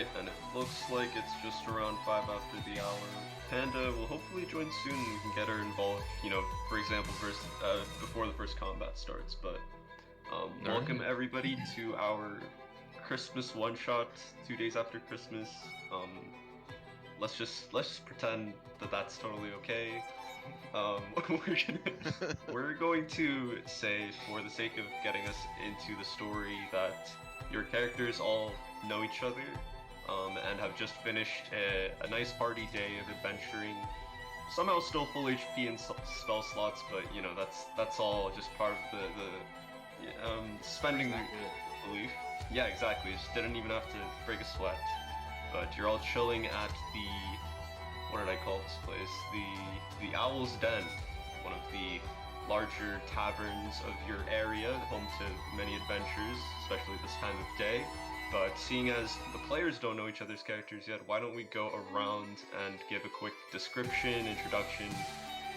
Alright, and it looks like it's just around 5 after the hour. Panda will hopefully join soon and we can get her involved, for example, before the first combat starts. But welcome everybody to our Christmas one-shot 2 days after Christmas. Let's just pretend that that's totally okay. We're going to say, for the sake of getting us into the story, that your characters all know each other, and have just finished a nice party day of adventuring. Somehow still full HP and spell slots, but that's all just part of the spending the belief. Yeah, exactly. Just didn't even have to break a sweat. But you're all chilling at what did I call this place? The Owl's Den, one of the larger taverns of your area, home to many adventures, especially this time of day. But seeing as the players don't know each other's characters yet, why don't we go around and give a quick description, introduction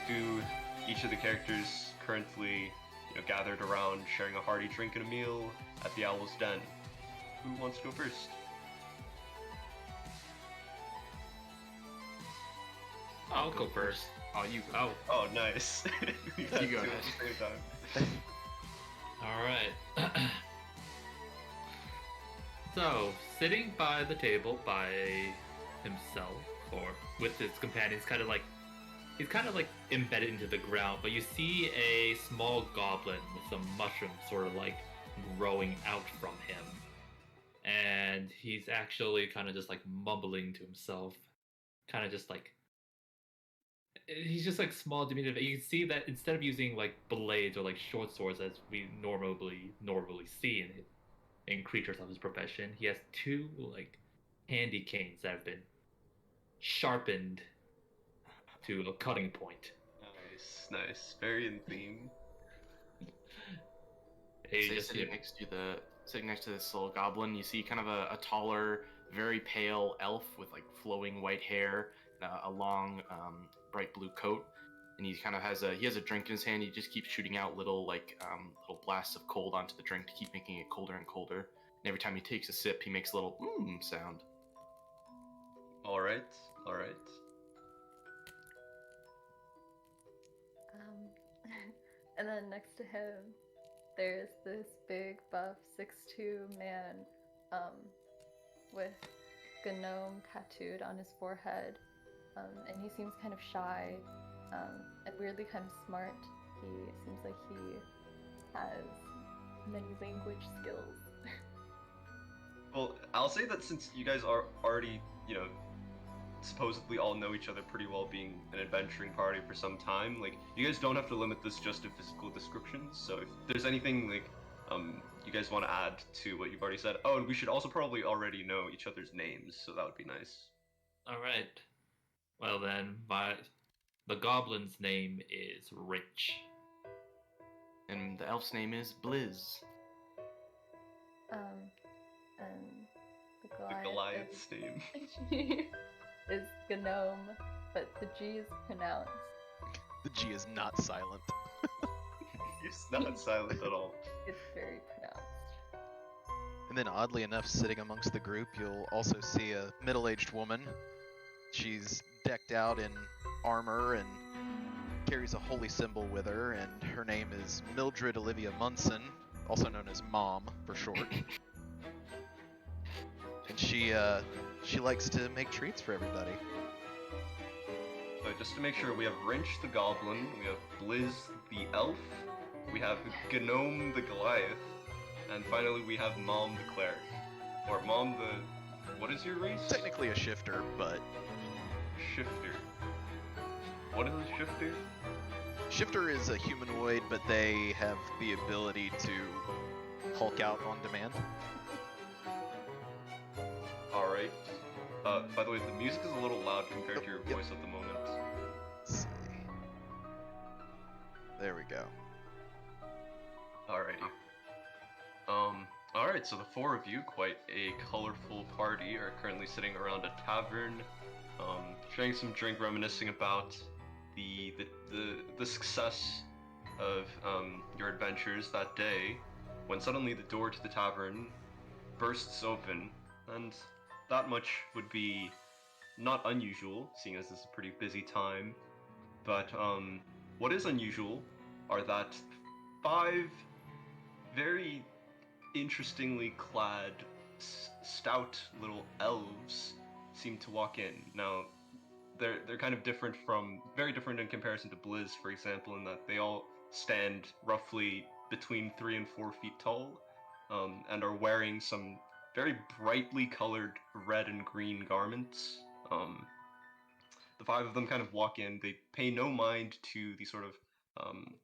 to each of the characters currently gathered around, sharing a hearty drink and a meal at the Owl's Den. Who wants to go first? I'll go first. Oh, you go. Oh, nice. You go ahead. At the same time. Alright. So, sitting by the table by himself, or with his companions, he's kind of like embedded into the ground, but you see a small goblin with some mushrooms sort of like growing out from him. And he's actually kind of just like mumbling to himself, kind of just like, he's just like small, diminutive. You can see that instead of using like blades or like short swords as we normally see in creatures of his profession, he has two like handy canes that have been sharpened to a cutting point. Nice. Very in theme. Sitting next to this little goblin, you see kind of a taller, very pale elf with like flowing white hair, a long, bright blue coat, and he has a drink in his hand. He just keeps shooting out little blasts of cold onto the drink to keep making it colder and colder. And every time he takes a sip, he makes a little sound. All right. And then next to him, there's this big buff 6'2" man, with gnome tattooed on his forehead, and he seems kind of shy, and weirdly kind of smart. He seems like he has many language skills. Well, I'll say that since you guys are already, supposedly all know each other pretty well, being an adventuring party for some time, like, you guys don't have to limit this just to physical descriptions. So if there's anything, like, you guys want to add to what you've already said. Oh, and we should also probably already know each other's names, so that would be nice. Alright. Well then, the goblin's name is Rich. And the elf's name is Blizz. And The Goliath's name is Gnome, but the G is pronounced. The G is not silent. It's not silent at all. It's very pronounced. And then oddly enough, sitting amongst the group, you'll also see a middle-aged woman. She's decked out in armor and carries a holy symbol with her, and her name is Mildred Olivia Munson, also known as Mom for short. And she likes to make treats for everybody. So just to make sure, we have Wrench the Goblin, we have Blizz the Elf, we have Gnome the Goliath, and finally we have Mom the Cleric. Or Mom the... what is your race? Technically a shifter, but... Shifter. What is a shifter? Shifter is a humanoid, but they have the ability to Hulk out on demand. Alright. By the way, the music is a little loud compared to your voice at the moment. Let's see. There we go. Alrighty. Alright, so the four of you, quite a colorful party, are currently sitting around a tavern, sharing some drink, reminiscing about the success of your adventures that day, when suddenly the door to the tavern bursts open, and that much would be not unusual, seeing as this is a pretty busy time. But what is unusual are that 5 very interestingly clad, stout little elves seem to walk in. Now, they're kind of different from very different in comparison to Blizz, for example, in that they all stand roughly between 3 and 4 feet tall, and are wearing some very brightly colored red and green garments. The 5 of them kind of walk in. They pay no mind to the sort of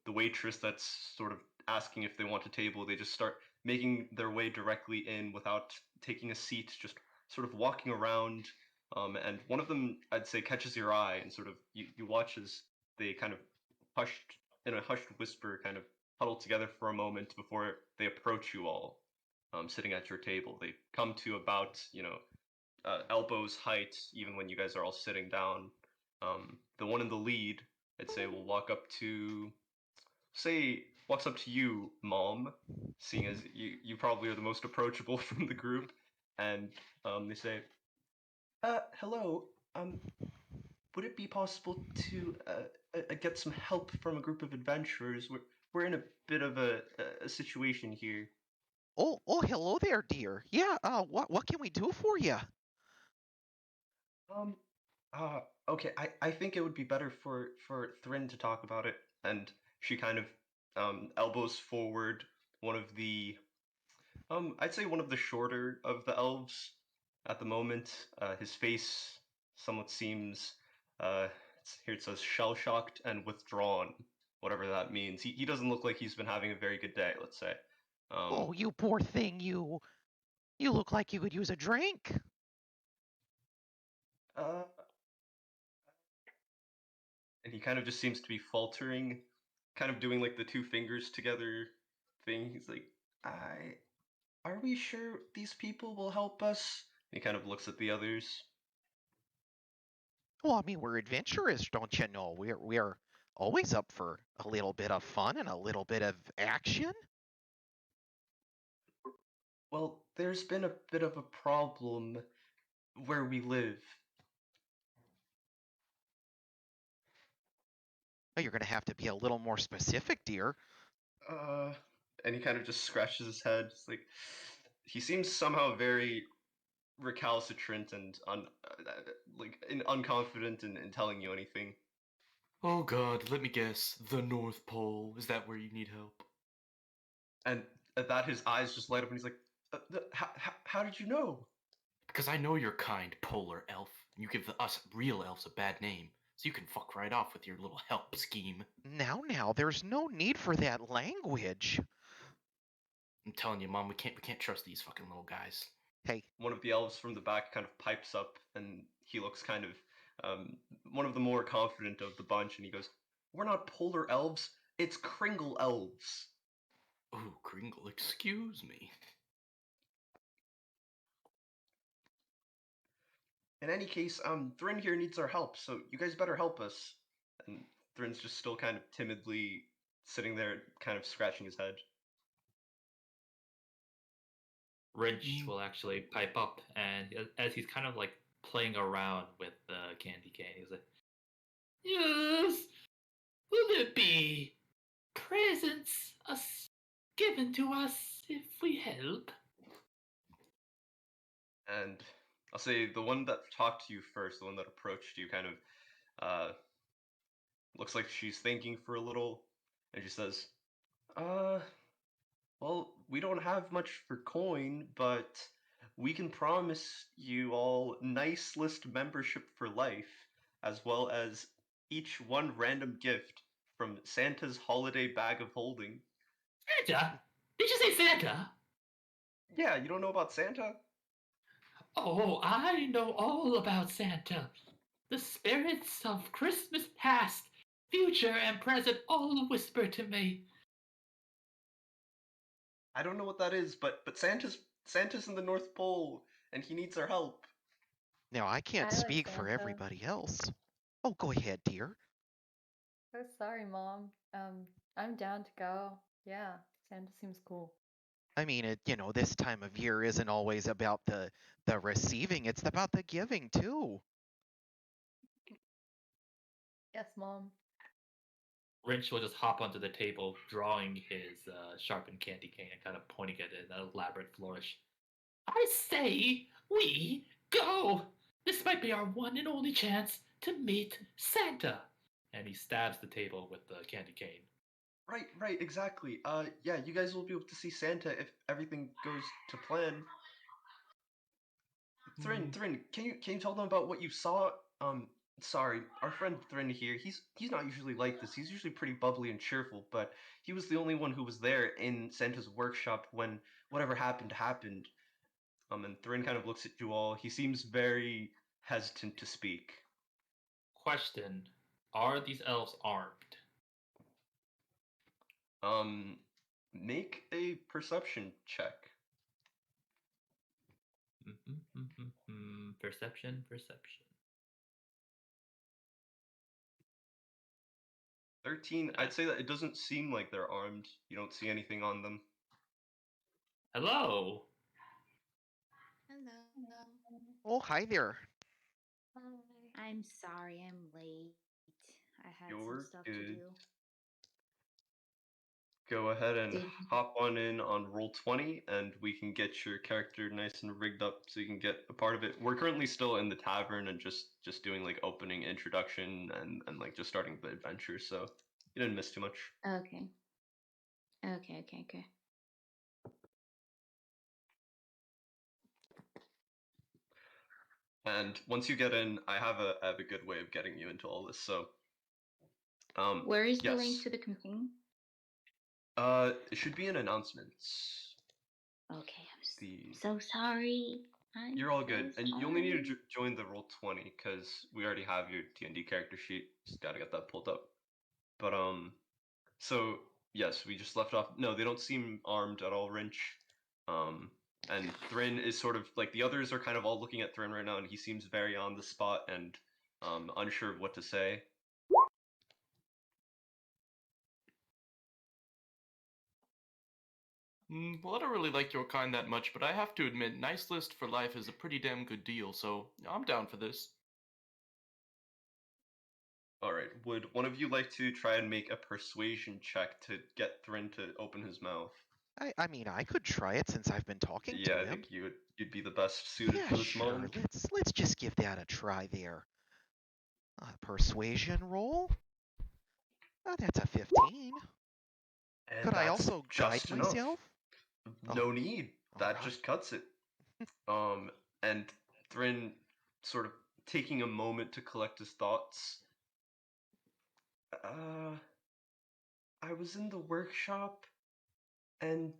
the waitress that's sort of asking if they want a table. They just start making their way directly in without taking a seat, just sort of walking around. And one of them, I'd say, catches your eye, and sort of you watch as they kind of hushed in a hushed whisper, kind of huddle together for a moment before they approach you all, sitting at your table. They come to about elbows height, even when you guys are all sitting down. The one in the lead, I'd say, will walks up to you, Mom, seeing as you probably are the most approachable from the group, and they say, hello, would it be possible to get some help from a group of adventurers? We're in a bit of a situation here. Oh, hello there, dear. Yeah, what can we do for you? Um, okay, I think it would be better for Thrin to talk about it. And she kind of elbows forward one of the I'd say one of the shorter of the elves at the moment. His face somewhat seems here it says shell shocked and withdrawn, whatever that means. He doesn't look like he's been having a very good day, let's say. Oh, you poor thing, you look like you could use a drink. Uh, and he kind of just seems to be faltering, kind of doing like the 2 fingers together thing. He's like, are we sure these people will help us? And he kind of looks at the others. Well, I mean, we're adventurous, don't you know? We're always up for a little bit of fun and a little bit of action. Well, there's been a bit of a problem where we live. Oh, you're gonna have to be a little more specific, dear. Uh, and he kind of just scratches his head. It's like he seems somehow very recalcitrant and unconfident in telling you anything. Oh god, let me guess. The North Pole. Is that where you need help? And at that, his eyes just light up, and he's like, how did you know?" Because I know you're kind, polar elf. You give us real elves a bad name, so you can fuck right off with your little help scheme. Now, there's no need for that language. I'm telling you, Mom, we can't trust these fucking little guys. Hey, One of the elves from the back kind of pipes up, and he looks kind of one of the more confident of the bunch, and he goes, "We're not polar elves. It's Kringle Elves." Ooh, Kringle, excuse me. In any case, Thrin here needs our help, so you guys better help us. And Thrin's just still kind of timidly sitting there, kind of scratching his head. Wrench will actually pipe up, and as he's kind of like playing around with the candy cane, he's like, "Yes, will there be presents given to us if we help?" And I'll say the one that talked to you first, the one that approached you, kind of looks like she's thinking for a little, and she says, well, we don't have much for coin, but we can promise you all nice list membership for life, as well as each one random gift from Santa's holiday bag of holding." Santa? Did you say Santa? Yeah, you don't know about Santa? Oh, I know all about Santa. The spirits of Christmas past, future, and present all whisper to me. I don't know what that is, but Santa's in the North Pole, and he needs our help. now I can't I like speak for Santa. everybody else. Oh, go ahead, dear. Oh, sorry, Mom. I'm down to go. Yeah, Santa seems cool. I mean, this time of year isn't always about the receiving; it's about the giving too. Yes, Mom. Wrench will just hop onto the table, drawing his sharpened candy cane and kind of pointing it in an elaborate flourish. I say, we go! This might be our one and only chance to meet Santa. And he stabs the table with the candy cane. Right, exactly. Yeah, you guys will be able to see Santa if everything goes to plan. Thrin, can you tell them about what you saw? Sorry, our friend Thrin here. He's not usually like this. He's usually pretty bubbly and cheerful, but he was the only one who was there in Santa's workshop when whatever happened. And Thrin kind of looks at you all. He seems very hesitant to speak. Question: are these elves armed? Make a perception check. Perception. 13. I'd say that it doesn't seem like they're armed. You don't see anything on them. Hello. Hello. Oh, hi there. I'm sorry I'm late. I had You're some stuff good. to do. Go ahead and Did- hop on in on roll 20 and we can get your character nice and rigged up so you can get a part of it. We're currently still in the tavern and just doing like opening introduction and like just starting the adventure, so you didn't miss too much. Okay. And once you get in, I have a good way of getting you into all this. So Where is the yes. link to the campaign? It should be in announcements. Okay, I'm so sorry. You're all good, and you only need to sorry. join the roll 20 because we already have your D&D character sheet. Just gotta get that pulled up. But so yes, we just left off. No, they don't seem armed at all, Wrench. And Thrin is sort of like the others are kind of all looking at Thrin right now, and he seems very on the spot and unsure of what to say. Well, I don't really like your kind that much, but I have to admit, Nice List for Life is a pretty damn good deal, so I'm down for this. Alright, would one of you like to try and make a persuasion check to get Thrin to open his mouth? I mean, I could try it since I've been talking Yeah, to I him. think you'd be the best suited Yeah, for this sure. moment. Let's just give that a try there. Persuasion roll. Oh, that's a 15. And Could I that's also guide just enough. myself? No need. That alright. just cuts it. And Thrin sort of taking a moment to collect his thoughts. I was in the workshop and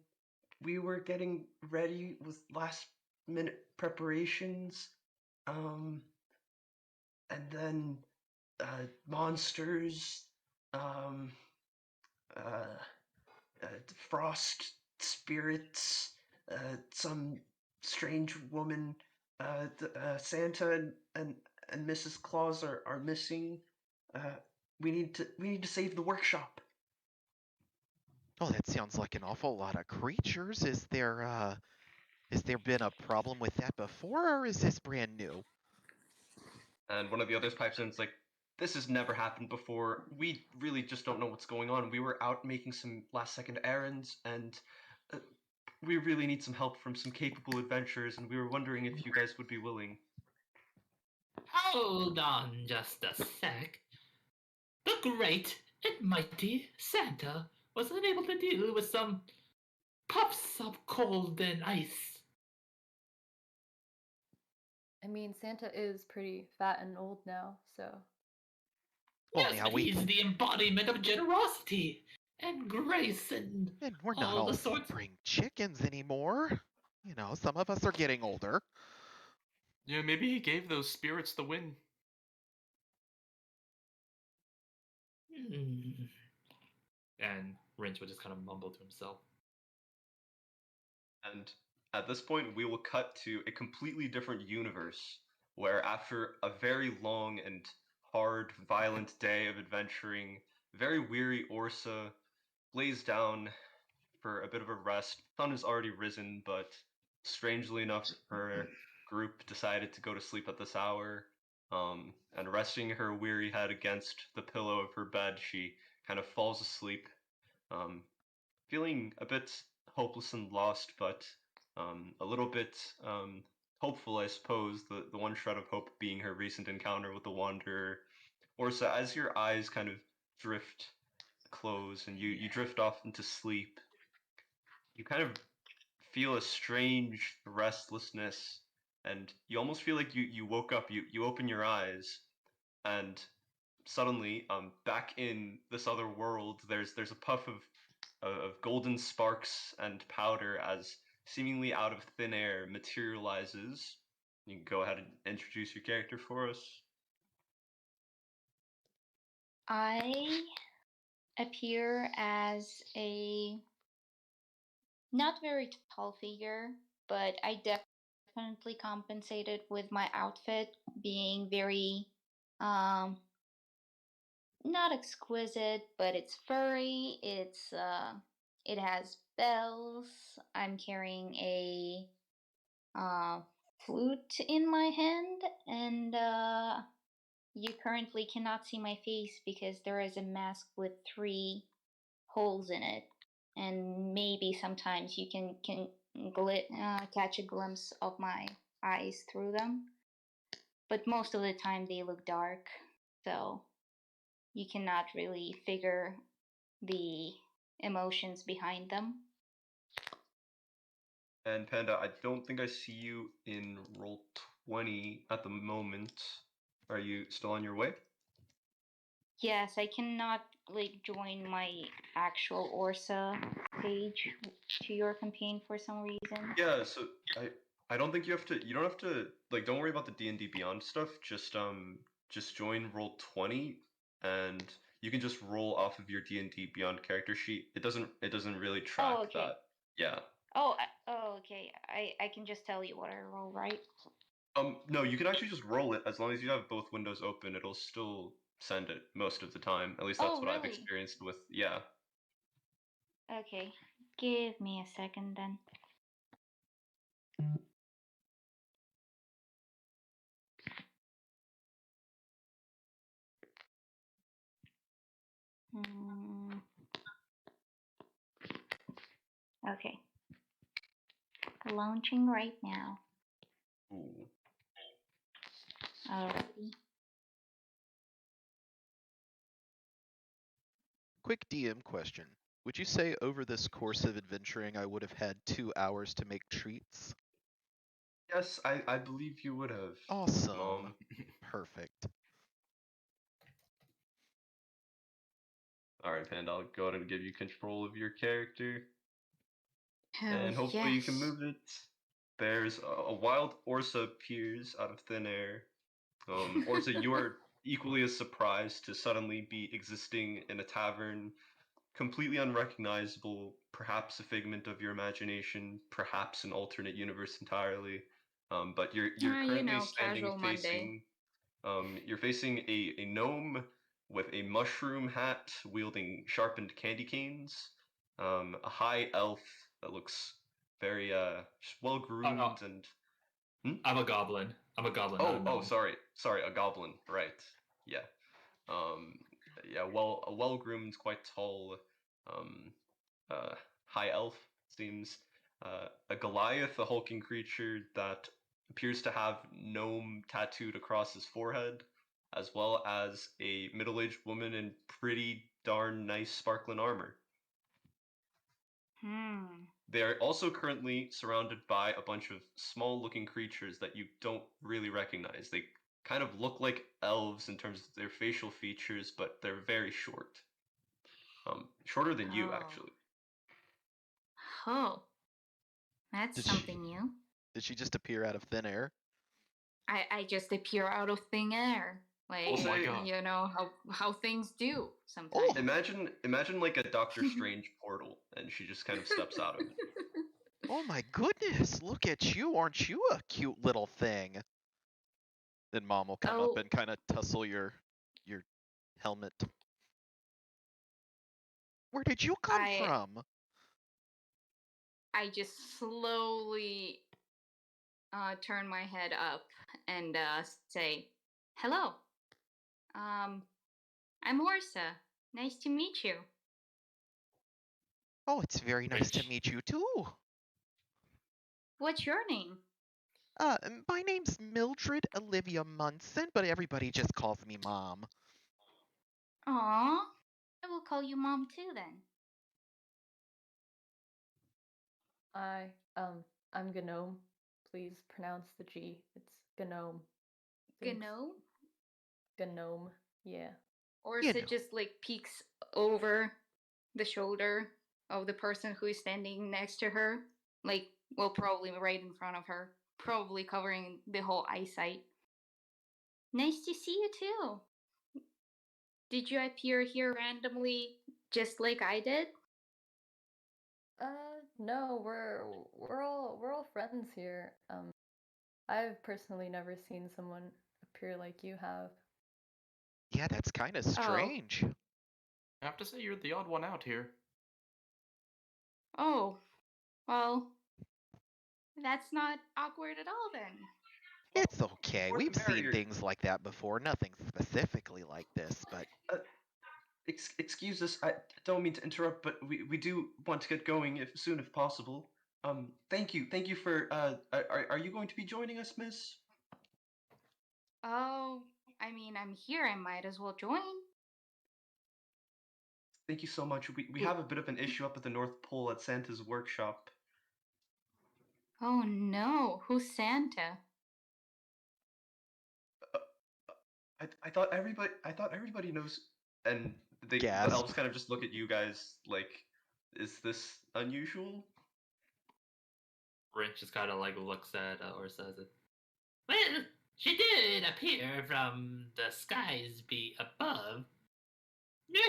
we were getting ready with last minute preparations. And then monsters, um, frost spirits, some strange woman, Santa and Mrs. Claus are missing. We need to save the workshop. Oh, that sounds like an awful lot of creatures. Has there been a problem with that before, or is this brand new? And one of the others pipes in, it's like, this has never happened before. We really just don't know what's going on. We were out making some last second errands, and we really need some help from some capable adventurers, and we were wondering if you guys would be willing. Hold on just a sec. The great and mighty Santa was unable to deal with some puffs of cold and ice. I mean, Santa is pretty fat and old now, so. Well, Yes, now but he's the embodiment of generosity and grace and we're not all the sorts. spring chickens anymore. Some of us are getting older. Yeah, maybe he gave those spirits the win. And Rinch would just kind of mumble to himself. And at this point, we will cut to a completely different universe, where after a very long and hard, violent day of adventuring, very weary Orsa lays down for a bit of a rest. Sun has already risen, but strangely enough, her group decided to go to sleep at this hour. And resting her weary head against the pillow of her bed, she kind of falls asleep, um, feeling a bit hopeless and lost, but a little bit hopeful, I suppose. The one shred of hope being her recent encounter with the Wanderer. Orsa, as your eyes kind of drift close and you drift off into sleep, you kind of feel a strange restlessness, and you almost feel like you woke up, you open your eyes, and suddenly, back in this other world, there's a puff of golden sparks and powder as seemingly out of thin air materializes. You can go ahead and introduce your character for us. I appear as a not very tall figure, but I definitely compensated with my outfit being very not exquisite, but it's furry. It has bells. I'm carrying a flute in my hand, and you currently cannot see my face because there is a mask with 3 holes in it, and maybe sometimes you can catch a glimpse of my eyes through them, but most of the time they look dark, so you cannot really figure the emotions behind them. And Panda, I don't think I see you in roll 20 at the moment. Are you still on your way? Yes, I cannot join my actual Orsa page to your campaign for some reason. Yeah, so I don't think you have to. You don't have to don't worry about the D&D Beyond stuff. Just join roll 20, and you can just roll off of your D&D Beyond character sheet. It doesn't really track okay. that. Yeah. Okay. I can just tell you what I roll, right? No, you can actually just roll it as long as you have both windows open. It'll still send it most of the time. At least that's what I've experienced with. Yeah. Okay, give me a second then. Okay. Launching right now. Ooh. Alrighty. Quick DM question. Would you say over this course of adventuring I would have had 2 hours to make treats? Yes, I believe you would have. Awesome. Perfect. Alright, Panda, I'll go ahead and give you control of your character. Hell And hopefully you can yes. move it. There's a wild Orsa appears out of thin air. Orsa, you are equally as surprised to suddenly be existing in a tavern, completely unrecognizable, perhaps a figment of your imagination, perhaps an alternate universe entirely. But you're currently standing casual facing you're facing a gnome with a mushroom hat wielding sharpened candy canes, a high elf that looks very just well groomed and. I'm a goblin. I'm a goblin. not a gnome. Sorry, a goblin. Right. Yeah. Um, yeah. Well, a well groomed, quite tall, um, high elf seems. A Goliath, a hulking creature that appears to have gnome tattooed across his forehead, as well as a middle-aged woman in pretty darn nice sparkling armor. They are also currently surrounded by a bunch of small-looking creatures that you don't really recognize. They kind of look like elves in terms of their facial features, but they're very short. Shorter than you, actually. Oh, that's something new. Did she just appear out of thin air? I just appear out of thin air. Oh my God. You know how things do sometimes. Oh. Imagine like a Doctor Strange portal, and she just kind of steps out of it. Oh my goodness, look at you. Aren't you a cute little thing? Then Mom will come up and kind of tussle your helmet. Where did you come from? I just slowly turn my head up and say, "Hello, I'm Orsa. Nice to meet you." Oh, it's very nice to Wrench. meet you too. What's your name? My name's Mildred Olivia Munson, but everybody just calls me Mom. Aw, I will call you Mom too then. I'm Gnome. Please pronounce the G. It's Gnome. Thanks. Gnome? Gnome. Yeah. Orsa know. just like peeks over the shoulder of the person who is standing next to her. Like, well, probably right in front of her. Probably covering the whole eyesight. Nice to see you too. Did you appear here randomly just like I did? No, we're all friends here. I've personally never seen someone appear like you have. Yeah, that's kind of strange. I have to say you're the odd one out here. Oh, well, that's not awkward at all then. It's okay. More the We've seen merrier. things like that before. Nothing specifically like this, but Excuse us, I don't mean to interrupt, but we do want to get going if soon if possible. Thank you for, are you going to be joining us, miss? Oh, I mean, I'm here. I might as well join. Thank you so much. We have a bit of an issue up at the North Pole at Santa's workshop. Oh no, who's Santa? I thought everybody knows, and the Gasp. elves kind of just look at you guys like, is this unusual? Wrench just kind of like looks at or says it. Well, she did appear from the skies be above. Yeah.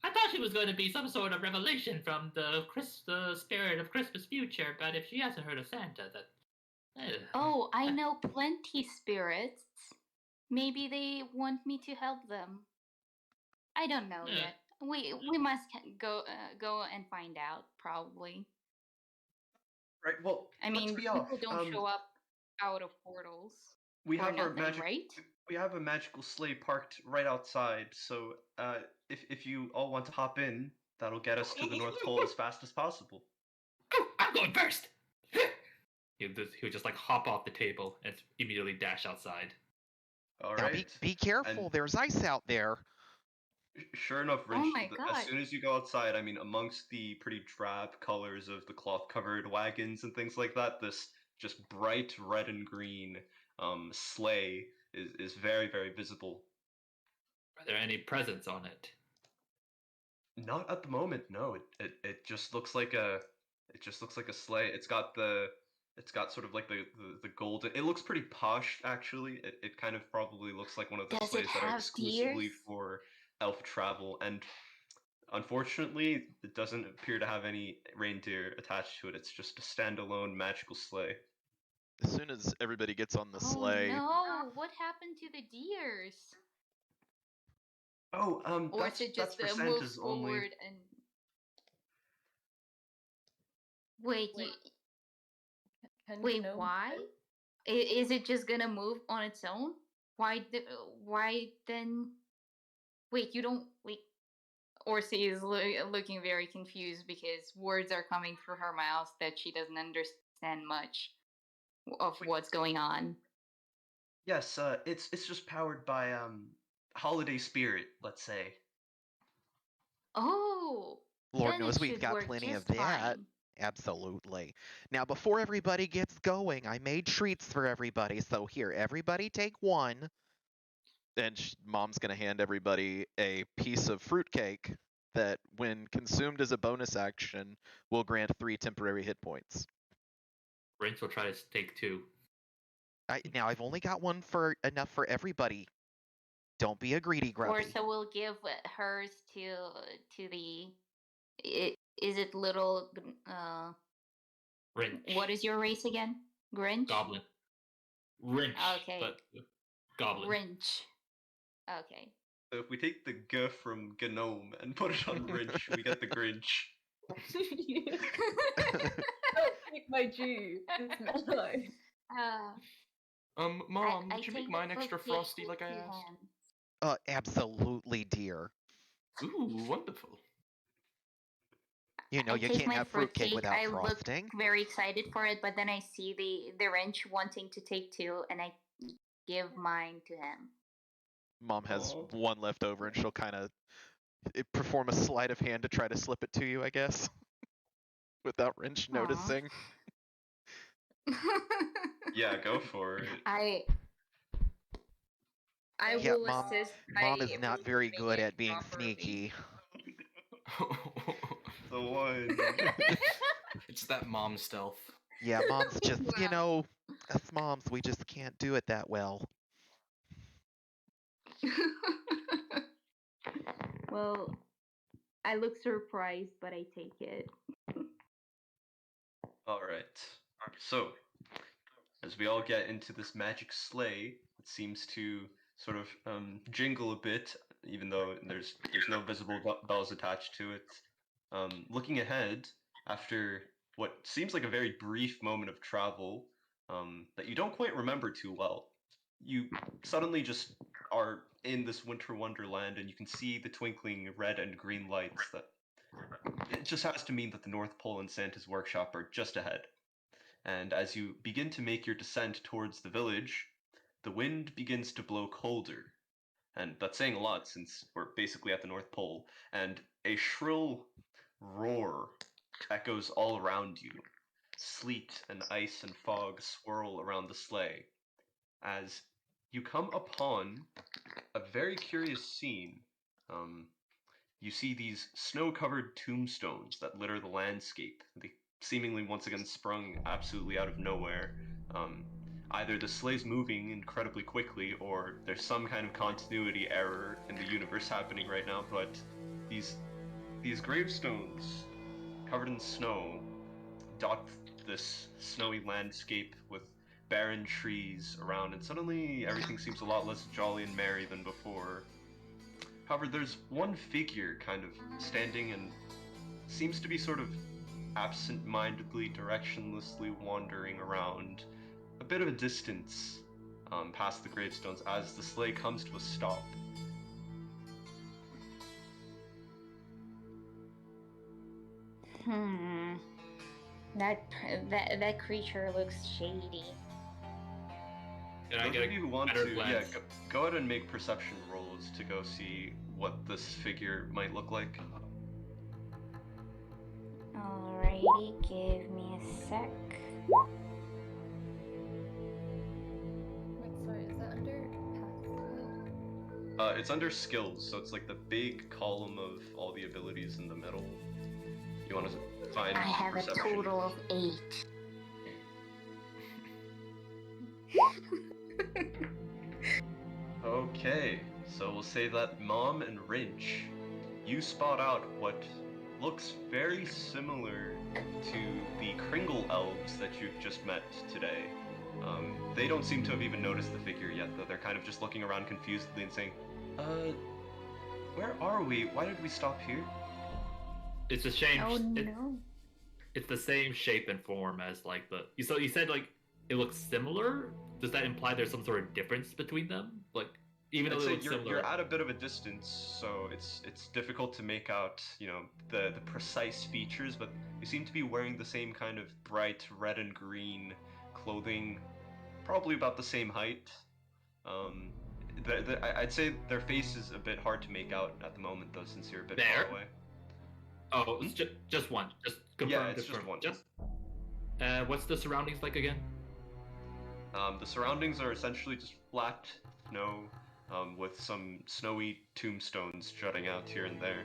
I thought she was going to be some sort of revelation from the spirit of Christmas future, but if she hasn't heard of Santa, then... Oh, I know plenty spirits. Maybe they want me to help them. I don't know yet. We must go and find out probably. Right. Well, I mean, let's be people off. don't show up out of portals. We for have our nothing, magic. right? We have a magical sleigh parked right outside. So, if you all want to hop in, that'll get us to the North Pole as fast as possible. I'm going first! He'll just like hop off the table and immediately dash outside. All now right. be careful. And There's ice out there. sure enough, Oh Rich, my as God. soon as you go outside, I mean, amongst the pretty drab colors of the cloth-covered wagons and things like that, this just bright red and green sleigh is very, very visible. Are there any presents on it? Not at the moment, no. It just looks like a sleigh. It's got sort of like the golden. It looks pretty posh actually. It kind of probably looks like one of the Does it sleighs that are have exclusively deers? for elf travel, and unfortunately, it doesn't appear to have any reindeer attached to it. It's just a standalone magical sleigh. As soon as everybody gets on the Oh sleigh, no, what happened to the deers? Oh, Or that's is it just for moves Santa's only. forward and... Wait, wait, Gnome why? Is it just gonna move on its own? Why then? Wait, you don't wait. Orsi is looking very confused because words are coming through her mouth that she doesn't understand much of what's going on. Yes, it's just powered by holiday spirit, let's say. Oh, Lord then knows it we've should got work plenty of just that. fine. Absolutely. Now, before everybody gets going, I made treats for everybody. So here, everybody take one. and Mom's gonna hand everybody a piece of fruitcake that, when consumed as a bonus action, will grant 3 temporary hit points. Wrench will try to take 2. Now, I've only got one for enough for everybody. Don't be a greedy grubby. Orsa will give hers to the. Is it little? Wrench. What is your race again? Grinch. Goblin. Wrench. Okay. But goblin. Grinch. Okay. So if we take the G from Gnome and put it on Grinch, we get the Grinch. Don't take my G. It's mine. Mom, I would you make take mine the extra cake frosty like with I two asked? hands. Absolutely, dear. Ooh, wonderful. You know, I you take can't my have fruitcake fruitcake. without I look frosting. very excited for it, but then I see the wrench wanting to take two, and I give mine to him. Mom has Aw. one left over, and she'll kind of perform a sleight of hand to try to slip it to you, I guess, without Wrench Aw. noticing. Yeah, go for it. I Yeah, will Mom. assist Mom by is not very moving good it at being properly. sneaky. The one. It's that mom stealth. Yeah, Mom's just, you Wow. know, us moms, we just can't do it that well. Well, I look surprised, but I take it. Alright. So, as we all get into this magic sleigh, it seems to sort of jingle a bit, even though there's no visible bells attached to it. Looking ahead, after what seems like a very brief moment of travel that you don't quite remember too well, you suddenly just are in this winter wonderland, and you can see the twinkling red and green lights. That it just has to mean that the North Pole and Santa's workshop are just ahead. And as you begin to make your descent towards the village, the wind begins to blow colder. And that's saying a lot since we're basically at the North Pole. And a shrill roar echoes all around you. Sleet and ice and fog swirl around the sleigh as you come upon a very curious scene. Um, you see these snow-covered tombstones that litter the landscape. They seemingly once again sprung absolutely out of nowhere. Um, Either the sleigh's moving incredibly quickly, or there's some kind of continuity error in the universe happening right now. But these gravestones covered in snow dot this snowy landscape with barren trees around, and suddenly everything seems a lot less jolly and merry than before. However, there's one figure kind of standing and seems to be sort of absent-mindedly, directionlessly wandering around a bit of a distance past the gravestones as the sleigh comes to a stop. That creature looks shady. Can I Those get of you who want better to, glance? go ahead and make perception rolls to go see what this figure might look like. Alrighty, give me a sec. Wait, sorry, is that under passive? It's under skills, so it's like the big column of all the abilities in the middle. You want to find I have a perception. total of 8. Okay, so we'll say that Mom and Rinch, you spot out what looks very similar to the Kringle Elves that you've just met today. They don't seem to have even noticed the figure yet, though. They're kind of just looking around confusedly and saying, where are we? Why did we stop here? It's a shame. Oh no. It's the same shape and form as like the. So you said like it looks similar. Does that imply there's some sort of difference between them? Like even though I'd they say look you're similar. at a bit of a distance, so it's difficult to make out, the precise features, but they seem to be wearing the same kind of bright red and green clothing, probably about the same height. I'd say their face is a bit hard to make out at the moment, though, since you're a bit There? far away. Oh, it's just one. Just confirm. Yeah, it's just confirm. one. What's the surroundings like again? The surroundings are essentially just flat snow, with some snowy tombstones jutting out here and there.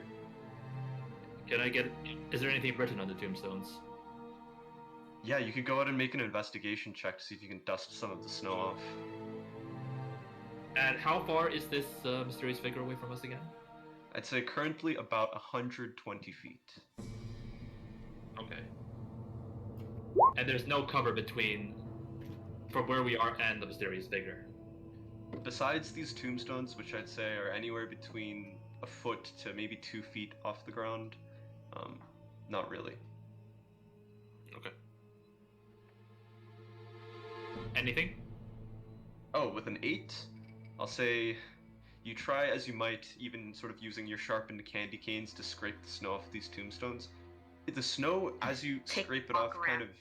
Can I get? Is there anything written on the tombstones? Yeah, you could go ahead and make an investigation check to see if you can dust some of the snow off. And how far is this mysterious figure away from us again? I'd say currently about 120 feet. Okay. And there's no cover between from where we are and the mysterious figure. Besides these tombstones, which I'd say are anywhere between a foot to maybe 2 feet off the ground, not really. Okay. Anything? Oh, with an 8, I'll say you try as you might, even sort of using your sharpened candy canes to scrape the snow off these tombstones. The snow, as you Take scrape it walk off, kind around. of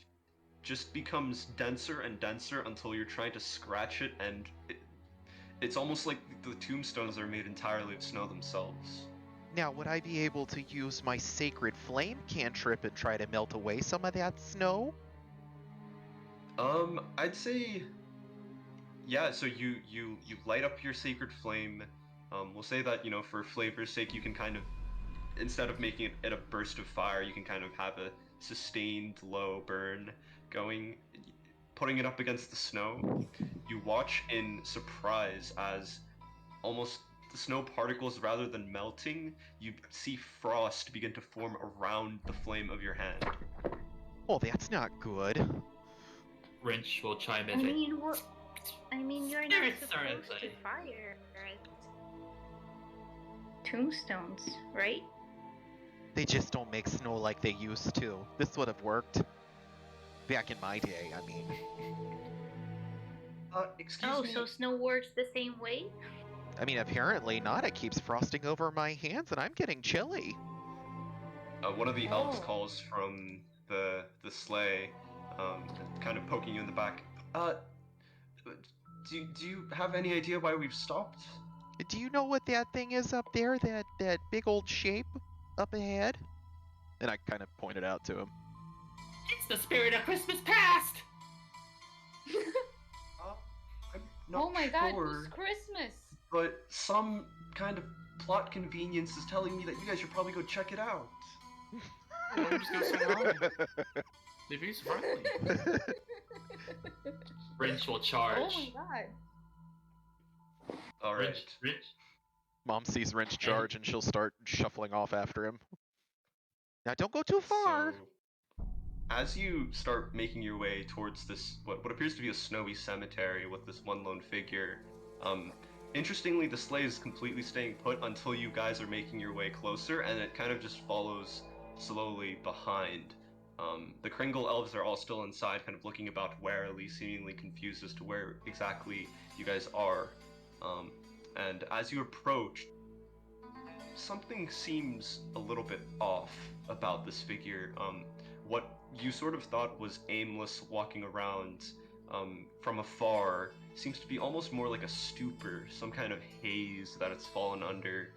just becomes denser and denser until you're trying to scratch it, and it's almost like the tombstones are made entirely of snow themselves. Now, would I be able to use my sacred flame cantrip and try to melt away some of that snow? I'd say, yeah. So you light up your sacred flame. We'll say that for flavor's sake, you can kind of, instead of making it a burst of fire, you can kind of have a sustained low burn going. Putting it up against the snow, you watch in surprise as almost the snow particles, rather than melting, you see frost begin to form around the flame of your hand. Oh, that's not good. Wrench will chime I in. mean, you're not Spirits are supposed in to play. fire tombstones, right? They just don't make snow like they used to. This would have worked. Back in my day, I mean. Excuse me. So snow works the same way? I mean, apparently not. It keeps frosting over my hands and I'm getting chilly. One of the elves Oh. calls from the sleigh, kind of poking you in the back. Do you have any idea why we've stopped? Do you know what that thing is up there? That big old shape up ahead? And I kind of pointed out to him. It's the spirit of Christmas past! I'm not Oh my god, sure, it's Christmas! but some kind of plot convenience is telling me that you guys should probably go check it out. I'm just gonna say hi. They're very friendly. Wrench will Oh charge. my god. All right. Wrench. Mom sees Wrench charge and she'll start shuffling off after him. Now don't go too far. So, as you start making your way towards this, what appears to be a snowy cemetery with this one lone figure, interestingly, the sleigh is completely staying put until you guys are making your way closer, and it kind of just follows slowly behind. The Kringle Elves are all still inside, kind of looking about warily, seemingly confused as to where exactly you guys are. And as you approach, something seems a little bit off about this figure. What you sort of thought was aimless walking around from afar seems to be almost more like a stupor, some kind of haze that it's fallen under.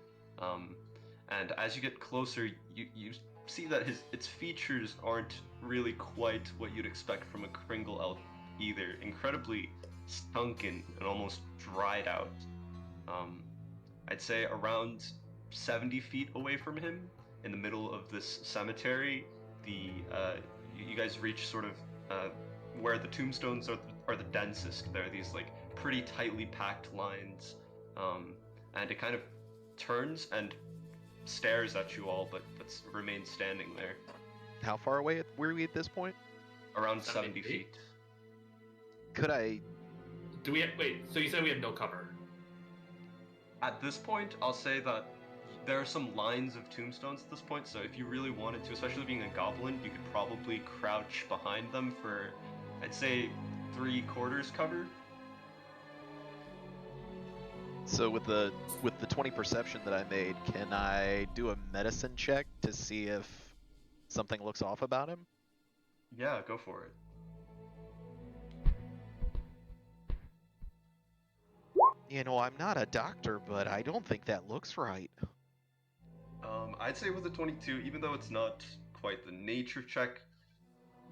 And as you get closer, you see that its features aren't really quite what you'd expect from a Kringle elf either. Incredibly sunken and almost dried out. I'd say around 70 feet away from him, in the middle of this cemetery, you guys reach sort of where the tombstones are the densest. There are these like pretty tightly packed lines, and it kind of turns and stares at you all, but remains standing there. How far away were we at this point? Around 70 70 feet. Could I... Do we have, wait, so you said we have no cover? At this point, I'll say that there are some lines of tombstones at this point, so if you really wanted to, especially being a goblin, you could probably crouch behind them for, I'd say, 3/4 cover. So with the 20 perception that I made, can I do a medicine check to see if something looks off about him? Yeah, go for it. You know, I'm not a doctor, but I don't think that looks right. I'd say with a 22, even though it's not quite the nature check,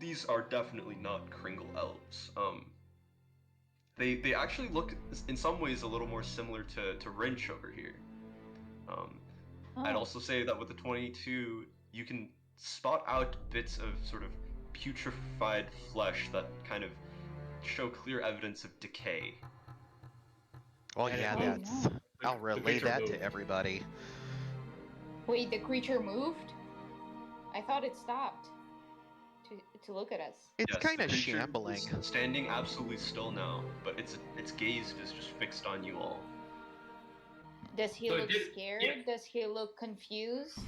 these are definitely not Kringle Elves. They actually look, in some ways, a little more similar to Wrench over here. I'd also say that with the 22, you can spot out bits of sort of putrefied flesh that kind of show clear evidence of decay. Well, And yeah, it moved. that's... I'll The relay creature that moved. to everybody. Wait, the creature moved? I thought it stopped to look at us. It's Yes, kind the of creature shambling. is standing absolutely still now, but its gaze is just fixed on you all. Does he So it look did- scared? yeah. Does he look confused?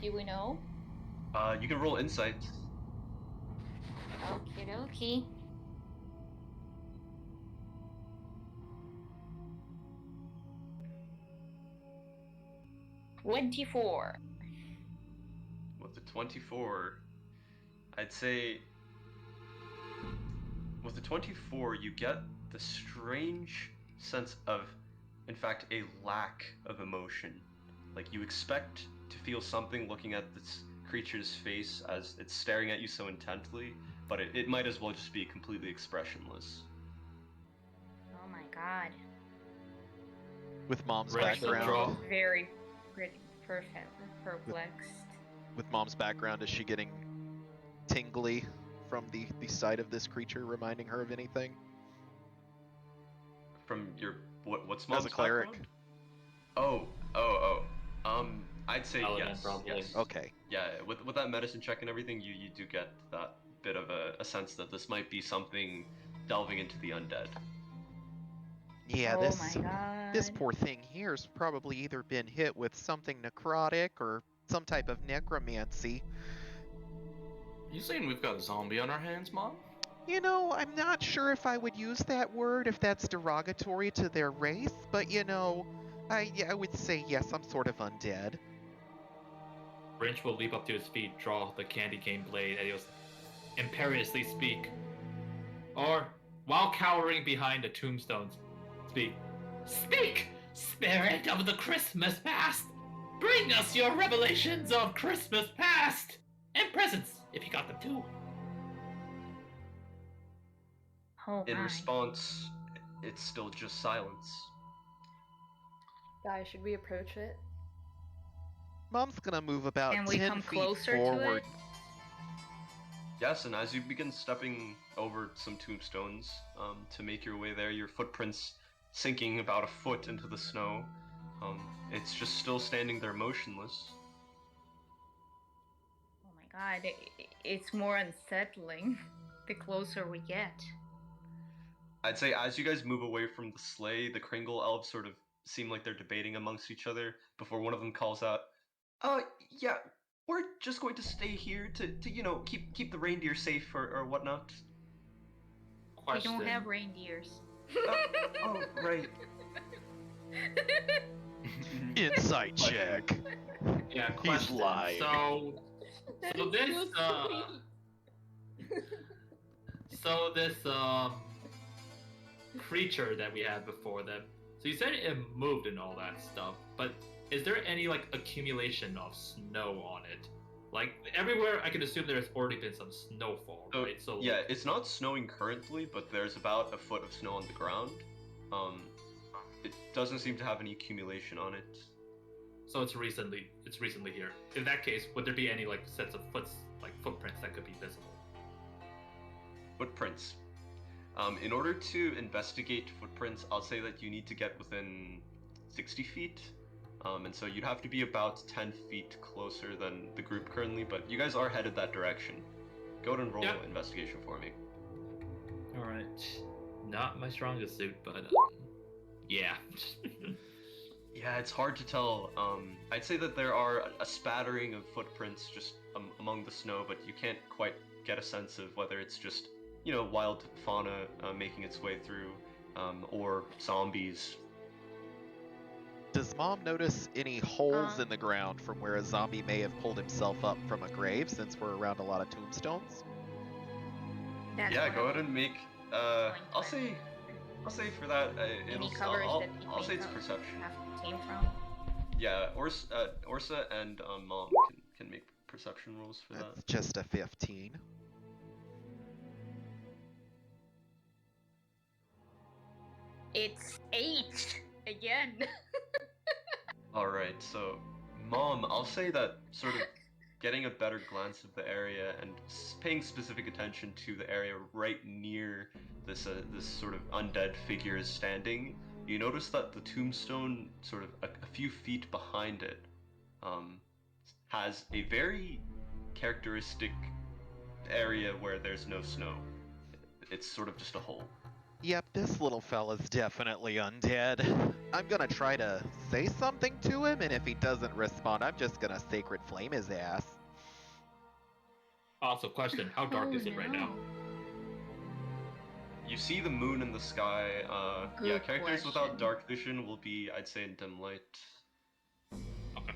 Do we know? You can roll insight. Okie dokie. $24. With the 24, I'd say with the 24, you get the strange sense of, in fact, a lack of emotion. Like, you expect to feel something looking at this creature's face as it's staring at you so intently, but it might as well just be completely expressionless. Oh my god. With mom's Right, so background, draw- Very perplexed. with mom's background, is she getting tingly from the sight of this creature, reminding her of anything? From your what's As mom's a cleric. background? I'd say Paladin, yes. probably. Yes. Okay. Yeah, with that medicine check and everything, you do get that bit of a sense that this might be something delving into the undead. Yeah, Oh this my god. this poor thing here's probably either been hit with something necrotic or some type of necromancy. You saying we've got a zombie on our hands, Mom? You know, I'm not sure if I would use that word if that's derogatory to their race, but you know, I would say yes, I'm sort of undead. Brinch will leap up to his feet, draw the candy cane blade, and he'll imperiously speak. Or, while cowering behind the tombstones, speak. Speak, spirit of the Christmas past! Bring us your revelations of Christmas past! And presents, if you got them too. Oh In my. response, it's still just silence. Guys, should we approach it? Mom's gonna move about Can we 10 come feet closer forward. to it? Yes, and as you begin stepping over some tombstones to make your way there, your footprints sinking about a foot into the snow. It's just still standing there motionless. Oh my god, it's more unsettling the closer we get. I'd say as you guys move away from the sleigh, the Kringle Elves sort of seem like they're debating amongst each other before one of them calls out, yeah, we're just going to stay here to keep the reindeer safe or whatnot. Question. We don't have reindeers. Oh, right. Insight check. Yeah, He's question. lying. So this, so this creature that we had before them. So you said it moved and all that stuff, but is there any like accumulation of snow on it? Like everywhere, I can assume there's already been some snowfall, So, right? So yeah, it's not snowing currently, but there's about a foot of snow on the ground. It doesn't seem to have any accumulation on it. So it's recently here. In that case, would there be any like sets of footprints that could be visible? Footprints. In order to investigate footprints, I'll say that you need to get within 60 feet. And so you'd have to be about 10 feet closer than the group currently, but you guys are headed that direction. Go ahead and roll Yep. investigation for me. Alright. Not my strongest suit, but yeah. Yeah, it's hard to tell. I'd say that there are a spattering of footprints just among the snow, but you can't quite get a sense of whether it's just, wild fauna making its way through, or zombies. Does Mom notice any holes in the ground from where a zombie may have pulled himself up from a grave, since we're around a lot of tombstones? That's Yeah, what go I'm ahead and make. I'll say for that. Any covers that it I'll say may it's have perception. came from. Yeah, Orsa and Mom can make perception rolls for that. That's just a 15. It's 8 again. All right, so Mom, I'll say that sort of getting a better glance of the area and paying specific attention to the area right near this sort of undead figure is standing. You notice that the tombstone, sort of a few feet behind it, has a very characteristic area where there's no snow. It's sort of just a hole. Yep, this little fella's definitely undead. I'm gonna try to say something to him, and if he doesn't respond, I'm just gonna Sacred Flame his ass. Also, question: how dark Oh, is it right now? no. You see the moon in the sky. Yeah, Good characters without question. dark vision will be, I'd say, in dim light. Okay.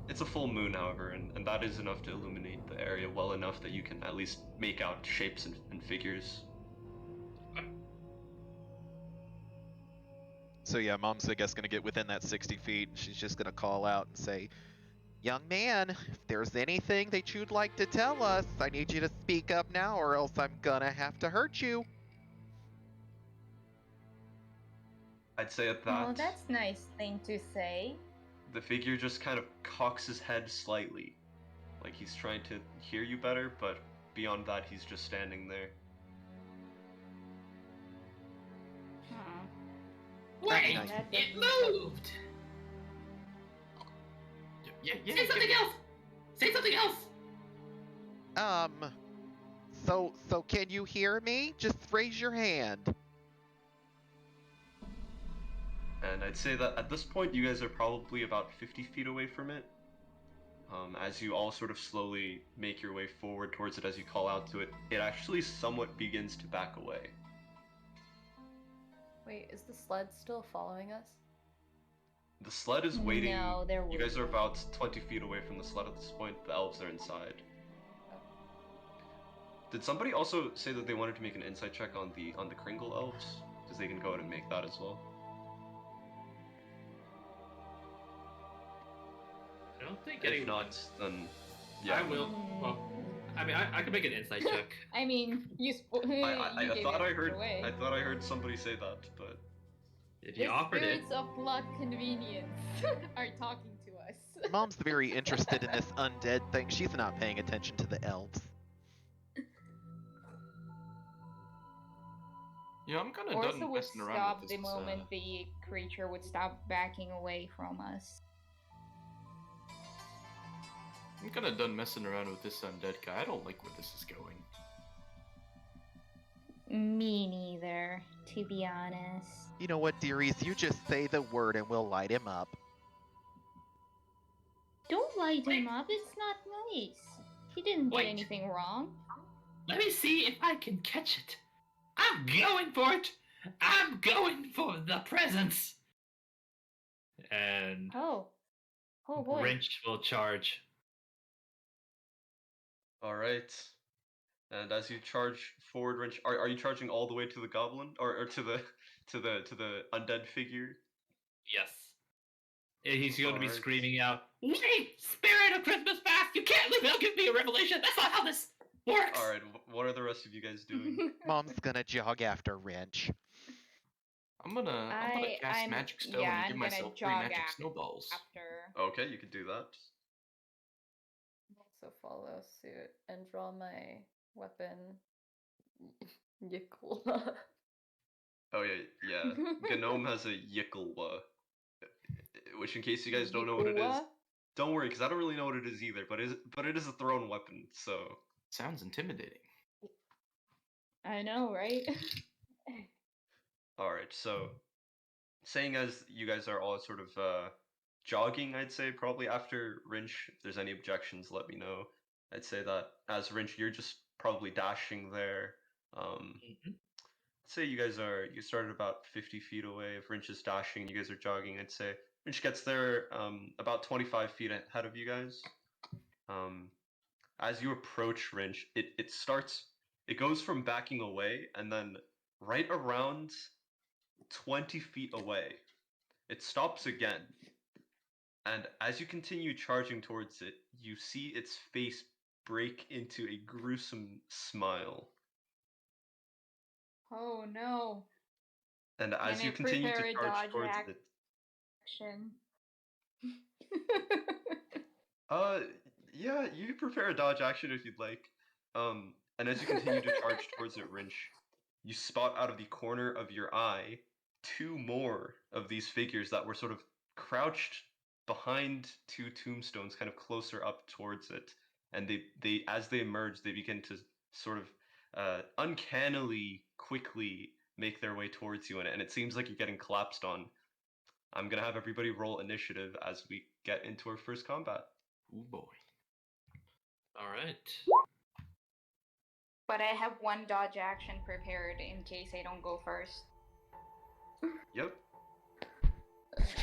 It's a full moon, however, and that is enough to illuminate the area well enough that you can at least make out shapes and figures. So yeah, Mom's I guess gonna get within that 60 feet. She's just gonna call out and say, "Young man, if there's anything that you'd like to tell us, I need you to speak up now, or else I'm gonna have to hurt you." I'd say at Oh, that, that's nice thing to say. the figure just kind of cocks his head slightly, like he's trying to hear you better, but beyond that, he's just standing there. Huh. Wait! Nice. That It doesn't- moved! Yeah. Say something else! Say something else! So can you hear me? Just raise your hand. And I'd say that at this point, you guys are probably about 50 feet away from it. As you all sort of slowly make your way forward towards it as you call out to it, it actually somewhat begins to back away. Wait, is the sled still following us? The sled is waiting. No, there You guys are wouldn't. about 20 feet away from the sled at this point. The elves are inside. Did somebody also say that they wanted to make an insight check on the Kringle Elves? Because they can go ahead and make that as well. I don't think If anyone. not, then yeah. I will. Well, I mean, I can make an insight check. I mean, you I gave thought it I heard. away. I thought I heard somebody say that, but If The you offered it, spirits of blood convenience are talking to us. Mom's very interested in this undead thing. She's not paying attention to the elves. Yeah, I'm kind of Orsa done would messing around stop with the this. moment the creature would stop backing away from us. I'm kind of done messing around with this undead guy. I don't like where this is going. Me neither, to be honest. You know what, dearies? You just say the word and we'll light him up. Don't light him up, it's not nice. He didn't do Wait. anything wrong. let me see if I can catch it. I'm going for it! I'm going for the presents! And Oh. Oh boy. Wrench will charge. all right. And as you charge forward, Wrench, are you charging all the way to the goblin or to the undead figure? Yes. And he's going to be Alright. screaming out, "Wait! Spirit of Christmas past! You can't leave without giving me a revelation! That's not how this works!" All right. What are the rest of you guys doing? Mom's gonna jog after Wrench. I'm gonna cast I'm- magic stone yeah, and give I'm gonna myself 3 jog magic after. snowballs. Okay, you could do that. Also follow suit and draw my weapon. Yikula. Oh yeah. Gnome has a Yickle, which in case you guys don't know what it is, Yikula? don't worry, because I don't really know what it is either. But it is a thrown weapon, so. Sounds intimidating. I know, right? All right, so saying as you guys are all sort of jogging, I'd say probably after Rinch. If there's any objections, let me know. I'd say that as Rinch, you're just probably dashing there. Mhm. Say you started about 50 feet away. If Rinch is dashing, you guys are jogging. I'd say Rinch gets there about 25 feet ahead of you guys. As you approach Rinch, it goes from backing away and then right around 20 feet away, it stops again. And as you continue charging towards it, you see its face break into a gruesome smile. Oh no. And as Can you I continue prepare to a charge dodge towards action? it, yeah, you can prepare a dodge action if you'd like. And as you continue to charge towards it, Rinch, you spot out of the corner of your eye 2 more of these figures that were sort of crouched behind 2 tombstones, kind of closer up towards it. And they as they emerge, they begin to sort of uncannily quickly make their way towards you, and it seems like you're getting collapsed on. I'm gonna have everybody roll initiative as we get into our first combat. Ooh boy. All right. But I have one dodge action prepared in case I don't go first. Yep.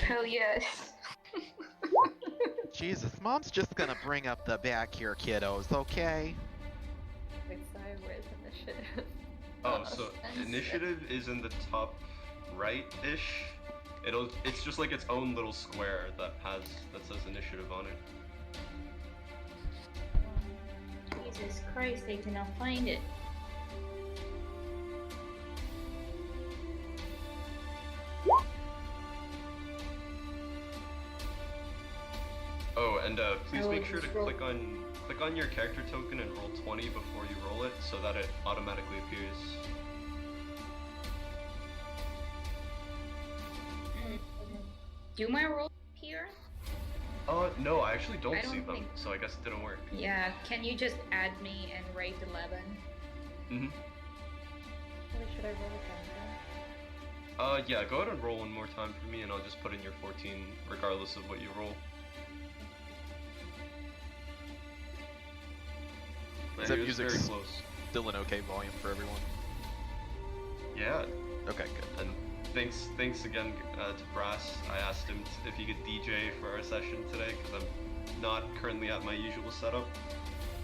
Hell yes. Jesus, Mom's just gonna bring up the back here, kiddos, okay? Wait, sorry, where's initiative? Oh, so initiative is in the top right-ish. It's just like its own little square that says initiative on it. Jesus Christ, I cannot find it. Oh, and please Oh, make sure to just roll. click on your character token and roll 20 before you roll it, so that it automatically appears. Do my roll here? No, I actually don't I see don't them, think- so I guess it didn't work. Yeah, can you just add me and rate 11? Mm-hmm. Wait, should I roll again then? Yeah, go ahead and roll one more time for me, and I'll just put in your 14, regardless of what you roll. Is Yeah, that it was very music's close. still an okay volume for everyone? Yeah, Okay, good. and thanks again to Brass. I asked him if he could DJ for our session today, because I'm not currently at my usual setup.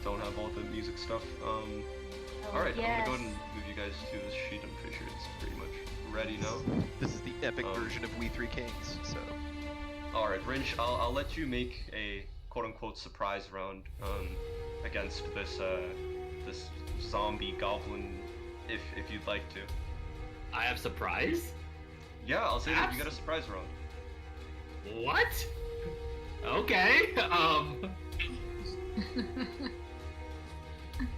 Don't have all the music stuff. Alright, I'm gonna go ahead and move you guys to this sheet. I'm pretty sure it's pretty much ready now. This is the epic version of We Three Kings, so... Alright, Rinch, I'll let you make a quote-unquote surprise round against this this zombie goblin if you'd like to. I have surprise. Yeah, I'll say that you get a surprise round. What? Okay.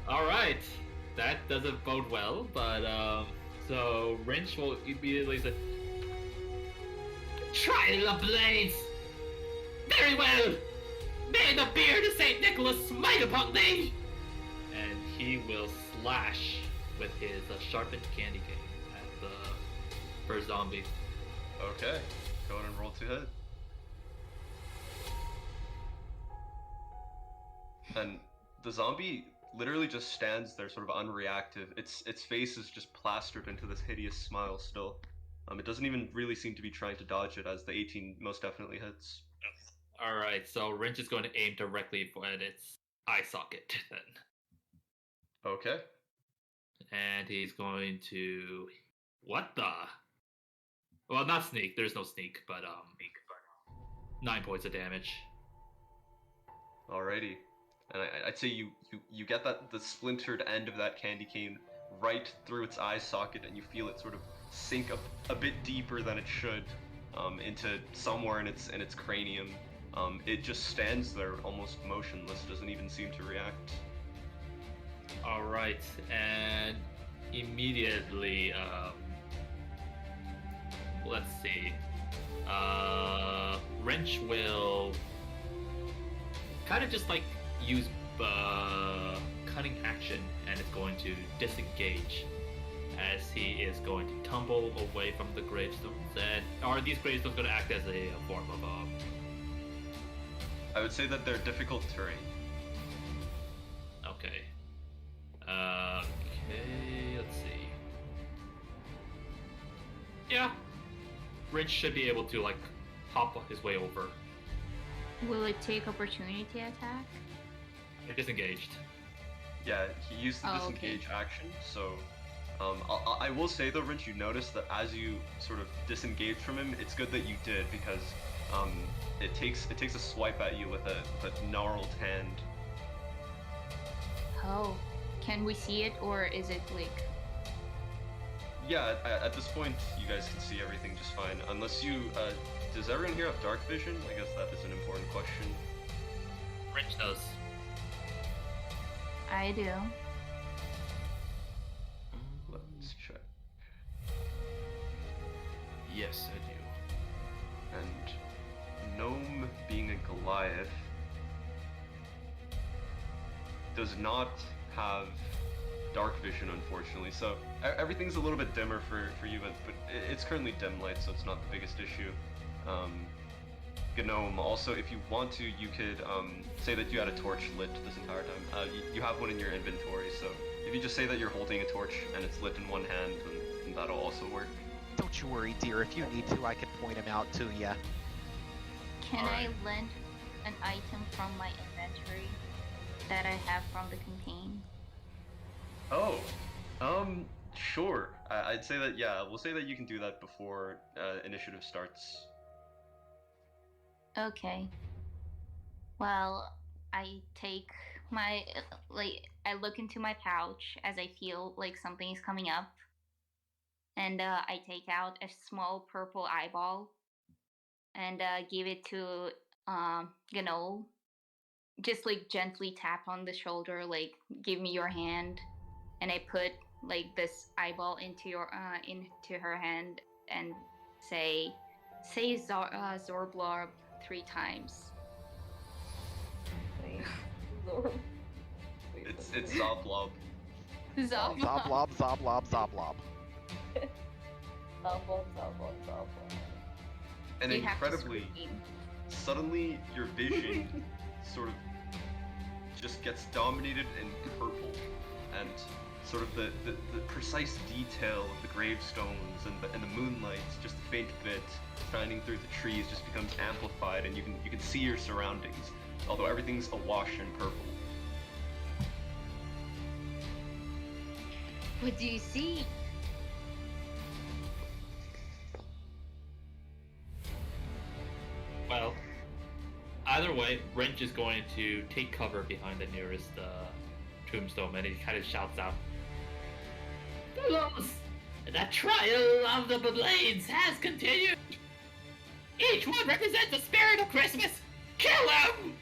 All right. That doesn't bode well, but so Wrench will immediately say, "Try the blades. Very well. May the beard of Saint Nicholas smite upon thee." And he will slash with his sharpened candy cane at the first zombie. Okay, go ahead and roll 2 hit. And the zombie literally just stands there, sort of unreactive. Its face is just plastered into this hideous smile still. It doesn't even really seem to be trying to dodge it, as the 18 most definitely hits. All right, so Wrench is going to aim directly at its eye socket then, Okay. and he's going to what the? Well, not sneak. There's no sneak, but 9 points of damage. Alrighty. And I'd say you get the splintered end of that candy cane right through its eye socket, and you feel it sort of sink a bit deeper than it should into somewhere in its cranium. It just stands there almost motionless, doesn't even seem to react. All right, and immediately, let's see. Wrench will kind of just like use cunning action, and it's going to disengage as he is going to tumble away from the gravestones. And are these gravestones going to act as a form of I would say that they're difficult terrain. okay. Okay, let's see. Yeah, Wrench should be able to like hop his way over. Will it take opportunity attack? They're disengaged. Yeah, he used the Oh, okay. disengage action, so I will say though, Rinch, you notice that as you sort of disengage from him, it's good that you did, because it takes a swipe at you with a gnarled hand. Oh, can we see it, or is it like? Yeah, at this point, you guys can see everything just fine, unless you does everyone here have dark vision? I guess that is an important question. Wrench does. I do. Let's check. Yes, I do. And Gnome, being a Goliath, does not have dark vision, unfortunately. So everything's a little bit dimmer for you, but it's currently dim light, so it's not the biggest issue. Gnome, also, if you want to, you could say that you had a torch lit this entire time. You have one in your inventory, so if you just say that you're holding a torch and it's lit in one hand, then that'll also work. Don't you worry, dear. If you need to, I can point him out to you. Can Alright. I lend an item from my inventory that I have from the campaign? Oh, sure. I'd say that, yeah, we'll say that you can do that before initiative starts. Okay. Well, I take my I look into my pouch as I feel like something is coming up, and I take out a small purple eyeball and give it to Ganol. Just like gently tap on the shoulder, like give me your hand, and I put like this eyeball into her hand and say Zorblob 3 times. Wait, Zorb. Wait, It's Zoblob. Zorblob. Zoblob, zoblob, zoblob. Zoblob, zoblob, zoblob. And You have to incredibly, scream. suddenly your vision sort of just gets dominated in purple, and sort of the precise detail of the gravestones and the moonlight, just a faint bit shining through the trees, just becomes amplified, and you can see your surroundings, although everything's awash in purple. What do you see? Well, either way, Wrench is going to take cover behind the nearest tombstone, and he kind of shouts out, "Fellows, the trial of the blades has continued! Each one represents the spirit of Christmas! Kill them!"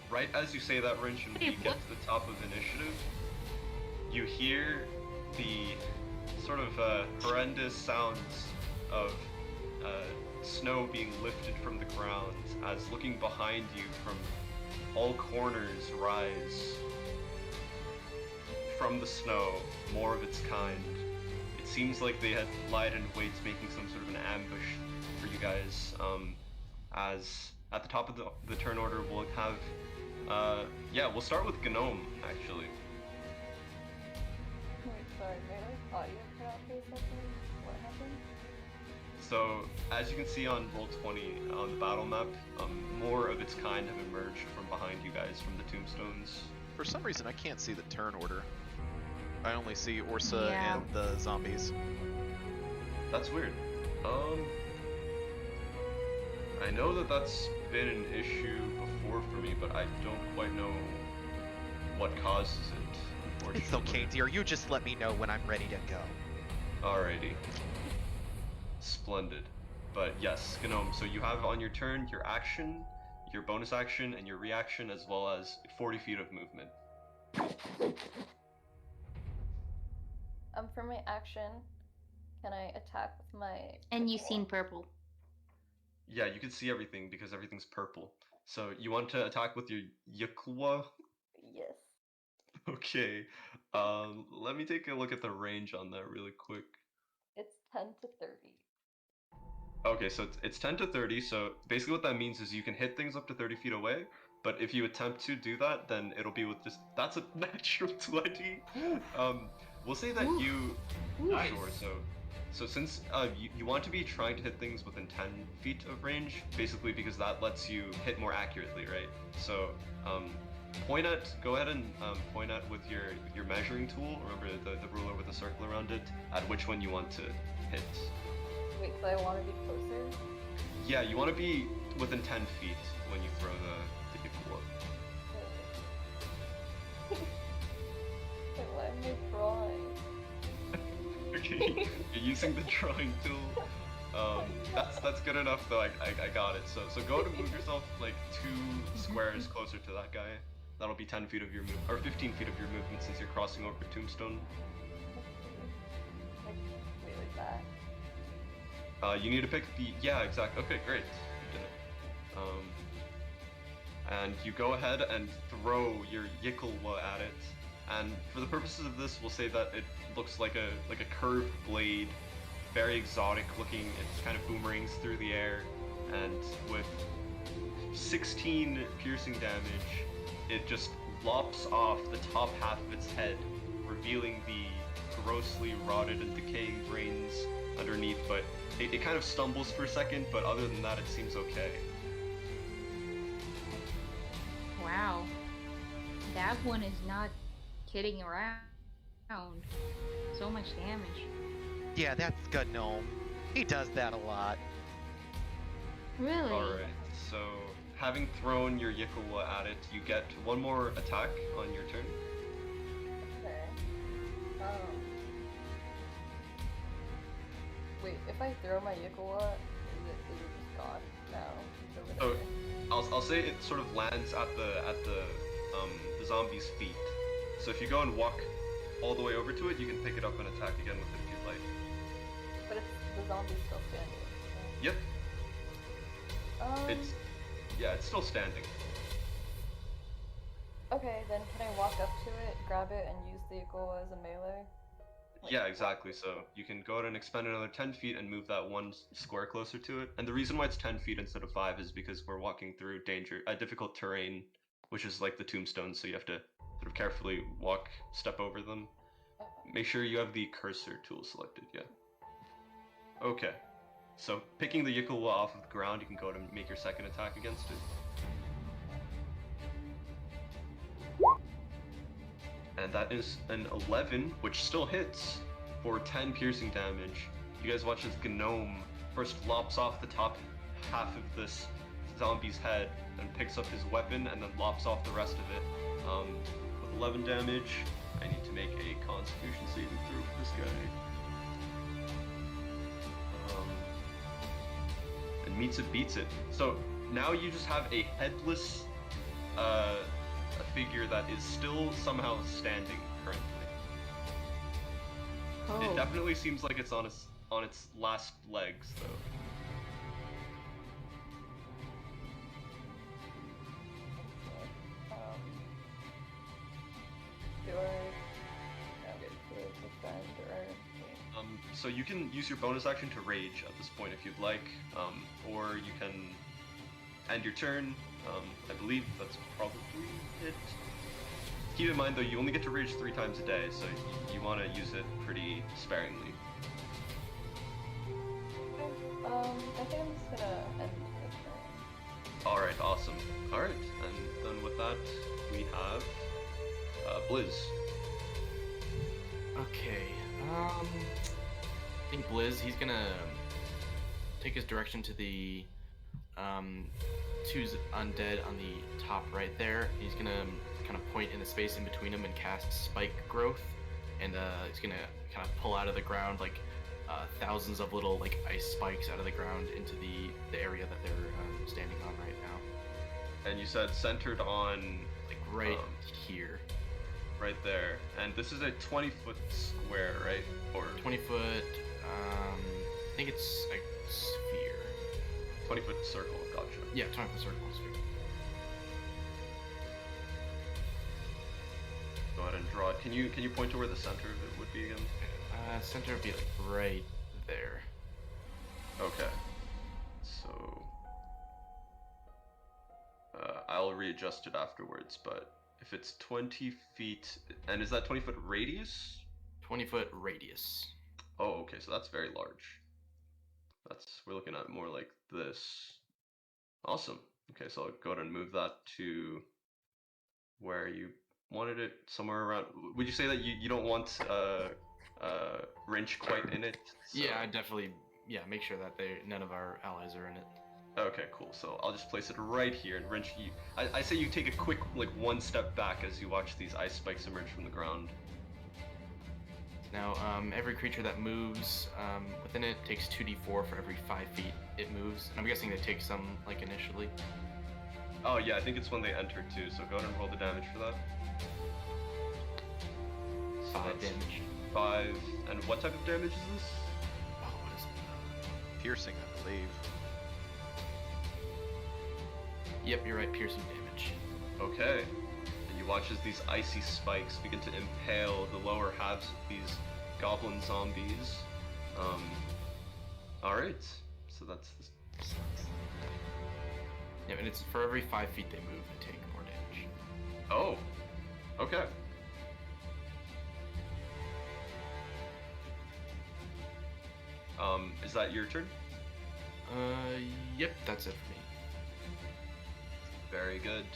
Right as you say that, Wrench, and you get to the top of initiative, you hear the sort of horrendous sounds of snow being lifted from the ground as looking behind you from all corners rise from the snow more of its kind. It seems like they had lied in wait, making some sort of an ambush for you guys. As at the top of the turn order, we'll have we'll start with Gnome actually. Wait, sorry, my audio cut out for a second. What happened? So, as you can see on Roll20 on the battle map, more of its kind have emerged from behind you guys from the tombstones. For some reason, I can't see the turn order. I only see Orsa Yeah. and the zombies. That's weird. I know that that's been an issue before for me, but I don't quite know what causes it, unfortunately. It's okay, dear. You just let me know when I'm ready to go. Alrighty. Splendid. But yes, Gnome, so you have on your turn your action, your bonus action, and your reaction, as well as 40 feet of movement. For my action, can I attack with my... And you claw? seen purple. Yeah, you can see everything because everything's purple. So you want to attack with your Yakua? Yes. Okay. Let me take a look at the range on that really quick. It's 10 to 30. Okay, so it's 10 to 30, so basically what that means is you can hit things up to 30 feet away, but if you attempt to do that, then it'll be with just... That's a natural 20! We'll say that you... Nice. Sure, so since you want to be trying to hit things within 10 feet of range, basically because that lets you hit more accurately, right? So, go ahead and point at with your measuring tool, remember the ruler with the circle around it, at which one you want to hit. Wait, so I want to be closer? Yeah, you want to be within 10 feet when you throw the Yakua. Wait, why am I drawing? Okay, you're using the drawing tool. That's good enough though. I got it. So go to move yourself like 2 squares closer to that guy. That'll be 10 feet of your or 15 feet of your movement since you're crossing over Tombstone. Like that. You need to pick the exactly. Okay, great. You did it. And you go ahead and throw your Yikulwa at it. And for the purposes of this, we'll say that it looks like a curved blade, very exotic looking. It kind of boomerangs through the air, and with 16 piercing damage, it just lops off the top half of its head, revealing the grossly rotted and decaying brains underneath, but it kind of stumbles for a second, but other than that, it seems okay. Wow. That one is not kidding around. So much damage. Yeah, that's Gnome. He does that a lot. Really? Alright, so having thrown your Yikawa at it, you get one more attack on your turn. Okay. Wait, if I throw my Yikawa, is it just gone now? It's over So there. I'll say it sort of lands at the zombie's feet. So if you go and walk all the way over to it, you can pick it up and attack again with it if you'd like. But the zombie's still standing. Yep, Right? it's still standing. Okay, then can I walk up to it, grab it, and use the Yikawa as a melee? Yeah, exactly. So you can go ahead and expend another 10 feet and move that one square closer to it. And the reason why it's 10 feet instead of 5 is because we're walking through difficult terrain, which is like the tombstones, so you have to sort of carefully step over them. Make sure you have the cursor tool selected, yeah. Okay. So picking the Yikawa off of the ground, you can go ahead and make your second attack against it. And that is an 11, which still hits for 10 piercing damage. You guys watch as Gnome first lops off the top half of this zombie's head and picks up his weapon and then lops off the rest of it. With 11 damage, I need to make a Constitution saving throw for this guy. And meets it, beats it. So now you just have a headless a figure that is still somehow standing currently. Oh. It definitely seems like it's on its last legs, though. Do I get to defend or? So you can use your bonus action to rage at this point if you'd like, or you can end your turn. I believe that's probably it. Keep in mind though, you only get to rage 3 times a day, so you want to use it pretty sparingly. I think I'm just gonna end the turn. Alright, awesome. Alright, and then with that, we have Blizz. Okay. I think Blizz, he's gonna take his direction to the two undead on the top right there. He's gonna kind of point in the space in between them and cast Spike Growth, and he's gonna kind of pull out of the ground like thousands of little like ice spikes out of the ground into the area that they're standing on right now. And you said centered on Like right here. right there. And this is a 20-foot square, right? Or 20 foot, I think it's a sphere. 20-foot circle, gotcha. Yeah, 20 foot circle sphere. Go ahead and draw it. Can you point to where the center of it would be again? Center would be like right there. Okay. So I'll readjust it afterwards, but if it's 20 feet, and is that 20-foot radius? 20 foot radius. Oh, okay, so that's very large. We're looking at more like this. Awesome. Okay, so I'll go ahead and move that to where you wanted it, somewhere around. Would you say that you don't want Wrench quite in it? So... Yeah, I definitely. Yeah, make sure that none of our allies are in it. Okay, cool. So I'll just place it right here, and Wrench, I say you take a quick, like, one step back as you watch these ice spikes emerge from the ground. Now, every creature that moves within it takes 2d4 for every 5 feet it moves. And I'm guessing they take some, like, initially. Oh yeah, I think it's when they enter too, so go ahead and roll the damage for that. 5 that's damage. 5, and what type of damage is this? Oh, what is it? Piercing, I believe. Yep, you're right, piercing damage. Okay. And you watch as these icy spikes begin to impale the lower halves of these goblin zombies. Alright. So that's Yeah, and it's for every 5 feet they move, they take more damage. Oh, okay. Is that your turn? Yep, that's it for me. Very good.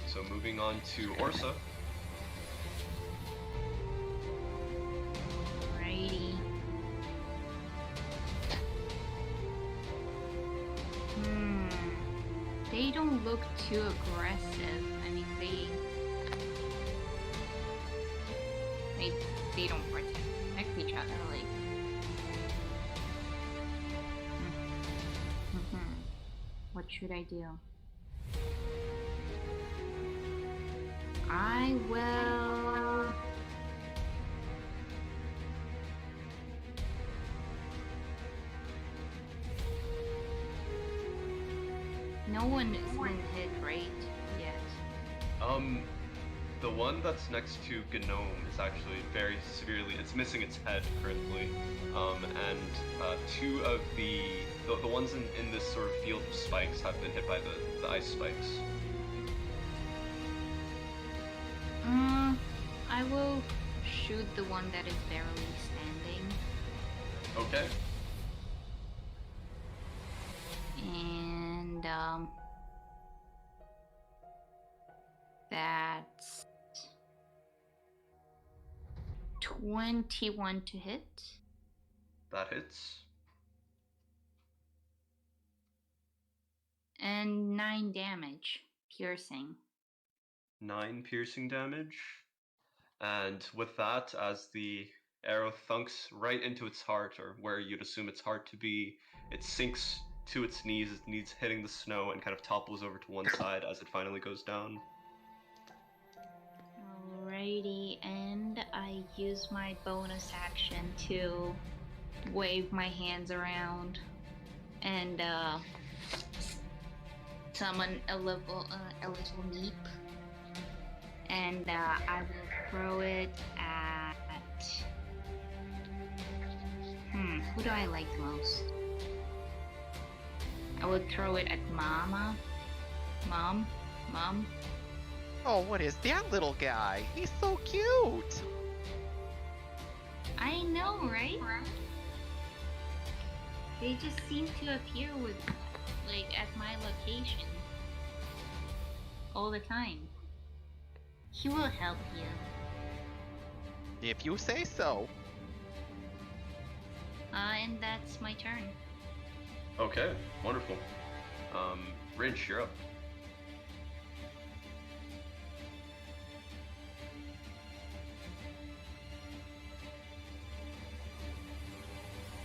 So moving on to Orsa. Alrighty. They don't look too aggressive. I mean, they don't protect each other like. What should I do? I will. No one is been hit right yet. The one that's next to Gnome is actually very severely. It's missing its head currently. And two of the ones in this sort of field of spikes have been hit by the ice spikes. I will shoot the one that is barely standing. Okay. And that's 21 to hit. That hits. And 9 damage, piercing. 9 piercing damage. And with that, as the arrow thunks right into its heart, or where you'd assume its heart to be, it sinks to its knees hitting the snow, and kind of topples over to one side as it finally goes down. Alrighty, and I use my bonus action to wave my hands around and summon a little neep, and I will throw it at. Who do I like the most? I would throw it at Mom. Oh, what is that little guy? He's so cute! I know, right? They just seem to appear with, like, at my location all the time. He will help you. If you say so. And that's my turn. Okay, wonderful. Rinch, you're up.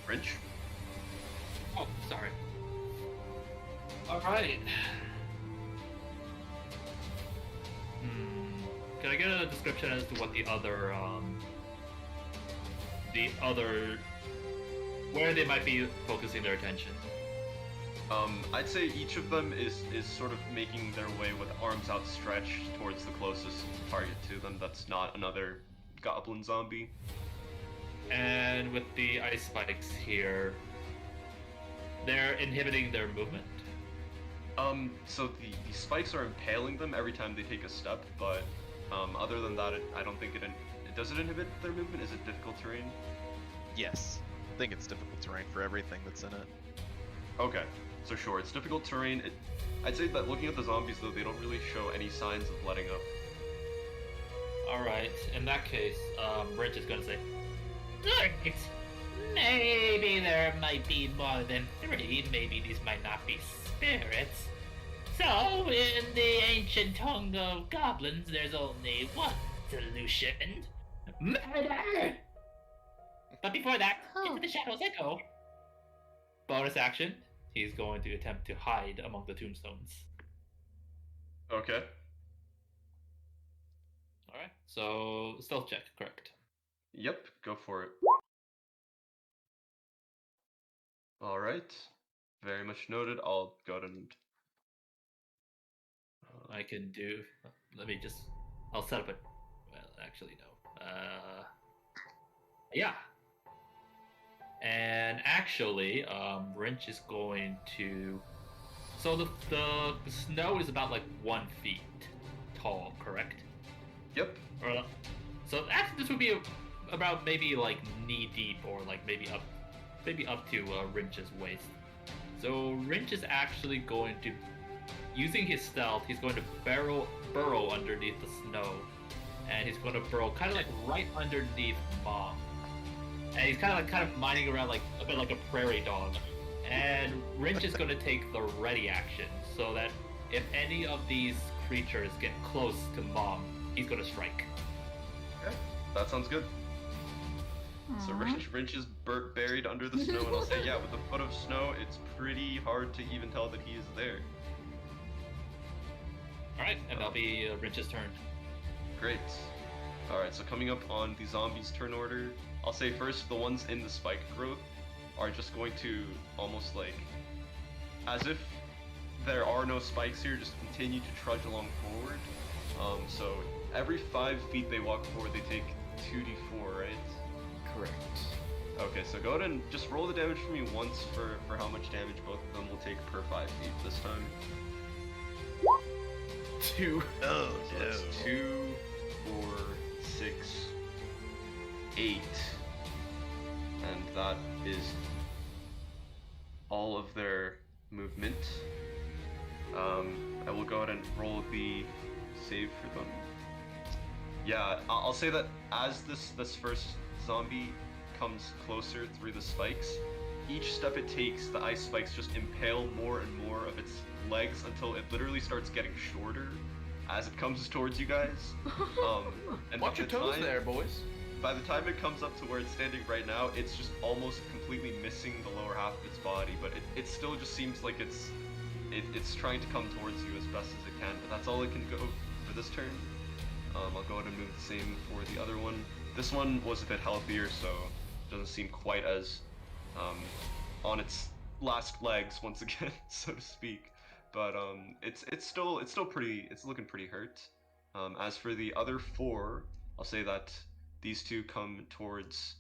Rinch? Oh, sorry. Alright. Can I get a description as to what the other, where they might be focusing their attention? I'd say each of them is sort of making their way with arms outstretched towards the closest target to them that's not another goblin zombie. And with the ice spikes here, they're inhibiting their movement. So the spikes are impaling them every time they take a step, but other than that, I don't think does it inhibit their movement? Is it difficult terrain? Yes. I think it's difficult terrain for everything that's in it. Okay, so sure, it's difficult terrain. I'd say that looking at the zombies, though, they don't really show any signs of letting up. Alright, in that case, Rich is gonna say, "Great! Maybe there might be more than 3, maybe these might not be spirits. So, in the ancient tongue of goblins, there's only one solution. Murder! But before that, into the shadows I go." Bonus action, he's going to attempt to hide among the tombstones. Okay. Alright, so stealth check, correct. Yep, go for it. Alright. Very much noted. I'll go ahead and... I can do... I'll set up it. Well, actually, no. Yeah. And actually, Wrench is going to So the snow is about like 1 feet tall, correct? Yep. Or so actually this would be about maybe like knee deep or like maybe up to Rinch's waist. So Rinch is actually going to, using his stealth, he's going to burrow underneath the snow, and he's going to burrow kind of like right underneath Mom. And he's kind of mining around like a bit like a prairie dog. And Rinch is going to take the ready action, so that if any of these creatures get close to Mom, he's going to strike. Okay, that sounds good. So Rinch is buried under the snow, and I'll say, yeah, with the foot of snow, it's pretty hard to even tell that he is there. Alright, and that'll be Rinch's turn. Great. Alright, so coming up on the zombies' turn order, I'll say first, the ones in the spike growth are just going to almost like, as if there are no spikes here, just continue to trudge along forward. So every 5 feet they walk forward, they take 2d4, right? Correct. Okay, so go ahead and just roll the damage for me once for how much damage both of them will take per 5 feet this time. 2. Oh So that's 2, 4, 6, 8. And that is all of their movement. I will go ahead and roll the save for them. Yeah, I'll say that as this first zombie comes closer through the spikes, each step it takes, the ice spikes just impale more and more of its legs until it literally starts getting shorter as it comes towards you guys. And Watch your toes there, boys. By the time it comes up to where it's standing right now, it's just almost completely missing the lower half of its body, but it still just seems like it's trying to come towards you as best as it can, but that's all it can go for this turn. I'll go ahead and move the same for the other one. This one was a bit healthier, so it doesn't seem quite as on its last legs once again, so to speak. But it's still looking pretty hurt. As for the other 4, I'll say that these 2 come towards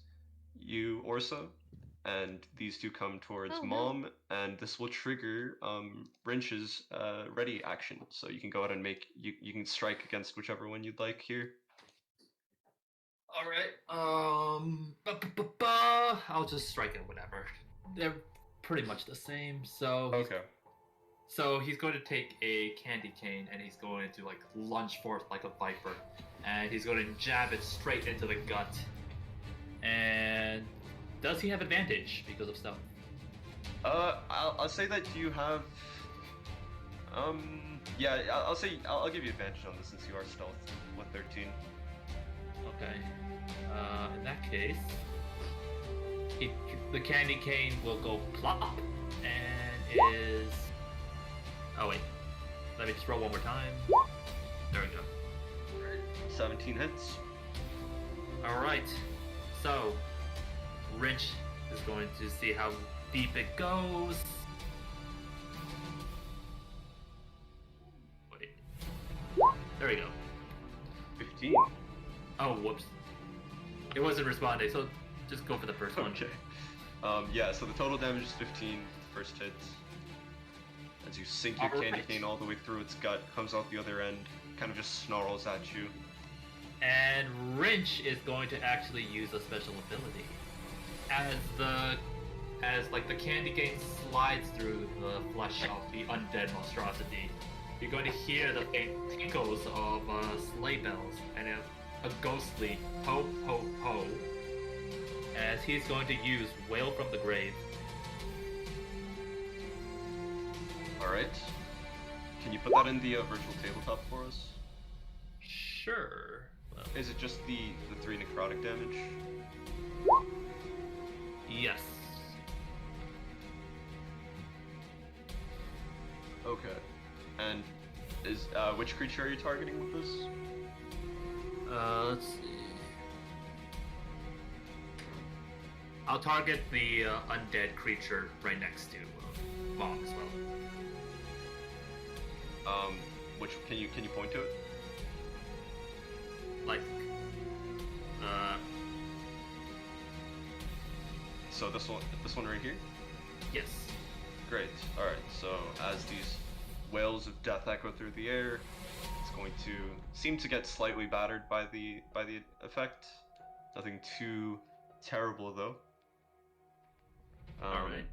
you, Orsa, and these 2 come towards Mom, and this will trigger Wrench's ready action. So you can go ahead and you can strike against whichever one you'd like here. Alright, I'll just strike it whatever. They're pretty much the same, so Okay. So he's going to take a candy cane and he's going to like lunge forth like a viper, and he's going to jab it straight into the gut. And does he have advantage because of stealth? I'll say that you have. Yeah, I'll give you advantage on this since you are stealth with 13. Okay. In that case, the candy cane will go plop and is. Oh wait, let me just roll one more time. There we go. 17 hits. Alright, so Wrench is going to see how deep it goes. Wait. There we go. 15. Oh, whoops. It wasn't responding, so just go for the first one. Okay. Yeah, so the total damage is 15 first hit. As you sink your candy cane all the way through its gut, comes out the other end, kind of just snarls at you. And Wrench is going to actually use a special ability. As the candy cane slides through the flesh of the undead monstrosity, you're going to hear the faint tinkles of sleigh bells and a ghostly ho ho ho, as he's going to use Wail from the Grave. Alright. Can you put that in the virtual tabletop for us? Sure. Well, Is it just the 3 necrotic damage? yes. Okay. And is which creature are you targeting with this? Let's see. I'll target the undead creature right next to Mom as well. Which can you point to it? Like, So this one right here? yes. Great. Alright, so as these wails of death echo through the air, it's going to seem to get slightly battered by the effect. Nothing too terrible though. All right.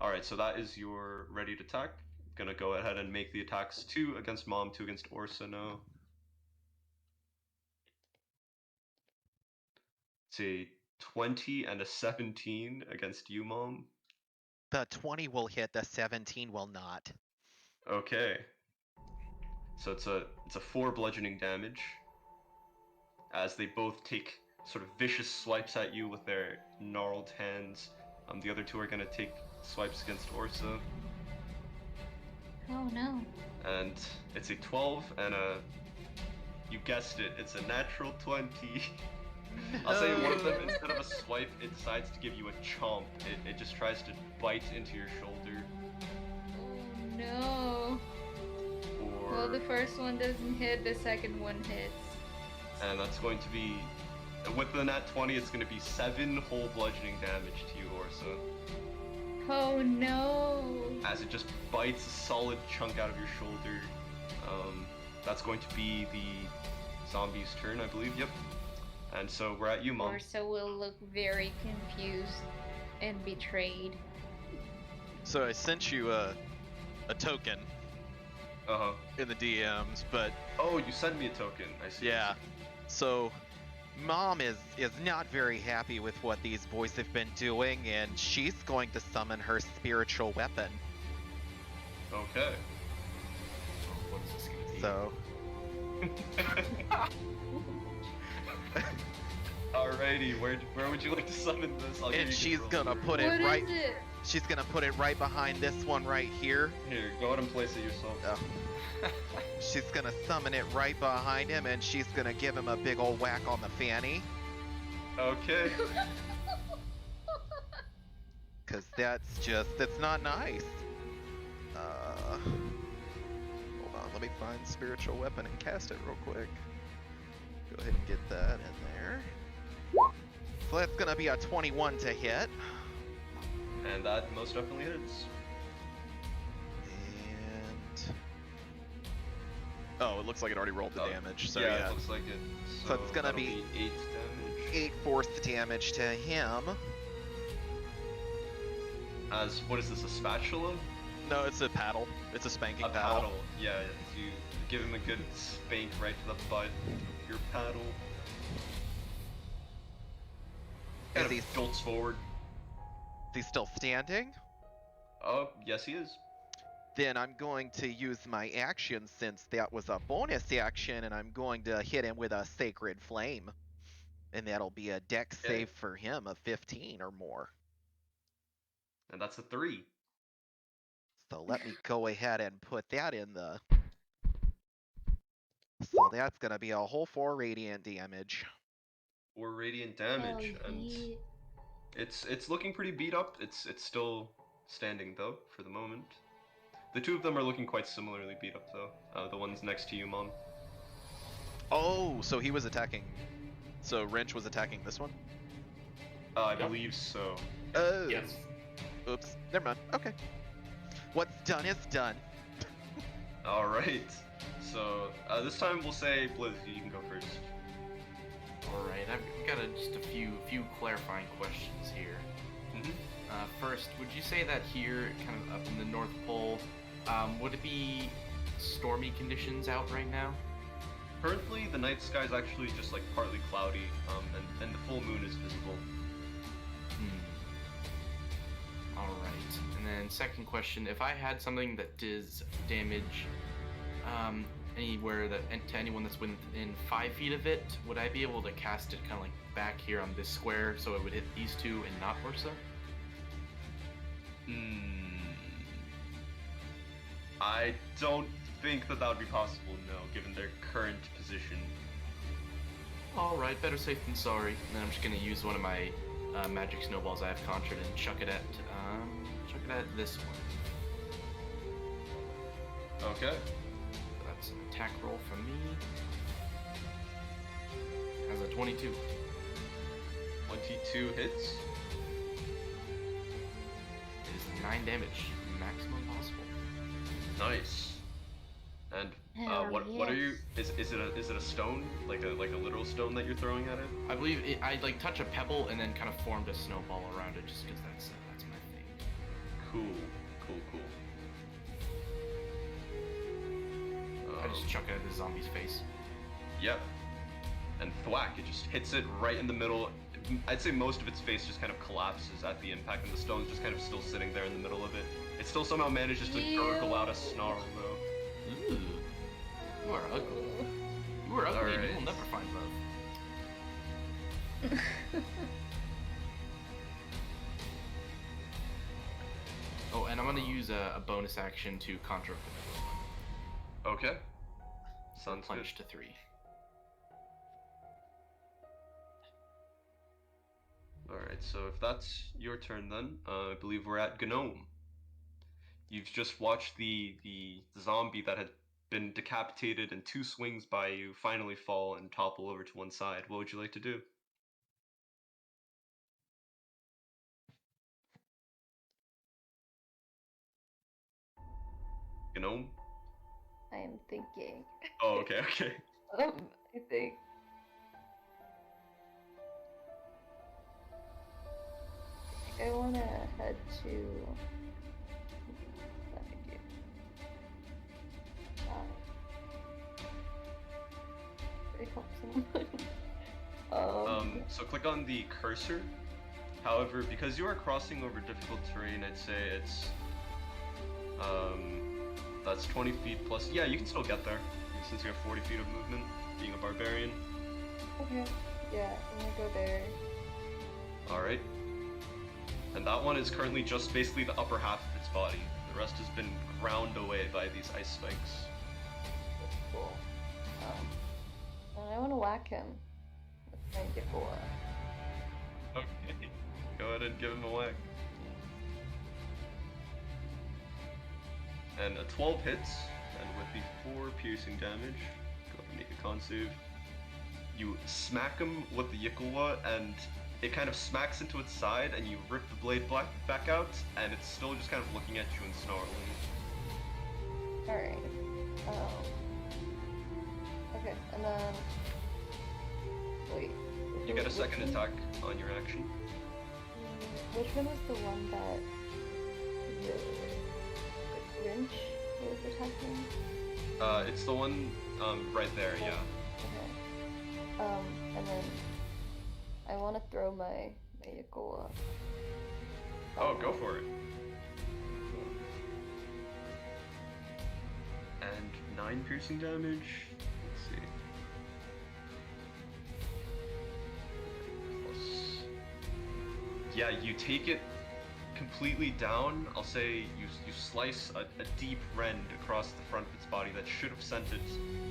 Alright, so that is your ready to attack. Gonna go ahead and make the attacks 2 against Mom, 2 against Orsa now. It's a 20 and a 17 against you, Mom. The 20 will hit, the 17 will not. Okay. So it's a 4 bludgeoning damage. As they both take sort of vicious swipes at you with their gnarled hands. The other 2 are gonna take swipes against Orsa. Oh no. And it's a 12 and you guessed it, it's a natural 20. I'll say one of them, instead of a swipe, it decides to give you a chomp. It just tries to bite into your shoulder. Oh no. Or, Well, the first one doesn't hit, the second one hits. and that's going to be, with the nat 20, it's going to be 7 whole bludgeoning damage to you, Orsa. Oh no. As it just bites a solid chunk out of your shoulder. That's going to be the zombie's turn, I believe. Yep. And so we're at you, Mom. Orsa will look very confused and betrayed. So I sent you a token Uh-huh. in the DMs, but Oh, you sent me a token. I see. Yeah. So, Mom is not very happy with what these boys have been doing, and she's going to summon her spiritual weapon. Okay. Oh, what is this gonna be? So, Alrighty, where would you like to summon this? I'll give and you she's control. gonna put it What right. is it? She's gonna put it right behind this one right here. Here, go ahead and place it yourself. Oh. She's gonna summon it right behind him, and she's gonna give him a big old whack on the fanny. Okay. Cause that's not nice. Hold on, let me find spiritual weapon and cast it real quick. Go ahead and get that in there. So that's gonna be a 21 to hit. And that most definitely hits. And oh, it looks like it already rolled the Oh, damage. So yeah, yeah. it looks like it. So it's gonna that'll be 8 damage. 8 force damage to him. As what is this? A spatula? No, it's a paddle. It's a spanking A paddle. paddle. Yeah, you give him a good spank right to the butt. Your paddle. Is Kind he- of jolts forward. Is he still standing? Oh, yes, he is. Then I'm going to use my action since that was a bonus action, and I'm going to hit him with a Sacred Flame. And that'll be a dex Okay. save for him of 15 or more. And that's a 3. So let me go ahead and put that in the... So that's going to be a whole 4 radiant damage. 4 radiant damage, Hell and yeah. it's looking pretty beat up. It's still standing though for the moment. The 2 of them are looking quite similarly beat up though. The ones next to you, Mom. Oh, so he was attacking. So Wrench was attacking this one? I Yep. believe so. Oh. Yes. Oops. Never mind. Okay. What's done is done. All right. So this time we'll say Blizz, you can go first. All right, I've got just a few clarifying questions here. Mhm. First, would you say that here, kind of up in the North Pole, would it be stormy conditions out right now? Currently, the night sky is actually just like partly cloudy, and the full moon is visible. All right. And then second question, if I had something that does damage anywhere to anyone that's within 5 feet of it, would I be able to cast it kind of like back here on this square so it would hit these 2 and not Orsa? I don't think that would be possible, no, given their current position. All right, better safe than sorry. And then I'm just gonna use one of my magic snowballs I have conjured and chuck it at this one. Okay. So that's an attack roll from me. As a 22. 22 hits. It is 9 damage, max Nice. And Hell what are you? yes. Is it a stone, like a literal stone that you're throwing at it? I believe I like touch a pebble and then kind of formed a snowball around it, just because that's my thing. Cool. I just chuck it at the zombie's face. Yep. And thwack, it just hits it right in the middle. I'd say most of its face just kind of collapses at the impact, and the stone's just kind of still sitting there in the middle of it. It still somehow manages to gurgle out a snarl, though. Ooh. You are ugly. You are ugly. Alright. You will never find love. Oh, and I'm gonna use a bonus action to conjure up the Okay. Sounds good. plunge to 3. Alright, so if that's your turn then, I believe we're at Gnome. You've just watched the zombie that had been decapitated in 2 swings by you finally fall and topple over to one side. What would you like to do? Gnome? I am thinking. Oh, okay. I think. I want to head to. What did I do? Did I help someone? So click on the cursor. However, because you are crossing over difficult terrain, I'd say it's that's 20 feet plus. Yeah, you can still get there since you have 40 feet of movement, being a barbarian. Okay. Yeah, I'm gonna go there. All right. And that one is currently just basically the upper half of its body. The rest has been ground away by these ice spikes. That's cool. And I want to whack him with my Dippola. Okay. Go ahead and give him a whack. And a 12 hits, and with the 4 piercing damage, go ahead and make a con save. You smack him with the Yikuwa, and it kind of smacks into its side, and you rip the blade back out, and it's still just kind of looking at you and snarling. Alright. Okay, and then. Wait. You get a second which attack on your action. Which one was the one that the Grinch was attacking? It's the one right there, yeah. Okay. And then I want to throw my Yakoa. Oh, go for it. And 9 piercing damage. Let's see. Plus. Yeah, you take it completely down. I'll say you slice a deep rend across the front of its body that should have sent it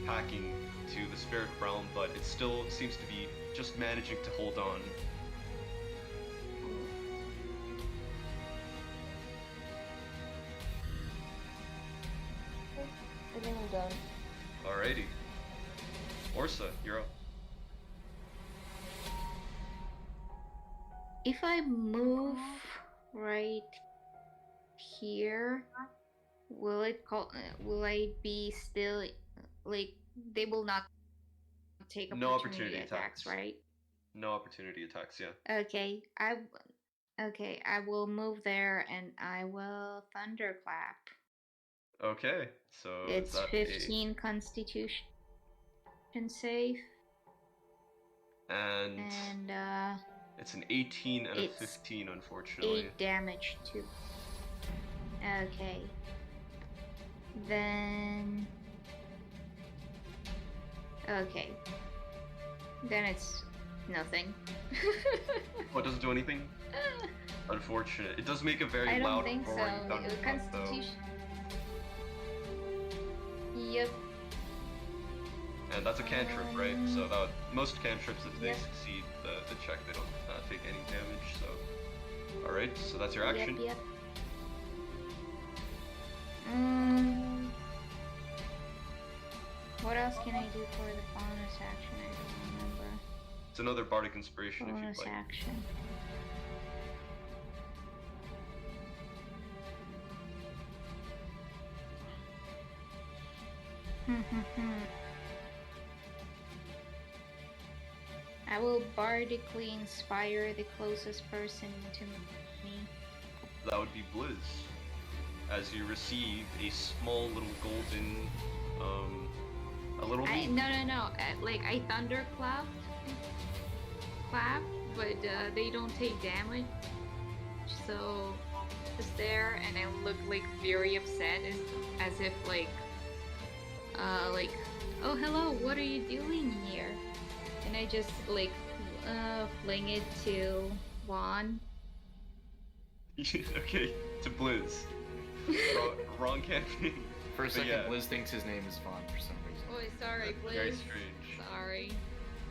packing to the spirit realm, but it still seems to be just managing to hold on. I think I'm done. Alrighty. Orsa, you're up. If I move right here, will it call? Will I be still like they will not take No opportunity opportunity attacks, attacks. right? No opportunity attacks, yeah. Okay, I will move there and I will thunderclap. Okay, so is It's that 15 Constitution save, and and it's an 18 and a it's 15, unfortunately. 8 damage too. Okay. Then. Okay. Then it's nothing. Oh, it doesn't do anything? Unfortunate. It does make a very I don't loud think so. roaring thunder clap, though. Constitution. Yep. And that's a cantrip, right? So that most cantrips, if they Yep. succeed the check, they don't take any damage. So, all right. So that's your action. Yep. What else can I do for the bonus action? I don't remember. It's another bardic inspiration if Bonus you'd like. action. I will bardically inspire the closest person to me. That would be Blizz. As you receive a small little golden, a little. No. Like I thunderclap, but they don't take damage. So just there, and I look like very upset, as if like, oh hello, what are you doing here? And I just like fling it to Juan. Okay, to Blizz. Wrong campaign. For a second, yeah. Blizz thinks his name is Vaughn for some reason. Oh, sorry, That's Blizz. very strange. Sorry.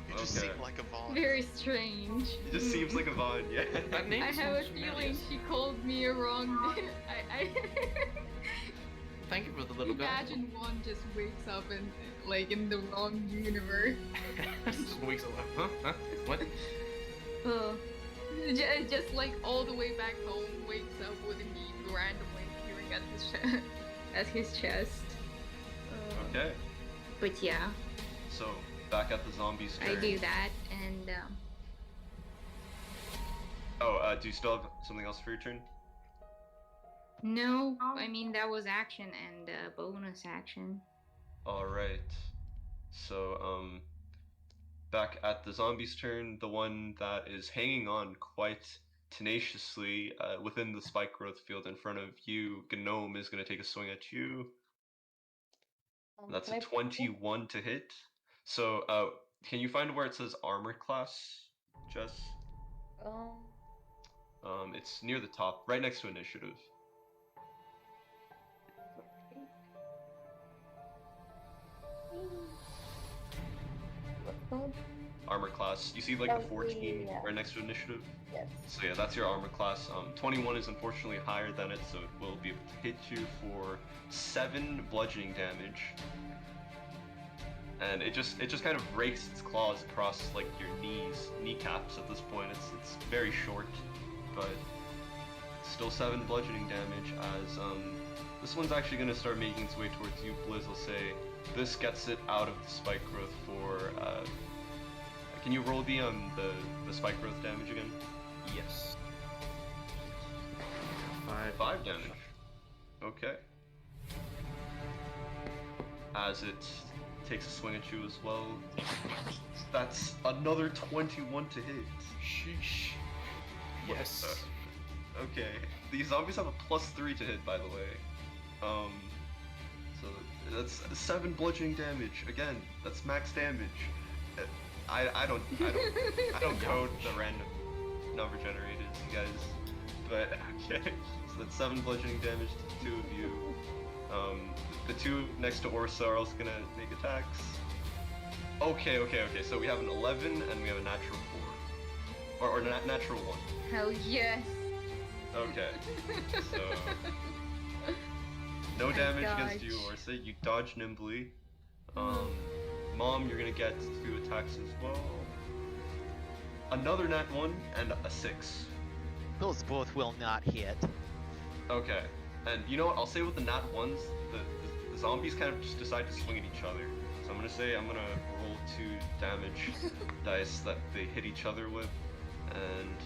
You just Okay. seem like a Vaughn. Very strange. It just seems like a Vaughn, yeah. That name I have a sounds feeling familiar. she called me a wrong. I Thank you for the little guy. imagine one just wakes up and like in the wrong universe. Just wakes up like, huh? What? Just like all the way back home, wakes up with a knee randomly appearing at his chest. Okay, But yeah, so back at the zombies turn. I do that, and Oh, do you still have something else for your turn? no, I mean that was action and bonus action. Alright. So, back at the zombies turn, the one that is hanging on quite tenaciously within the spike growth field in front of you, Gnome, is going to take a swing at you. That's Can a I- 21 to hit. So, can you find where it says armor class, Jess? It's near the top, right next to initiative. What's called? Armor class. You see like That the would be, 14 yeah. right next to initiative? Yes. So yeah, that's your armor class. 21 is unfortunately higher than it, so it will be able to hit you for 7 bludgeoning damage. And it just kind of rakes its claws across like your kneecaps at this point. It's very short, but still 7 bludgeoning damage as this one's actually gonna start making its way towards you. Blizz will say this gets it out of the spike growth for can you roll the spike growth damage again? Yes. 5 damage. Okay. As it takes a swing at you as well. That's another 21 to hit. Sheesh. Yes. Okay. These zombies have a +3 to hit, by the way. So that's 7 bludgeoning damage. Again, that's max damage. I don't code the random number generators, you guys. But okay, so that's 7 bludgeoning damage to the 2 of you. The 2 next to Orsa are also gonna make attacks. Okay. So we have an 11 and we have a natural 4, or natural 1. Hell yes. Okay. So no damage against you, dodge. Orsa. You dodge nimbly. Mom, you're gonna get 2 attacks as well. Another nat 1 and a 6. Those both will not hit. Okay. And you know what? I'll say with the nat 1s, the zombies kind of just decide to swing at each other. So I'm gonna roll 2 damage dice that they hit each other with, and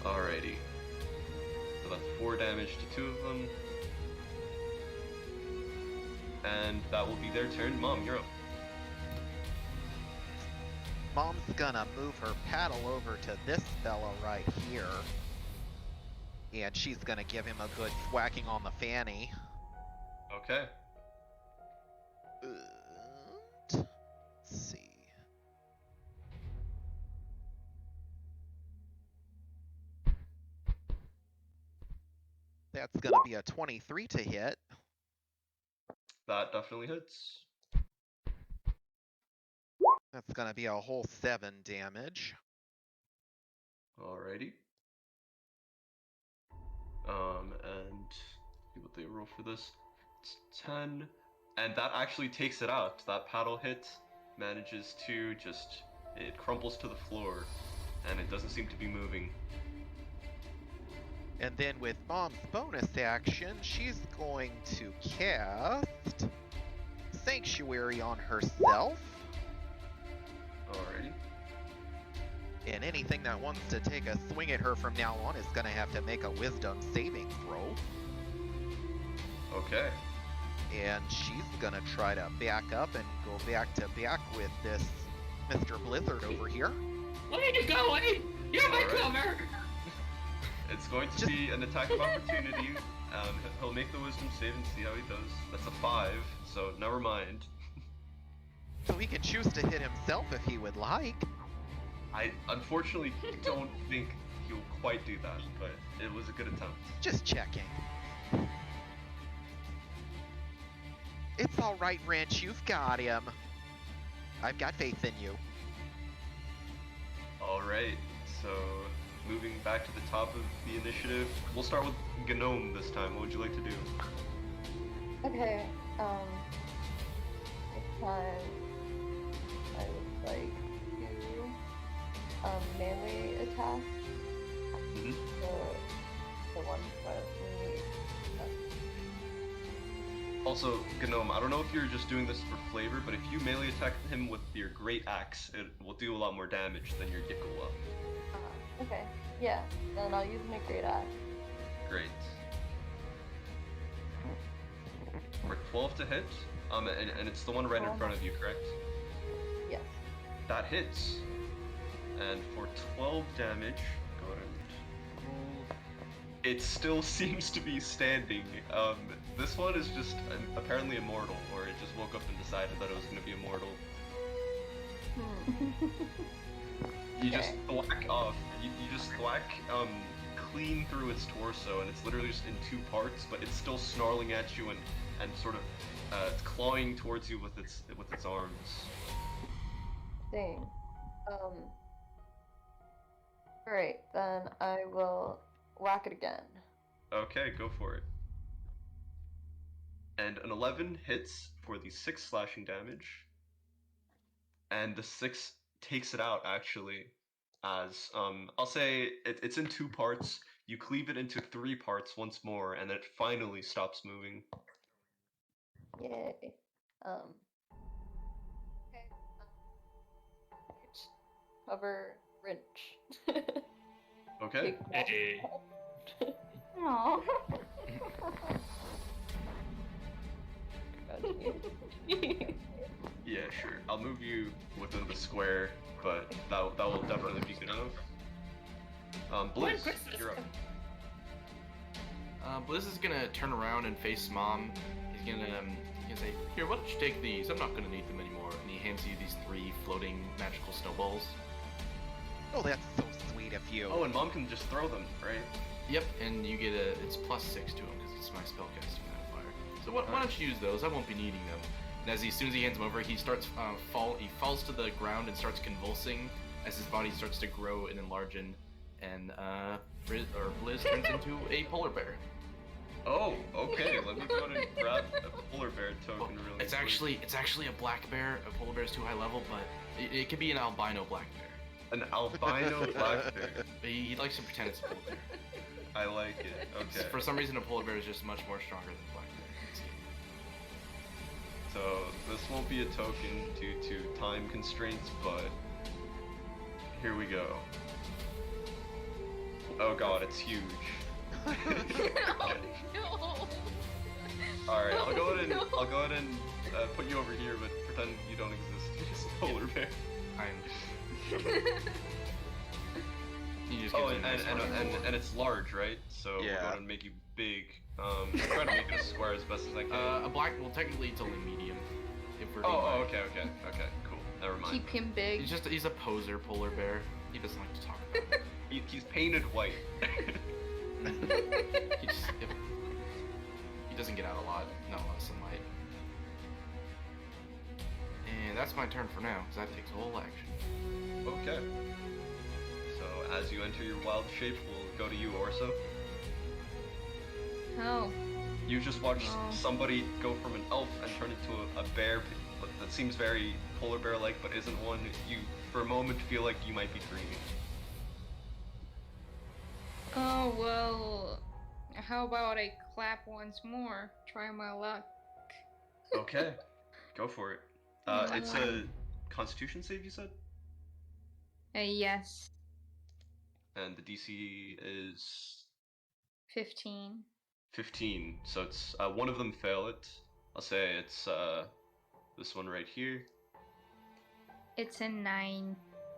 alrighty. So that's 4 damage to 2 of them. And that will be their turn. Mom, you're up. Mom's gonna move her paddle over to this fella right here. And she's gonna give him a good thwacking on the fanny. Okay. And, let's see. That's gonna be a 23 to hit. That definitely hits. That's gonna be a whole 7 damage. Alrighty. And see what they roll for this. It's 10. And that actually takes it out. That paddle hit manages to just, it crumples to the floor, and it doesn't seem to be moving. And then with Mom's bonus action, she's going to cast Sanctuary on herself. Alrighty. And anything that wants to take a swing at her from now on is going to have to make a wisdom saving throw. Okay. And she's going to try to back up and go back to back with this Mr. Blizzard over here. Where are you going? You're my Alright. cover! It's going to be an attack of opportunity. He'll make the wisdom save and see how he does. That's a 5, so never mind. So he can choose to hit himself if he would like. I unfortunately don't think he'll quite do that, but it was a good attempt. Just checking. It's alright, Wrench, you've got him. I've got faith in you. Alright, so moving back to the top of the initiative, we'll start with Gnome this time. What would you like to do? Okay, this time I would like to melee attack Mhm. the one in front of me. Also, Gnome, I don't know if you're just doing this for flavor, but if you melee attack him with your Great Axe, it will do a lot more damage than your Gikula. Okay, yeah, then I'll use my great axe. Great. For 12 to hit, and it's the one right in front of you, correct? Yes. That hits. And for 12 damage, go ahead and roll. It still seems to be standing. This one is just apparently immortal, or it just woke up and decided that it was going to be immortal. You just thwack off. You just thwack clean through its torso, and it's literally just in 2 parts, but it's still snarling at you and sort of clawing towards you with its arms. Dang. Alright, then I will whack it again. Okay, go for it. And an 11 hits for the 6 slashing damage. And the 6 takes it out, actually. As, I'll say it's in 2 parts. You cleave it into 3 parts once more, and then it finally stops moving. Yay. Okay. Cover wrench. Okay? Hey. Aww. Yeah, sure. I'll move you within the square, but that will definitely be good enough. Blizz, you're up. Blizz is gonna turn around and face Mom. He's gonna say, "Here, why don't you take these? I'm not gonna need them anymore." And he hands you these 3 floating magical snowballs. Oh, that's so sweet of you. Oh, and Mom can just throw them, right? Yep, and you get it's +6 to them because it's my spellcasting modifier. So why don't you use those? I won't be needing them. And as soon as he hands them over, he starts he falls to the ground and starts convulsing as his body starts to grow and enlarge, and Blizz turns into a polar bear. Oh, okay. Let me go ahead and grab a polar bear token really It's actually a black bear. A polar bear is too high level, but it could be an albino black bear. An albino black bear. He likes to pretend it's a polar bear. I like it. Okay. For some reason, a polar bear is just much more stronger than a black bear. So this won't be a token due to time constraints, but here we go. Oh god, it's huge. Oh, no. Alright, I'll go ahead and put you over here, but pretend you don't exist. You're just a polar bear. He just Oh, gives you a nice and it's large, right? So we're Yeah. going to make you big. Try to make it a square as best as I can. a black. Well, technically, it's only medium. If we're Oh, okay, cool. Never mind. Keep him big. He's a poser polar bear. He doesn't like to talk about it. He's painted white. He doesn't get out not a lot of sunlight. And that's my turn for now, because that takes a whole action. Okay. So as you enter your wild shape, we'll go to you, Orso. Oh. You just watched Oh. somebody go from an elf and turn into a bear that seems very polar bear-like, but isn't one. You, for a moment, feel like you might be dreaming. Oh, well, how about I clap once more? Try my luck. Okay, go for it. It's a Constitution save, you said, Yes, and the DC is 15. 15. So it's one of them fail it. I'll say it's this one right here. It's a 9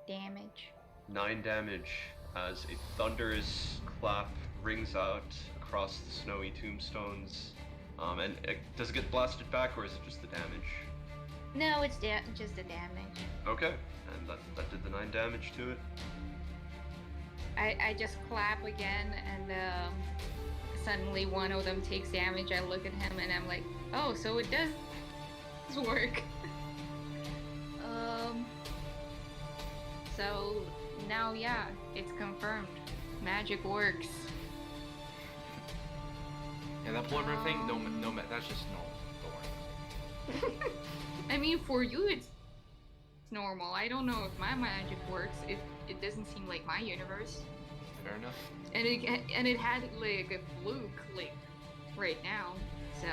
damage. 9 damage as a thunderous clap rings out across the snowy tombstones. And does it get blasted back, or is it just the damage? No, it's just the damage. Okay, and that did the 9 damage to it. I just clap again, and suddenly one of them takes damage. I look at him, and I'm like, oh, so it does work. So now, yeah, it's confirmed. Magic works. Yeah, that blood run thing, that's just normal. Don't worry. I mean, for you, it's normal. I don't know if my magic works. It doesn't seem like my universe. Fair enough. And it had like a fluke like right now, so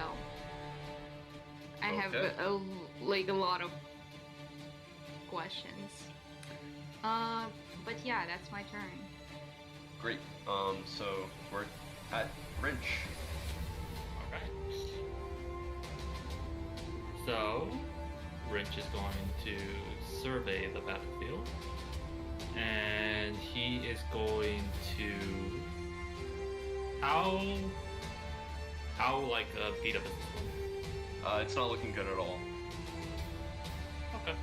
I have Okay. a lot of questions. But yeah, that's my turn. Great. So we're at Wrench. Alright. So, Wrench is going to survey the battlefield. And he is going to... How beat up is this one? It's not looking good at all. Okay.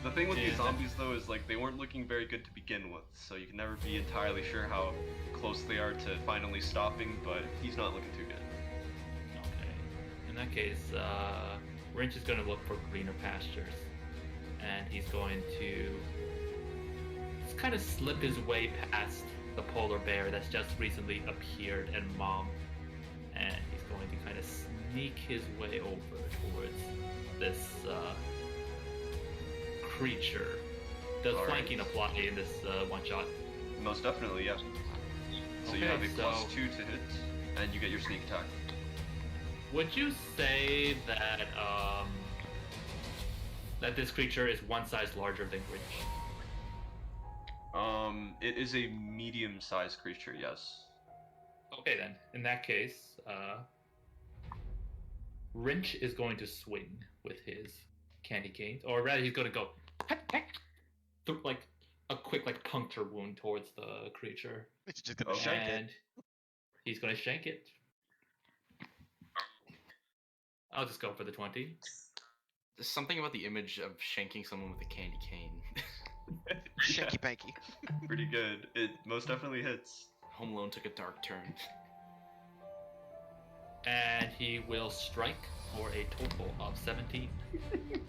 The thing with these Yeah. zombies, though, is like they weren't looking very good to begin with, so you can never be entirely sure how close they are to finally stopping, but he's not looking too good. Okay. In that case, Wrench is going to look for greener pastures. And he's going to just kind of slip his way past the polar bear that's just recently appeared and Mom. And he's going to kind of sneak his way over towards this creature. Does All right. flanking apply in this one shot? Most definitely, yeah. So you Okay, have a so- +2 to hit, and you get your sneak attack. Would you say that that this creature is one size larger than Wrench? It is a medium-sized creature, yes. Okay then. In that case, Wrench is going to swing with his candy canes, or rather, he's going to go like a quick puncture wound towards the creature, It's just gonna Okay. shank it. and he's going to shank it. I'll just go for the 20. There's something about the image of shanking someone with a candy cane. Shanky panky. Pretty good. It most definitely hits. Home Alone took a dark turn. And he will strike for a total of 17.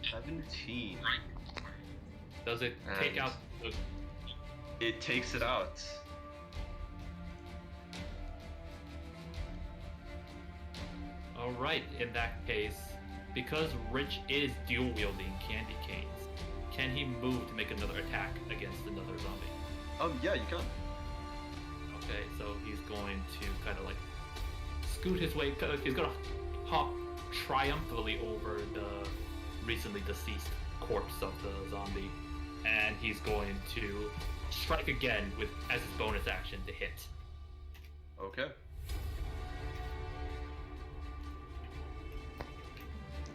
17. Does it take And- out the... It takes it out. Alright, in that case, because Wrench is dual wielding candy canes, can he move to make another attack against another zombie? Yeah, you can. Okay, so he's going to kind of scoot his way, he's gonna hop triumphantly over the recently deceased corpse of the zombie, and he's going to strike again with as his bonus action to hit. Okay.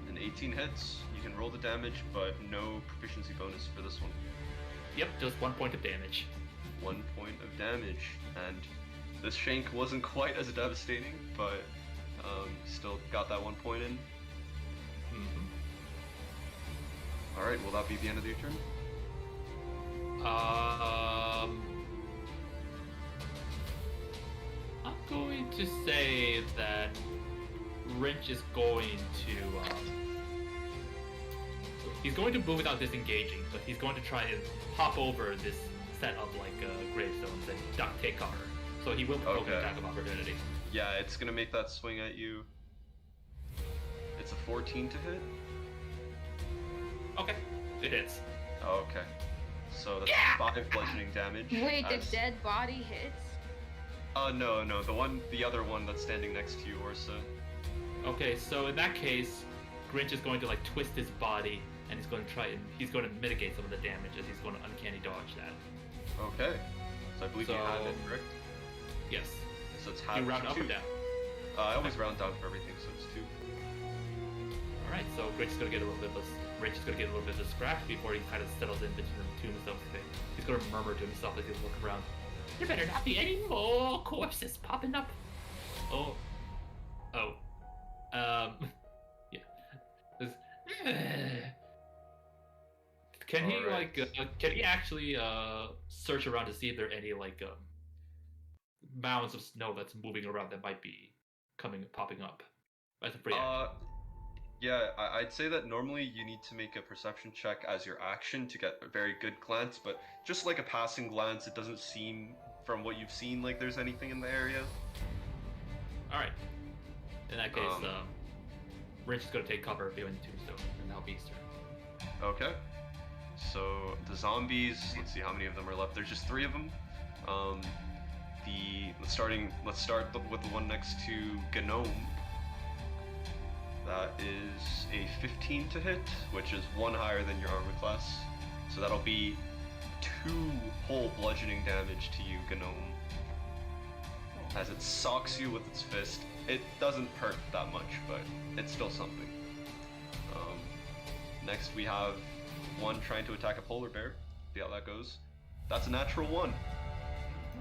An 18 hits. You can roll the damage, but no proficiency bonus for this one. Yep, just 1 point of damage. 1 point of damage, and this shank wasn't quite as devastating, but still got that 1 point in. Mm-hmm. All right, will that be the end of your turn? I'm going to say that Wrench is going to he's going to move without disengaging, but he's going to try and hop over this set of gravestones and duct tape cover. So he will provoke an Okay. attack of opportunity. Yeah, it's gonna make that swing at you. It's a 14 to hit. Okay, it hits. Okay. So that's 5 bludgeoning damage. Wait, the as- dead body hits? No, the other one that's standing next to you, Orsa. Okay, so in that case, Grinch is going to like twist his body, and he's going to he's going to mitigate some of the damages. He's going to uncanny dodge that. Okay. So I believe you had it, correct? Yes. So it's half. You round to up two. or down? I always round down for everything, so it's 2. All right, so Grinch is going to get a little bit of a scratch before he kind of settles in to himself. He's going to murmur to himself as he's looking around. There better not be any more corpses popping up. Oh. Yeah. Can he Alright. can he actually search around to see if there are any mounds of snow that's moving around that might be popping up? That's a free action. Yeah, I'd say that normally you need to make a perception check as your action to get a very good glance, but just like a passing glance, it doesn't seem, from what you've seen, like there's anything in the area. All right. In that case, Rich is going to take cover behind the tombstone, and that'll be his turn. Okay. So the zombies, let's see how many of them are left. There's just 3 of them. Let's start with the one next to Gnome. That is a 15 to hit, which is 1 higher than your armor class. So that'll be 2 whole bludgeoning damage to you, Gnome. As it socks you with its fist. It doesn't hurt that much, but it's still something. Next we have one trying to attack a polar bear. See how that goes. That's a natural 1.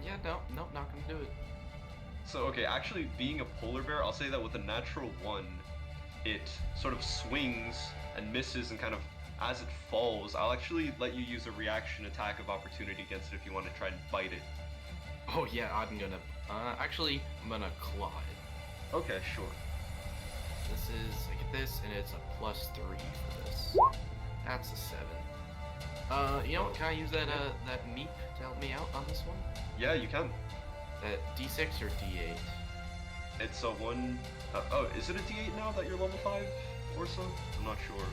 Yeah, no, not gonna do it. So okay, actually being a polar bear, I'll say that with a natural 1, it sort of swings and misses, and kind of as it falls, I'll actually let you use a reaction attack of opportunity against it if you want to try and bite it. Oh yeah, I'm gonna. I'm gonna claw it. Okay, sure. I get this, and it's a +3 for this. That's a 7. You know what? Can I use that meep to help me out on this one? Yeah, you can. That D6 or D8? It's a 1. Is it a D8 now that you're level 5 or so? I'm not sure.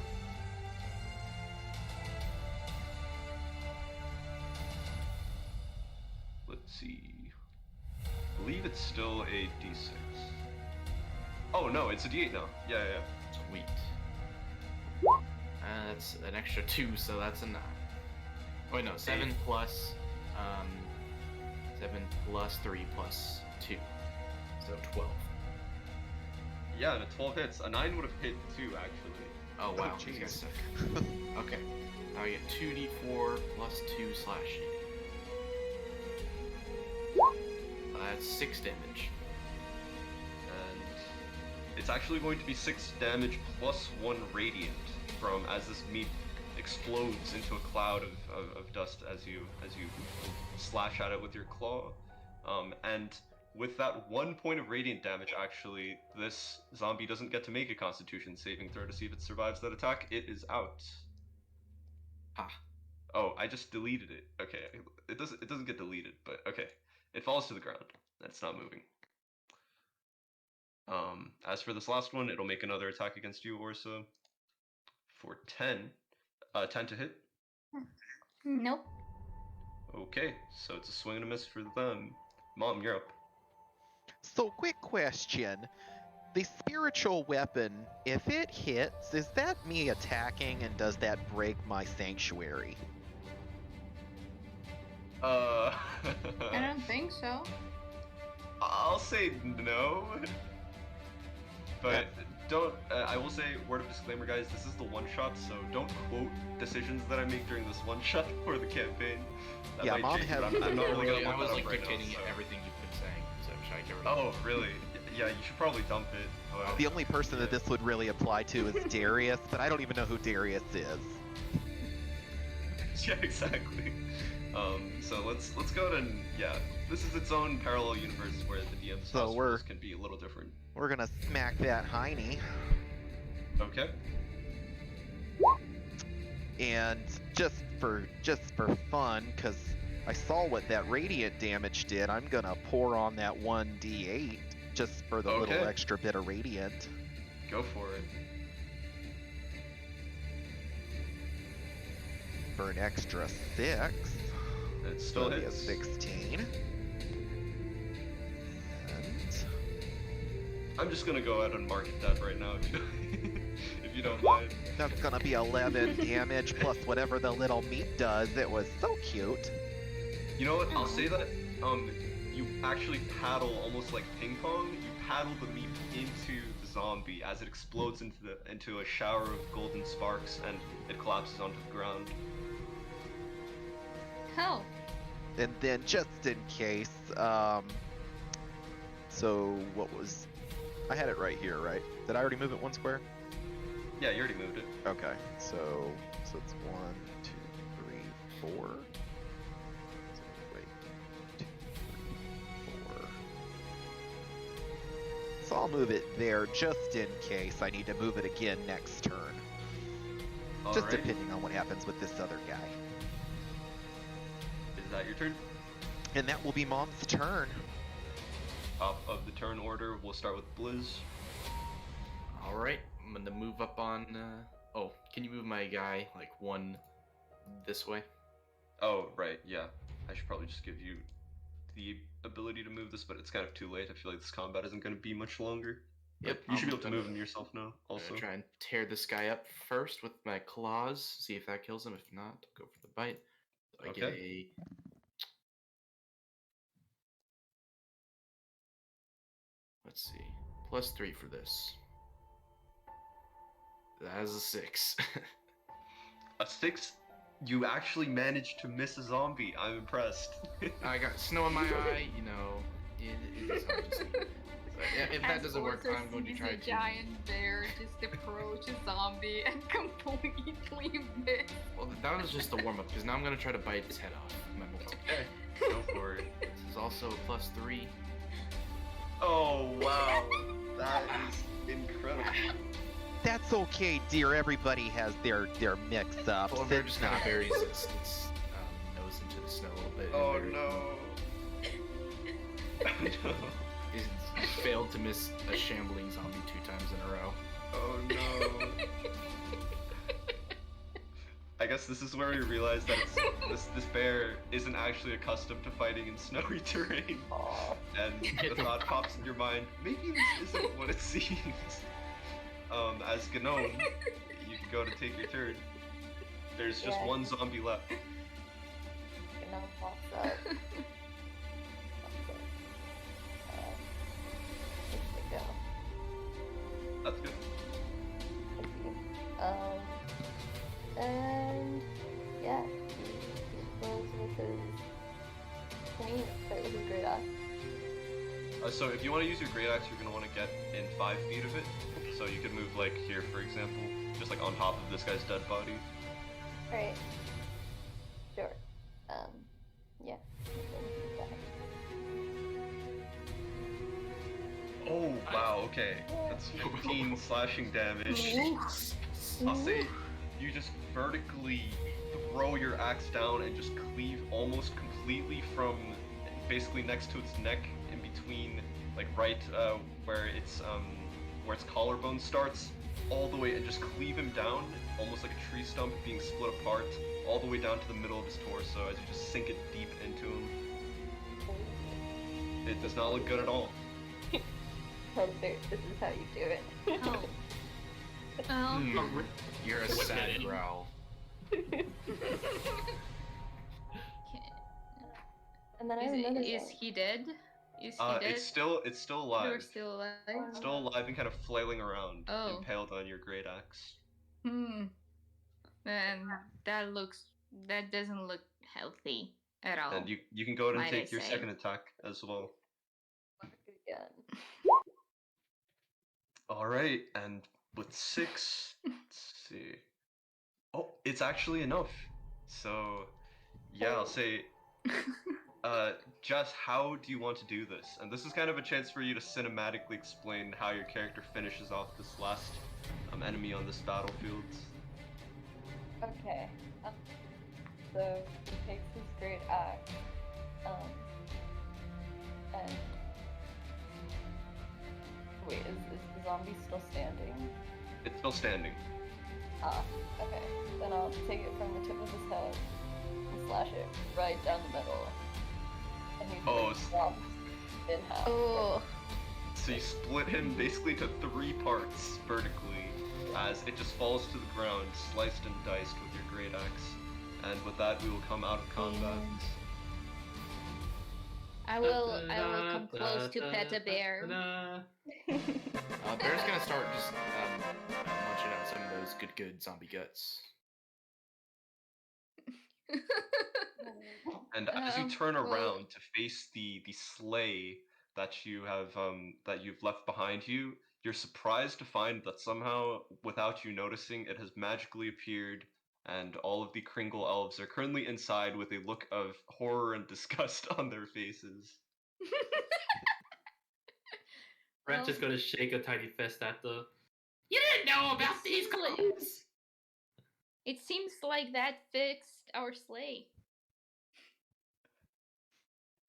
Let's see. I believe it's still a D6. Oh no, it's a D8 now. Yeah. Sweet. That's an extra 2, so that's a 9. Oh wait, no, 7 plus 3 plus 2, so 12. Yeah, and a 12 hits. A 9 would have hit too, actually. Oh wow, jeez. these guys suck. Okay, now I get 2d4 plus 2 slashing. That's 6 damage. And it's actually going to be 6 damage plus 1 radiant from as this meat explodes into a cloud of dust as you slash at it with your claw. And with that 1 point of radiant damage, actually, this zombie doesn't get to make a Constitution saving throw to see if it survives that attack. It is out. Ah. Oh, I just deleted it. Okay, it doesn't get deleted, but okay. It falls to the ground. It's not moving. As for this last one, it'll make another attack against you, Orsa. For 10. 10 to hit? Nope. Okay, so it's a swing and a miss for them. Mom, you're up. So, quick question. The spiritual weapon, if it hits, is that me attacking, and does that break my sanctuary? I don't think so. I'll say no. But don't, I will say, word of disclaimer, guys, this is the one-shot, so don't quote decisions that I make during this one-shot for the campaign. That Yeah, might Mom change, has- but I'm not really gonna I look was that like up right dictating now, so. everything you've been saying, so should I get rid Oh, really? Yeah, you should probably dump it. But, The only person that this would really apply to is Darius, but I don't even know who Darius is. Yeah, exactly. So let's go ahead and, yeah, this is its own parallel universe where the DM's So house we're- rules can be a little different. We're gonna smack that Heine. Okay. And just for fun, because I saw what that radiant damage did, I'm gonna pour on that 1d8 just for the little Okay. extra bit of radiant. Go for it. For an extra 6. It still That'd be a hits. 16. I'm just gonna go ahead and market that right now, if you if you don't mind. That's gonna be 11 damage plus whatever the little meat does. It was so cute. You know what? I'll say that. You actually paddle almost like ping pong. You paddle the meat into the zombie as it explodes into a shower of golden sparks, and it collapses onto the ground. Hell. And then just in case, so what was, I had it right here, right? Did I already move it 1 square? Yeah, you already moved it. Okay, so it's 1, 2, 3, 4. So wait, 2, 3, 4. So I'll move it there just in case I need to move it again next turn. Just Alright. depending on what happens with this other guy. Is that your turn? And that will be Mom's turn. Top of the turn order, we'll start with Blizz. All right, I'm gonna move up on. Oh, can you move my guy like 1 this way? Oh, right, yeah. I should probably just give you the ability to move this, but it's kind of too late. I feel like this combat isn't going to be much longer. Yep, But you should be able to I'm move gonna- him yourself now, I'm also. gonna try and tear this guy up first with my claws. See if that kills him. If not, I'll go for the bite. So I get Okay. a. Let's see. +3 for this. That is a 6. A 6? You actually managed to miss a zombie. I'm impressed. I got snow in my eye. You know, it is hard to see. But if that As doesn't work, Orsa I'm going to sees try a to. giant bear just approach a zombie and completely miss. Well, that was just a warm up because now I'm going to try to bite his head off. My multi. Okay, go for it. This is also a +3. Oh, wow. That is incredible. That's okay, dear. Everybody has their mix-ups. Polar bear It's just kind of not- buries its nose into the snow a little bit. and Oh, buries- no. Oh, no. He's failed to miss a shambling zombie 2 times in a row. Oh, no. I guess this is where we realize that this bear isn't actually accustomed to fighting in snowy terrain. And the thought pops in your mind, maybe this isn't what it seems. As Gnome, you can go to take your turn. There's just Yeah. 1 zombie left. Gnome pops up. Where'd they go? That's good. And yeah, he rolls with his queen, with his great axe. So if you want to use your great axe, you're gonna want to get in 5 feet of it. So you could move like here, for example, just like on top of this guy's dead body. Alright. Sure. Yeah. Oh wow, okay. That's 15 slashing damage. I'll say you just vertically throw your axe down and just cleave almost completely from basically next to its neck, in between, like right where its collarbone starts, all the way, and just cleave him down, almost like a tree stump being split apart, all the way down to the middle of his torso as you just sink it deep into him. It does not look good at all. This is how you do it. Oh. Well, Hmm. You're a sad Okay. growl. And then I have another is thing. he dead? Is he dead? It's still You're alive. still alive? Still alive and kind of flailing around, Oh. impaled on your great axe. And that doesn't look healthy at all. And you can go ahead and Might I take your say. second attack as well. Again. Alright, and with 6, let's see. Oh, it's actually enough. So, yeah, I'll say, Jess, how do you want to do this? And this is kind of a chance for you to cinematically explain how your character finishes off this last enemy on this battlefield. Okay. So he takes his great axe. And wait, is the zombie still standing? It's still standing. Ah, okay. Then I'll take it from the tip of his head and slash it right down the middle. And he Oh, drops in half. Oh. So you split him basically to 3 parts vertically, as it just falls to the ground, sliced and diced with your great axe. And with that, we will come out of combat. And I will come close to pet a bear. Bear's gonna start just munching on some of those good zombie guts. And as you turn around to face the sleigh that you have that you've left behind you, you're surprised to find that somehow, without you noticing, it has magically appeared, and all of the Kringle Elves are currently inside with a look of horror and disgust on their faces. Brent's just gonna shake a tiny fist at the. You didn't know about these clothes! It seems like that fixed our sleigh.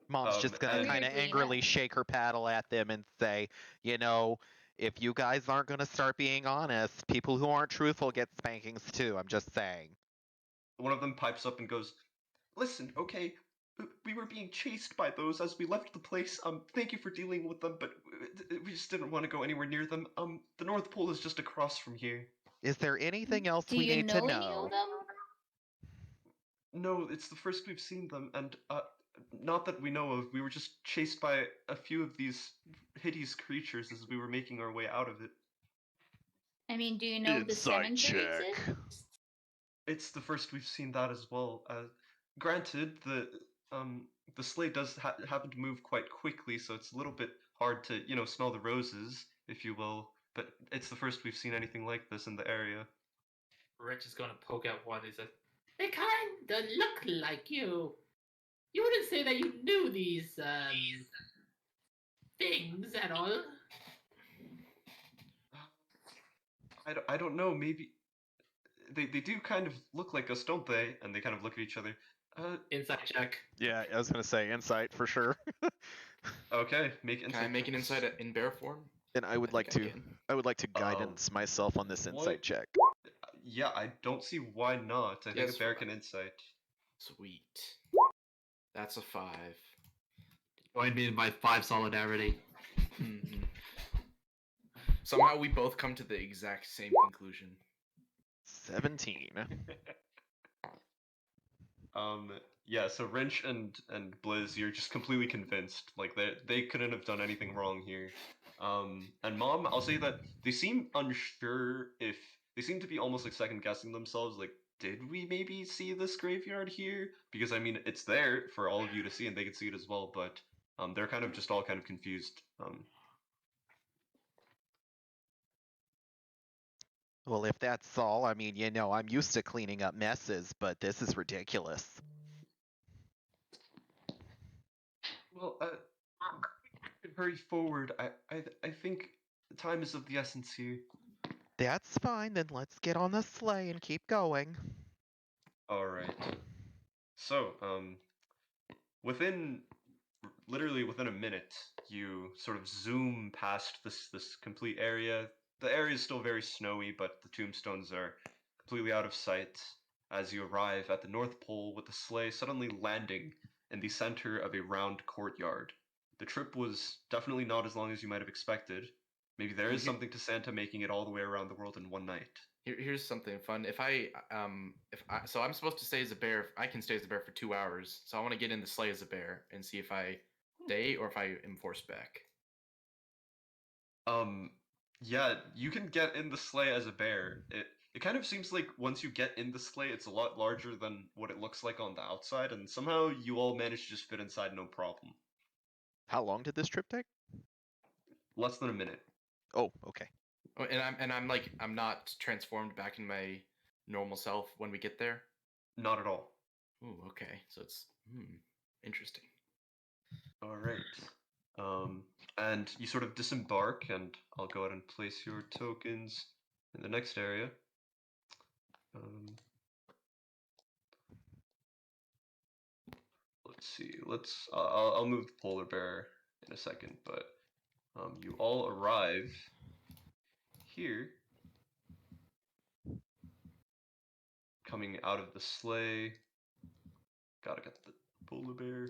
Mom's just gonna and- kind of Weirdly angrily enough. shake her paddle at them and say, you know, if you guys aren't gonna start being honest, people who aren't truthful get spankings too. I'm just saying. One of them pipes up and goes, "Listen, okay, we were being chased by those as we left the place. Thank you for dealing with them, but we just didn't want to go anywhere near them. The North Pole is just across from here." Is there anything else Do we you need know to any know? of them? No, it's the first we've seen them, and not that we know of. We were just chased by a few of these hideous creatures as we were making our way out of it. I mean, do you know the cemetery exists? It's the first we've seen that as well. Granted, the sleigh does happen to move quite quickly, so it's a little bit hard to smell the roses, if you will. But it's the first we've seen anything like this in the area. Rich is gonna poke at one. He says, "They kinda look like you. You wouldn't say that you knew these things at all." I don't know. Maybe they do kind of look like us, don't they? And they kind of look at each other. Insight check. Yeah, I was gonna say insight for sure. Okay, make insight. Can I make an checks. insight in bear form? And I would I like think I to. can. I would like to guidance myself on this insight what? check. Yeah, I don't see why not. I think Yes, a bear why? can insight. Sweet. That's a 5. Join me in my 5 solidarity. Mhm. Somehow we both come to the exact same conclusion. 17. Yeah, so Wrench and Blizz, you're just completely convinced. Like they couldn't have done anything wrong here. And Mom, I'll say that they seem unsure if they seem to be almost like second guessing themselves, like, did we maybe see this graveyard here? Because I mean it's there for all of you to see and they can see it as well, but they're kind of just all kind of confused. Well, if that's all, I mean, I'm used to cleaning up messes, but this is ridiculous. Well, hurry forward. I think time is of the essence here. That's fine, then let's get on the sleigh and keep going. Alright. So, literally within a minute, you sort of zoom past this complete area. The area is still very snowy, but the tombstones are completely out of sight as you arrive at the North Pole with the sleigh suddenly landing in the center of a round courtyard. The trip was definitely not as long as you might have expected. Maybe there is something to Santa making it all the way around the world in one night. Here's something fun. So I'm supposed to stay as a bear. I can stay as a bear for 2 hours. So I want to get in the sleigh as a bear and see if I stay or if I am forced back. Yeah, you can get in the sleigh as a bear. It kind of seems like once you get in the sleigh, it's a lot larger than what it looks like on the outside, and somehow you all manage to just fit inside no problem. How long did this trip take? Less than a minute. Oh, okay. Oh, I'm not transformed back in my normal self when we get there. Not at all. Ooh, okay. So it's interesting. All right. And you sort of disembark, and I'll go ahead and place your tokens in the next area. Let's see. I'll move the polar bear in a second, but you all arrive here, coming out of the sleigh. Gotta get the polar bear.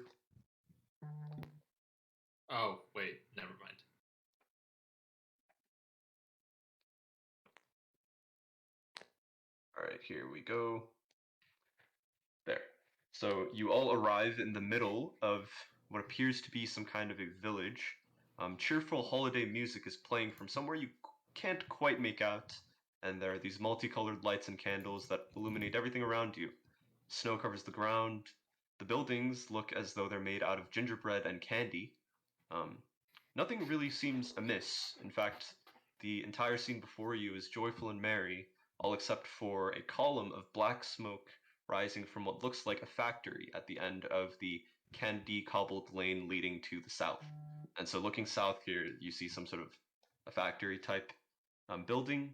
Oh, wait, never mind. Alright, here we go. There. So you all arrive in the middle of what appears to be some kind of a village. Cheerful holiday music is playing from somewhere you can't quite make out, and there are these multicolored lights and candles that illuminate everything around you. Snow covers the ground. The buildings look as though they're made out of gingerbread and candy. Um, Nothing really seems amiss. In fact, the entire scene before you is joyful and merry, all except for a column of black smoke rising from what looks like a factory at the end of the candy cobbled lane leading to the south. And so, looking south here, you see some sort of a factory type building.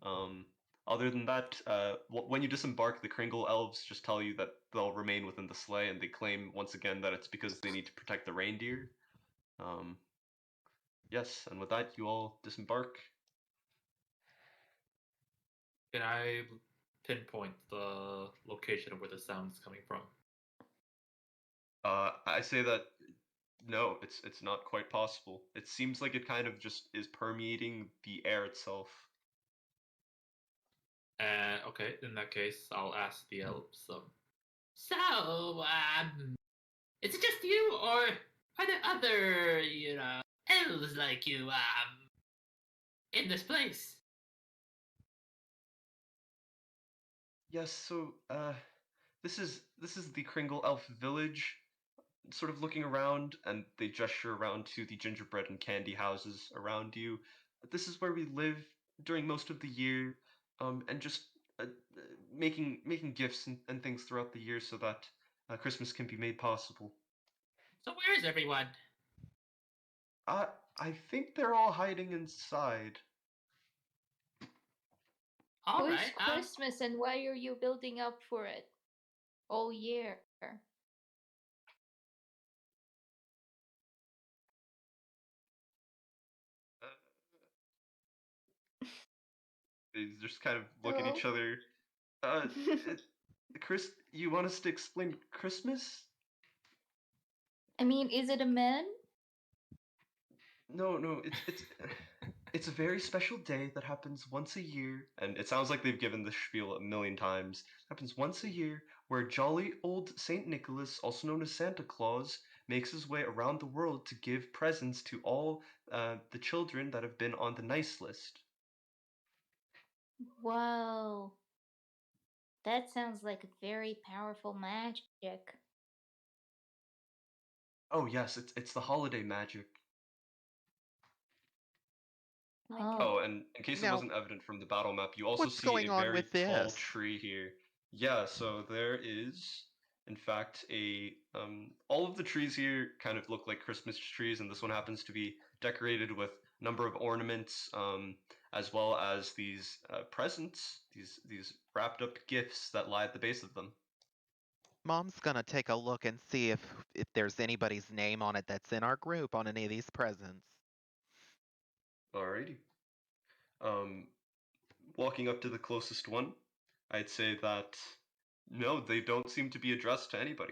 Um, Other than that, when you disembark, the Kringle Elves just tell you that they'll remain within the sleigh, and they claim once again that it's because they need to protect the reindeer. Um, yes, and with that, you all disembark. Can I pinpoint the location of where the sound is coming from? I say that no, it's not quite possible. It seems like it kind of just is permeating the air itself. Okay, in that case, I'll ask the elves. So, is it just you, or are there other, elves like you, in this place? Yes, so this is the Kringle Elf village. Sort of looking around, and they gesture around to the gingerbread and candy houses around you. This is where we live during most of the year, and just making gifts and things throughout the year so that Christmas can be made possible. So where is everyone? I think they're all hiding inside. All It's right. Christmas, and why are you building up for it all year? They just kind of look at each other. Uh, Chris, you want us to explain Christmas? I mean, is it a man? No, it's it's a very special day that happens once a year, and it sounds like they've given the spiel a million times. It happens once a year, where jolly old Saint Nicholas, also known as Santa Claus, makes his way around the world to give presents to all the children that have been on the nice list. Wow. That sounds like a very powerful magic. Oh yes, it's the holiday magic. Oh. Oh, and in case it Now, wasn't evident from the battle map, you also what's see going a on very with tall this? tree here. Yeah, so there is, in fact, all of the trees here kind of look like Christmas trees, and this one happens to be decorated with a number of ornaments, as well as these presents, these wrapped up gifts that lie at the base of them. Mom's gonna take a look and see if there's anybody's name on it that's in our group on any of these presents. Alrighty. Um, Walking up to the closest one, I'd say that no, they don't seem to be addressed to anybody.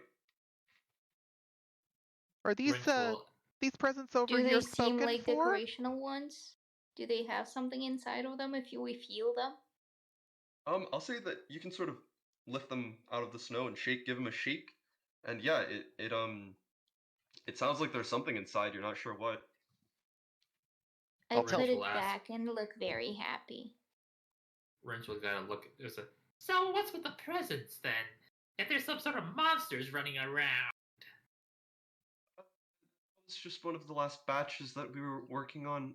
Are these Rince will these presents over Do here they seem spoken like for? decorational ones? Do they have something inside of them if we feel them? I'll say that you can sort of lift them out of the snow and give them a shake, and yeah, it sounds like there's something inside. You're not sure what. I I'll put tell- it Will ask. back and look very happy. Rince will gotta look. So what's with the presents then? If there's some sort of monsters running around. It's just one of the last batches that we were working on.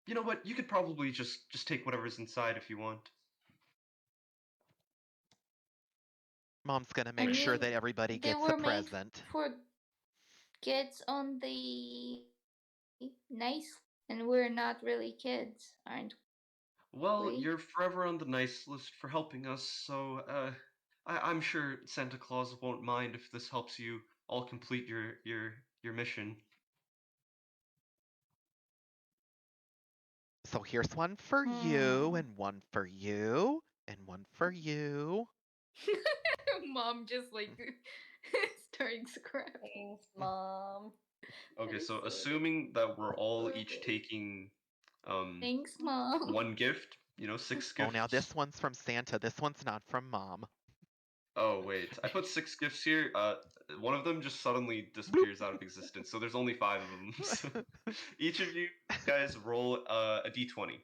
You know what? You could probably just take whatever's inside if you want. Mom's gonna I make sure mean, that everybody they gets were a made present. for kids on the nice, and we're not really kids, aren't Well, we? you're forever on the nice list for helping us, so I'm sure Santa Claus won't mind if this helps you all complete your mission. So here's one for you, Hmm. and one for you, and one for you. Mom just like starting scrapping. Thanks, Mom. Okay, That is so so assuming that we're all each adorable. taking Thanks, Mom. one gift, 6 Oh, gifts. now this one's from Santa. This one's not from Mom. Oh wait, I put 6 gifts here. One of them just suddenly disappears out of existence, so there's only 5 of them. So each of you guys roll a d20,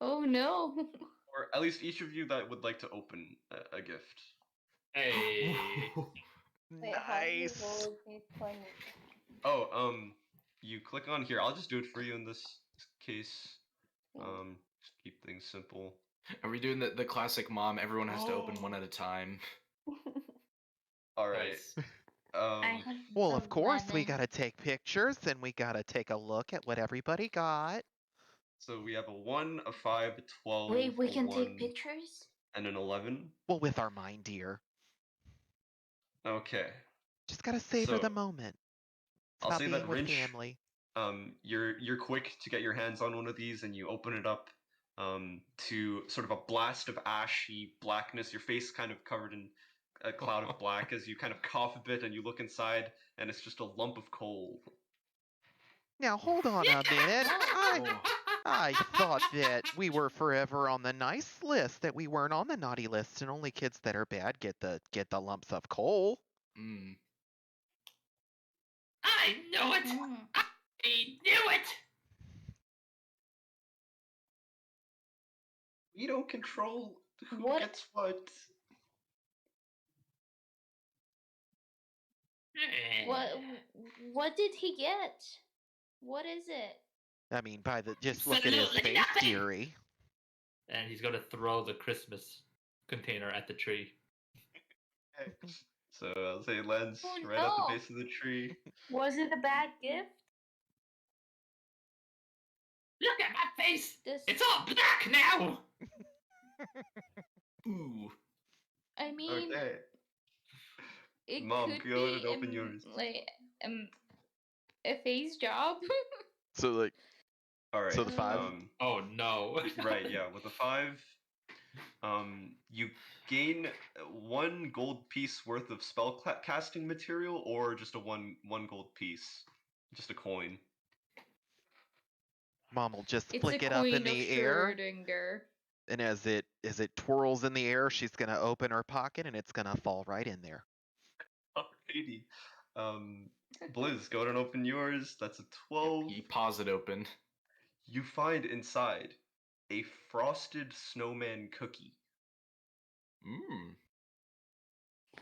Oh no. or at least each of you that would like to open a gift. Hey. Wait, how do you Nice. roll d20? Oh, you click on here. I'll just do it for you in this case. Just keep things simple. Are we doing the classic mom? Everyone has to open one at a time. All right. Nice. I have Well, of course, we 11. gotta take pictures and we gotta take a look at what everybody got. So we have a 1, a 5, a 12, Wait, we a can 1, take pictures? and an 11. Well, with our mind, dear. Okay. Just gotta savor So the moment. It's I'll about say being that with Rinch, family. you're quick to get your hands on one of these, and you open it up to sort of a blast of ashy blackness. Your face kind of covered in a cloud of black as you kind of cough a bit, and you look inside, and it's just a lump of coal. Now, hold on a minute. Oh. I thought that we were forever on the nice list, that we weren't on the naughty list, and only kids that are bad get the lumps of coal. Mm. I knew it! Hmm. I knew it! We don't control who What- gets what. What did he get? What is it? I mean, by the just look at his Absolutely face, nothing. dearie. And he's gonna throw the Christmas container at the tree. Okay. So I'll say it lands Oh, right at no. the base of the tree. Was it a bad gift? Look at my face! This, It's all black now! Ooh. I mean, Okay. it Mom, could go ahead be and open yours. like a face job. So like, All right. So the 5? Oh no. Right. Yeah. With a 5, you gain 1 gold piece worth of spell casting material, or just a one gold piece, just a coin. Mom will just It's flick a it up in coin of the air, Schrödinger. and as it twirls in the air, she's gonna open her pocket, and it's gonna fall right in there. Alrighty. Blizz, go ahead and open yours. That's a 12. You pause it open. You find inside a frosted snowman cookie. Mm.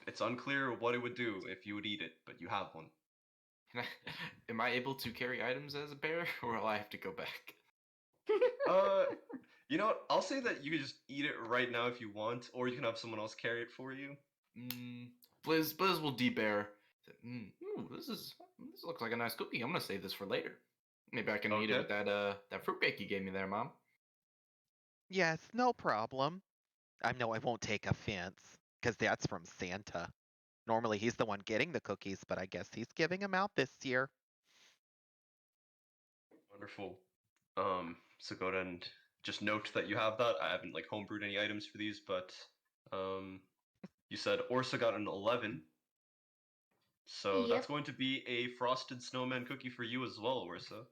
It's unclear what it would do if you would eat it, but you have one. Am I able to carry items as a bear, or will I have to go back? You know what? I'll say that you can just eat it right now if you want, or you can have someone else carry it for you. Blizz will de-bear. Ooh, this looks like a nice cookie. I'm gonna save this for later. Maybe I can eat it Okay. with that fruitcake you gave me there, Mom. Yes, no problem. I know I won't take offense, because that's from Santa. Normally he's the one getting the cookies, but I guess he's giving them out this year. Wonderful. So go ahead and just note that you have that. I haven't like homebrewed any items for these, but you said Orsa got an 11. So that's Yep. going to be a frosted snowman cookie for you as well, Orsa.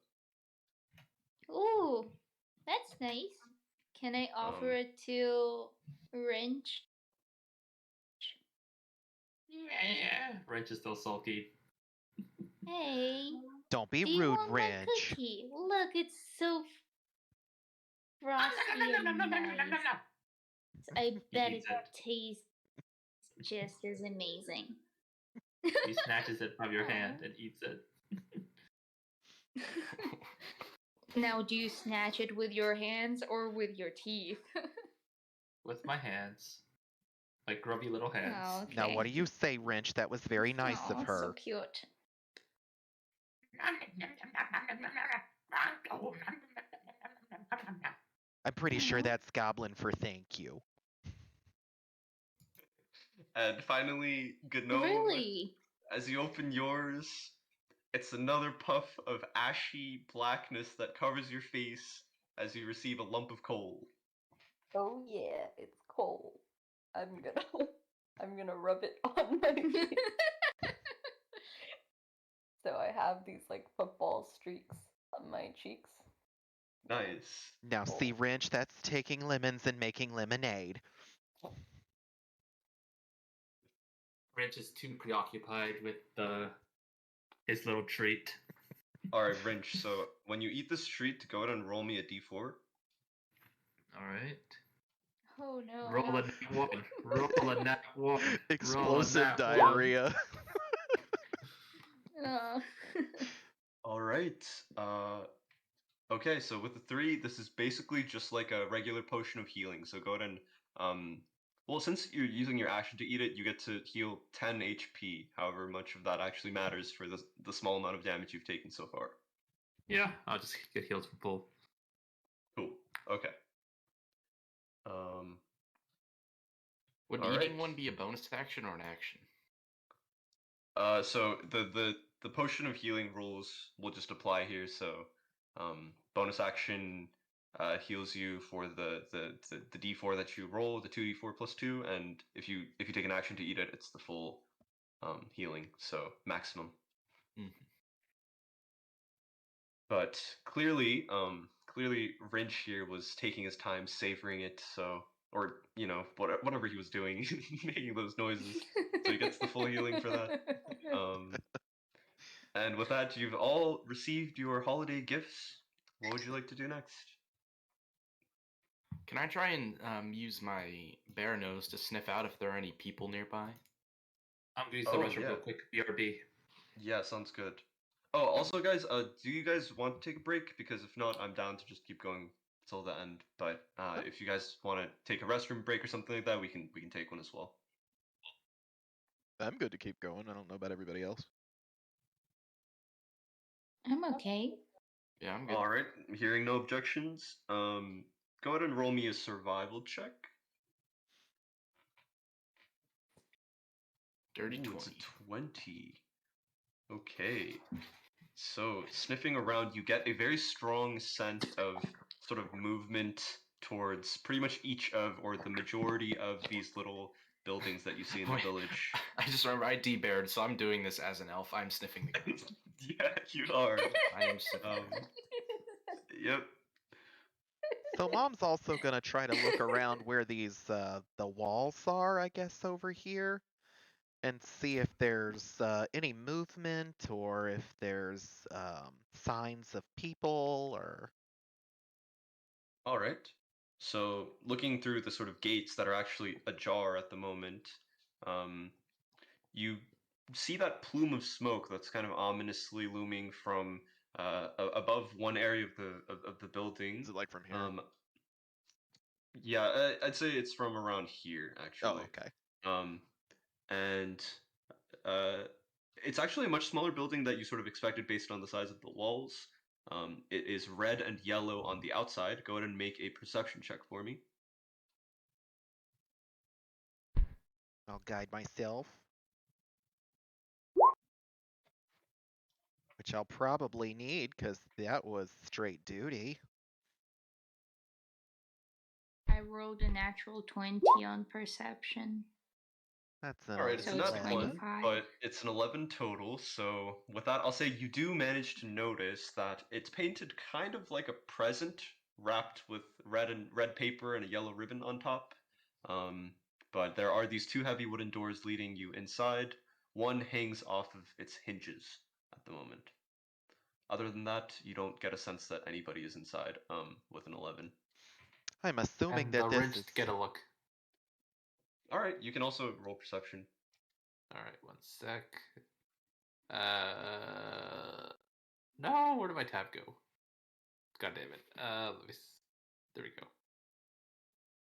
Ooh, that's nice. Can I offer it to Wrench? Yeah. Wrench is still sulky. Hey, Don't be do you rude, want my Wrench. cookie? Look, it's so frosty and nice. I bet it eats it. tastes just as amazing. He snatches it from your hand and eats it. Now, do you snatch it with your hands or with your teeth? With my hands. Like grubby little hands. Oh, okay. Now, what do you say, Wrench? That was very nice Oh, of her. so cute. I'm pretty sure that's Goblin for thank you. And finally, Gnome, Really? as you open yours, it's another puff of ashy blackness that covers your face as you receive a lump of coal. Oh yeah, it's cold. I'm gonna rub it on my face. So I have these like football streaks on my cheeks. Nice. Now see, Wrench, that's taking lemons and making lemonade. Wrench is too preoccupied with his little treat. All right, Wrench. So when you eat this treat, go ahead and roll me a d4. All right. Oh no. Roll a nat one. Roll a nat one. Explosive Roll a nat one. diarrhea. No. All right. Okay. So with the 3, this is basically just like a regular potion of healing. So go ahead and well, since you're using your action to eat it, you get to heal 10 HP. However much of that actually matters for the small amount of damage you've taken so far. Yeah, I'll just get healed from full. Cool. Okay. Um. Would All eating right. one be a bonus action or an action? So the potion of healing rules will just apply here. So, bonus action heals you for the d4 that you roll, the 2d4 plus 2, and if you take an action to eat it, it's the full healing, so maximum. Mhm. But clearly Wrench here was taking his time savoring it, so, or whatever he was doing, making those noises, so he gets the full healing for that. And with that, you've all received your holiday gifts. What would you like to do next? Can I try and use my bear nose to sniff out if there are any people nearby? I'm gonna use Oh, the restroom yeah. real quick. BRB. Yeah, sounds good. Oh, also, guys, do you guys want to take a break? Because if not, I'm down to just keep going till the end. But if you guys want to take a restroom break or something like that, we can take one as well. I'm good to keep going. I don't know about everybody else. I'm okay. Yeah, I'm good. All right, hearing no objections, go ahead and roll me a survival check. Dirty Ooh, 20. it's a 20. Okay. So, sniffing around, you get a very strong scent of sort of movement towards pretty much each of, or the majority of these little buildings that you see in the Wait, village. I just remember I de-bared, so I'm doing this as an elf. I'm sniffing the ground. Yeah, you are. I am sniffing. Yep. So Mom's also gonna try to look around where these the walls are, I guess, over here, and see if there's any movement or if there's signs of people or. All right. So, looking through the sort of gates that are actually ajar at the moment, you see that plume of smoke that's kind of ominously looming from above one area of the building. Is it like from here? Yeah, I'd say it's from around here, Oh, actually. okay. And uh, it's actually a much smaller building that you sort of expected based on the size of the walls. It is red and yellow on the outside. Go ahead and make a perception check for me. I'll guide myself. Which I'll probably need, because that was straight duty. I rolled a natural 20 on perception. That's an All right, it's So a it's nat 11. 1, 25. but it's an 11 total. So with that, I'll say you do manage to notice that it's painted kind of like a present, wrapped with red paper and a yellow ribbon on top. But there are these 2 heavy wooden doors leading you inside. One hangs off of its hinges at the moment. Other than that, you don't get a sense that anybody is inside. With an 11. I'm assuming And that the this wrench is. to get a look. All right, you can also roll perception. All right, one sec. No, where did my tab go? God damn it. Let me. There we go.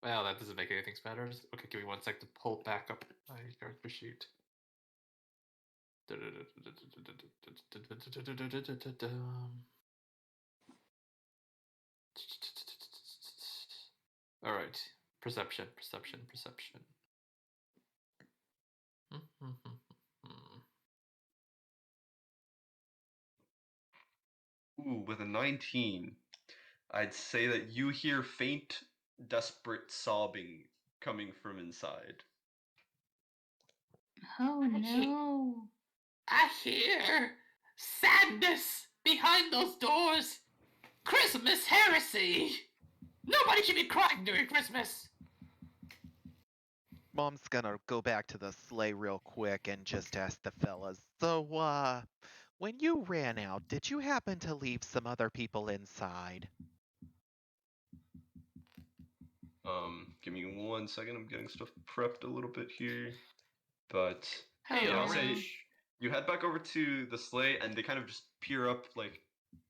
Well, that doesn't make anything better. Okay, give me one sec to pull back up my character sheet. All right, perception. Ooh, with a 19, I'd say that you hear faint, desperate sobbing coming from inside. Oh no. I hear sadness behind those doors. Christmas heresy! Nobody should be crying during Christmas! Mom's gonna go back to the sleigh real quick and just ask the fellas. So, when you ran out, did you happen to leave some other people inside? Give me 1 second. I'm getting stuff prepped a little bit here. But Hey, yeah, I'll Orange. say you head back over to the sleigh, and they kind of just peer up, like,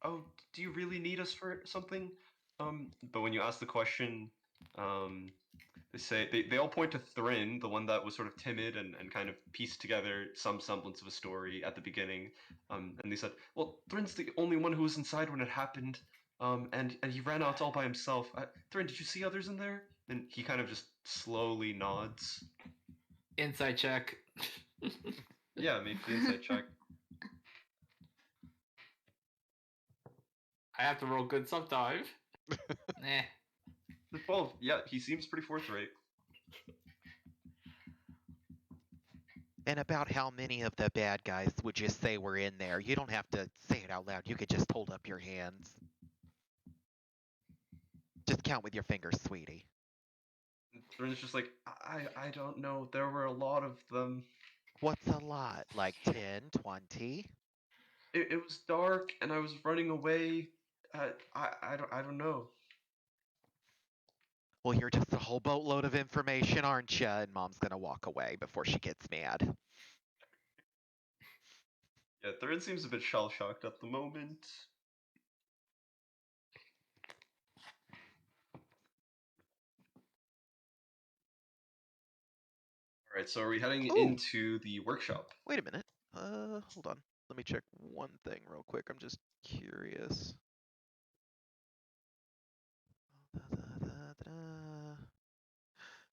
"Oh, do you really need us for something?" But when you ask the question, they say they all point to Thrin, the one that was sort of timid and kind of pieced together some semblance of a story at the beginning. And they said, "Well, Thrin's the only one who was inside when it happened. And he ran out all by himself. Thrin, did you see others in there?" And he kind of just slowly nods. Inside check. Yeah, make the insight check. I have to roll good sometime. Nah. 12. Yeah, he seems pretty forthright. And about how many of the bad guys would you say were in there? You don't have to say it out loud. You could just hold up your hands. Just count with your fingers, sweetie. Thrin's just like, I don't know. There were a lot of them. What's a lot? Like 10, 20? It was dark, and I was running away. I don't know. Well, you're just a whole boatload of information, aren't you? And Mom's gonna walk away before she gets mad. Yeah, Thrin seems a bit shell-shocked at the moment. Alright, so are we heading Ooh. into the workshop? Wait a minute. Hold on. Let me check one thing real quick. I'm just curious.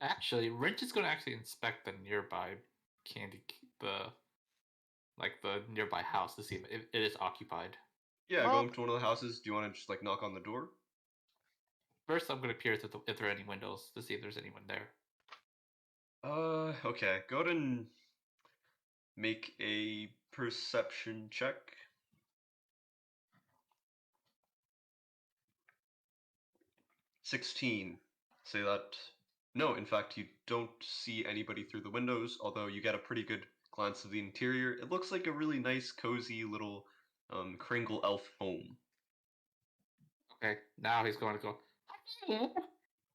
Actually, Rich is going to actually inspect the nearby the nearby house to see if it is occupied. Yeah, Mom? go up to one of the houses. Do you want to just, like, knock on the door? First, I'm going to peer if there are any windows to see if there's anyone there. Okay. Go ahead and make a perception check. 16. Say that. No, in fact, you don't see anybody through the windows, although you get a pretty good glance of the interior. It looks like a really nice, cozy little Kringle Elf home. Okay, now he's going to go, "Hello?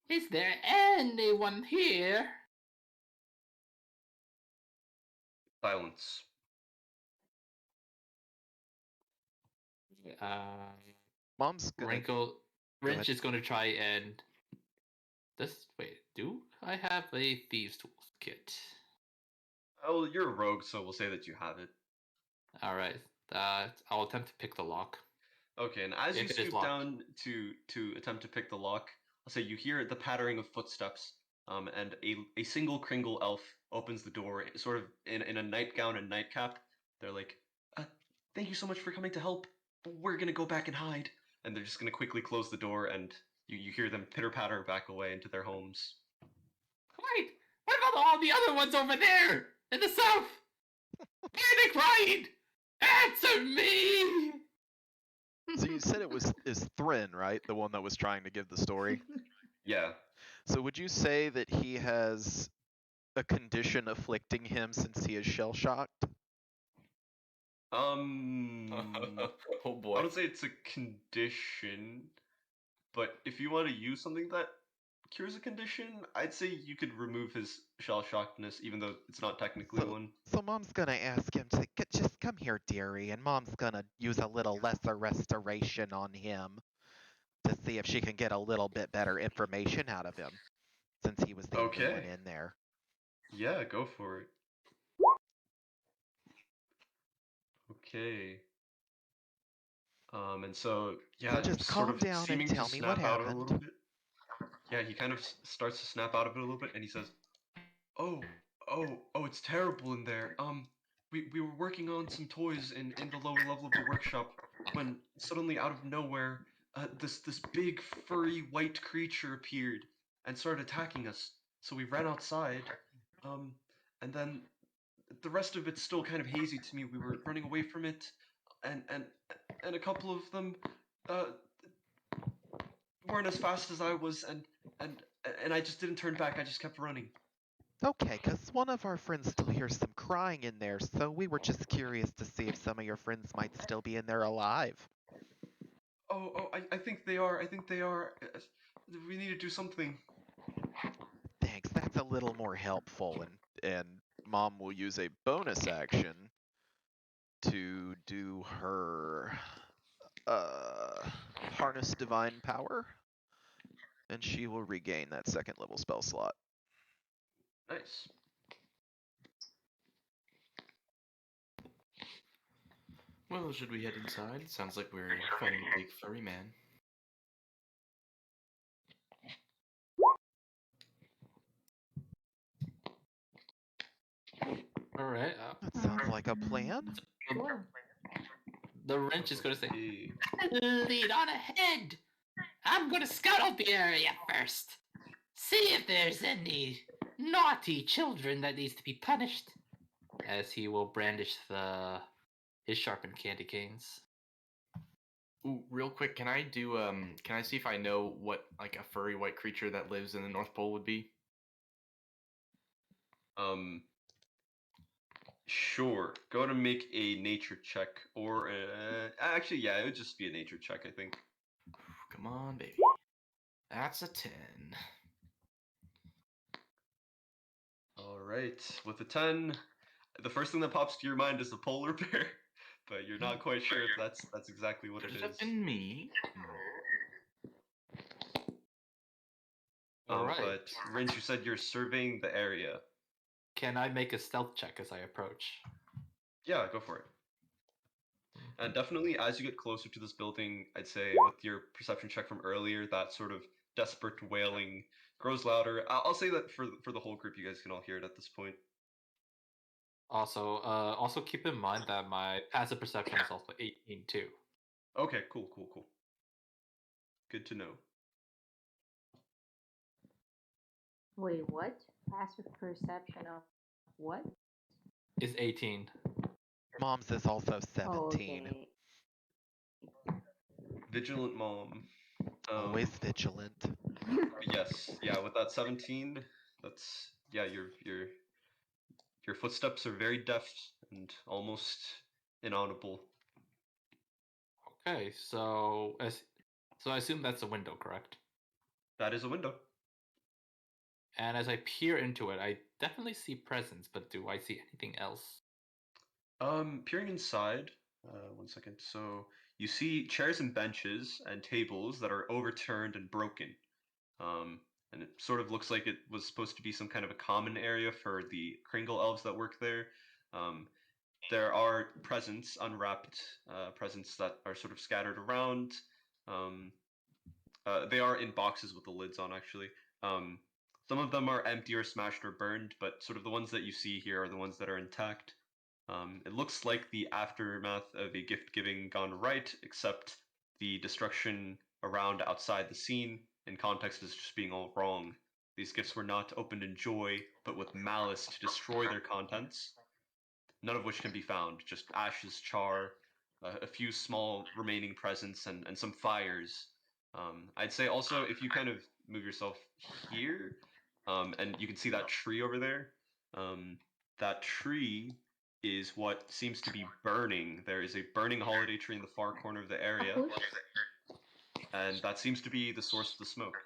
Is there anyone here?" Silence. Mom's gonna. Wrench ahead. is going to try and. Wait, do I have a thieves' tools kit? Oh, you're a rogue, so we'll say that you have it. Alright, I'll attempt to pick the lock. Okay, and as If you it is stoop locked. down to attempt to pick the lock, I'll say you hear the pattering of footsteps, and a single Kringle elf opens the door, sort of in a nightgown and nightcap. They're like, "Thank you so much for coming to help. We're gonna go back and hide," and they're just gonna quickly close the door, and you hear them pitter patter back away into their homes. Wait, what about all the other ones over there in the south? Why are they crying? Answer me! So you said is Thrin, right? The one that was trying to give the story. Yeah. So would you say that he has a condition afflicting him since he is shell shocked? Oh I boy. don't say it's a condition, but if you want to use something that cures a condition, I'd say you could remove his shell shockedness, even though it's not technically one. So Mom's gonna ask him to just come here, dearie, and Mom's gonna use a little lesser restoration on him to see if she can get a little bit better information out of him, since he was the only one Okay. in there. Yeah, go for it. Okay. And so yeah, So just sort calm of down and seeming tell to me what snap out of it a little happened. bit. Yeah, he kind of starts to snap out of it a little bit, and he says, "Oh, oh, it's terrible in there. We were working on some toys in the lower level of the workshop when suddenly out of nowhere, this big furry white creature appeared and started attacking us. So we ran outside, and then the rest of it's still kind of hazy to me. We were running away from it, and a couple of them, uh, weren't as fast as I was, and I just didn't turn back. I just kept running. Okay, because one of our friends still hears some crying in there, so we were just curious to see if some of your friends might still be in there alive. Oh, I think they are. I think they are. We need to do something. Thanks, that's a little more helpful, and Mom will use a bonus action to do her harness divine power, and she will regain that second level spell slot. Nice. Well, should we head inside? Sounds like we're fighting a big furry man. All right. That sounds like a plan. Sure. The wrench is going to say, Hey. "Lead on ahead. I'm going to scout out the area first. See if there's any naughty children that needs to be punished." As he will brandish his sharpened candy canes. Ooh, real quick, can I do can I see if I know what like a furry white creature that lives in the North Pole would be? Sure. Go ahead and make a nature check, or actually, yeah, it would just be a nature check, I think. Come on, baby. That's a 10. All right. With a 10, the first thing that pops to your mind is a polar bear, but you're not quite sure if that's exactly what Could it it have is. been me? All right. But Rince, you said you're surveying the area. Can I make a stealth check as I approach? Yeah, go for it. And definitely, as you get closer to this building, I'd say with your perception check from earlier, that sort of desperate wailing grows louder. I'll say that for the whole group, you guys can all hear it at this point. Also keep in mind that my passive perception is also 18 too. Okay, cool. Good to know. Wait, what? Passive perception of what? Is 18. Mom's is also 17. Oh, okay. Vigilant mom. Always vigilant. Yes, yeah. With that 17, that's yeah. Your footsteps are very deft and almost inaudible. Okay, so I assume that's a window, correct? That is a window. And as I peer into it, I definitely see presence, but do I see anything else? Peering inside. One second. So you see chairs and benches and tables that are overturned and broken. Um, and it sort of looks like it was supposed to be some kind of a common area for the Kringle Elves that work there. Um, there are presents, unwrapped presents that are sort of scattered around. Um, they are in boxes with the lids on, actually. Some of them are empty or smashed or burned, but sort of the ones that you see here are the ones that are intact. It looks like the aftermath of a gift giving gone right, except the destruction around outside the scene in context is just being all wrong. These gifts were not opened in joy, but with malice to destroy their contents, none of which can be found. Just ashes, char, a few small remaining presents, and some fires. I'd say also, if you kind of move yourself here, and you can see that tree over there, that tree is what seems to be burning. There is a burning holiday tree in the far corner of the area, and that seems to be the source of the smoke.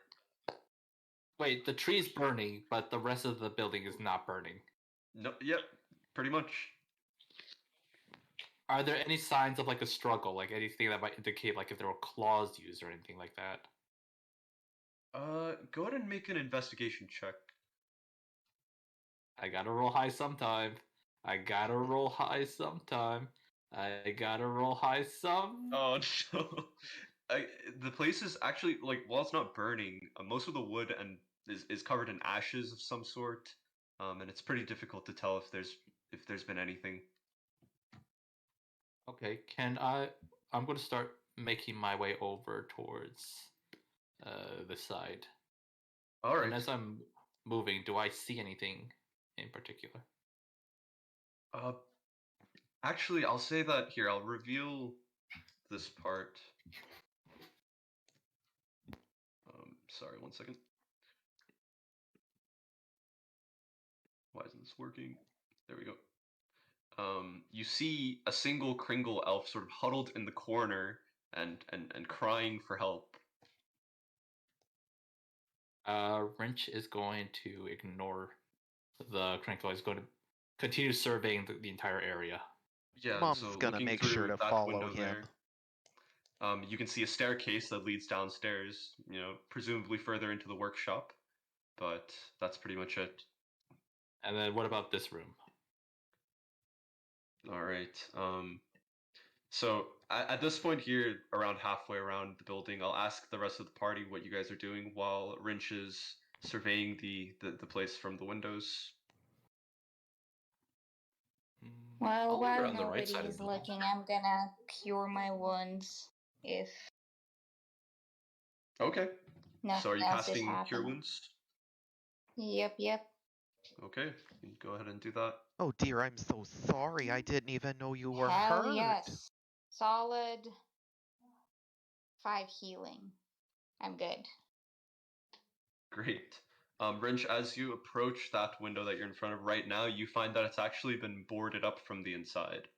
Wait, the tree's burning, but the rest of the building is not burning. No, yep, pretty much. Are there any signs of like a struggle, like anything that might indicate like if there were claws used or anything like that? Go ahead and make an investigation check. I gotta roll high sometime. I gotta roll high sometime. I gotta roll high some. Oh no. The place is actually like while it's not burning, most of the wood and is covered in ashes of some sort, and it's pretty difficult to tell if there's been anything. Okay, I'm gonna start making my way over towards the side. All right. And as I'm moving, do I see anything in particular? Uh, actually, I'll say that here. I'll reveal this part. Sorry, 1 second. Why isn't this working? There we go. You see a single Kringle Elf sort of huddled in the corner and crying for help. Wrench is going to ignore the Crinkle. He's going to continue surveying the entire area. Yeah, Mom's so gonna looking make through sure to that follow window him. there, you can see a staircase that leads downstairs, presumably further into the workshop. But that's pretty much it. And then what about this room? All right. So at this point here, around halfway around the building, I'll ask the rest of the party what you guys are doing while Wrench is surveying the place from the windows. Well, I'll leave her while on the right nobody side of is the building. looking, I'm gonna cure my wounds if Okay. nothing So are you else is casting Cure happening. Wounds? Yep. Okay, you go ahead and do that. Oh dear, I'm so sorry. I didn't even know you were Hell hurt. yes. Solid 5 healing. I'm good. Great. Wrench, as you approach that window that you're in front of right now, you find that it's actually been boarded up from the inside.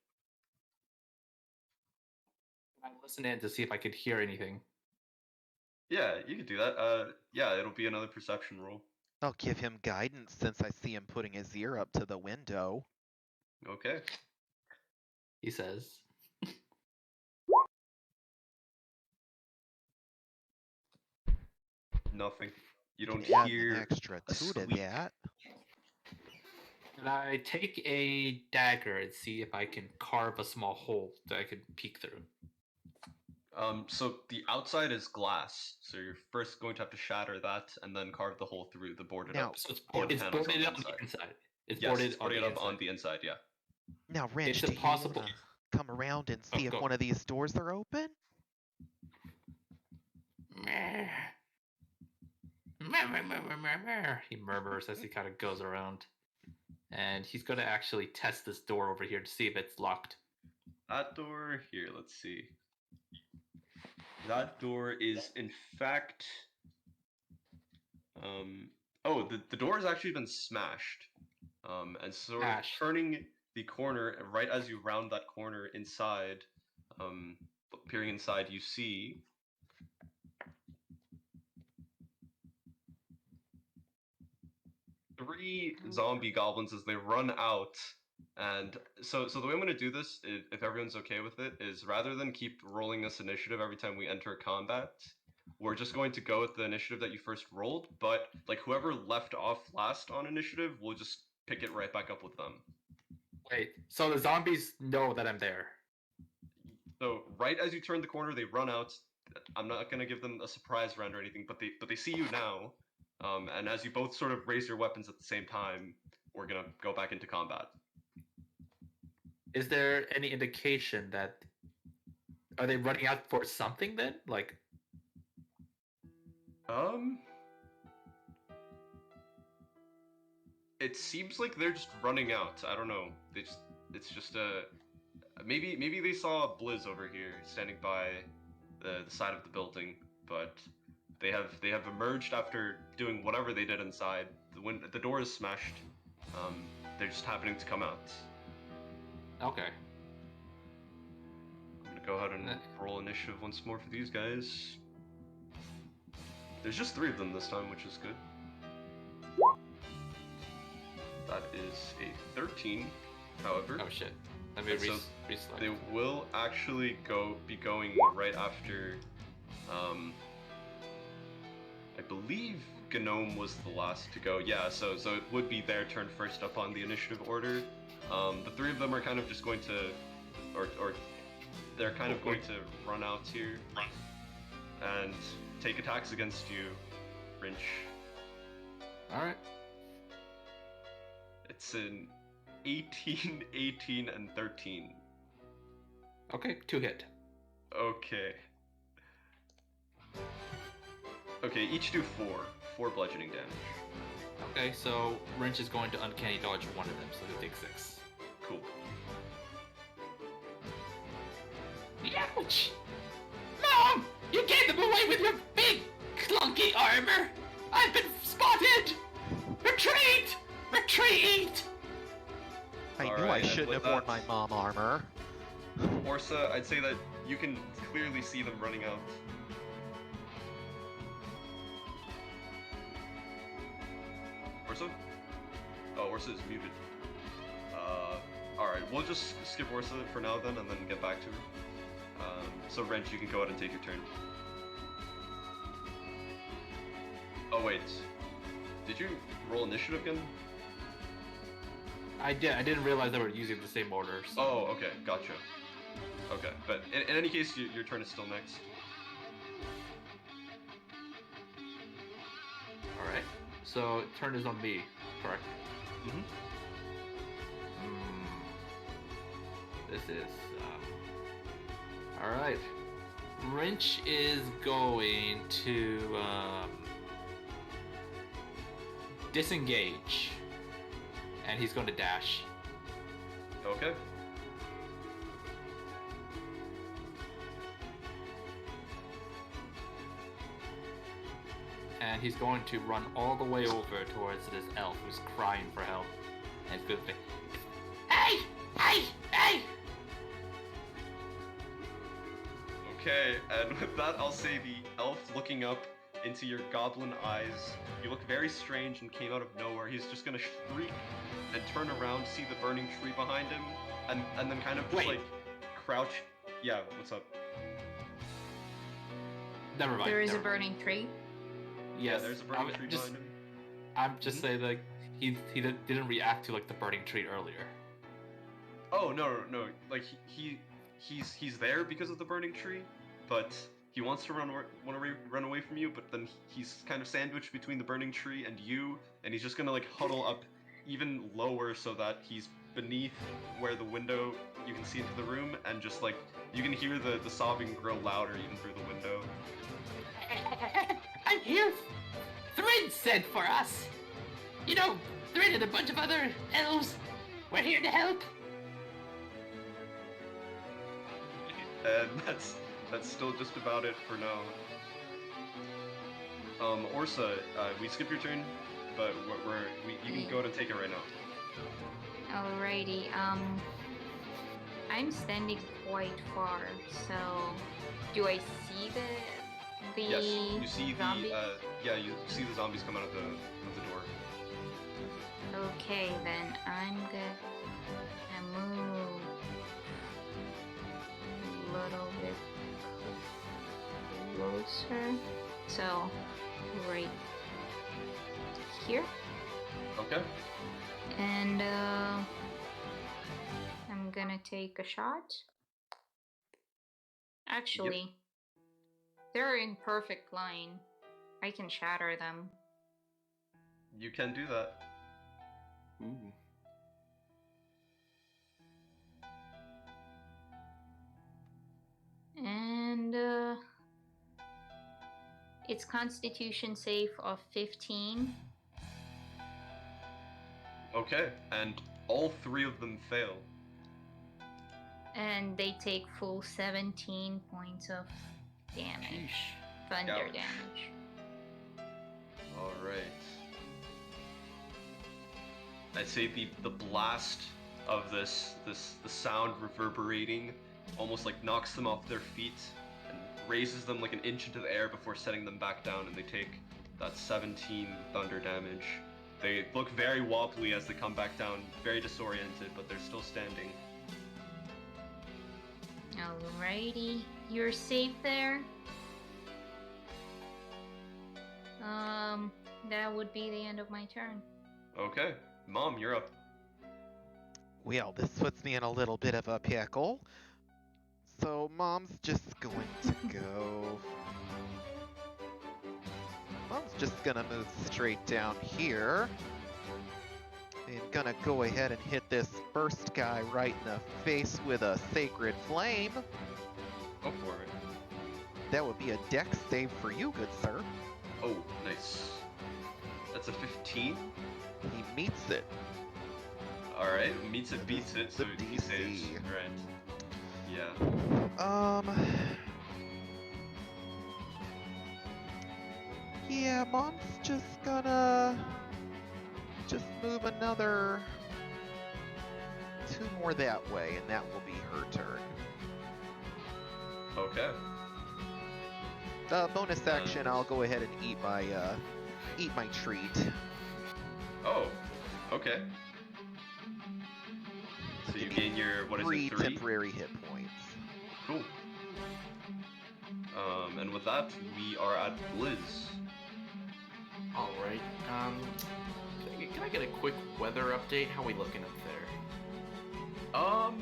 I listen in to see if I could hear anything. Yeah, you could do that. Yeah, it'll be another perception roll. I'll give him guidance since I see him putting his ear up to the window. Okay. He says. Nothing. You don't Add hear an extra a 2 to squeak. that. Can I take a dagger and see if I can carve a small hole that I could peek through? So the outside is glass, so you're first going to have to shatter that and then carve the hole through the boarded Now- up. So it's Door boarded panels on on the the inside. inside. It's Yes, boarded it's boarded on the up inside. on the inside, yeah. Now, Wrench, It's do you impossible. wanna come around and see if go. one of these doors are open? He murmurs as he kind of goes around. And he's going to actually test this door over here to see if it's locked. That door, here, let's see. That door is, in fact... Oh, the door has actually been smashed. And sort of Smashed. turning the corner, right as you round that corner inside, peering inside, you see... 3 zombie goblins as they run out. And so the way I'm going to do this, if everyone's okay with it, is rather than keep rolling this initiative every time we enter combat, we're just going to go with the initiative that you first rolled, but like whoever left off last on initiative, we'll just pick it right back up with them. Wait, so the zombies know that I'm there? So right as you turn the corner, they run out. I'm not going to give them a surprise round or anything, but they see you now. And as you both sort of raise your weapons at the same time, we're going to go back into combat. Is there any indication that... Are they running out for something then? Like... It seems like they're just running out. I don't know. It's just maybe they saw Blizz over here standing by the side of the building, but they have emerged after doing whatever they did inside. The door is smashed. They're just happening to come out. Okay. I'm gonna go ahead and roll initiative once more for these guys. There's just 3 of them this time, which is good. That is a 13, however. Oh shit. Let me And so reselect. they will actually be going right after. I believe Gnome was the last to go. Yeah, so it would be their turn first up on the initiative order. The 3 of them are kind of just going to, or they're kind of going to run out here and take attacks against you, Wrench. Alright. It's an 18, 18, and 13. Okay, 2 hit. Okay. Okay, each do 4 bludgeoning damage. Okay, so Wrench is going to uncanny dodge one of them, so he'll take 6. Cool. Ouch! Mom! You gave them away with your big clunky armor! I've been spotted! Retreat! Retreat! I knew I Alright, and shouldn't with have worn that- my mom armor. Orsa, I'd say that you can clearly see them running out. Orsa? Oh, Orsa is muted. Alright, we'll just skip Orsa for now then, and then get back to her. So Wrench, you can go ahead and take your turn. Oh wait, did you roll initiative again? I didn't realize they were using the same order. So. Oh, okay, gotcha. Okay, but in any case, your turn is still next. Alright. So, turn is on me, correct? Mhm. This is, Alright. Wrench is going to, disengage. And he's going to dash. Okay. And he's going to run all the way over towards this elf who's crying for help. And he's going to say, "Hey! Hey! Hey!" Okay, and with that, I'll say the elf looking up into your goblin eyes. You look very strange and came out of nowhere. He's just gonna shriek and turn around, see the burning tree behind him, and then kind of just Wait. like crouch. Yeah, what's up? Never mind. There is a never mind. burning tree. Yeah, Yes, there's a I burning would tree just, behind him. I'm just saying that he didn't react to like the burning tree earlier. Oh no! Like he's there because of the burning tree, but he wants to run away from you. But then he's kind of sandwiched between the burning tree and you, and he's just gonna like huddle up even lower so that he's beneath where the window you can see into the room, and just like you can hear the sobbing grow louder even through the window. I'm here. Thrin sent for us. You know, Thrin and a bunch of other elves. We're here to help. And that's still just about it for now. Orsa, we skip your turn, but you can go ahead and take it right now. Alrighty. I'm standing quite far, so do I see the Yes, you see zombie? you see the zombies come out of the door. Okay, then I'm gonna move a little bit closer. So, right here. Okay. And I'm gonna take a shot. Actually, they're in perfect line. I can shatter them. You can do that. Ooh. And it's Constitution save of 15. Okay, and all three of them fail. And they take full 17 points of damage. Thunder Ouch. damage. All right. I'd say the blast of the sound reverberating almost like knocks them off their feet and raises them like an inch into the air before setting them back down, and they take that 17 thunder damage. They look very wobbly as they come back down, very disoriented, but they're still standing. Alrighty, you're safe there. That would be the end of my turn. Okay, Mom, you're up. Well, this puts me in a little bit of a pickle. So Mom's just going to go. Mom's just gonna move straight down here. And gonna go ahead and hit this first guy right in the face with a sacred flame. Go for it. That would be a dex save for you, good sir. Oh, nice. That's a 15. He meets it. Alright, meets it, beats it, so The he DC. saves. Right. Yeah. Yeah, Mom's just gonna move another 2 more that way, and that will be her turn. Okay. Bonus action, I'll go ahead and eat my treat. Oh, okay. So you Give me gain your, what is it, 3? temporary hit points. Cool. And with that, we are at Blizz. All right. Can I get a quick weather update? How we looking up there?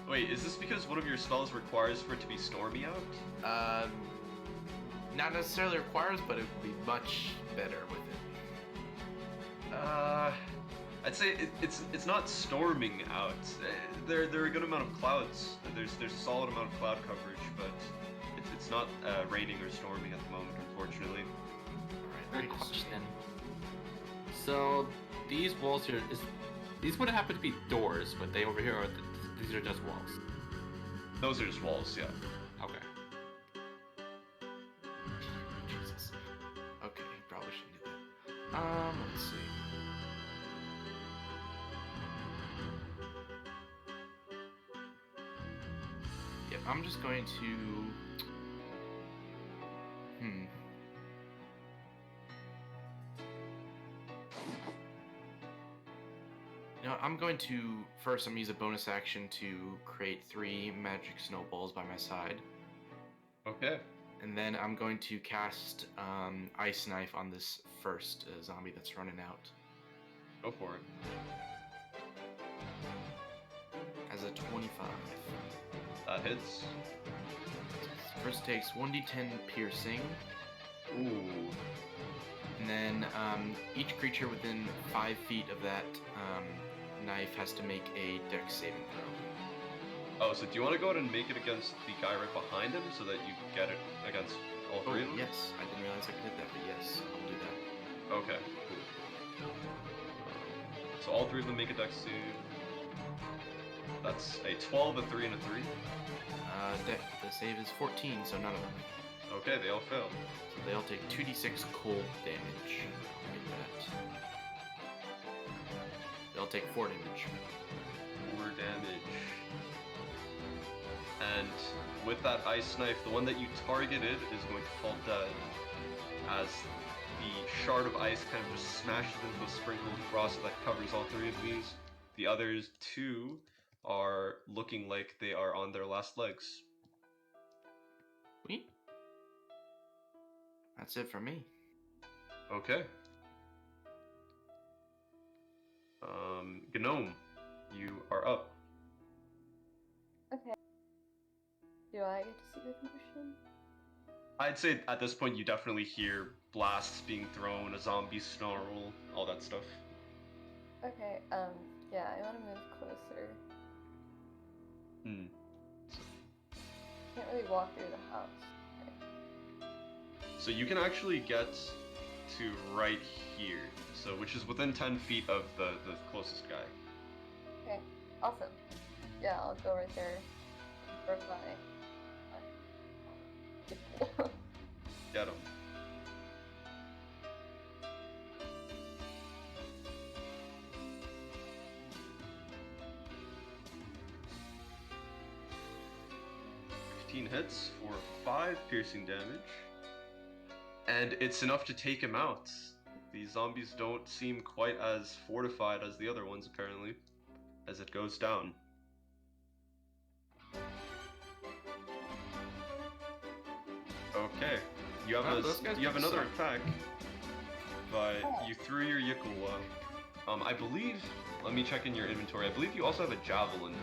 Wait, is this because one of your spells requires for it to be stormy out? Not necessarily requires, but it would be much better with it. I'd say it's not storming out. There are a good amount of clouds. There's a solid amount of cloud coverage, but it's not raining or storming at the moment, unfortunately. Alright, good question. So these walls here, these would happen to be doors, but they over here are these are just walls. Those are just walls, yeah. Okay. Jesus. Okay, probably shouldn't do that. Let's see. Yep, I'm just going to. You know, I'm going to first. I'm gonna use a bonus action to create 3 magic snowballs by my side. Okay. And then I'm going to cast Ice Knife on this first zombie that's running out. Go for it. As a 25. That hits. First takes 1d10 piercing. Ooh. And then each creature within 5 feet of that knife has to make a dex saving throw. Oh, so do you want to go ahead and make it against the guy right behind him so that you get it against all 3 of them? Yes. I didn't realize I could hit that, but yes, I'll do that. Okay, cool. So all 3 of them make a dex save. That's a 12, a 3, and a 3. The save is 14, so none of them. Okay, they all fail. So they all take 2d6 cold damage. I'll get that. They'll take 4 damage. 4 damage. And with that ice knife, the one that you targeted is going to fall dead as the shard of ice kind of just smashes into a sprinkle of frost that covers all 3 of these. The others 2 are looking like they are on their last legs. Sweet. That's it for me. Okay. Gnome, you are up. Okay. Do I get to see the commotion? I'd say at this point you definitely hear blasts being thrown, a zombie snarl, all that stuff. Okay, yeah, I want to move closer. Can't really walk through the house. So you can actually get to right here, so which is within 10 feet of the closest guy. Okay, awesome. Yeah, I'll go right there. For my... Get him. Hits for 5 piercing damage, and it's enough to take him out. These zombies don't seem quite as fortified as the other ones, apparently, as it goes down. Okay, you have another attack, but you threw your Yikuwa. I believe. Let me check in your inventory. I believe you also have a javelin.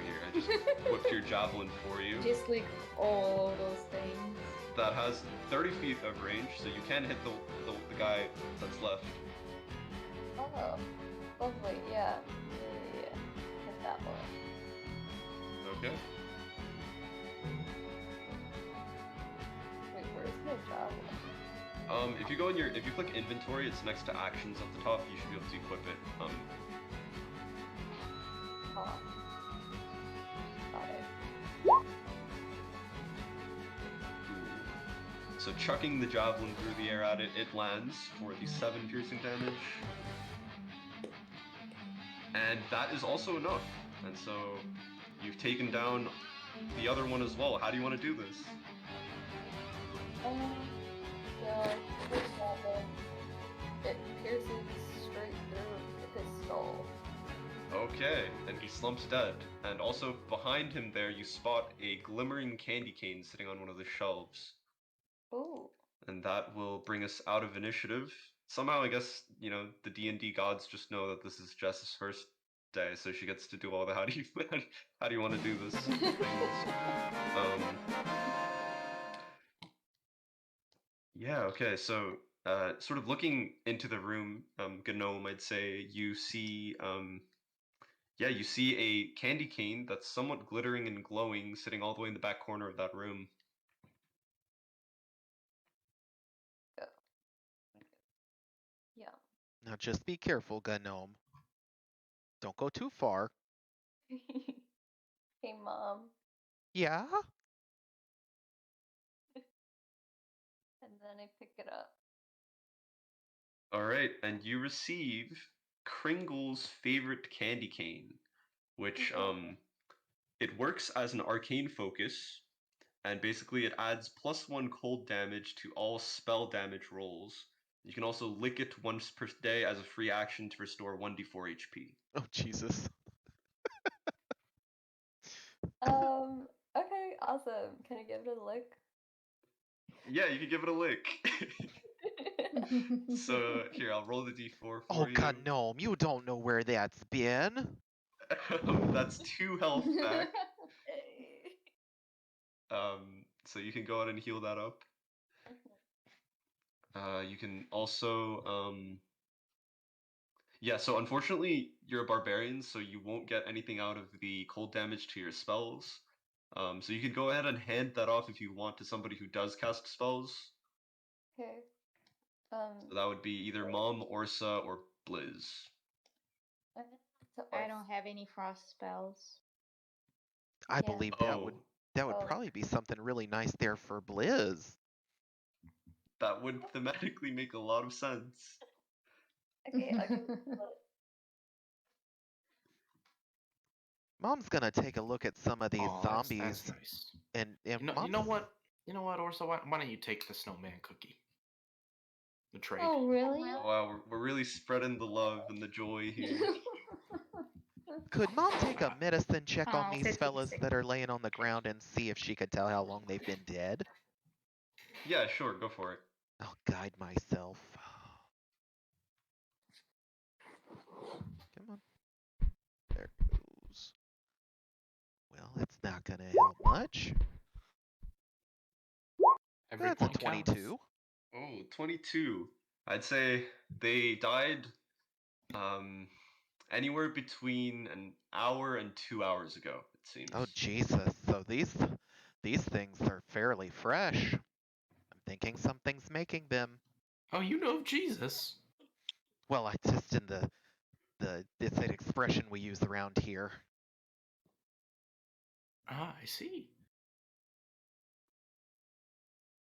I just whipped your javelin for you. Just like all those things. That has 30 feet of range, so you can hit the guy that's left. Oh, lovely, yeah. Hit that one. Okay. Wait, where's my javelin? If you click inventory, it's next to actions at the top. You should be able to equip it. Oh. So chucking the javelin through the air at it, it lands for the 7 piercing damage. And that is also enough. And so you've taken down the other one as well. How do you want to do this? So this javelin, it pierces straight through his skull. Okay, and he slumps dead. And also behind him there, you spot a glimmering candy cane sitting on one of the shelves. Ooh. And that will bring us out of initiative. Somehow, I guess, you know, the D&D gods just know that this is Jess's first day, so she gets to do all the how do you want to do this things. Yeah, okay, so sort of looking into the room, Gnome, I'd say you see you see a candy cane that's somewhat glittering and glowing sitting all the way in the back corner of that room. Yeah. Now just be careful, Gnome. Don't go too far. Hey, Mom. Yeah? And then I pick it up. Alright, and you receive Kringle's favorite candy cane, which it works as an arcane focus, and basically it adds +1 cold damage to all spell damage rolls. You can also lick it once per day as a free action to restore 1d4 HP. Oh, Jesus. Okay, awesome. Can I give it a lick? Yeah, you can give it a lick. So here, I'll roll the d4 for Oh, you. Gnome, you don't know where that's been. That's 2 health back. Hey. So you can go ahead and heal that up. You can also, yeah, so unfortunately, you're a barbarian, so you won't get anything out of the cold damage to your spells. So you can go ahead and hand that off if you want to somebody who does cast spells. Okay. So that would be either Mom, Orsa, or Blizz. I don't have any frost spells. I believe that would Oh, probably be something really nice there for Blizz. that would thematically make a lot of sense. Okay, I'll give it a lick. Mom's gonna take a look at some of these Aw, zombies, that's nice. and You Mom's, know what? You know what, Orsa? Why don't you take the snowman cookie? The trade. Oh, really? Wow, we're really spreading the love and the joy here. Could Mom take a medicine check on Oh, these 50, fellas 60. that are laying on the ground and see if she could tell how long they've been dead? Yeah, sure, go for it. I'll guide myself. Come on. There goes. Well, it's not gonna help much. Every That's a point counts. 22. Oh, 22. I'd say they died anywhere between an hour and 2 hours ago, it seems. Oh, Jesus. So these things are fairly fresh. I'm thinking something's making them. Oh, you know of Jesus. Well, I just in it's an expression we use around here. Ah, I see.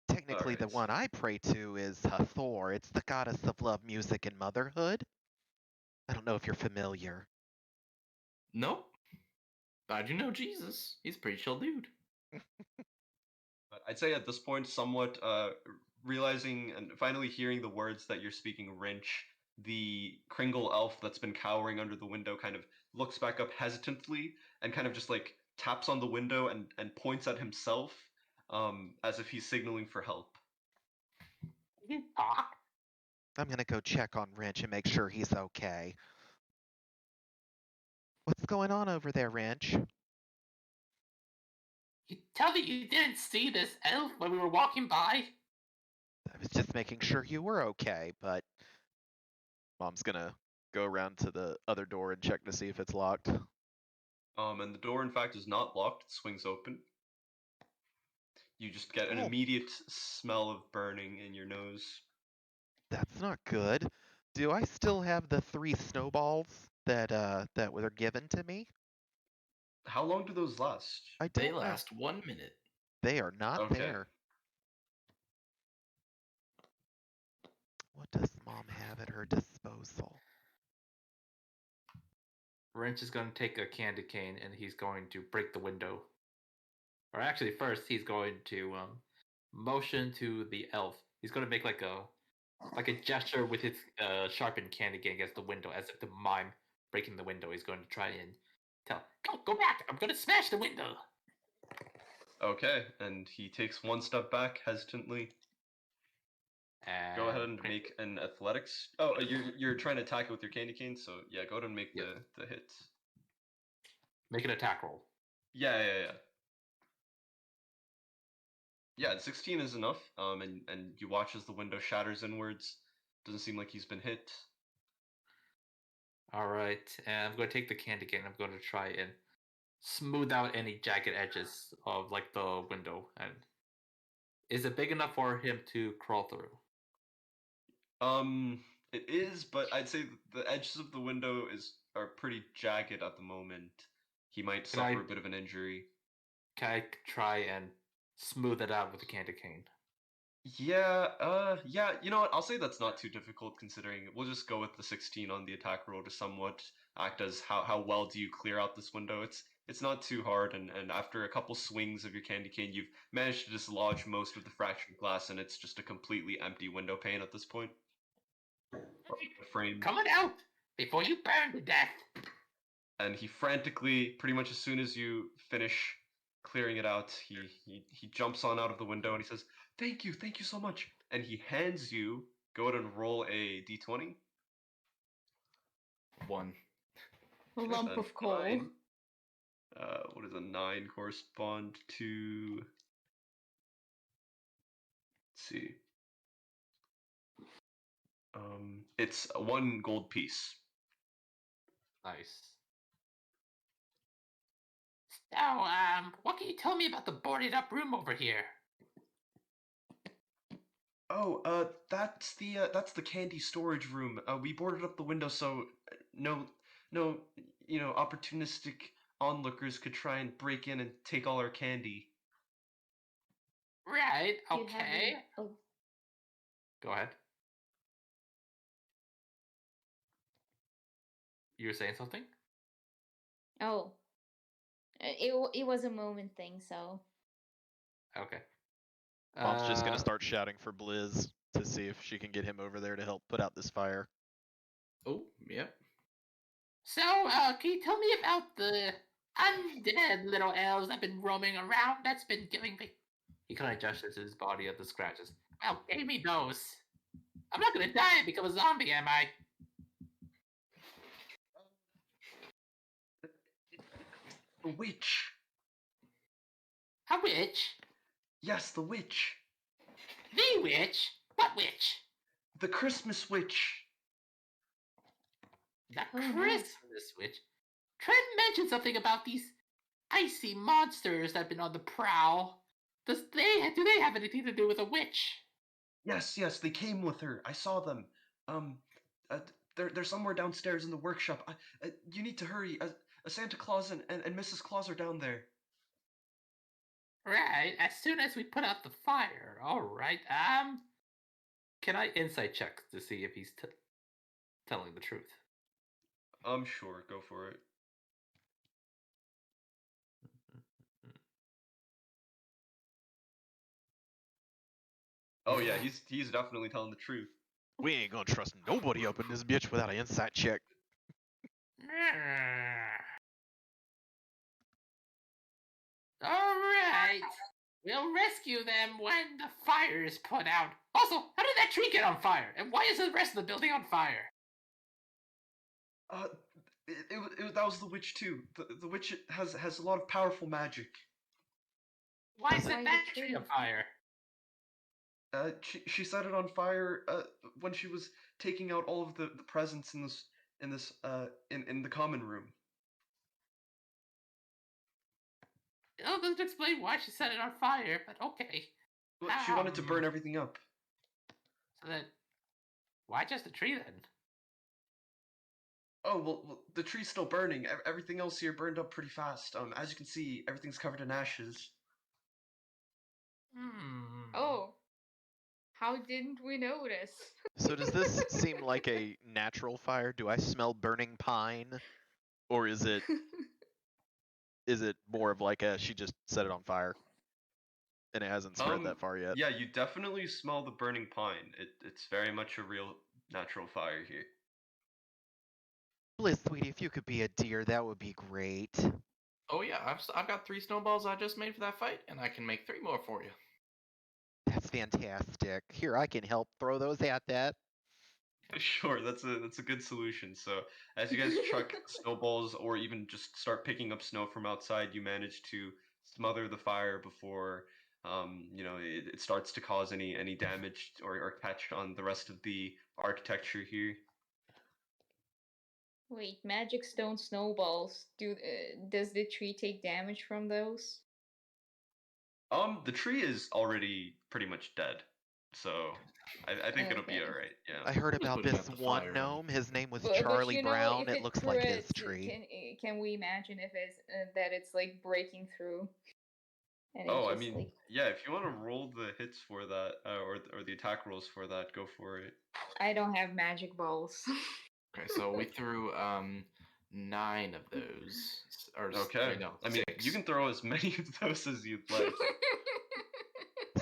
Technically, the Alright. one I pray to is Hathor. It's the goddess of love, music, and motherhood. I don't know if you're familiar. Nope. Glad you know Jesus. He's a pretty chill dude. But I'd say at this point, somewhat realizing and finally hearing the words that you're speaking wrench, the Kringle elf that's been cowering under the window kind of looks back up hesitantly and kind of just like taps on the window and points at himself as if he's signaling for help. I'm gonna go check on Wrench and make sure he's okay. What's going on over there, Wrench? You tell me you didn't see this elf when we were walking by? I was just making sure you were okay, but Mom's gonna go around to the other door and check to see if it's locked. And the door, in fact, is not locked. It swings open. You just get an Oh. immediate smell of burning in your nose. That's not good. Do I still have the 3 snowballs that were given to me? How long do those last? I They don't know. last 1 minute. They are not Okay. there. What does Mom have at her disposal? Wrench is going to take a candy cane and he's going to break the window. Or actually, first he's going to motion to the elf. He's going to make like a gesture with his sharpened candy cane against the window, as if to mime breaking the window. He's going to try and tell, go back! I'm going to smash the window. Okay, and he takes one step back hesitantly. And Go ahead and make an athletics. Oh, you're trying to attack it with your candy cane, so yeah, go ahead and make Yep. the hit. Make an attack roll. Yeah. Yeah, 16 is enough. And you watch as the window shatters inwards. Doesn't seem like he's been hit. All right, and I'm going to take the candy cane. I'm going to try and smooth out any jagged edges of like the window. And is it big enough for him to crawl through? It is, but I'd say the edges of the window are pretty jagged at the moment. He might suffer a bit of an injury. Can I try and smooth it out with the candy cane? Yeah, you know what? I'll say that's not too difficult considering we'll just go with the 16 on the attack roll to somewhat act as how well do you clear out this window. It's not too hard, and after a couple swings of your candy cane, you've managed to dislodge most of the fractured glass, and it's just a completely empty window pane at this point. Frame. Coming out before you burn to death. And he frantically, pretty much as soon as you finish clearing it out, he jumps on out of the window and he says, thank you so much. And he hands you, go ahead and roll a d20. 1. A lump Then of coal. 9. What does a 9 correspond to? Let's see. It's 1 gold piece. Nice. So, what can you tell me about the boarded up room over here? Oh, that's the candy storage room. We boarded up the window so no, opportunistic onlookers could try and break in and take all our candy. Right, Do you have okay. any- Oh, Go ahead. You were saying something? Oh. It was a moment thing, so. Okay. Mom's just gonna start shouting for Blizz to see if she can get him over there to help put out this fire. Oh, yep. So, can you tell me about the undead little elves that have been roaming around that's been giving me? He kind of gestures his body at the scratches. Well, give me those. I'm not gonna die and become a zombie, am I? The witch. A witch? Yes, the witch. The witch? What witch? The Christmas witch. The Oh, no. Christmas witch? Trent mentioned something about these icy monsters that have been on the prowl. Do they have anything to do with a witch? Yes, they came with her. I saw them. They're somewhere downstairs in the workshop. You need to hurry. Santa Claus and Mrs. Claus are down there. Right, as soon as we put out the fire. Alright, can I insight check to see if he's telling the truth? Sure, go for it. Oh yeah, he's definitely telling the truth. We ain't gonna trust nobody up in this bitch without an insight check. Alright, we'll rescue them when the fire is put out. Also, how did that tree get on fire? And why is the rest of the building on fire? That was the witch too. The witch has a lot of powerful magic. Why is Why that the tree tree? on fire? She set it on fire when she was taking out all of the presents in the common room. It doesn't explain why she set it on fire, but okay. Well, she wanted to burn everything up. So then, why just the tree then? Oh well, the tree's still burning. Everything else here burned up pretty fast. As you can see, everything's covered in ashes. Hmm. Oh. How didn't we notice? So does this seem like a natural fire? Do I smell burning pine, or is it more of like a she just set it on fire and it hasn't spread that far yet? Yeah, you definitely smell the burning pine. It's very much a real natural fire here. Bliss, sweetie, if you could be a deer, that would be great. Oh yeah, I've got 3 snowballs I just made for that fight, and I can make 3 more for you. That's fantastic. Here, I can help throw those at that. Sure, that's a good solution. So as you guys chuck snowballs or even just start picking up snow from outside, you manage to smother the fire before it starts to cause any damage or catch on the rest of the architecture here. Wait, magic stone snowballs. Does the tree take damage from those? The tree is already pretty much dead, so I think it'll be Okay. alright. Yeah. I heard Just about putting this out the one fire. gnome. His name was But Charlie you know, Brown. if It it looks like his crits, tree. can we imagine if it's that it's like breaking through and it Oh, I just mean, like yeah. If you want to roll the hits for that, or the attack rolls for that, go for it. I don't have magic balls. Okay, so we threw 9 of those, Okay. wait, no, I mean, 6. you can throw as many of those as you'd like.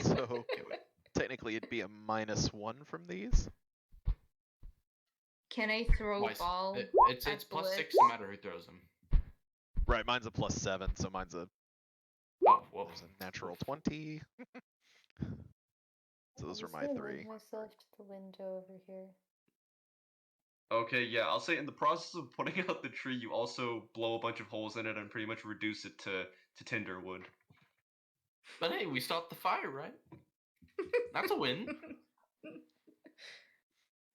So Okay, wait. technically it'd be a -1 from these. Can I throw Twice. ball? It's at plus Blitz? 6 no matter who throws them. Right, mine's a +7, so mine's a Oh, whoa. there's a natural 20. So those are my 3. Move myself to the window over here. Okay, yeah, I'll say in the process of putting out the tree, you also blow a bunch of holes in it and pretty much reduce it to tinder wood. But hey, we stopped the fire, right? That's a win.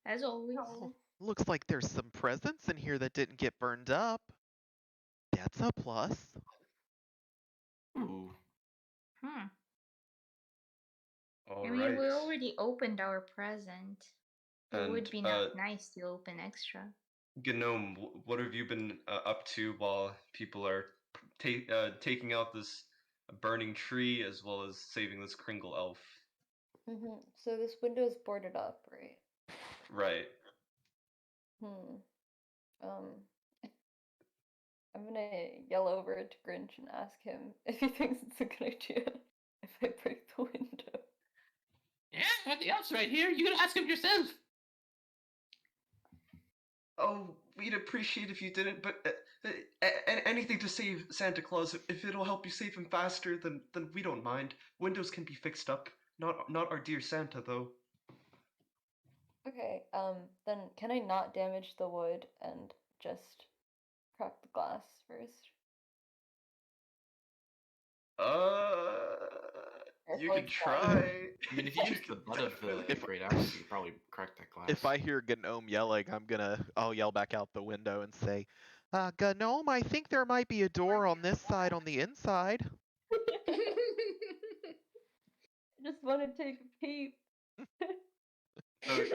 As always. Oh, looks like there's some presents in here that didn't get burned up. That's a plus. Ooh. Hmm. All I mean, right. we already opened our present. It And would be not nice to open extra. Gnome, what have you been up to while people are taking out this burning tree as well as saving this Kringle elf? So this window is boarded up, right? Right. I'm gonna yell over to Grinch and ask him if he thinks it's a good idea if I break the window. Yeah, the elf's right here. You can ask him yourself. Oh, we'd appreciate if you didn't, but anything to save Santa Claus. If it'll help you save him faster, then we don't mind. Windows can be fixed up. Not our dear Santa, though. Okay, then can I not damage the wood and just crack the glass first? You can try. I mean, if you use the butt of the great axe, you could probably crack that glass. If I hear Gnome yelling, I'll yell back out the window and say, Gnome, I think there might be a door on this side on the inside. I just want to take a peep. So,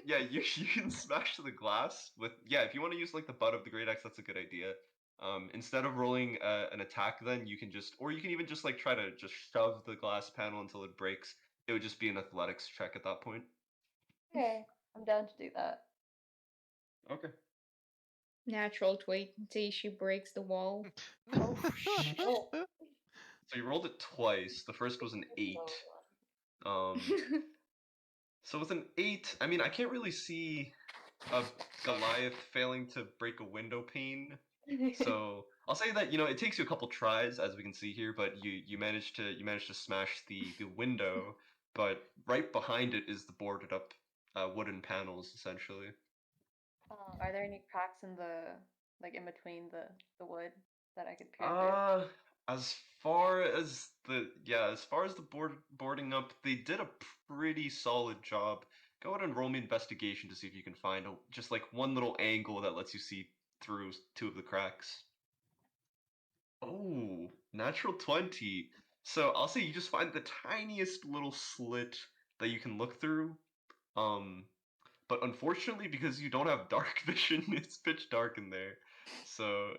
yeah, you can smash the glass with if you want to use like the butt of the great axe, that's a good idea. Instead of rolling an attack, then you can even just like try to just shove the glass panel until it breaks. It would just be an athletics check at that point. Okay, I'm down to do that. Okay. Natural 20, she breaks the wall. Oh, shit. So you rolled it twice. The first was an 8. So with an 8, I mean, I can't really see a Goliath failing to break a window pane. So I'll say that it takes you a couple tries, as we can see here, but you managed to smash the window. But right behind it is the boarded up wooden panels, essentially. Are there any cracks in in between the wood that I could peer through? As far as the boarding up, they did a pretty solid job. Go ahead and roll me investigation to see if you can find just like one little angle that lets you see through 2 of the cracks. Oh, natural 20. So I'll say you just find the tiniest little slit that you can look through. But unfortunately, because you don't have dark vision, it's pitch dark in there. So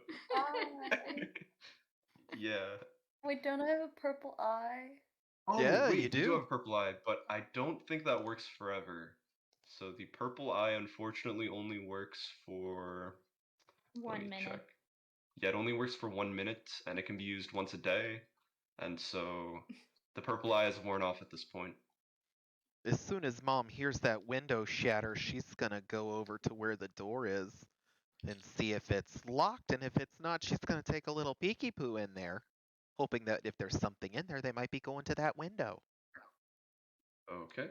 yeah. Wait, don't I have a purple eye? Oh, Yeah, wait, you you do do. have purple eye, but I don't think that works forever. So the purple eye unfortunately only works for. Let 1 me minute. check. Yeah, it only works for 1 minute, and it can be used once a day. And so the purple eye is worn off at this point. As soon as Mom hears that window shatter, she's gonna go over to where the door is and see if it's locked, and if it's not, she's gonna take a little peeky poo in there, hoping that if there's something in there, they might be going to that window. Okay.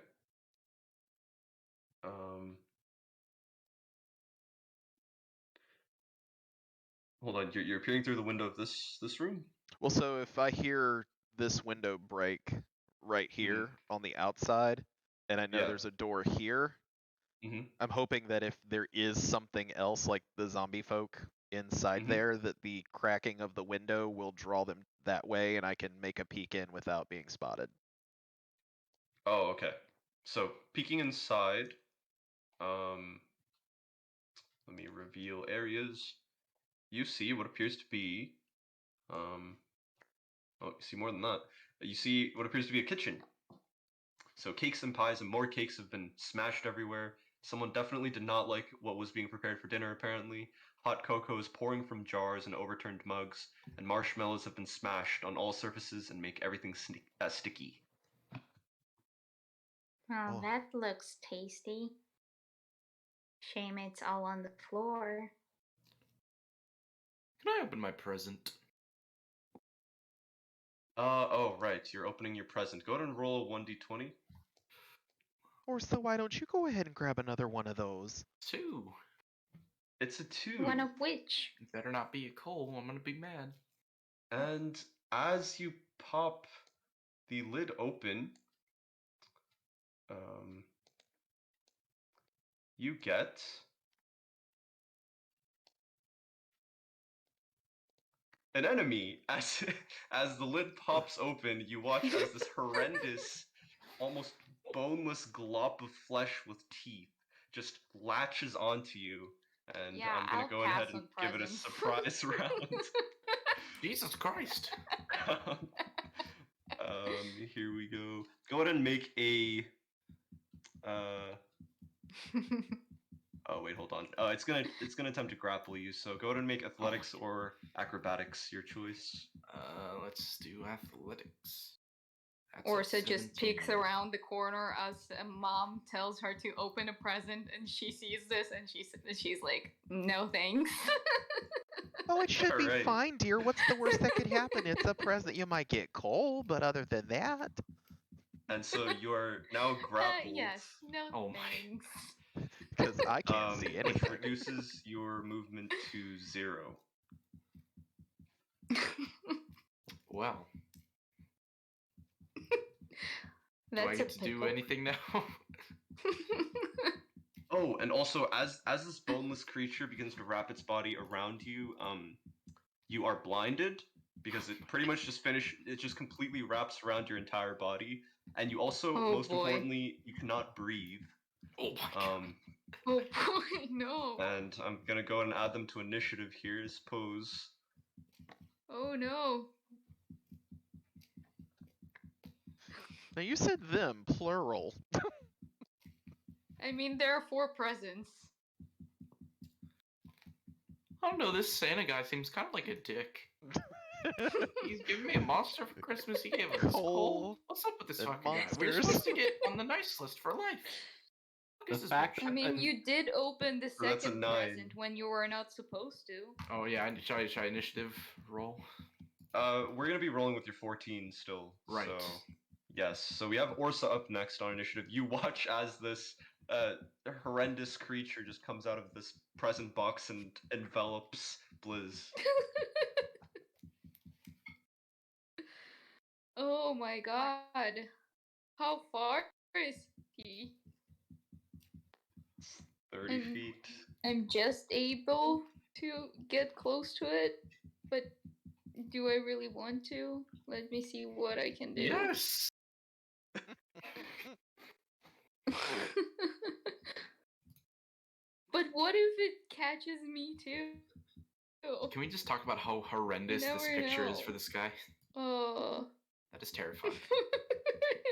Hold on. You're peering through the window of this room. Well, so if I hear this window break right here on the outside, and I know Yeah. there's a door here, Mm-hmm. I'm hoping that if there is something else like the zombie folk inside Mhm. there, that the cracking of the window will draw them that way, and I can make a peek in without being spotted. Oh, okay. So peeking inside. Let me reveal areas. You see what appears to be. Oh, you see more than that. You see what appears to be a kitchen. So cakes and pies and more cakes have been smashed everywhere. Someone definitely did not like what was being prepared for dinner, apparently. Hot cocoa is pouring from jars and overturned mugs, and marshmallows have been smashed on all surfaces and make everything sticky. Oh, Oh. that looks tasty. Shame it's all on the floor. Can I open my present? Oh, right. You're opening your present. Go ahead and roll a 1d20. Or so why don't you go ahead and grab another one of those? 2. It's a 2. One of which? It better not be a coal. I'm gonna be mad. And as you pop the lid open, you get an enemy. As the lid pops open, you watch as this horrendous, almost boneless glop of flesh with teeth just latches onto you. And Yeah, I'm gonna I'll go ahead pass and on give it a presents. surprise round. Jesus Christ. Here we go. Go ahead and make a. Oh wait, hold on. It's gonna attempt to grapple you. So go ahead and make athletics or acrobatics your choice. Let's do athletics. That's a Orsa just peeks 17. around the corner as a mom tells her to open a present, and she sees this, and she's like, "No thanks." Oh, it should be Alright. fine, dear. What's the worst that could happen? It's a present. You might get cold, but other than that. And so you are now grappled. Yes, no Oh my. thanks. Because I can't see Which anything. reduces your movement to 0. Well, do I That's a get to do pickle. anything now? Oh, and also as this boneless creature begins to wrap its body around you, you are blinded because it pretty much it just completely wraps around your entire body, and you also, Oh, most boy. importantly, you cannot breathe. Oh my god. Oh boy, no. And I'm gonna go and add them to initiative here, I suppose. Oh no. Now you said them, plural. I mean, there are 4 presents. I don't know, this Santa guy seems kind of like a dick. He's giving me a monster for Christmas. He gave us Coal coal. What's up with this and fucking guy? We're monsters. supposed to get on the nice list for life. What The is this fact bullshit? I mean, you did open the So that's a second 9. present when you were not supposed to. Oh yeah, I try initiative roll. We're gonna be rolling with your 14 still. Right. So, yes. So we have Orsa up next on initiative. You watch as this horrendous creature just comes out of this present box and envelops Blizz. Oh my god. How far is he? 30 And- feet. I'm just able to get close to it, but do I really want to? Let me see what I can do. Yes. But what if it catches me too? Can we just talk about how horrendous You this never picture is know. for this guy? Oh, That is terrifying.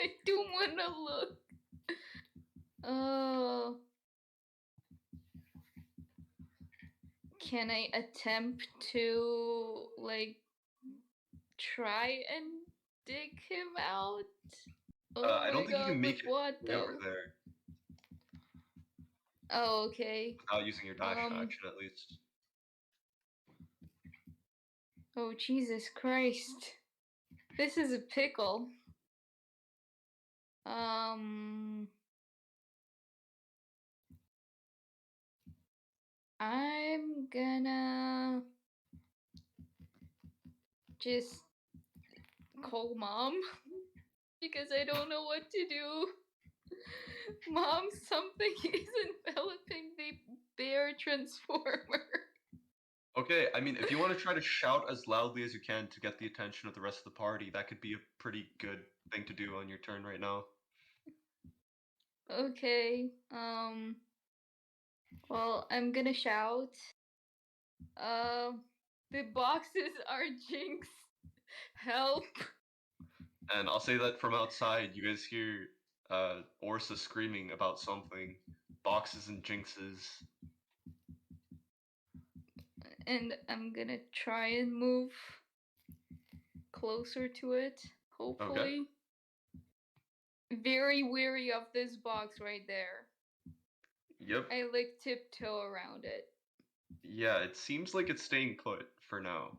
I don't want to look. Oh. Can I attempt to, like, try and dig him out? Oh I my don't think you god, can with make it what way over though? there Oh, okay. without using your dash Um. action, at least. Oh, Jesus Christ. This is a pickle. I'm gonna just call Mom because I don't know what to do. Mom, something is enveloping the bear transformer. Okay, I mean, if you want to try to shout as loudly as you can to get the attention of the rest of the party, that could be a pretty good thing to do on your turn right now. Okay, well, I'm gonna shout. The boxes are Jinx. Help. And I'll say that from outside, you guys hear Orsa screaming about something. Boxes and jinxes. And I'm gonna try and move closer to it, hopefully. Very weary of this box right there. Yep. I like tiptoe around it. Yeah, it seems like it's staying put for now.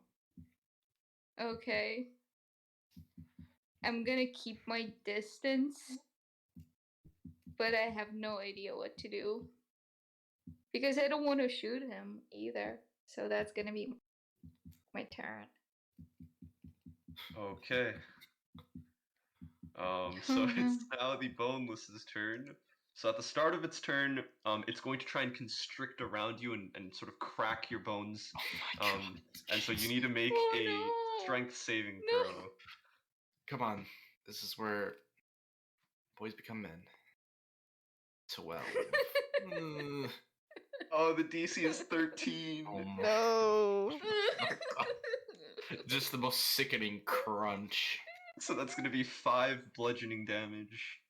Okay. I'm gonna keep my distance, but I have no idea what to do. Because I don't want to shoot him either. So that's gonna be my turn. Okay. So it's now the Boneless's turn. So at the start of its turn, it's going to try and constrict around you and sort of crack your bones. Oh my god. And so you need to make Oh, a no. strength saving No. throw. Come on. This is where boys become men. 12. Mm. Oh, the DC is 13. Oh my No. Just the most sickening crunch. So that's going to be 5 bludgeoning damage.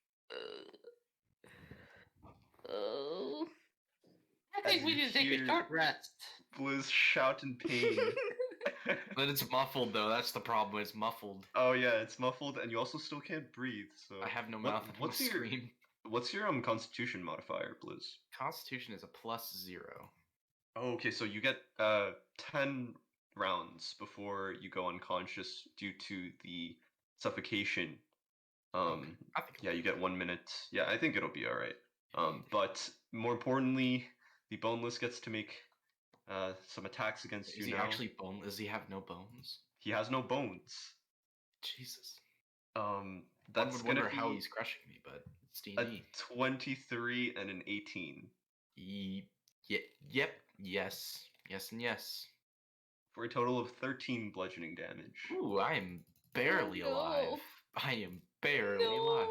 Oh. I think As we you need to take hear- a short rest. Blizz shout in pain. But it's muffled though, that's the problem, it's muffled. Oh yeah, it's muffled, and you also still can't breathe. So I have no What- mouth, I don't what's your- scream. what's your Constitution modifier, Blizz? Constitution is a +0. Oh, okay, so you get 10 rounds before you go unconscious due to the suffocation. I think Yeah, you get 1 minute. Yeah, I think it'll be all right. But more importantly, the Boneless gets to make some attacks against is you he now. actually bone? Does he have no bones? He has no bones. Jesus. That's One would gonna wonder be how he's crushing me, but it's a D&D. 23 and an 18 Yep. Yes. Yes and yes. for a total of 13 bludgeoning damage. Ooh, I am barely no. alive. I am barely alive.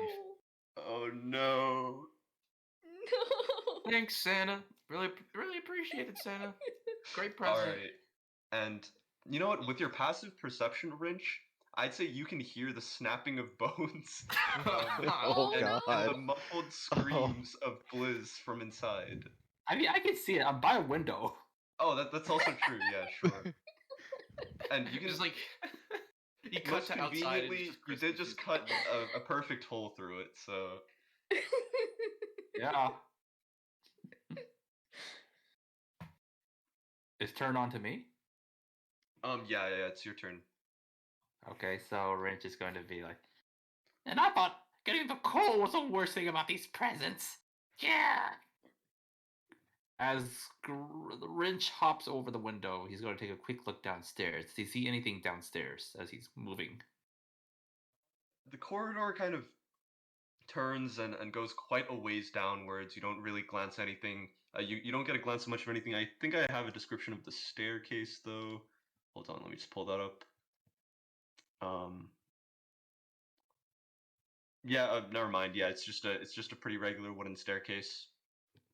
Oh no. No. Thanks, Santa. Really appreciate it, Santa. Great All present. right. And you know what? With your passive perception wrench, I'd say you can hear the snapping of bones Oh, and God. the muffled screams of Blizz from inside. I mean, I can see it. I'm by a window. Oh, that's also true. Yeah, sure. And you can Just like you cut most to outside. and conveniently, it's you did Christmas just music cut playing. a perfect hole through it. So Yeah. Is turn on to me? yeah, it's your turn. Okay, so Wrench is going to be like, and I thought getting the coal was the worst thing about these presents. Yeah. As the Wrench hops over the window, he's going to take a quick look downstairs. Does he see anything downstairs as he's moving? The corridor kind of turns and goes quite a ways downwards. You don't really glance anything. You don't get a glance of much of anything. I think I have a description of the staircase though. Hold on, let me just pull that up. Yeah, never mind. Yeah, it's just a pretty regular wooden staircase.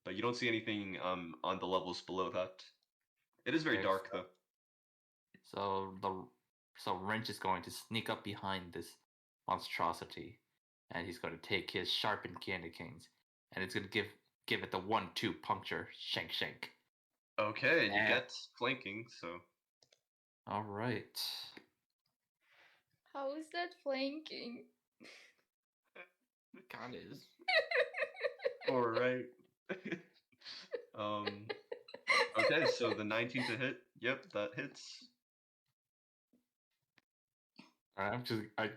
But you don't see anything on the levels below that. It is very Okay, dark though. So Wrench is going to sneak up behind this monstrosity, and he's going to take his sharpened candy canes, and it's going to give it the 1-2 puncture, shank shank. Okay, and you Yeah. get flanking, so. All right. How is that flanking? It kind of is. Alright. Okay, so the 19 to hit. Yep, that hits. I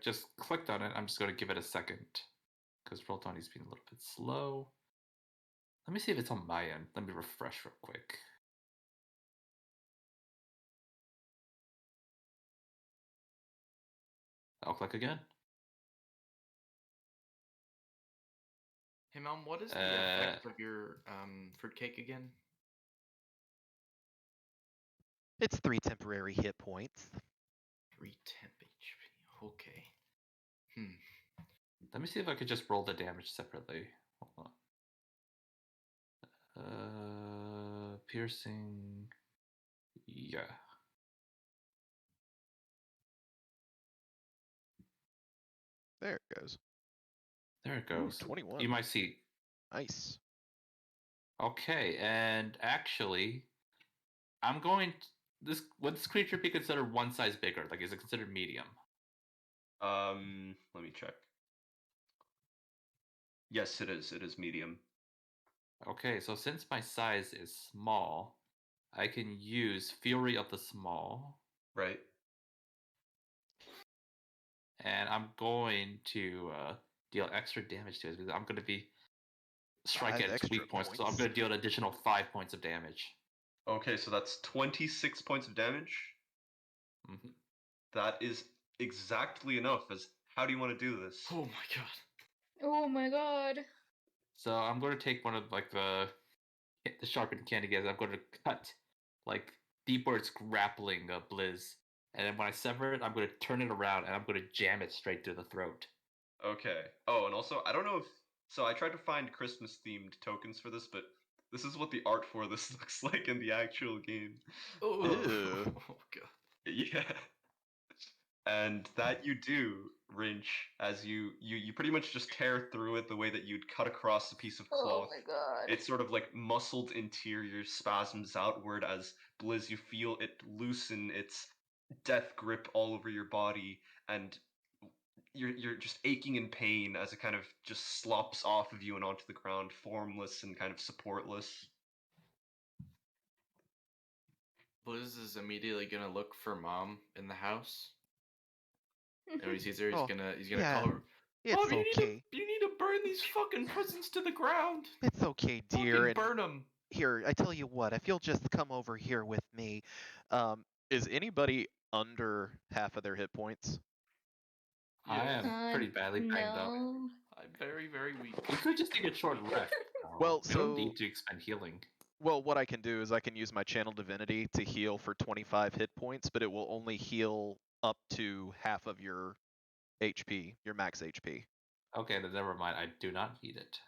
just clicked on it. I'm just going to give it a second because Roll20's been a little bit slow. Let me see if it's on my end. Let me refresh real quick. I'll click again. Hey, Mom, what is the effect of your fruitcake again? It's 3 temporary hit points. 3 temp HP. Okay. Let me see if I could just roll the damage separately. Hold on. Piercing. Yeah. There it goes. There it goes. 21. You might see. Nice. Okay, and actually, I'm going. Would this creature be considered one size bigger? Like, is it considered medium? Let me check. Yes, it is. It is medium. Okay, so since my size is small, I can use Fury of the Small. Right. And I'm going to deal extra damage to it because I'm going to be striking 5 at its extra weak points. So I'm points. going to deal an additional 5 points of damage. Okay, so that's 26 points of damage. Mhm. That is exactly enough. How do you want to do this? Oh my god. Oh my god. So I'm going to take one of like the sharpened candy canes. I'm going to cut like deep where it's grappling Blizz, and then when I sever it, I'm going to turn it around and I'm going to jam it straight through the throat. Okay. Oh, and also, I don't know if... So I tried to find Christmas-themed tokens for this, but this is what the art for this looks like in the actual game. Oh, Ew. oh god. Yeah. And that you do, Rinch, as you pretty much just tear through it the way that you'd cut across a piece of Oh cloth. my god. It's sort of like muscled interior spasms outward as Blizz, you feel it loosen its death grip all over your body, and you're just aching in pain as it kind of just slops off of you and onto the ground, formless and kind of supportless. Blizz is immediately gonna look for Mom in the house. And when he sees her, Oh, he's gonna yeah, call her. it's Mom, okay. you need to burn these fucking presents to the ground. It's okay, dear. Fucking And burn them. here, I tell you what, if you'll just come over here with me. Is anybody under half of their hit points? I am pretty badly banged up. No. I'm very, very weak. We could just take a short rest. Well, we don't so- need to expend healing. Well, what I can do is I can use my Channel Divinity to heal for 25 hit points, but it will only heal up to half of your HP, your max HP. Okay, then never mind. I do not need it.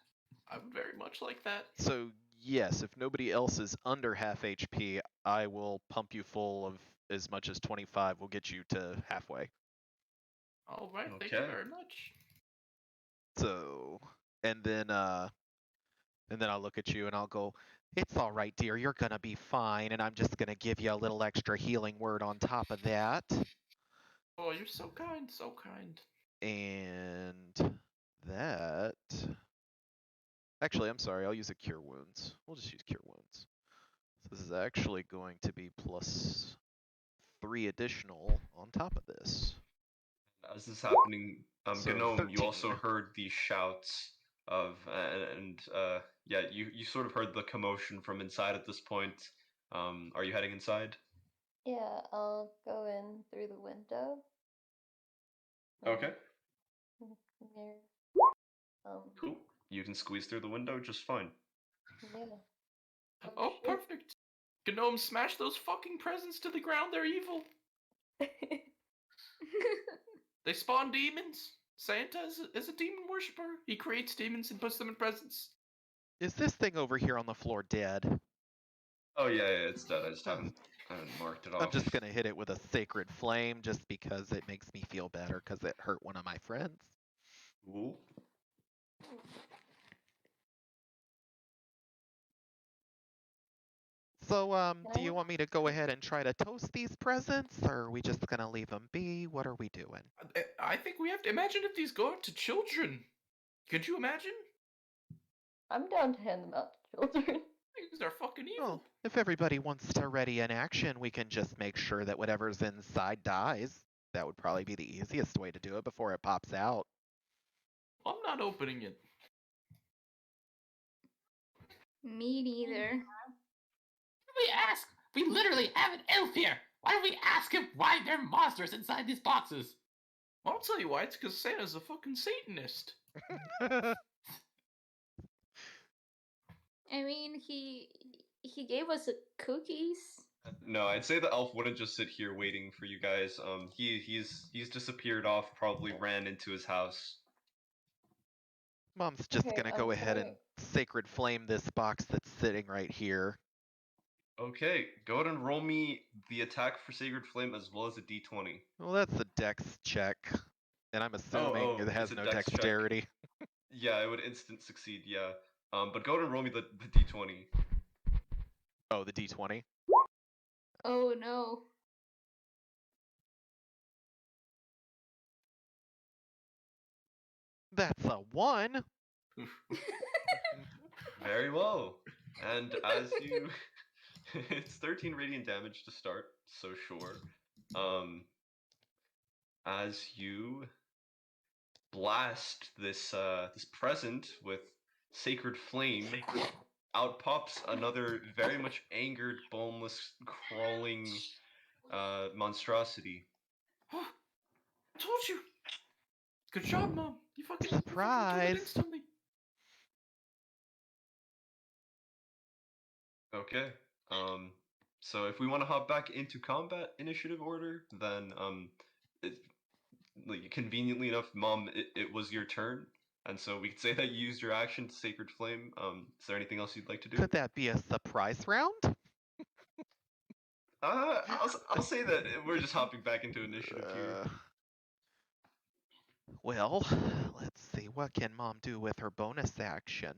I would very much like that. So, yes, if nobody else is under half HP, I will pump you full of as much as 25. We'll get you to halfway. All right, thank you Okay. very much. So, and then I'll look at you and I'll go, "It's all right, dear. You're gonna be fine." And I'm just gonna give you a little extra healing word on top of that. Oh, you're so kind, so kind. And that... Actually, I'm sorry. I'll use a Cure Wounds. We'll just use Cure Wounds. So this is actually going to be plus 3 additional on top of this. As this is happening, So Gnome, you also 13. heard these shouts of, yeah, you sort of heard the commotion from inside at this point. Are you heading inside? Yeah, I'll go in through the window. Okay, Near. cool. You can squeeze through the window just fine. Yeah. Oh, shit. perfect. Gnome, smash those fucking presents to the ground. They're evil. They spawn demons. Santa is a demon worshiper. He creates demons and puts them in presents. Is this thing over here on the floor dead? Oh yeah, it's dead. I just Oh, haven't And marked it I'm off. just gonna hit it with a sacred flame just because it makes me feel better because it hurt one of my friends. Ooh. So, do Can you I- want me to go ahead and try to toast these presents, or are we just gonna leave them be? What are we doing? I think we have to imagine if these go out to children. Could you imagine? I'm down to hand them out to children. Things are fucking evil. Well, if everybody wants to ready an action, we can just make sure that whatever's inside dies. That would probably be the easiest way to do it before it pops out. I'm not opening it. Me neither. We ask. We literally have an elf here. Why don't we ask him why there are monsters inside these boxes? I'll tell you why. It's because Santa's a fucking Satanist. I mean, he gave us cookies. No, I'd say the elf wouldn't just sit here waiting for you guys. He's disappeared off, probably ran into his house. Mom's just Okay, gonna go ahead can and sacred flame this box that's sitting right here. Okay, go ahead and roll me the attack for Sacred Flame as well as a d20. Well, that's a dex check, and I'm assuming it it's has a no dex check. dexterity. Yeah, it would instant succeed, yeah. But go ahead and roll me the d20. Oh, the d20. Oh no. That's a 1. Very well. And as you... it's 13 radiant damage to start, so sure. As you blast this this present with Sacred Flame, out pops another very much angered, boneless, crawling monstrosity. I told you. Good job, Mom. You fucking killed Surprise. it instantly. Okay. So if we want to hop back into combat initiative order, then like, conveniently enough, Mom, it was your turn, and so we could say that you used your action to Sacred Flame. Is there anything else you'd like to do? Could that be a surprise round? I'll say that we're just hopping back into initiative here. Well, let's see. What can Mom do with her bonus action?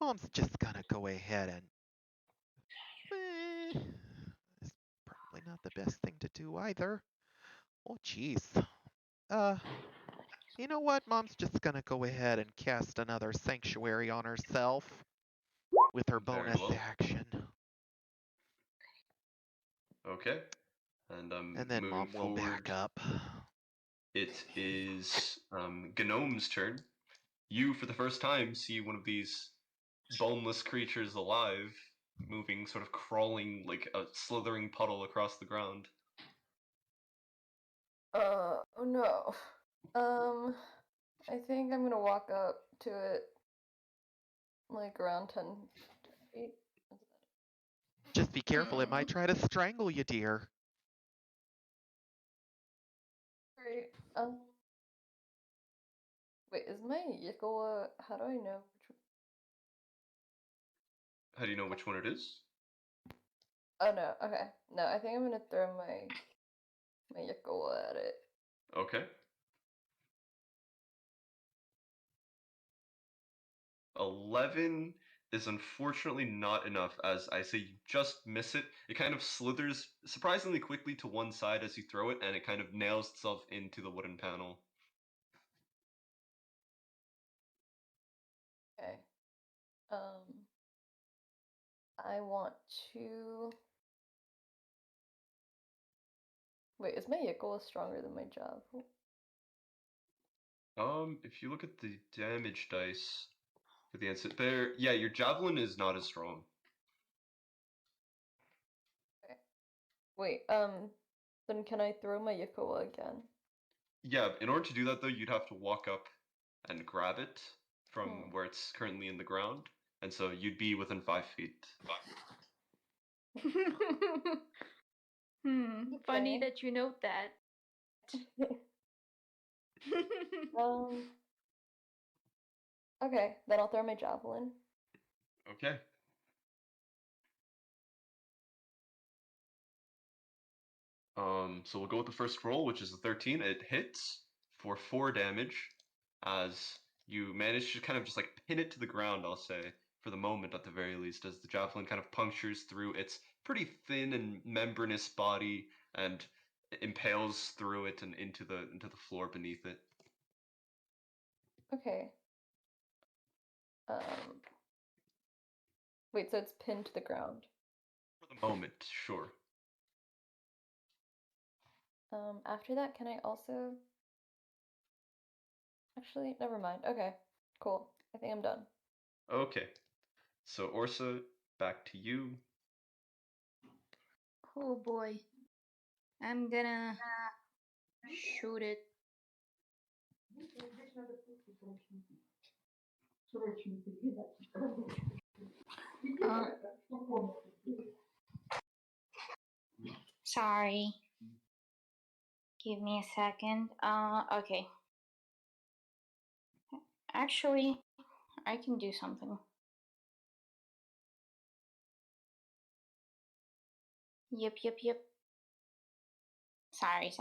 Mom's just gonna go ahead and... it's probably not the best thing to do either. Oh, jeez. You know what? Mom's just gonna go ahead and cast another sanctuary on herself with her Very bonus well. action. Okay. And then moving Mom will forward, back up. it is Gnome's turn. You, for the first time, see one of these boneless creatures alive, moving, sort of crawling like a slithering puddle across the ground. Oh no. I think I'm gonna walk up to it like around 10 feet. Just be careful, it might try to strangle you, dear. Great. Wait, is my Yikoa, how do I know which How do you know which one it is? Oh no, okay. No, I think I'm gonna throw my Yikoa at it. Okay. 11 is unfortunately not enough, as I say you just miss it. It kind of slithers surprisingly quickly to one side as you throw it, and it kind of nails itself into the wooden panel. Okay. I want to... Wait, is my Yikoa stronger than my javelin? If you look at the damage dice for the answer there, yeah, your javelin is not as strong. Okay. Wait, then can I throw my Yikoa again? Yeah, in order to do that though, you'd have to walk up and grab it from where it's currently in the ground, and so you'd be within 5 feet. Funny Okay. that you note that. Okay, then I'll throw my javelin. Okay. So we'll go with the first roll, which is a 13. It hits for 4 damage, as you manage to kind of just like pin it to the ground, I'll say, for the moment at the very least, as the javelin kind of punctures through its pretty thin and membranous body and impales through it and into the floor beneath it. Okay. Wait, so it's pinned to the ground. For the moment, sure. After that, can I also... Actually, never mind. Okay, cool. I think I'm done. Okay. So Orsa, back to you. Oh boy. I'm gonna shoot it. Sorry. Give me a second. Okay. Actually, I can do something. Yep. Sorry.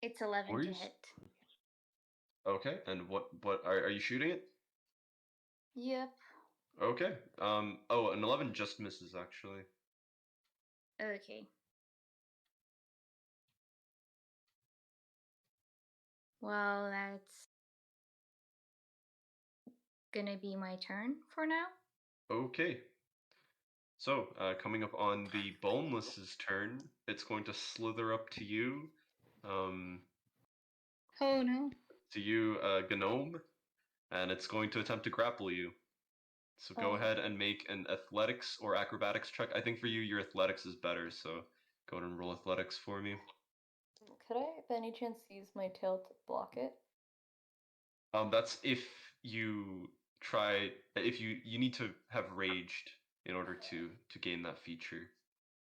It's 11 to Worries? hit. Okay, and what are you shooting it? Yep. Okay. Oh, an 11 just misses actually. Okay. Well, that's gonna be my turn for now. Okay. So, coming up on the Boneless's turn, it's going to slither up to you. Oh no. To you, Gnome, and it's going to attempt to grapple you. So go ahead and make an athletics or acrobatics check. I think for you, your athletics is better, so go ahead and roll athletics for me. Could I, by any chance, use my tail to block it? That's if you if you need to have raged in order to gain that feature.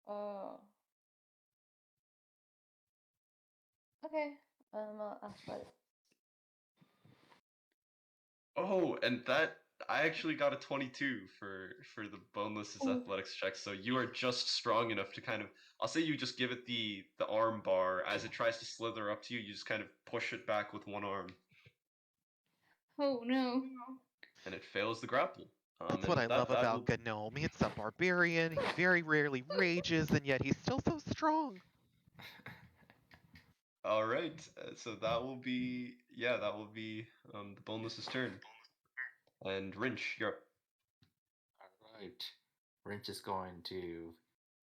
Oh. Okay. Athletics. Oh, and that I actually got a 22 for the Boneless's Ooh. athletics check. So you are just strong enough to kind of, I'll say you just give it the arm bar as it tries to slither up to you. You just kind of push it back with one arm, Oh no. and it fails the grapple. That's And what I with that, love that about will. Gnome. It's a barbarian. He very rarely rages, and yet he's still so strong. All right. So that will be the Boneless's turn. And Rinch, you're up. Alright. Wrench is going to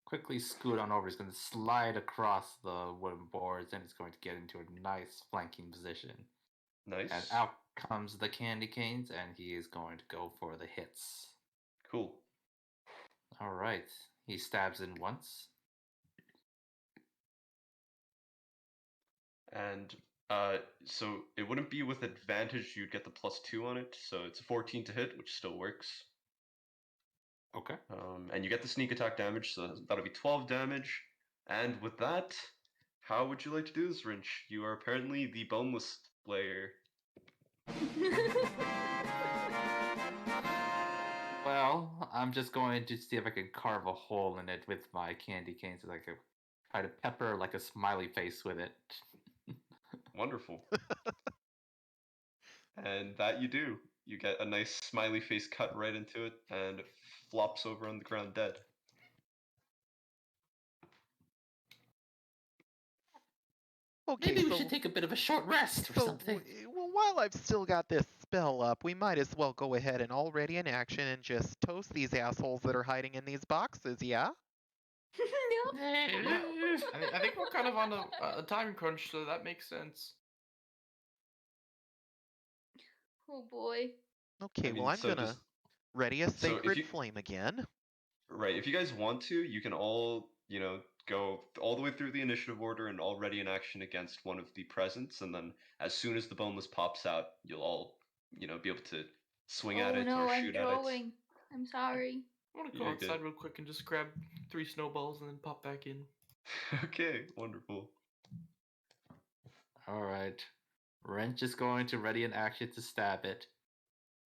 quickly scoot on over. He's going to slide across the wooden boards and it's going to get into a nice flanking position. Nice. And out comes the candy canes and he is going to go for the hits. Cool. Alright. He stabs in once. And so it wouldn't be with advantage. You'd get the +2 on it. So it's a 14 to hit, which still works. Okay. And you get the sneak attack damage, so that'll be 12 damage. And with that, how would you like to do this, Rinch? You are apparently the boneless player. Well, I'm just going to see if I can carve a hole in it with my candy cane so I can try to pepper like a smiley face with it. Wonderful. And that you do. You get a nice smiley face cut right into it, and it flops over on the ground dead. Okay, Maybe we so should take a bit of a short rest or something. well, while I've still got this spell up, we might as well go ahead and already in action and just toast these assholes that are hiding in these boxes, yeah? No. I think we're kind of on a time crunch, so that makes sense. Oh boy. Okay, I well, mean, I'm so gonna just ready a so if sacred you flame again. right, if you guys want to, you can all go all the way through the initiative order and all ready in action against one of the presents, and then as soon as the boneless pops out, you'll all be able to swing at Oh it no, or I'm shoot at it. drawing. I'm sorry. I want to go You're outside good. real quick and just grab 3 snowballs and then pop back in. Okay, wonderful. Alright. Wrench is going to ready in action to stab it.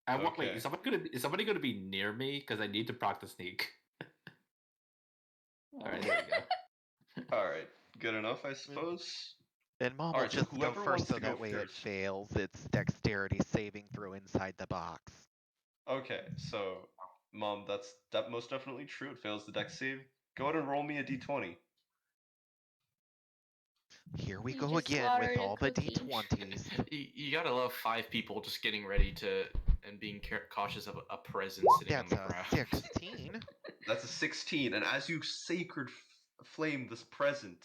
Wait, Okay. is somebody gonna be near me? Because I need to proc the sneak. All right, there we go. All right, good enough, I suppose. And Mom will Alright, so just go whoever first wants so to go that way it first. fails its dexterity saving throw inside the box. Okay, so Mom, that most definitely true. It fails the dex save. Go ahead and roll me a d20. Here we You go just again with slaughtered a all the cookie. d20s. You gotta love 5 people just getting ready to and being cautious of a present sitting on That's the a ground. 16. That's a 16, and as you sacred flame this present,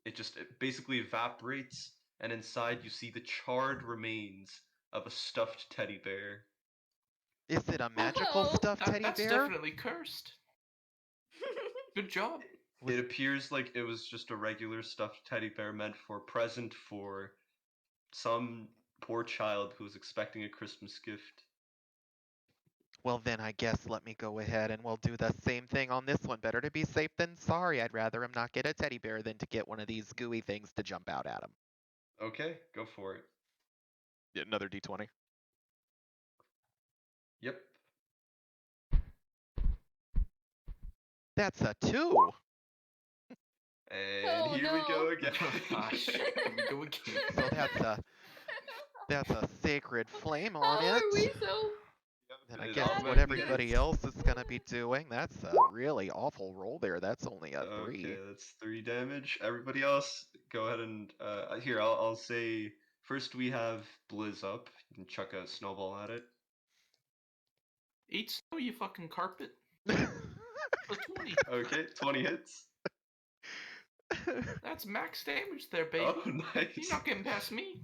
it basically evaporates, and inside you see the charred remains of a stuffed teddy bear. Is it a magical Oh, stuffed teddy That's bear? definitely cursed. Good job. It appears like it was just a regular stuffed teddy bear meant for a present for some poor child who was expecting a Christmas gift. Well, then I guess let me go ahead and we'll do the same thing on this one. Better to be safe than sorry. I'd rather him not get a teddy bear than to get one of these gooey things to jump out at him. Okay, go for it. Another d20. Yep. That's a 2. And Oh, here we go no. again. Oh gosh, here we go again. So that's a sacred flame How on are we it. so? And I It guess what automatically everybody hits. else is gonna be doing, that's a really awful roll there. That's only a 3. Okay, that's 3 damage. Everybody else, go ahead and here. I'll say first we have Blizz up. You can chuck a snowball at it. Eat snow, you fucking carpet. For 20. Okay, 20 hits. That's max damage there, baby. Oh, nice. You're not getting past me.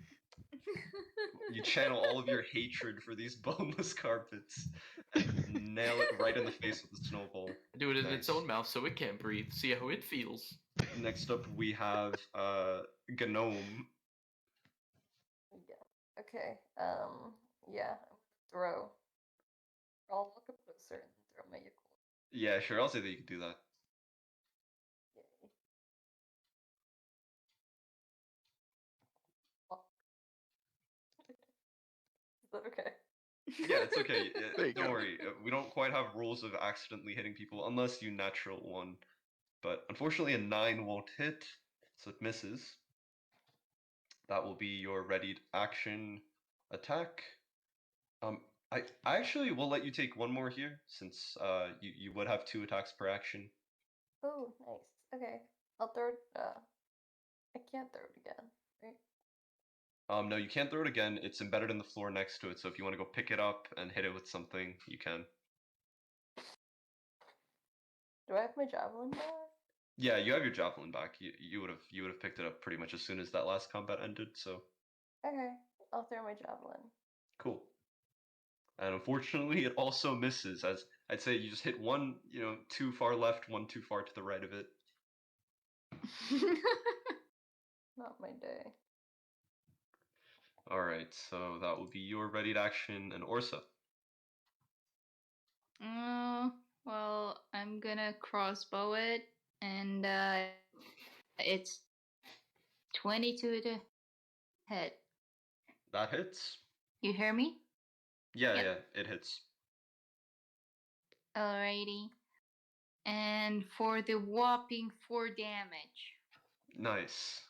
You channel all of your hatred for these boneless carpets and nail it right in the face with the snowball. Do it in its Nice. own mouth so it can't breathe. See how it feels. Next up, we have Gnome. Yeah. Okay. Yeah. Throw. I'll walk up closer and throw my Yakul. Yeah, sure. I'll say that you can do that. Yay. Oh. Is that okay? Yeah, it's okay. There you Don't go. worry. We don't quite have rules of accidentally hitting people unless you natural one. But unfortunately, a 9 won't hit, so it misses. That will be your readied action attack. I actually will let you take one more here, since you would have 2 attacks per action. Oh, nice. Okay. I'll throw it. I can't throw it again, right? No, you can't throw it again. It's embedded in the floor next to it, so if you want to go pick it up and hit it with something, you can. Do I have my javelin back? Yeah, you have your javelin back. You would have picked it up pretty much as soon as that last combat ended. So Okay. I'll throw my javelin. cool. And unfortunately, it also misses. As I'd say, you just hit one, too far left, one too far to the right of it. Not my day. All right, so that will be your readied action, and Orsa. Well, I'm gonna crossbow it, and it's 22 to hit. That hits. You hear me? Yeah, Yep. yeah, it hits. Alrighty. And for the whopping 4 damage. Nice.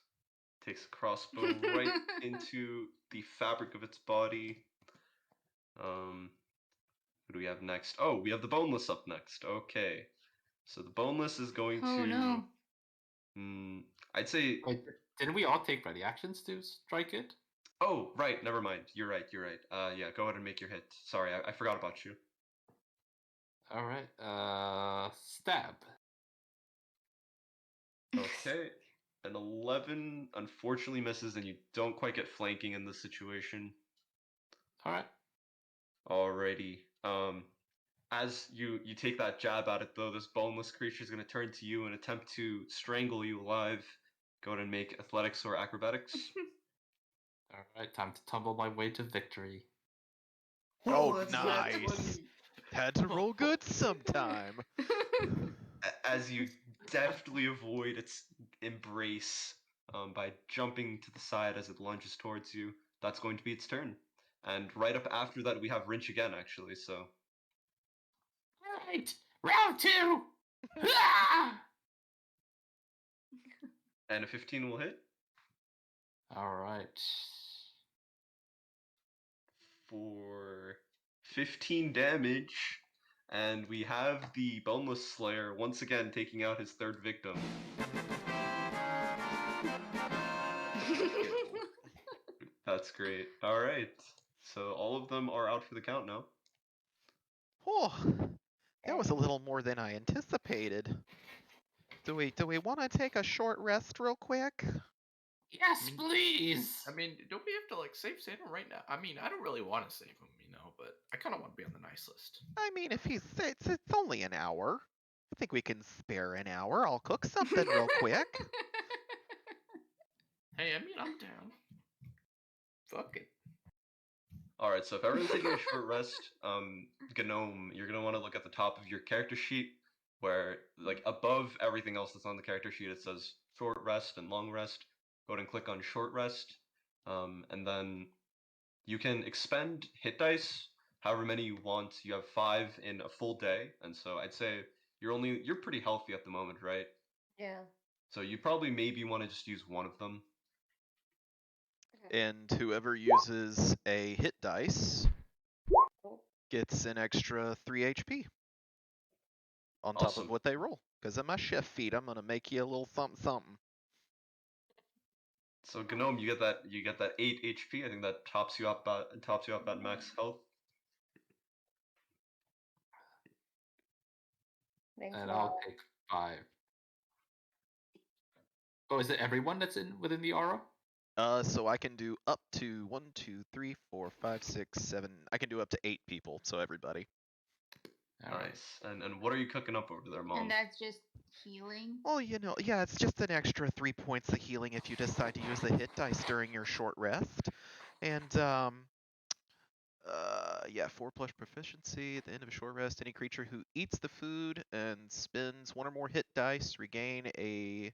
Takes a crossbow right into the fabric of its body. Who do we have next? Oh, we have the boneless up next. Okay. So the boneless is going Oh to. no. I'd say. Wait, didn't we all take ready actions to strike it? Oh, right. Never mind. You're right. Yeah, go ahead and make your hit. Sorry, I forgot about you. All right. Stab. Okay. An 11 unfortunately misses, and you don't quite get flanking in this situation. All right. Alrighty. As you take that jab at it, though, this boneless creature is going to turn to you and attempt to strangle you alive. Go ahead and make athletics or acrobatics. All right. Time to tumble my way to victory. Oh, that's nice. 20. Had to roll good sometime. As you deftly avoid its embrace by jumping to the side as it lunges towards you, that's going to be its turn. And right up after that, we have Wrench again, actually, so. All right. Round 2. Ah! And a 15 will hit All right. for 15 damage. And we have the Boneless Slayer once again taking out his third victim. That's great. All right. So all of them are out for the count now. Oh, that was a little more than I anticipated. Do we want to take a short rest real quick? Yes, please. I mean, don't we have to like save him right now? I mean, I don't really want to save him, but I kind of want to be on the nice list. I mean, if it's only an hour. I think we can spare an hour. I'll cook something real quick. Hey, I mean, I'm down. Fuck it. All right. So if everyone's taking a short rest, Gnome, you're gonna want to look at the top of your character sheet, where like above everything else that's on the character sheet, it says short rest and long rest. Go ahead and click on short rest, and then you can expend hit dice however many you want. You have 5 in a full day, and so I'd say you're pretty healthy at the moment, right? Yeah. So you probably maybe want to just use one of them. And whoever uses a hit dice gets an extra 3 HP on top Awesome. of what they roll. Because of my chef feat, I'm gonna make you a little something. So Gnome, you get that 8 HP. I think that tops you up at max health. Thanks, And Mom. I'll take 5. Oh, is it everyone that's within the aura? So I can do up to 1, 2, 3, 4, 5, 6, 7. I can do up to 8 people, so everybody. All right. Nice. And what are you cooking up over there, Mom? And that's just healing. Well, yeah, it's just an extra 3 points of healing if you decide to use the hit dice during your short rest. And, yeah, 4 plus proficiency at the end of a short rest. Any creature who eats the food and spends 1 or more hit dice regain a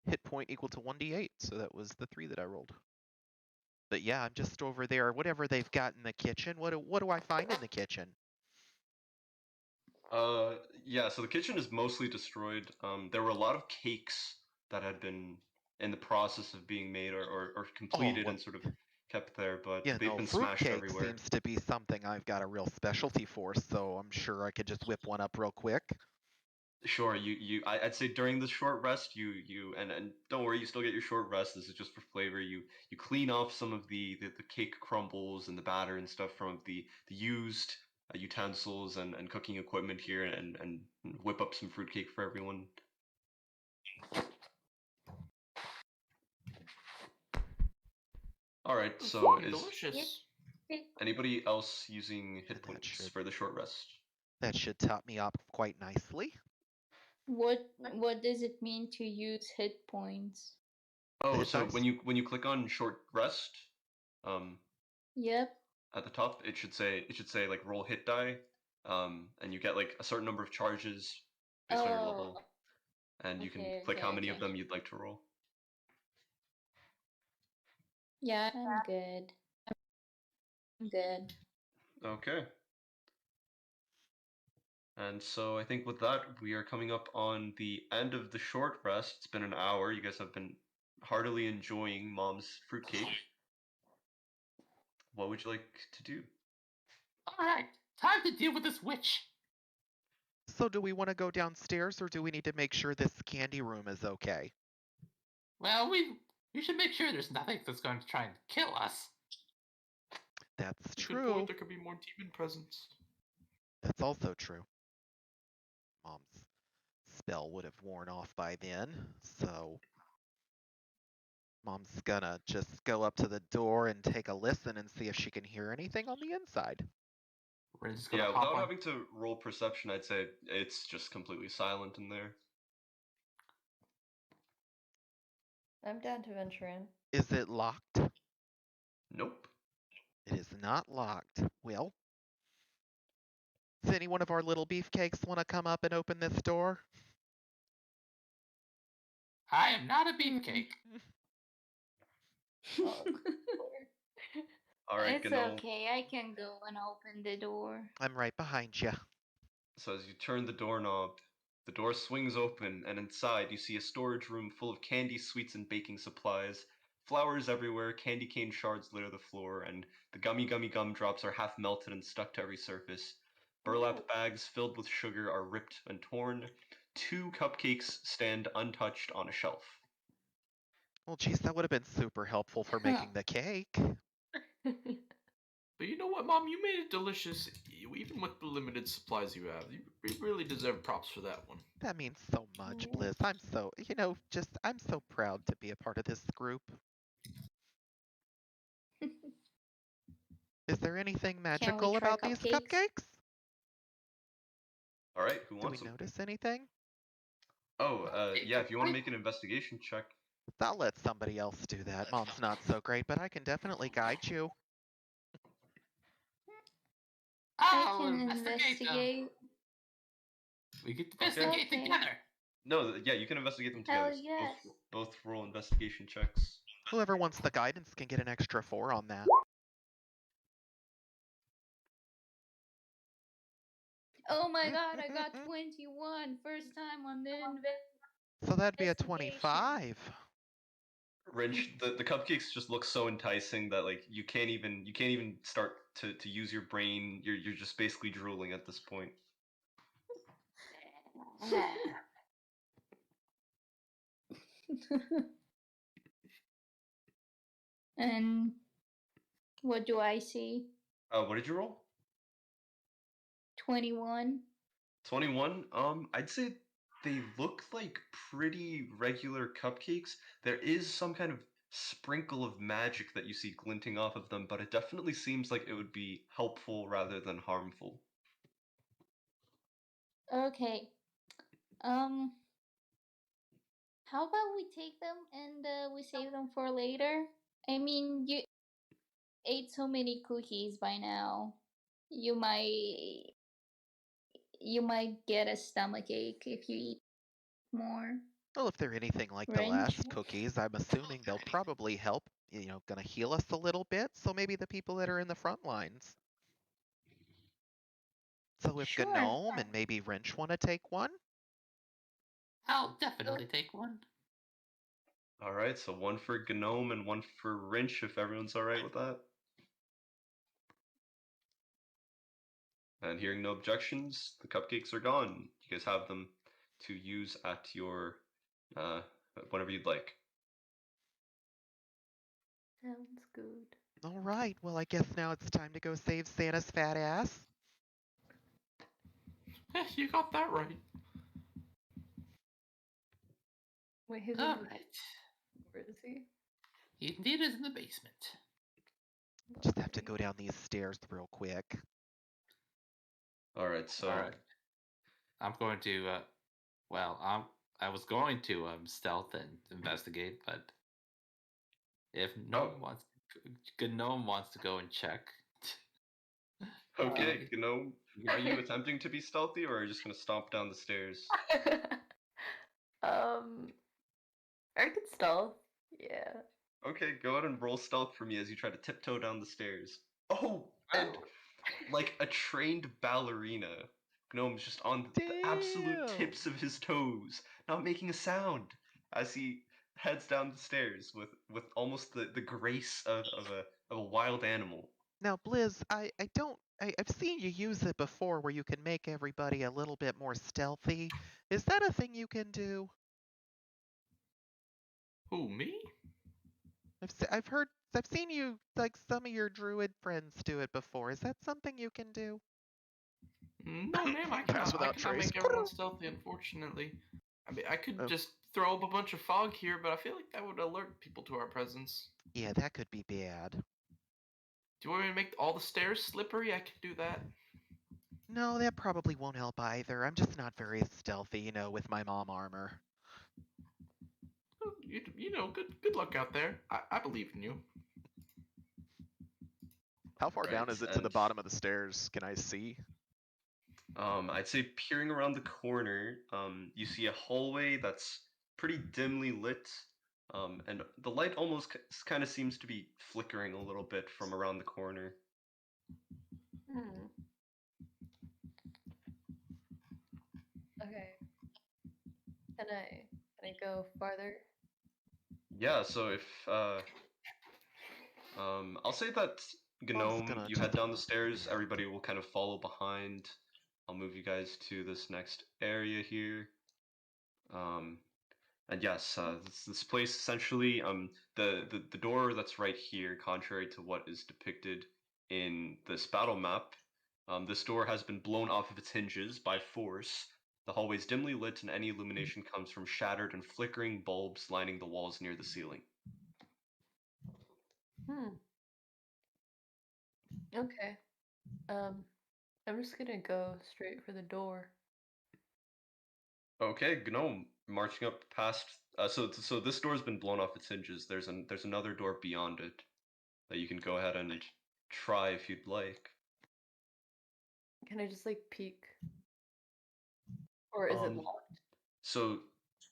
hit point equal to 1d8. So that was the 3 that I rolled. But yeah, I'm just over there. Whatever they've got in the kitchen. What do I find in the kitchen? Yeah, so the kitchen is mostly destroyed. There were a lot of cakes that had been in the process of being made or completed well, and sort of kept there, but Yeah, they've no, been smashed fruitcake everywhere. seems to be something I've got a real specialty for, so I'm sure I could just whip one up real quick. Sure, I'd say during the short rest, and don't worry, you still get your short rest. This is just for flavor. You clean off some of the cake crumbles and the batter and stuff from the used utensils and cooking equipment here, and whip up some fruitcake for everyone. All right, so is delicious. anybody else using hit And points should- for the short rest? That should top me up quite nicely. What does it mean to use hit points? Oh, hit so dice? when you click on short rest, Yep. at the top it should say like roll hit die, and you get like a certain number of charges based on your level, and you can click how many of them you'd like to roll. Yeah, I'm good. I'm good. Okay. And so I think with that, we are coming up on the end of the short rest. It's been an hour. You guys have been heartily enjoying Mom's fruitcake. What would you like to do? All right, time to deal with this witch. So do we want to go downstairs, or do we need to make sure this candy room is okay? Well, we should make sure there's nothing that's going to try and kill us. That's Good true. point, there could be more demon presence. That's also true. Mom's spell would have worn off by then, so Mom's gonna just go up to the door and take a listen and see if she can hear anything on the inside. We're just gonna Yeah, hop without on. having to roll perception, I'd say it's just completely silent in there. I'm down to venture in. Is it locked? Nope. It is not locked. Well, does any one of our little beefcakes want to come up and open this door? I am not a beefcake. All right, It's Gnome. okay. I can go and open the door. I'm right behind you. So as you turn the doorknob, The door swings open, and inside you see a storage room full of candy, sweets, and baking supplies. Flowers everywhere, candy cane shards litter the floor, and the gummy gumdrops are half melted and stuck to every surface. Burlap bags filled with sugar are ripped and torn. 2 cupcakes stand untouched on a shelf. Well, geez, that would have been super helpful for making the cake. But you know what, Mom? You made it delicious, even with the limited supplies you have. You really deserve props for that one. That means so much, Bliss. I'm so, I'm so proud to be a part of this group. Is there anything magical try about these cupcakes? cupcakes? All right, who Do we wants them? notice anything? Oh, yeah, if you want to make an investigation check. I'll let somebody else do that. Mom's not so great, but I can definitely guide you. I can investigate. We get to Okay. investigate together. No, yeah, you can investigate them together. Hell So yes. both roll investigation checks. Whoever wants the guidance can get an extra 4 on that. Oh my god, I got 21. First time on the So that'd be a investigation. 25. Wrench, the cupcakes just look so enticing that like you can't even start to use your brain. You're just basically drooling at this point. And what do I see? What did you roll? 21. 21. I'd say they look like pretty regular cupcakes. There is some kind of sprinkle of magic that you see glinting off of them, but it definitely seems like it would be helpful rather than harmful. Okay. How about we take them and we save them for later? I mean, you ate so many cookies by now. You might get a stomachache if you eat more. Well, if they're anything like the Wrench? last cookies, I'm assuming they'll probably help, gonna heal us a little bit. So maybe the people that are in the front lines. So if Sure. Gnome and maybe Wrench want to take one? I'll definitely take one. All right, so 1 for Gnome and 1 for Wrench, if everyone's all right with that. And hearing no objections, the cupcakes are gone. You guys have them to use at your whenever you'd like. Sounds good. All right, well, I guess now it's time to go save Santa's fat ass. You got that right. Wait, who's All in right. Where is he? Indeed is in the basement. Just have to go down these stairs real quick. All right, so All right. I'm going to. I was going to stealth and investigate, but if Gnome wants, Gnome wants to go and check. okay, Gnome, are you attempting to be stealthy, or are you just gonna stomp down the stairs? I can stealth. Yeah. Okay, go ahead and roll stealth for me as you try to tiptoe down the stairs. Oh, and like a trained ballerina, Gnome's just on the absolute Damn. tips of his toes, not making a sound, as he heads down the stairs with almost the grace of a wild animal. Now, Blizz, I've seen you use it before where you can make everybody a little bit more stealthy. Is that a thing you can do? Who, me? I've seen you, like some of your druid friends do it before. Is that something you can do? No, ma'am, I Pass cannot without trace. make everyone stealthy, unfortunately. I mean, I could just throw up a bunch of fog here, but I feel like that would alert people to our presence. Yeah, that could be bad. Do you want me to make all the stairs slippery? I can do that. No, that probably won't help either. I'm just not very stealthy, with my mom armor. Good luck out there. I believe in you. How far down Right, is it to the and- bottom of the stairs? Can I see? I'd say peering around the corner, you see a hallway that's pretty dimly lit, and the light almost kind of seems to be flickering a little bit from around the corner. Okay. Can I go farther? Yeah, so if I'll say that Gnome, gonna you head attempt- down the stairs, everybody will kind of follow behind. I'll move you guys to this next area here. And yes, this place essentially, the door that's right here, contrary to what is depicted in this battle map, this door has been blown off of its hinges by force. The hallway is dimly lit, and any illumination comes from shattered and flickering bulbs lining the walls near the ceiling. Okay. I'm just gonna go straight for the door. Okay, Gnome, marching up past. So this door's been blown off its hinges. There's another door beyond it that you can go ahead and try if you'd like. Can I just like peek? Or is it Um, locked? So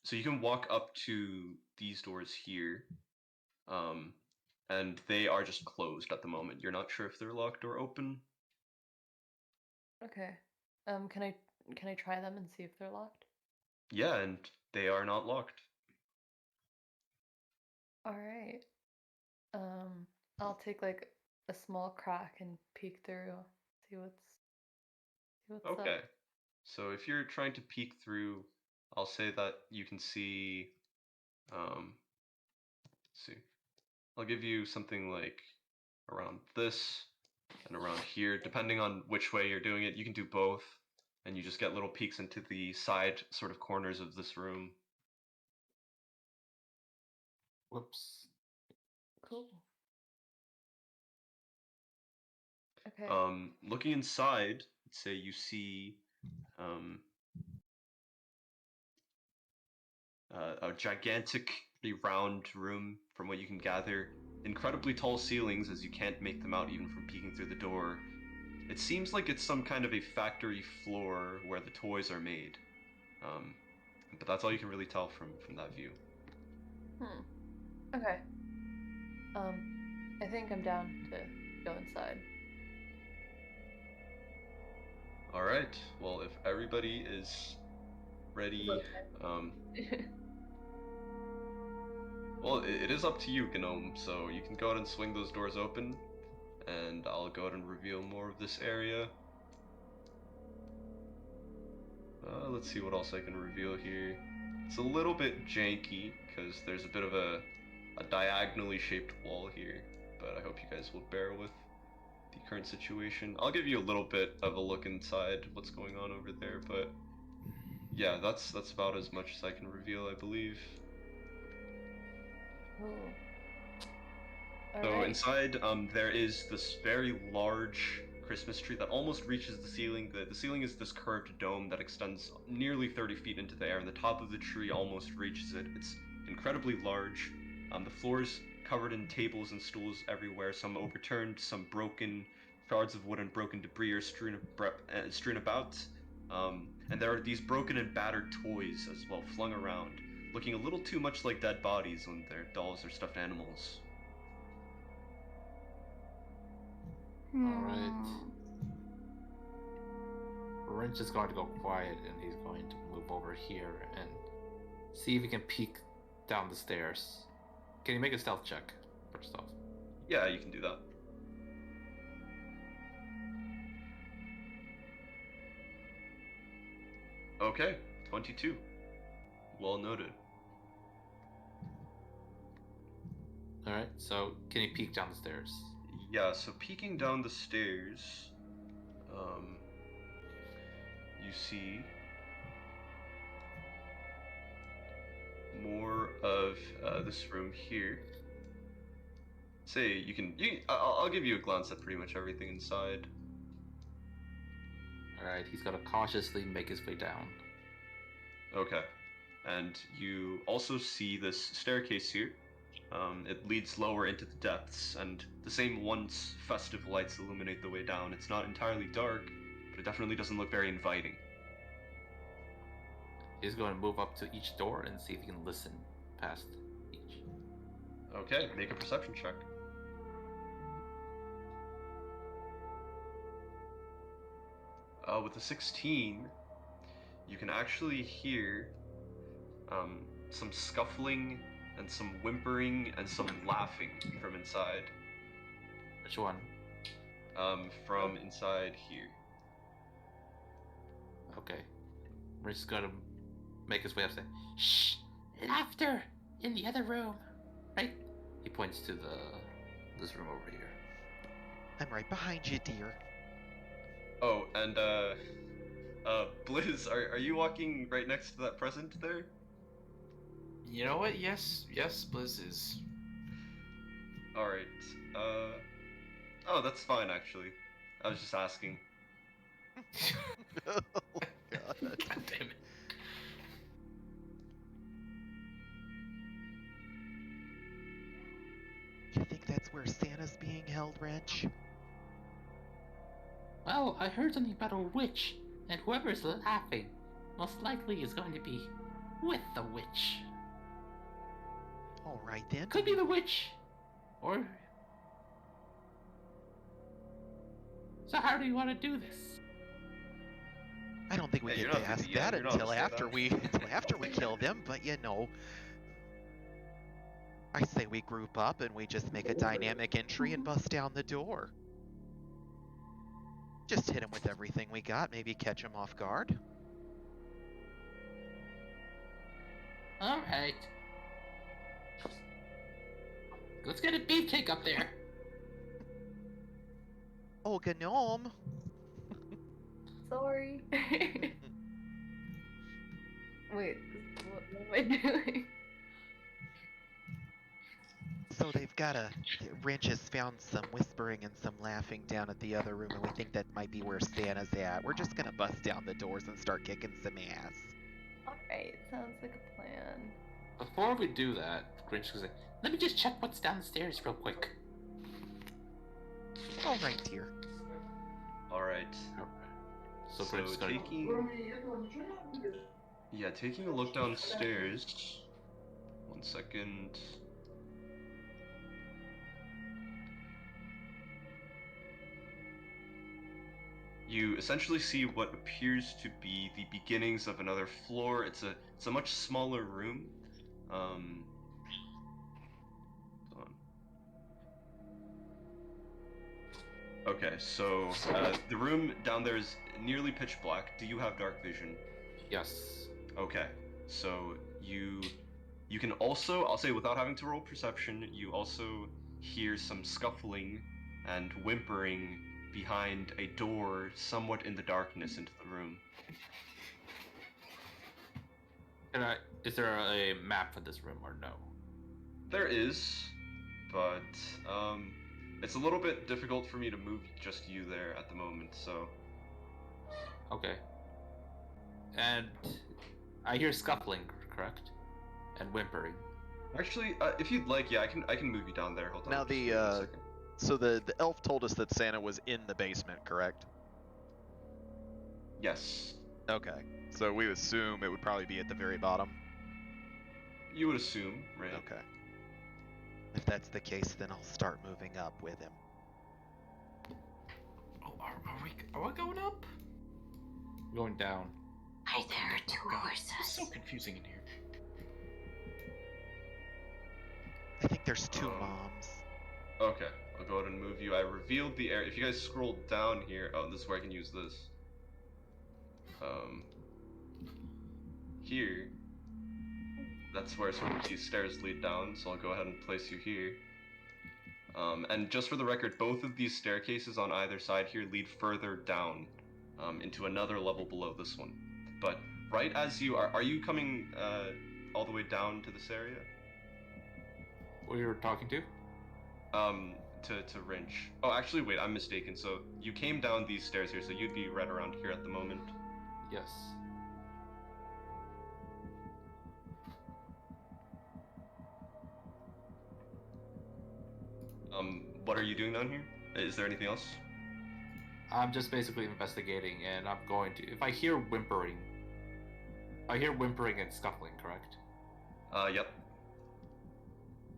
you can walk up to these doors here, um, and they are just closed at the moment. You're not sure if they're locked or open. Okay. Can I try them and see if they're locked? Yeah, and they are not locked. All right. I'll take like a small crack and peek through, see what's Okay. up. So if you're trying to peek through, I'll say that you can see. Let's see. I'll give you something like around this and around here, depending on which way you're doing it. You can do both, and you just get little peeks into the side sort of corners of this room. Whoops. Cool. Okay. Looking inside, let's say you see um, a gigantically round room, from what you can gather. Incredibly tall ceilings, as you can't make them out even from peeking through the door. It seems like it's some kind of a factory floor where the toys are made. Um, but that's all you can really tell from that view. Okay. I think I'm down to go inside. All right. Well, if everybody is ready, well, it is up to you, Gnome. So you can go ahead and swing those doors open, and I'll go ahead and reveal more of this area. Let's see what else I can reveal here. It's a little bit janky because there's a bit of a diagonally shaped wall here, but I hope you guys will bear with the current situation. I'll give you a little bit of a look inside what's going on over there, but yeah, that's about as much as I can reveal, I believe. Cool. So Alright. inside, there is this very large Christmas tree that almost reaches the ceiling. The ceiling is this curved dome that extends nearly 30 feet into the air, and the top of the tree almost reaches it. It's incredibly large. The floor is covered in tables and stools everywhere, some overturned, some broken. Shards of wood and broken debris are strewn about. And there are these broken and battered toys as well, flung around, looking a little too much like dead bodies when they're dolls or stuffed animals. Alright. Wrench is going to go quiet and he's going to move over here and see if he can peek down the stairs. Can you make a stealth check first off? Yeah, you can do that. Okay, 22. Well noted. Alright, so can you peek down the stairs? Yeah, so peeking down the stairs, you see more of this room here. Say you can. I'll give you a glance at pretty much everything inside. Alright, he's gonna cautiously make his way down. Okay, and you also see this staircase here. It leads lower into the depths, and the same once festive lights illuminate the way down. It's not entirely dark, but it definitely doesn't look very inviting. He's going to move up to each door and see if he can listen past each. Okay, make a perception check. With a 16, you can actually hear some scuffling and some whimpering and some laughing from inside. Which one? From inside here. Okay. We're just gonna make his way up. Say, shh! Laughter in the other room, right? He points to this room over here. I'm right behind you, dear. Oh, and Blizz, are you walking right next to that present there? You know what? Yes, Blizz is. All right. Oh, that's fine actually. I was just asking. Oh, God. God damn it. You think that's where Santa's being held, Wrench? Well, I heard something about a witch, and whoever's laughing most likely is going to be with the witch. All right then. Could be the witch, or... So how do you want to do this? I don't think we Hey, get you're to not the ask DM, that you're not until a after stand-up. we kill them. But you know, I say we group up and we just make a dynamic entry and bust down the door. Just hit them with everything we got. Maybe catch them off guard. All right. Let's get a beefcake up there. Oh, gnome. Sorry. Wait, what am I doing? So they've got Wrench has found some whispering and some laughing down at the other room, and we think that might be where Santa's at. We're just gonna bust down the doors and start kicking some ass. Alright, sounds like a plan. Before we do that, Grinch goes like, Let me just check what's downstairs real quick. All right, dear. All right. so Grinch is gonna... taking a look downstairs. 1 second. You essentially see what appears to be the beginnings of another floor. It's a much smaller room. Hold on. Okay, so the room down there is nearly pitch black. Do you have dark vision? Yes. Okay, so you can also, I'll say without having to roll perception, you also hear some scuffling and whimpering behind a door somewhat in the darkness into the room. Is there a map for this room or no? There is, but it's a little bit difficult for me to move just you there at the moment, so... Okay. And I hear scuffling, correct? And whimpering. Actually, if you'd like, yeah, I can move you down there. Hold on. Now just give me a second. so the elf told us that Santa was in the basement, correct? Yes. Okay. So we assume it would probably be at the very bottom. You would assume, right? Okay. If that's the case, then I'll start moving up with him. Oh, are we going up? Going down. Hi there, two God, horses. it's so confusing in here. I think there's two moms. Okay, I'll go ahead and move you. I revealed the area. If you guys scroll down here, oh, this is where I can use this. Here, that's where sort of these stairs lead down, so I'll go ahead and place you here. And just for the record, both of these staircases on either side here lead further down, into another level below this one. But right as you are you coming, all the way down to this area? What you were talking to? To Wrench. Oh, actually, wait, I'm mistaken. So you came down these stairs here, so you'd be right around here at the moment. Yes. What are you doing down here? Is there anything else? I'm just basically investigating, and I'm going to... If I hear whimpering... I hear whimpering and scuffling, correct? Yep.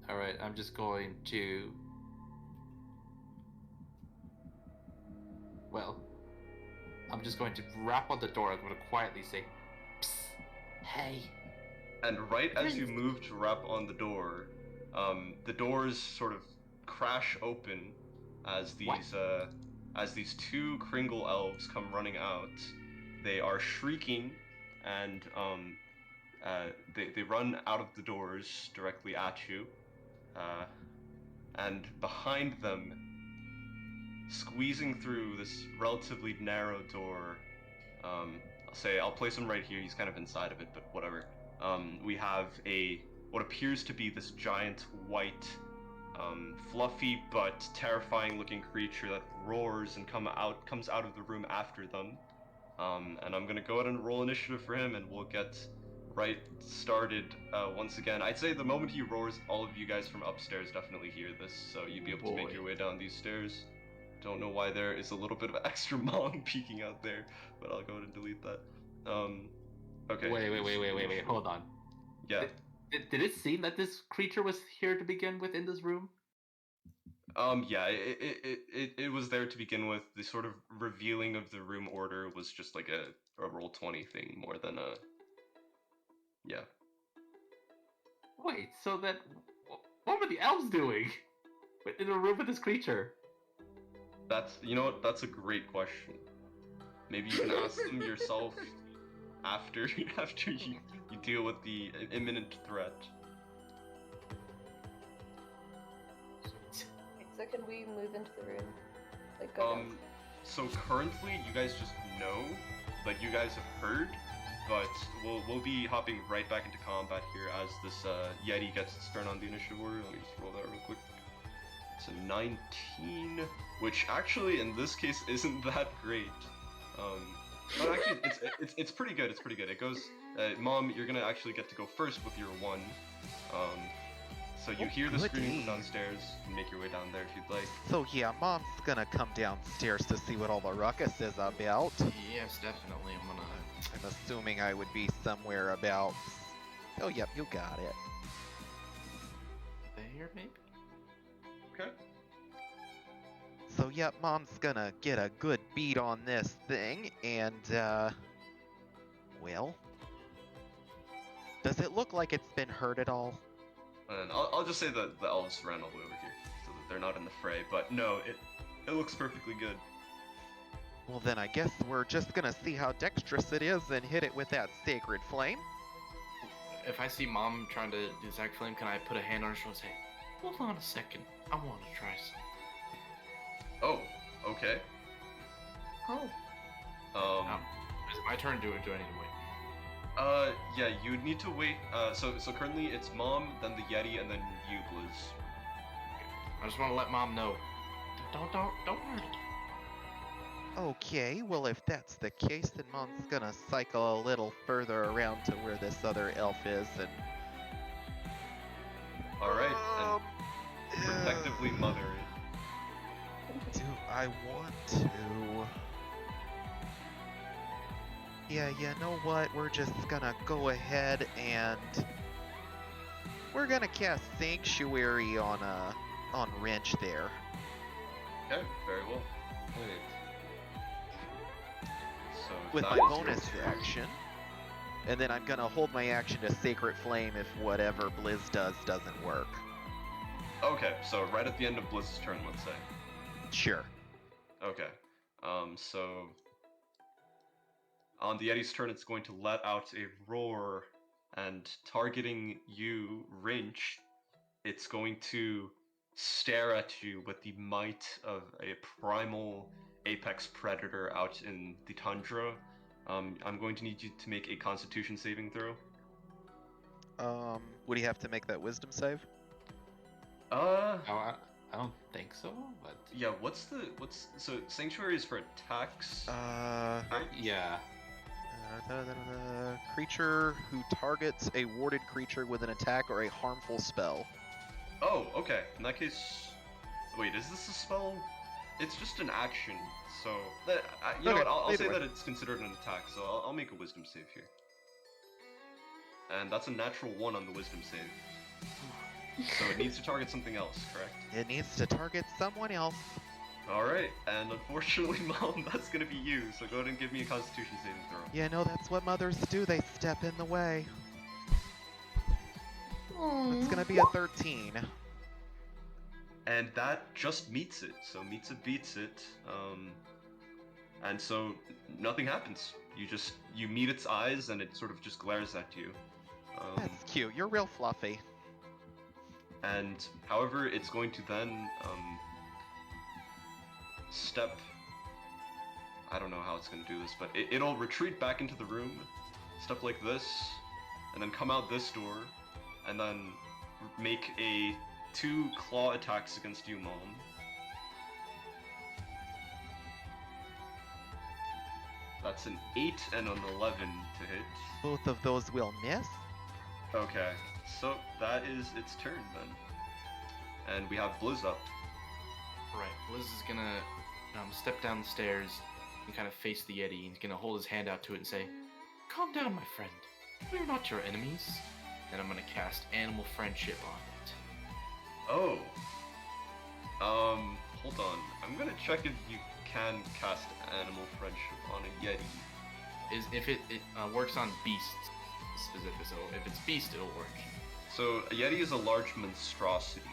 Alright, I'm just going to... Well... I'm just going to rap on the door. I'm going to quietly say, Psst, hey, And right as you move to rap on the door, the doors sort of crash open as these two Kringle Elves come running out. They are shrieking, and they run out of the doors directly at you. And behind them, squeezing through this relatively narrow door, I'll place him right here. He's kind of inside of it, but whatever. We have what appears to be this giant white, fluffy but terrifying-looking creature that roars and comes out of the room after them. And I'm gonna go ahead and roll initiative for him, and we'll get right started once again. I'd say the moment he roars, all of you guys from upstairs definitely hear this, so you'd be able to make your way down these stairs. Don't know why there is a little bit of extra mom peeking out there, but I'll go ahead and delete that. Okay. Wait, hold on. Yeah. Did it seem that this creature was here to begin with in this room? Yeah, it was there to begin with. The sort of revealing of the room order was just like a roll 20 thing more than a... Yeah. Wait, so that... What were the elves doing in a room with this creature? You know what, that's a great question. Maybe you can ask them yourself after you deal with the imminent threat. So can we move into the room? Like go down? So currently you guys just know, like you guys have heard, but we'll be hopping right back into combat here as this Yeti gets its turn on the initiative order. Let me just roll that real quick. It's a 19, which actually in this case isn't that great. But actually it's pretty good. It's pretty good. It goes, Mom, you're gonna actually get to go first with your 1. So you hear the scream from downstairs and make your way down there if you'd like. So yeah, Mom's gonna come downstairs to see what all the ruckus is about. Yes, definitely. I'm assuming I would be somewhere about... Oh, yep, you got it. There, maybe? Okay. So yep, Mom's gonna get a good beat on this thing, and, well... Does it look like it's been hurt at all? And I'll just say that the elves ran all the way over here, so that they're not in the fray, but no, it looks perfectly good. Well then I guess we're just gonna see how dexterous it is and hit it with that sacred flame. If I see Mom trying to do Sacred Flame, can I put a hand on her shoulder and say, hold on a second, I want to try something. Oh, okay. Oh. Is it my turn to do it? Do I need to wait? Yeah, you would need to wait. So currently it's Mom, then the Yeti, and then you, Blizz. I just want to let Mom know. Don't hurt it. Okay, well if that's the case, then Mom's gonna cycle a little further around to where this other elf is and... Alright, and protectively mother it. Do I want to... Yeah, you know what? We're just gonna go ahead and... We're gonna cast Sanctuary on Wrench there. Okay, very well. So With that my is your bonus turn. action. And then I'm gonna hold my action to Sacred Flame if whatever Blizz does doesn't work. Okay, so right at the end of Blizz's turn, let's say. Sure. Okay. So on the Yeti's turn, it's going to let out a roar, and targeting you, Wrench, it's going to stare at you with the might of a primal apex predator out in the tundra. I'm going to need you to make a Constitution saving throw. Would he have to make that Wisdom save? Oh, I don't think so, but... Yeah, so Sanctuary is for attacks. Yeah. Creature who targets a warded creature with an attack or a harmful spell. Oh, okay. In that case, wait, is this a spell? It's just an action, so you know what? I'll say that it's considered an attack. So I'll make a Wisdom save here, and that's a natural 1 on the Wisdom save. So it needs to target something else, correct? It needs to target someone else. All right, and unfortunately, Mom, that's gonna be you. So go ahead and give me a Constitution saving throw. Yeah, no, that's what mothers do. They step in the way. It's gonna be a 13. And that just meets it. So meets it beats it. And so nothing happens. You meet its eyes and it sort of just glares at you. That's cute. You're real fluffy. And however, it's going to then step. I don't know how it's going to do this, but it'll retreat back into the room, step like this, and then come out this door, and then make 2 claw attacks against you, Mom. That's an 8 and an 11 to hit. Both of those will miss. Okay, so that is its turn then. And we have Blizz up. Right, Blizz is gonna step down the stairs and kind of face the Yeti. He's gonna hold his hand out to it and say, "Calm down, my friend. We're not your enemies." And I'm gonna cast Animal Friendship on it. Oh. Hold on. I'm gonna check if you can cast Animal Friendship on a Yeti. If it works on beasts specifically, so if it's beast, it'll work. So a Yeti is a large monstrosity.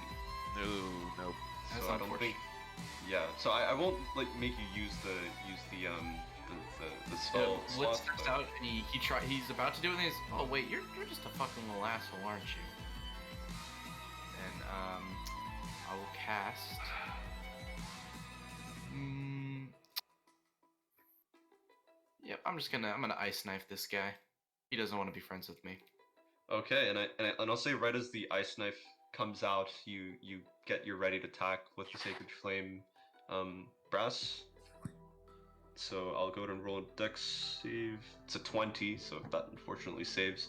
Nope. That's So I don't unfortunate. think. Yeah. So I won't like make you use the spell. Blitz slot, steps but- out and he's about to do it and he's, oh wait, you're just a fucking little asshole, aren't you? And I will cast yep, I'm gonna ice knife this guy. He doesn't want to be friends with me. Okay, and I'll say right as the ice knife comes out, you get your ready to attack with the Sacred Flame, brass. So I'll go ahead and roll a dex save. It's a 20, so that unfortunately saves.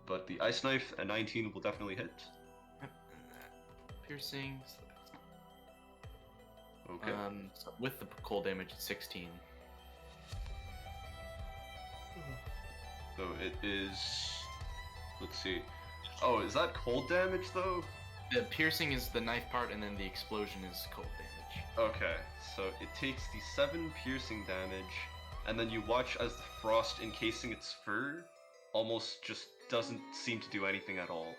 But the ice knife, a 19, will definitely hit. Yep, and that piercing. So Okay. so with the cold damage, it's 16. So it is. Let's see. Oh, is that cold damage though? The piercing is the knife part, and then the explosion is cold damage. Okay, so it takes the 7 piercing damage, and then you watch as the frost encasing its fur almost just doesn't seem to do anything at all.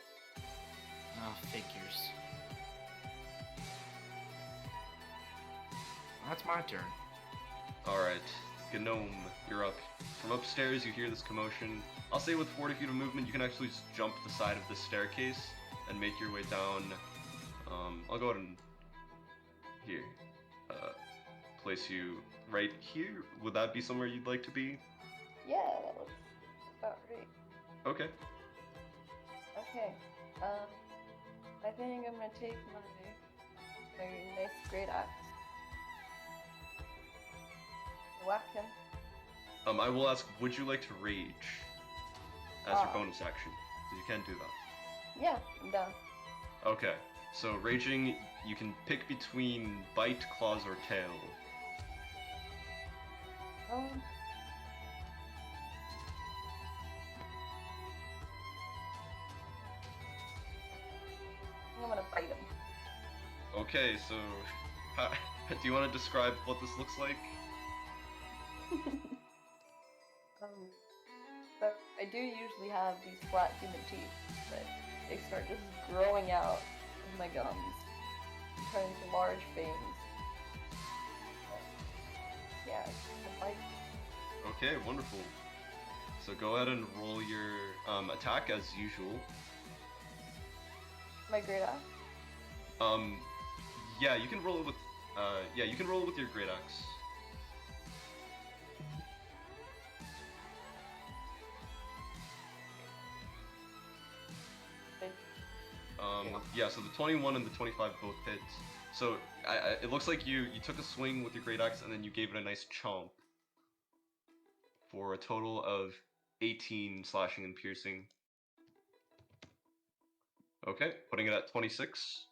Oh, figures. That's my turn. Alright, Gnome, you're up. From upstairs, you hear this commotion. I'll say with Fortitude of Movement, you can actually just jump the side of the staircase and make your way down. I'll go ahead and here. Place you right here. Would that be somewhere you'd like to be? Yeah, that looks about right. Okay. Okay. I think I'm gonna take my nice great axe. Whack him. I will ask, would you like to rage as your Ah. bonus action? So you can do that. Yeah, I'm down. Okay. So raging, you can pick between bite, claws, or tail. I'm gonna bite him. Okay, so do you want to describe what this looks like? So I do usually have these flat human teeth, but they start just growing out of my gums and turn into large fangs. Yeah, it's just a bite. Okay, wonderful. So go ahead and roll your attack as usual. My great axe. Yeah, you can roll it with you can roll it with your great axe. Yeah, so the 21 and the 25 both hit. So it looks like you took a swing with your great axe and then you gave it a nice chomp for a total of 18 slashing and piercing. Okay, putting it at 26.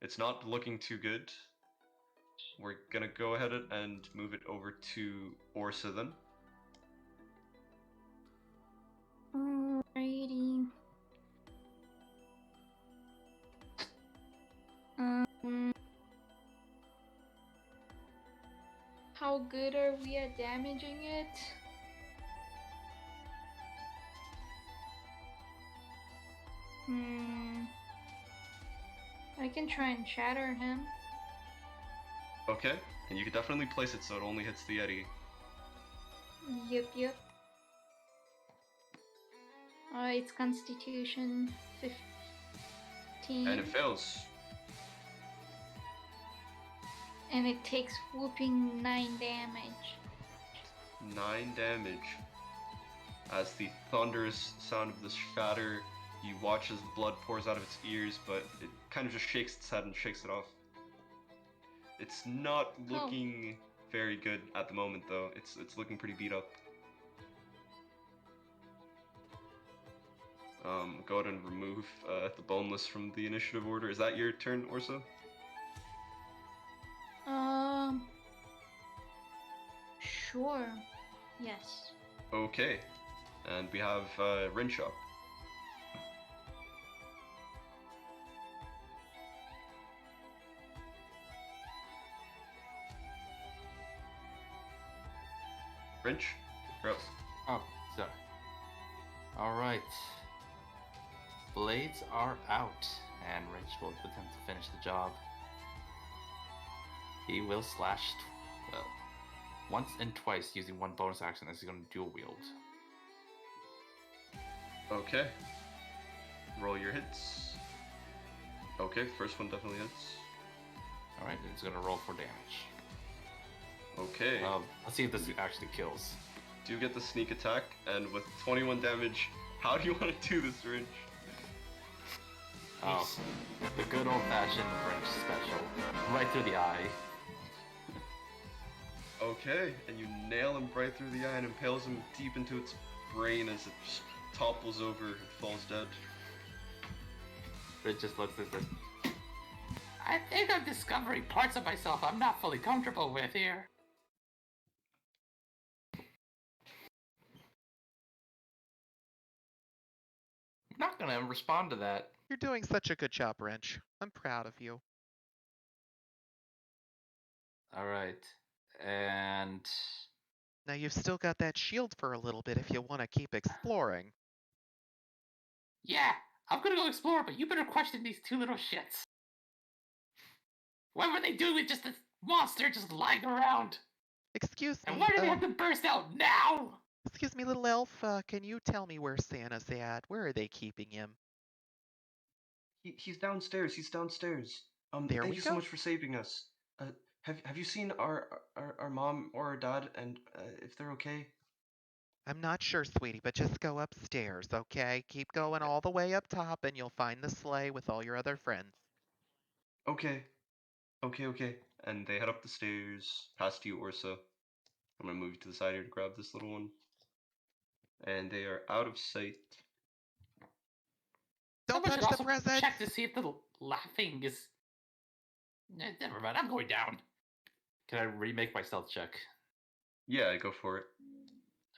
It's not looking too good. We're gonna go ahead and move it over to Orsa then. Alrighty. How good are we at damaging it? can try and shatter him. Okay, and you can definitely place it so it only hits the Yeti. Yep. It's Constitution 15. And it fails. And it takes whooping 9 damage. 9 damage. As the thunderous sound of the shatter, you watch as the blood pours out of its ears, but it kind of just shakes its head and shakes it off. It's not looking very good at the moment, though. It's looking pretty beat up. Go ahead and remove the boneless from the initiative order. Is that your turn, Orso? Sure. Yes. Okay. And we have Rinch up. Rinch, you're up. Oh, sorry. Alright. Blades are out, and Rich will attempt to finish the job. He will slash, once and twice using one bonus action as he's going to dual wield. Okay. Roll your hits. Okay, first one definitely hits. Alright, he's going to roll for damage. Okay. Let's see if this actually kills. Do you get the sneak attack? And with 21 damage, how do you want to do this, Rinch? Oh, the good old-fashioned French special. Right through the eye. Okay, and you nail him right through the eye and impales him deep into its brain as it just topples over and falls dead. It just looks at this. I think I'm discovering parts of myself I'm not fully comfortable with here. I'm not gonna respond to that. You're doing such a good job, Wrench. I'm proud of you. Alright. And Now you've still got that shield for a little bit if you want to keep exploring. yeah, I'm gonna go explore, but you better question these two little shits. What were they doing with just a monster just lying around? Excuse me. And why do they have to burst out now? Excuse me, little elf. Can you tell me where Santa's at? Where are they keeping him? He's downstairs. He's downstairs. There Thank we you go. so much for saving us. Have you seen our mom or our dad, and if they're okay? I'm not sure, sweetie, but just go upstairs, okay? Keep going all the way up top and you'll find the sleigh with all your other friends. Okay. Okay. And they head up the stairs, past you, Orso. I'm gonna move you to the side here to grab this little one. And they are out of sight. Don't Someone should touch the also presents! check to see if the laughing is. Never mind, I'm going down. Can I remake my stealth check? Yeah, go for it.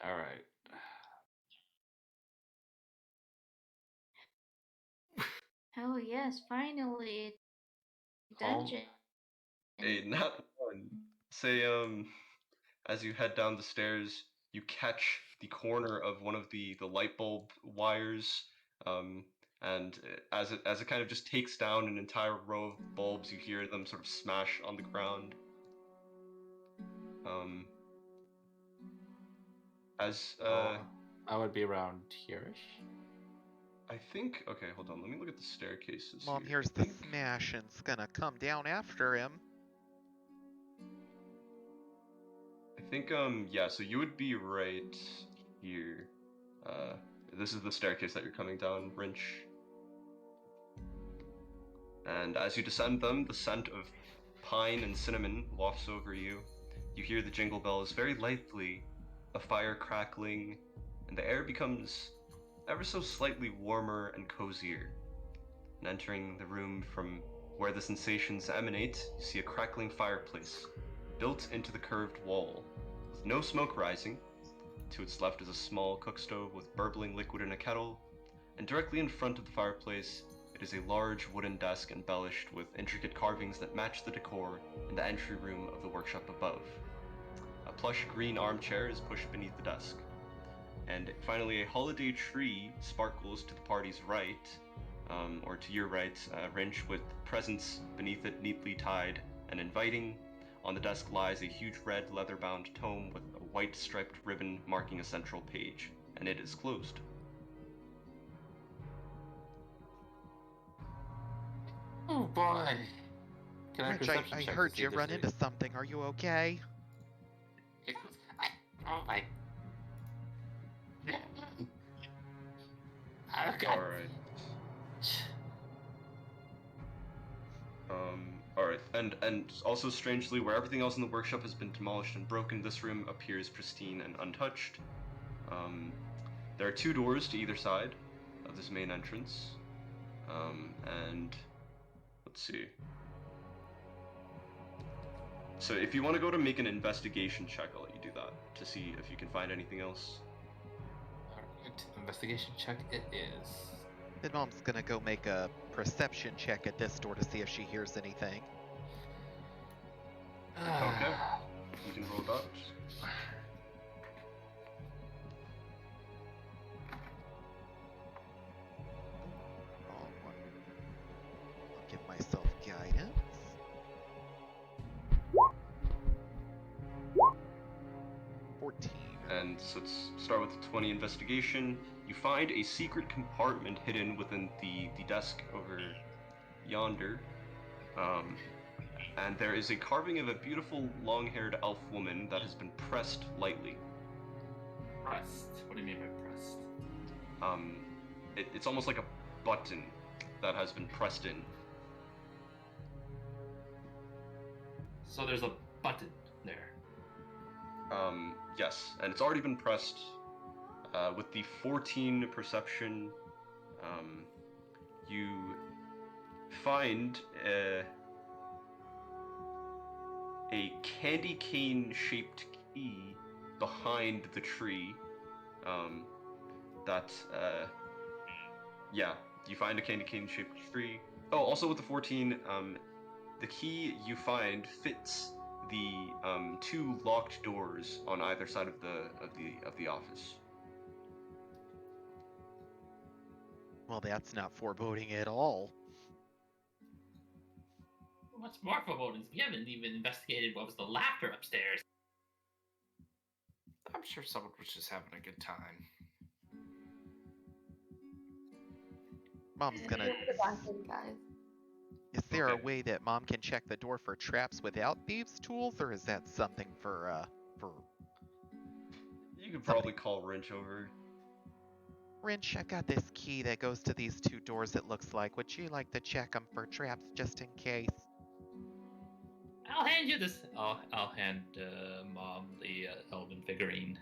Alright. Oh yes, finally. Dungeon. Hey, not one. Say, as you head down the stairs, you catch the corner of one of the light bulb wires, and as it kind of just takes down an entire row of bulbs, you hear them sort of smash on the ground. I would be around here-ish. I think. Okay, hold on. Let me look at the staircases. Mom here. hears the smash and it's gonna come down after him. I think, yeah, so you would be right here. This is the staircase that you're coming down, Rinch. And as you descend them, the scent of pine and cinnamon wafts over you. You hear the jingle bells very lightly, a fire crackling, and the air becomes ever so slightly warmer and cozier. And entering the room from where the sensations emanate, you see a crackling fireplace built into the curved wall, with no smoke rising. To its left is a small cook stove with burbling liquid in a kettle, and directly in front of the fireplace it is a large wooden desk embellished with intricate carvings that match the decor in the entry room of the workshop above. A plush green armchair is pushed beneath the desk. And finally, a holiday tree sparkles to the party's right, or to your right, a wrench with presents beneath it neatly tied and inviting. On the desk lies a huge red leather-bound tome with a white striped ribbon marking a central page, and it is closed. Oh boy. Can I Wrench, perception I check to heard see you if run there's into something. Are you okay? Oh my. Oh god. Alright. Alright, and also strangely, where everything else in the workshop has been demolished and broken, this room appears pristine and untouched. There are 2 doors to either side of this main entrance. And let's see. So if you want to go to make an investigation check, I'll let you do that to see if you can find anything else. Alright, investigation check it is. And Mom's gonna go make a perception check at this door to see if she hears anything. Okay. You can roll that. Wrong one. I'll give myself guidance. 14. And so let's start with the 20 investigation. You find a secret compartment hidden within the desk over yonder. And there is a carving of a beautiful long-haired elf woman that has been pressed lightly. Pressed. What do you mean by pressed? It's almost like a button that has been pressed in. So there's a button there. Yes, and it's already been pressed. With the 14 perception, you find a candy cane shaped key behind the tree. Yeah, you find a candy cane shaped tree. Oh, also with the 14, the key you find fits the 2 locked doors on either side of the office. Well, that's not foreboding at all. What's more foreboding is we haven't even investigated what was the laughter upstairs. I'm sure someone was just having a good time. Mom's gonna. The bathroom, guys. Is there Okay. a way that Mom can check the door for traps without thieves' tools, or is that something for? You could probably call Wrench over. Wrench, I've got this key that goes to these 2 doors. It looks like. Would you like to check them for traps just in case? I'll hand you this. I'll hand Mom the elven figurine.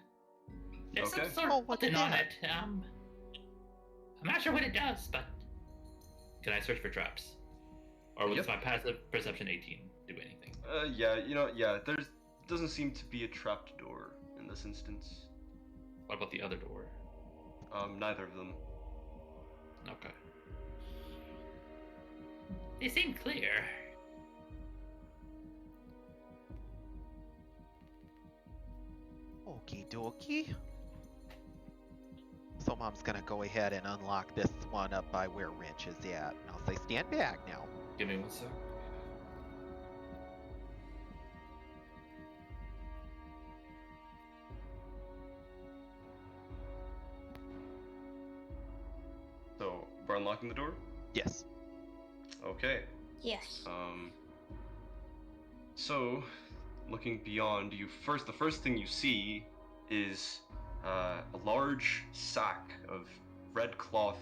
There's Okay. some sort Oh, of what's button on that? it. I'm not sure what it does, but can I search for traps? Or will Yep. my passive perception 18 do anything? Yeah, there doesn't seem to be a trapped door in this instance. What about the other door? Neither of them. Okay. They seem clear. Okie dokie. So Mom's gonna go ahead and unlock this one up by where Wrench is at. And I'll say stand back now. Give me 1 sec. So, we're unlocking the door? Yes. Okay. Yes. So, looking beyond, the first thing you see is a large sack of red cloth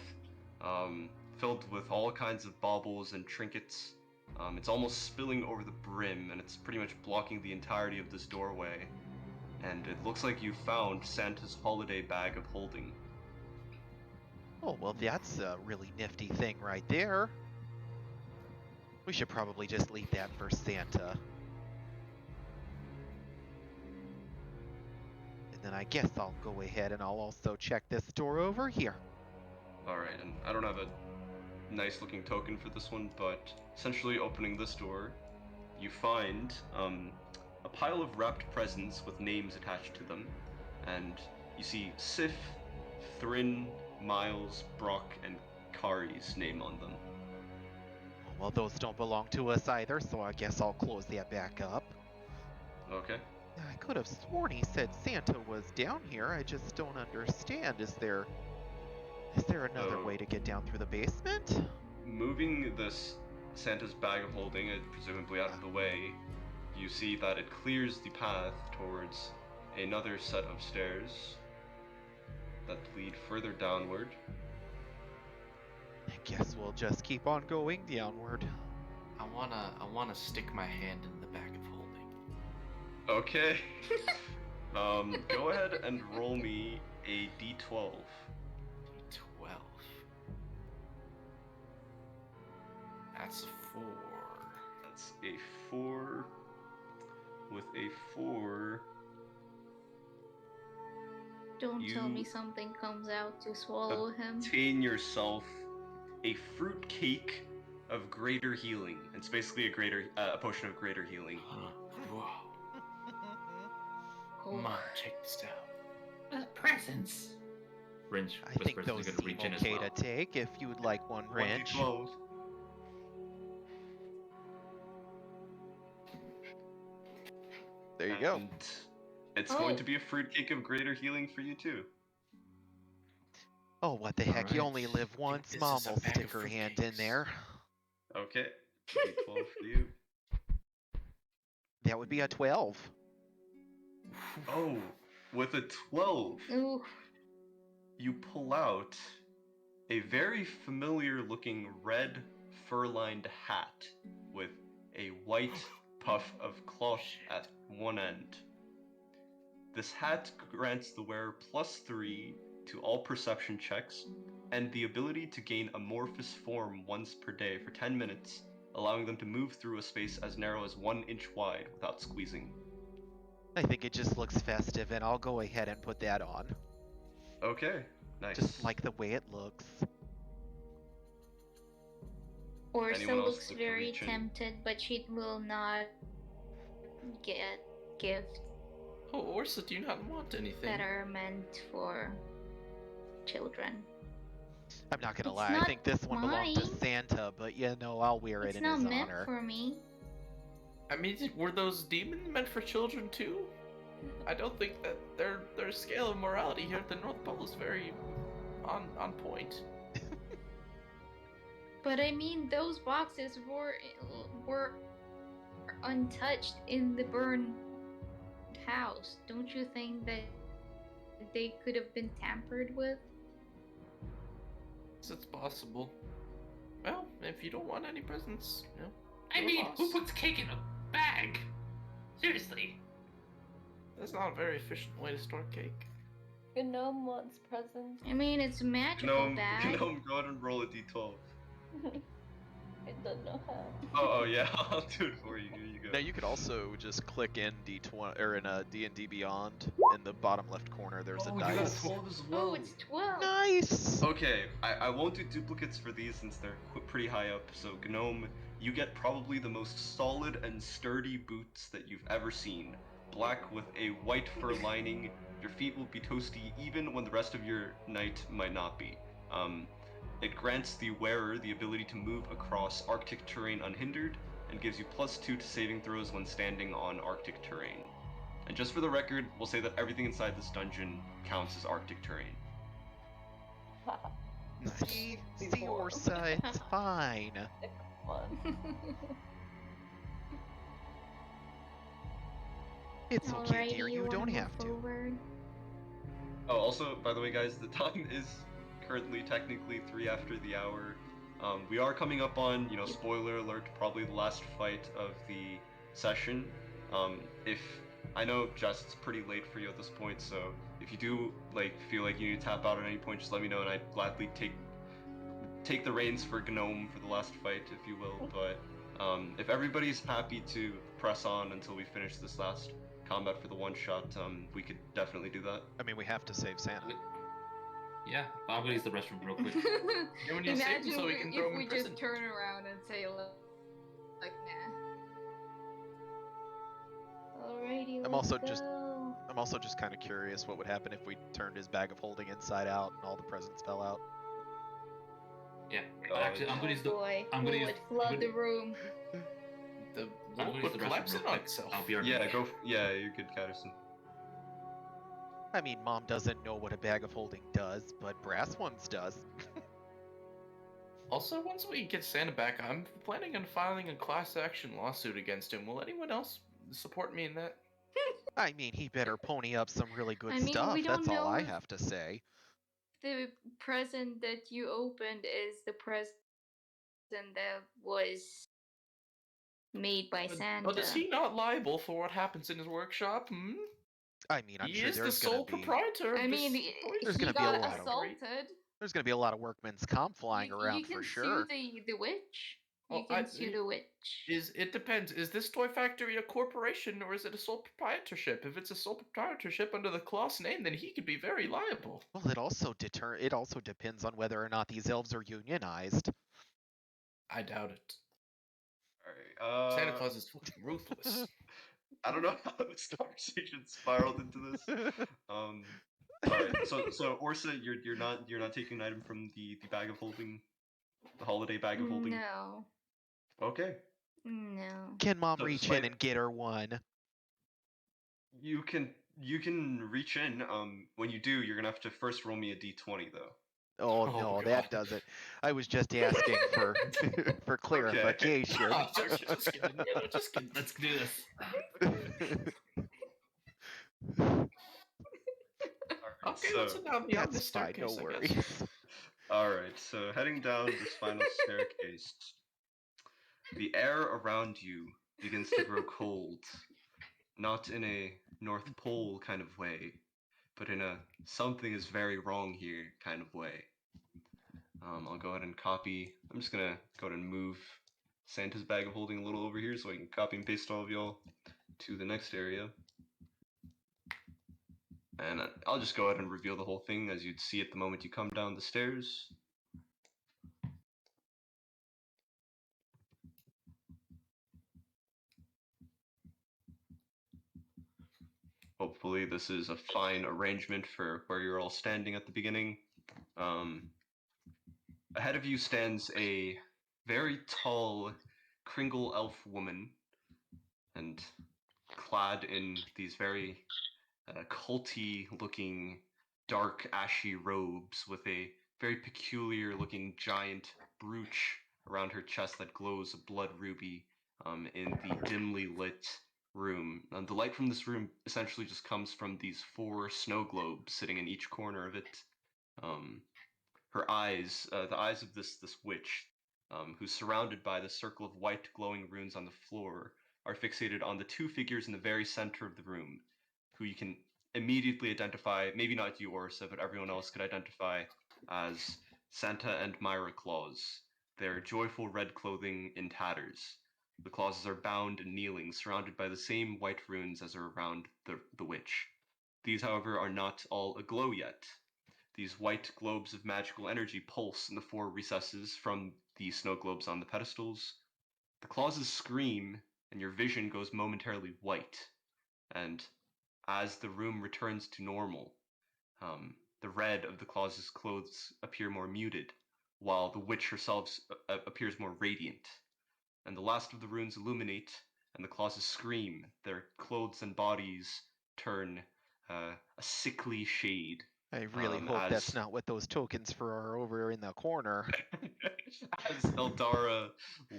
filled with all kinds of baubles and trinkets. It's almost spilling over the brim, and it's pretty much blocking the entirety of this doorway. And it looks like you found Santa's holiday bag of holding. Oh, well, that's a really nifty thing right there. We should probably just leave that for Santa. And then I guess I'll go ahead and I'll also check this door over here. Alright, and I don't have a nice looking token for this one, but essentially opening this door, you find a pile of wrapped presents with names attached to them, and you see Sif, Thrin, Miles, Brock, and Akari's name on them. Well, those don't belong to us either, so I guess I'll close that back up. Okay. I could have sworn he said Santa was down here. I just don't understand. Is there another way to get down through the basement? Moving this Santa's bag of holding, presumably out of the way, you see that it clears the path towards another set of stairs that lead further downward. I guess we'll just keep on going downward. I wanna stick my hand in the bag of holding. Okay. Go ahead and roll me a d12. D12. That's a 4. That's a 4. With a 4, Don't tell me You something comes out to swallow him. obtain yourself a fruit cake of greater healing. It's basically a potion of greater healing. Whoa. Come on, check this out. Presents. Wrench I think whispers those he's gonna seem reach in as okay well. to take if you'd like one, Wrench. 1d12. There you go. And it's going to be a fruit cake of greater healing for you too. Oh, what the heck? You Alright. only live once. this Mom is a will bag stick of her hand fruitcakes. in there. Okay. D12 for you. That would be a 12. Oh, with a 12, Ooh. you pull out a very familiar looking red fur-lined hat with a white puff of cloth at one end. This hat grants the wearer +3 to all perception checks and the ability to gain amorphous form once per day for 10 minutes, allowing them to move through a space as narrow as 1 inch wide without squeezing. I think it just looks festive, and I'll go ahead and put that on. Okay, nice. Just like the way it looks. Orsa Anyone else looks like to very reach in? tempted, but she will not get gifts Oh, Orsa, do you not want anything? that are meant for children. I'm not gonna It's lie, I not think this one belonged to mine. Santa, but you know, I'll wear It's it in not his meant honor. for me. I mean, were those demons meant for children too? I don't think that their scale of morality here at the North Pole is very on point. But I mean, those boxes were untouched in the burned house. Don't you think that they could have been tampered with? It's possible. Well, if you don't want any presents, you know. I your mean, loss. who puts cake in a bag? Seriously. That's not a very efficient way to store cake. Gnome wants presents. I mean, it's a magical Gnome, bag. Gnome, go ahead and roll a d12. I don't know how. Oh yeah, I'll do it for you. Here you go. Now you could also just click in D20 or in a D&D Beyond in the bottom left corner. There's a you got a dice. 12 as well. Oh, it's 12. Nice! Okay, I won't do duplicates for these since they're pretty high up. So Gnome, you get probably the most solid and sturdy boots that you've ever seen. Black with a white fur lining. Your feet will be toasty even when the rest of your night might not be. It grants the wearer the ability to move across Arctic terrain unhindered, and gives you +2 to saving throws when standing on Arctic terrain. And just for the record, we'll say that everything inside this dungeon counts as Arctic terrain. See, Orsa, it's fine. One. It's okay, dear, Alrighty, you wanna don't move have to. forward? Oh, also, by the way, guys, the time is currently technically 3 after the hour. We are coming up on, spoiler alert, probably the last fight of the session. If I know, Jess, it's pretty late for you at this point, so if you do feel like you need to tap out at any point, just let me know, and I'd gladly take the reins for Gnome for the last fight, if you will. But if everybody's happy to press on until we finish this last combat for the one shot, we could definitely do that. I mean, we have to save Santa. Yeah, I'm gonna use the restroom real quick. You want to save him Imagine so we can throw if him we in prison. just turn around and say like nah. Alrighty, I'm let's also go. just kind of curious what would happen if we turned his bag of holding inside out and all the presents fell out. Yeah. God. Actually, I'm Oh gonna use the. boy, I'm who gonna use. would flood the room? The I'm wall gonna use would the collapse restroom in real on quick. itself. I'll be RB. Yeah, go. Yeah, you're good, Catterson. I mean, Mom doesn't know what a bag of holding does, but brass ones does. Also, once we get Santa back, I'm planning on filing a class action lawsuit against him. Will anyone else support me in that? I mean, he better pony up some really good I mean, stuff. we don't That's all know I if have to say. the present that you opened is the present that was made by Santa. But is he not liable for what happens in his workshop? Hmm? I mean, I'm He sure is the there's gonna sole be proprietor of I this mean, There's he gonna be a got lot of- assaulted. there's gonna be a lot of workman's comp flying You around can for sue sure. the witch. You Well, can sue the witch. It depends. Is this toy factory a corporation or is it a sole proprietorship? If it's a sole proprietorship under the class name, then he could be very liable. Well, it also depends on whether or not these elves are unionized. I doubt it. Alright, Santa Claus is fucking ruthless. I don't know how this conversation spiraled into this. Alright, so Orsa, you're not taking an item from the bag of holding, the holiday bag of holding. No. Okay, No. Can Mom So reach despite- in and get her one? you can reach in. When you do, you're gonna have to first roll me a d20 though. Oh, Oh, no, God. that doesn't. I was just asking for for clarification. Oh, just kidding. You know, just kidding. Let's do this. Alright, Okay, so let's allow me on That's this fine, staircase, no I guess. worries. alright, so heading down this final staircase, the air around you begins to grow cold. Not in a North Pole kind of way, but in a something is very wrong here kind of way. I'll go ahead and copy. I'm just gonna go ahead and move Santa's bag of holding a little over here so I can copy and paste all of y'all to the next area. And I'll just go ahead and reveal the whole thing as you'd see it the moment you come down the stairs. Hopefully this is a fine arrangement for where you're all standing at the beginning. Ahead of you stands a very tall Kringle Elf woman, and clad in these very culty looking dark ashy robes with a very peculiar looking giant brooch around her chest that glows a blood ruby in the dimly lit room. And the light from this room essentially just comes from these 4 snow globes sitting in each corner of it. Her eyes, the eyes of this witch, who's surrounded by the circle of white glowing runes on the floor, are fixated on the 2 figures in the very center of the room, who you can immediately identify, maybe not you, Orsa, but everyone else could identify as Santa and Myra Claus. Their joyful red clothing in tatters. The Clauses are bound and kneeling, surrounded by the same white runes as are around the witch. These, however, are not all aglow yet. These white globes of magical energy pulse in the 4 recesses from the snow globes on the pedestals. The Clauses scream, and your vision goes momentarily white. And as the room returns to normal, the red of the Clauses' clothes appear more muted, while the witch herself appears more radiant. And the last of the runes illuminate, and the Clauses scream. Their clothes and bodies turn a sickly shade. I really hope as that's not what those tokens for are over in the corner. as Eldara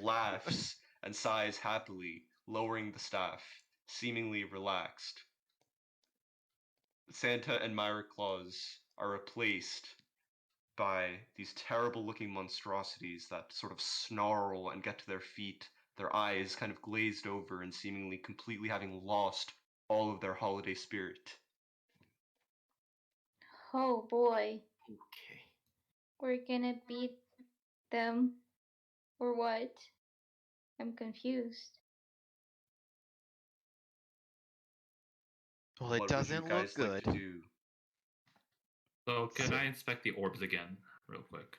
laughs and sighs happily, lowering the staff, seemingly relaxed. Santa and Myra Claus are replaced by these terrible looking monstrosities that sort of snarl and get to their feet, their eyes kind of glazed over and seemingly completely having lost all of their holiday spirit. Oh boy. Okay. We're gonna beat them. Or what? I'm confused. Well, it What would you doesn't guys look like good. to do? So can So- I inspect the orbs again, real quick?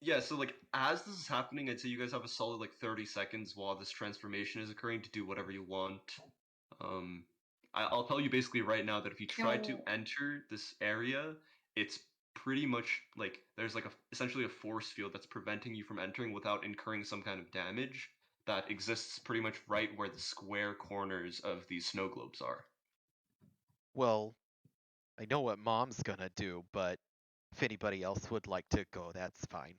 Yeah, so like as this is happening, I'd say you guys have a solid like 30 seconds while this transformation is occurring to do whatever you want. I'll tell you basically right now that if you try to No. enter this area, it's pretty much like there's like essentially a force field that's preventing you from entering without incurring some kind of damage that exists pretty much right where the square corners of these snow globes are. Well, I know what Mom's gonna do, but if anybody else would like to go, that's fine.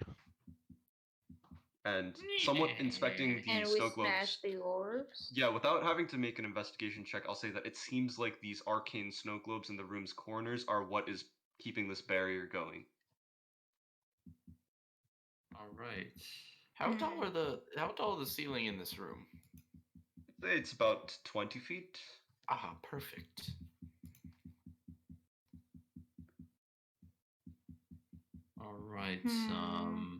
And somewhat inspecting the And we snow smash globes. the orbs. Yeah, without having to make an investigation check, I'll say that it seems like these arcane snow globes in the room's corners are what is keeping this barrier going. All right. How tall are the ceiling in this room? It's about 20 feet. Ah, perfect. All right. Hmm.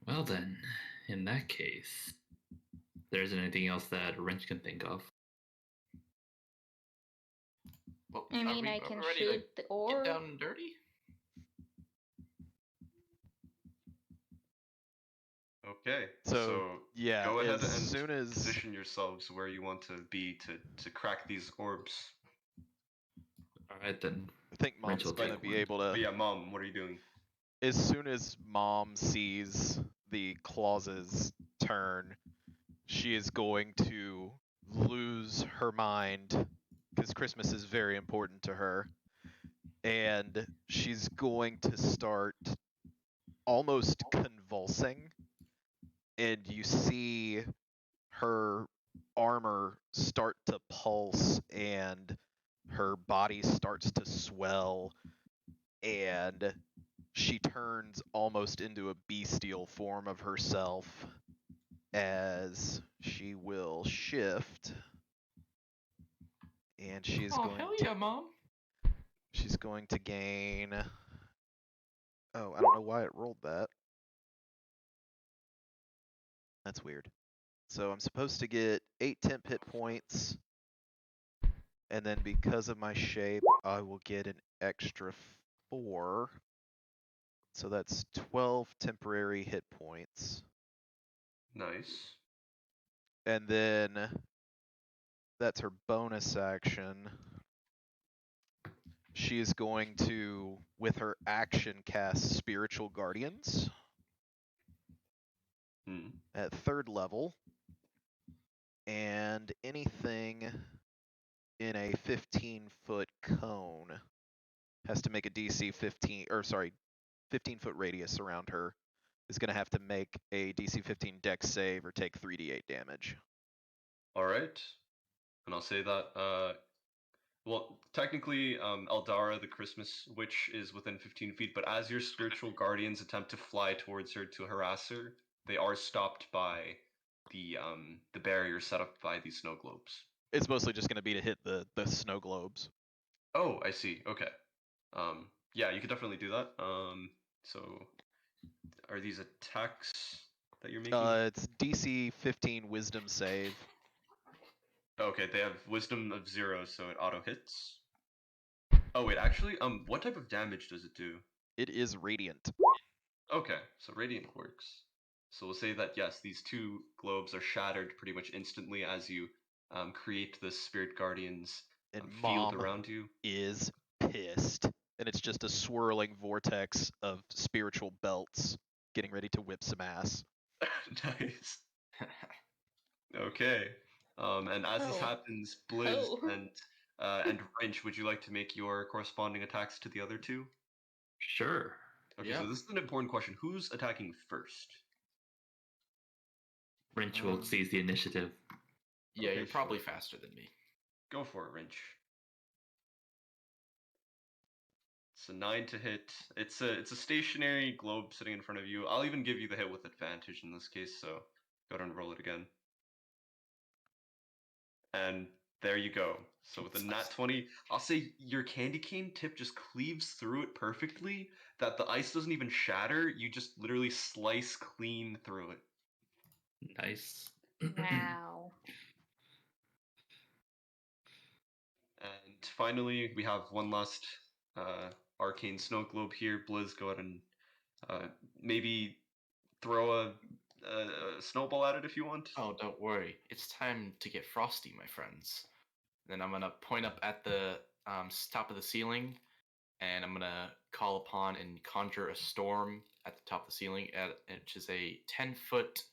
Well then, in that case, there isn't anything else that Wrench can think of. Well, I mean, I can shoot the orb. Get down and dirty. Okay, So, yeah, go ahead as and soon as position yourselves where you want to be to crack these orbs. All right then. I think Wrench Mom's will gonna take be one. able to. But yeah, Mom, what are you doing? As soon as Mom sees the clauses turn, she is going to lose her mind because Christmas is very important to her. And she's going to start almost convulsing. And you see her armor start to pulse and her body starts to swell. And she turns almost into a bestial form of herself as she will shift, and she's Oh, going hell to yeah, Mom. she's going to gain. Oh, I don't know why it rolled that. That's weird. So I'm supposed to get 8 temp hit points, and then because of my shape, I will get an extra 4. So that's 12 temporary hit points. Nice. And then that's her bonus action. She is going to, with her action, cast Spiritual Guardians at 3rd level. And anything in a 15-foot cone has to make a DC 15-foot radius around her is going to have to make a DC 15 dex save or take 3d8 damage. All right. And I'll say that, well, technically, Eldara, the Christmas witch, is within 15 feet, but as your spiritual guardians attempt to fly towards her to harass her, they are stopped by the barrier set up by these snow globes. It's mostly just going to be to hit the snow globes. Oh, I see. Okay. Yeah, you could definitely do that. So are these attacks that you're making? It's DC 15 Wisdom save. Okay, they have Wisdom of 0, so it auto hits. Oh wait, actually, what type of damage does it do? It is radiant. Okay, so radiant works. So we'll say that yes, these two globes are shattered pretty much instantly as you create the spirit guardians And field Mom around you. is pissed. And it's just a swirling vortex of spiritual belts getting ready to whip some ass. Nice. Okay. And as this Oh. happens, Blizz Oh. and Wrench, would you like to make your corresponding attacks to the other two? Sure. Okay, Yeah. so this is an important question. Who's attacking first? Wrench will seize the initiative. Yeah, Okay, you're probably sure. faster than me. Go for it, Wrench. It's a 9 to hit. It's a stationary globe sitting in front of you. I'll even give you the hit with advantage in this case, so go ahead and roll it again. And there you go. So with a nat 20, I'll say your candy cane tip just cleaves through it perfectly, that the ice doesn't even shatter, you just literally slice clean through it. Nice. Wow. And finally, we have one last arcane snow globe here. Blizz, go ahead and maybe throw a snowball at it if you want. Oh, don't worry. It's time to get frosty, my friends. Then I'm gonna point up at the top of the ceiling, and I'm gonna call upon and conjure a storm at the top of the ceiling, which is a 10-foot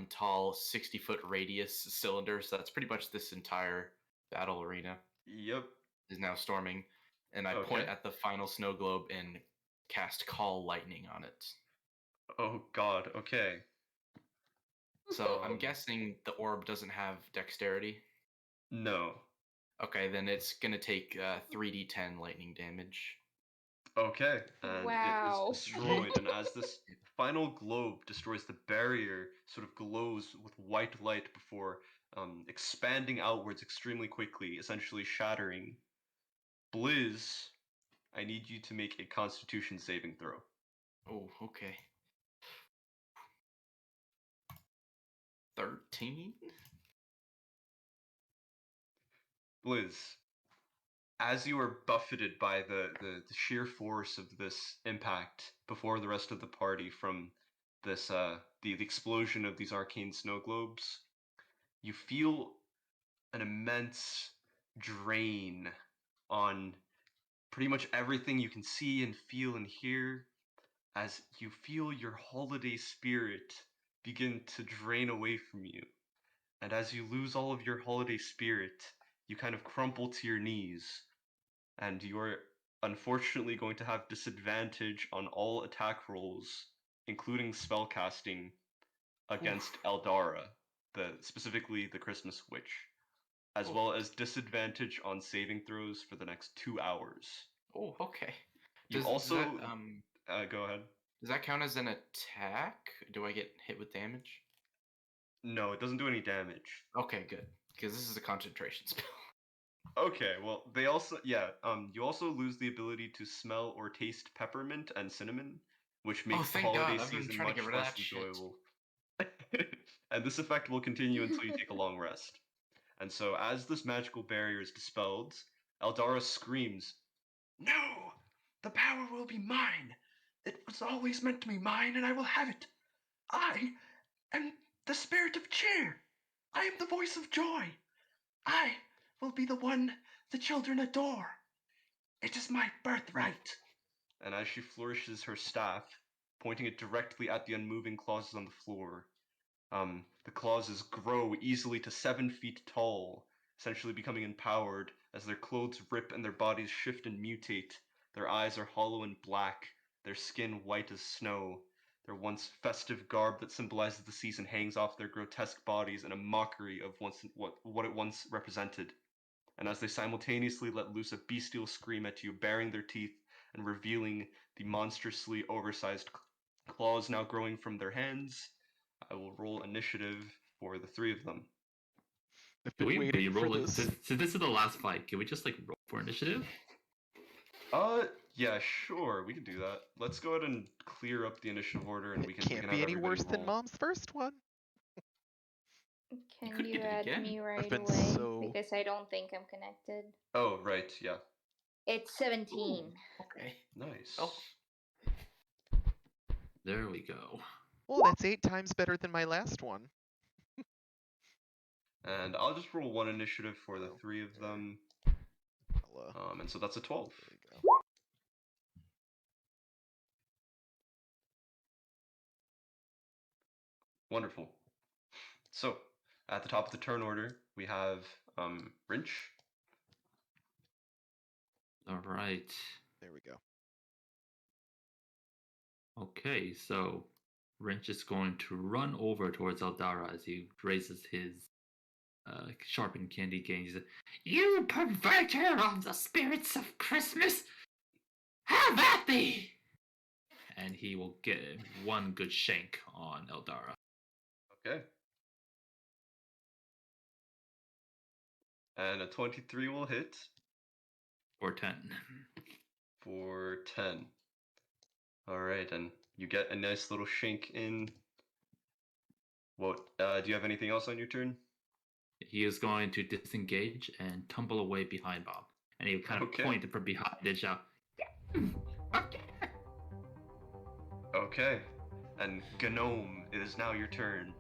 tall, 60-foot radius cylinder. So that's pretty much this entire battle arena Yep. is now storming, and I point at the final snow globe and cast Call Lightning on it. Oh God. Okay. So I'm guessing the orb doesn't have dexterity. No. Okay, then it's gonna take 3d10 lightning damage. Okay, and Wow. it is destroyed, and as this final globe destroys the barrier, sort of glows with white light before expanding outwards extremely quickly, essentially shattering. Blizz, I need you to make a Constitution saving throw. Oh, okay. 13? Blizz, as you are buffeted by the sheer force of this impact before the rest of the party from this the explosion of these arcane snow globes, you feel an immense drain on pretty much everything you can see and feel and hear as you feel your holiday spirit begin to drain away from you. And as you lose all of your holiday spirit, you kind of crumple to your knees, and you're unfortunately going to have disadvantage on all attack rolls, including spellcasting, against Eldara, specifically the Christmas Witch, as well as disadvantage on saving throws for the next 2 hours. Oh, okay. You also go ahead. Does that count as an attack? Do I get hit with damage? No, it doesn't do any damage. Okay, good. Because this is a concentration spell. Okay, well, they also, you also lose the ability to smell or taste peppermint and cinnamon, which makes the thank holiday God. I've been season trying to much get rid of less that shit. enjoyable. And this effect will continue until you take a long rest. And so, as this magical barrier is dispelled, Eldara screams, "No! The power will be mine! It was always meant to be mine, and I will have it! I am the spirit of cheer! I am the voice of joy! I will be the one the children adore! It is my birthright!" And as she flourishes her staff, pointing it directly at the unmoving clauses on the floor, the clauses grow easily to 7 feet tall, essentially becoming empowered as their clothes rip and their bodies shift and mutate. Their eyes are hollow and black, their skin white as snow. Their once festive garb that symbolizes the season hangs off their grotesque bodies in a mockery of what it once represented. And as they simultaneously let loose a bestial scream at you, baring their teeth and revealing the monstrously oversized claws now growing from their hands, I will roll initiative for the 3 of them. I've Can been we waiting for re-roll it? this. Since this is the last fight, can we just like roll for initiative? Yeah, sure, we can do that. Let's go ahead and clear up the initiative order, and we can Can't have be any everybody worse than roll. Mom's first one. Can could you get it add again. me right been away? so- Because I don't think I'm connected. Oh, right, yeah. It's 17. Okay. Nice. Oh. There we go. Well, that's 8 times better than my last one. And I'll just roll 1 initiative for the Oh, 3 of them. And so that's a 12. There we go. Wonderful. So, at the top of the turn order, we have Rinch. All right. There we go. Okay, so Wrench is going to run over towards Eldara as he raises his sharpened candy cane. He says, "You perverter of the spirits of Christmas! Have at thee!" And he will get 1 good shank on Eldara. Okay. And a 23 will hit For 10. for 10. Alright, and you get a nice little shank in. What, do you have anything else on your turn? He is going to disengage and tumble away behind Bob. And he kind of point from behind and shout, Okay. And Gnome, it is now your turn.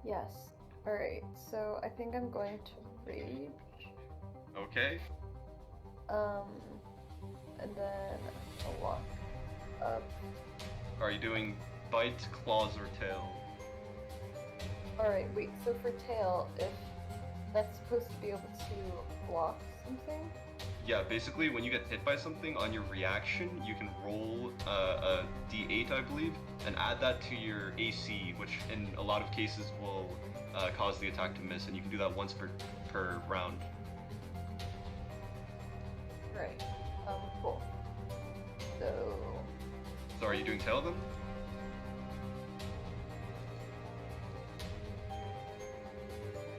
Yes. Alright, so I think I'm going to rage. Okay. and then I'll walk up. Are you doing bite, claws, or tail? Alright, wait, so for tail, if that's supposed to be able to block something? Yeah, basically when you get hit by something on your reaction, you can roll a d8, I believe, and add that to your AC, which in a lot of cases will cause the attack to miss, and you can do that once per round. Right. Cool. So are you doing tail then?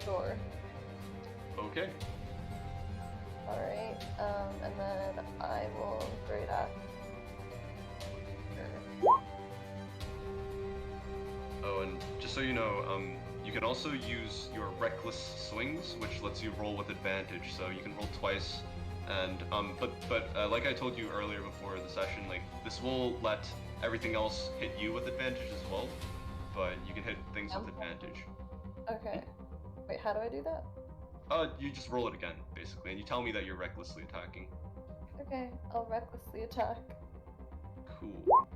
Sure. Okay. Alright, and then I will great axe. Oh, and just so you know, you can also use your reckless swings, which lets you roll with advantage. So you can roll twice, and but like I told you earlier before the session, like this will let everything else hit you with advantage as well, but you can hit things with advantage. Okay. Wait, how do I do that? You just roll it again, basically, and you tell me that you're recklessly attacking. Okay, I'll recklessly attack. Cool.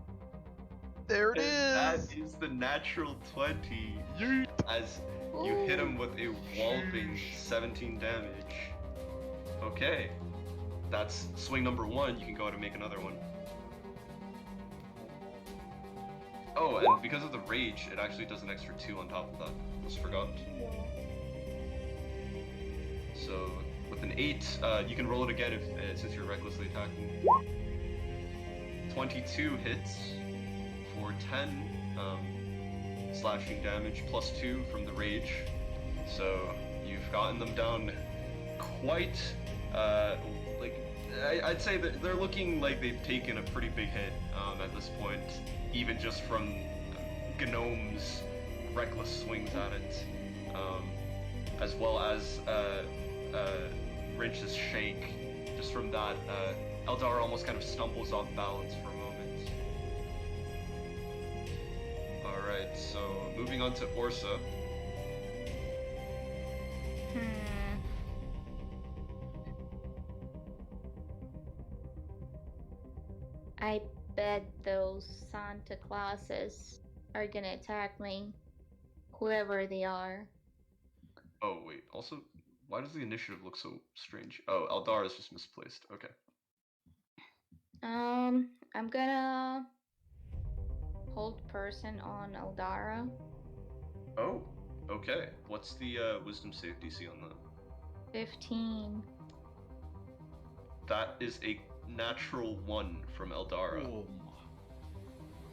There it And is. that is the natural 20. Yeet. As you hit him with a walloping 17 damage. Okay. That's swing number 1. You can go ahead and make another one. Oh, and because of the rage, it actually does an extra 2 on top of that. Almost forgot. So, with an 8, you can roll it again if since you're recklessly attacking. 22 hits for 10 slashing damage, plus 2 from the rage. So, you've gotten them down quite, I'd say that they're looking like they've taken a pretty big hit at this point, even just from Gnome's reckless swings at it, as well as Wrench's shake. Just from that, Eldar almost kind of stumbles off balance for a moment. Alright, so moving on to Orsa. I bet those Santa Clauses are gonna attack me, whoever they are. Oh, wait, also, why does the initiative look so strange? Oh, Eldar is just misplaced. Okay. I'm gonna hold person on Eldara. Oh, okay. What's the wisdom save DC on that? 15. That is a natural 1 from Eldara. Oh.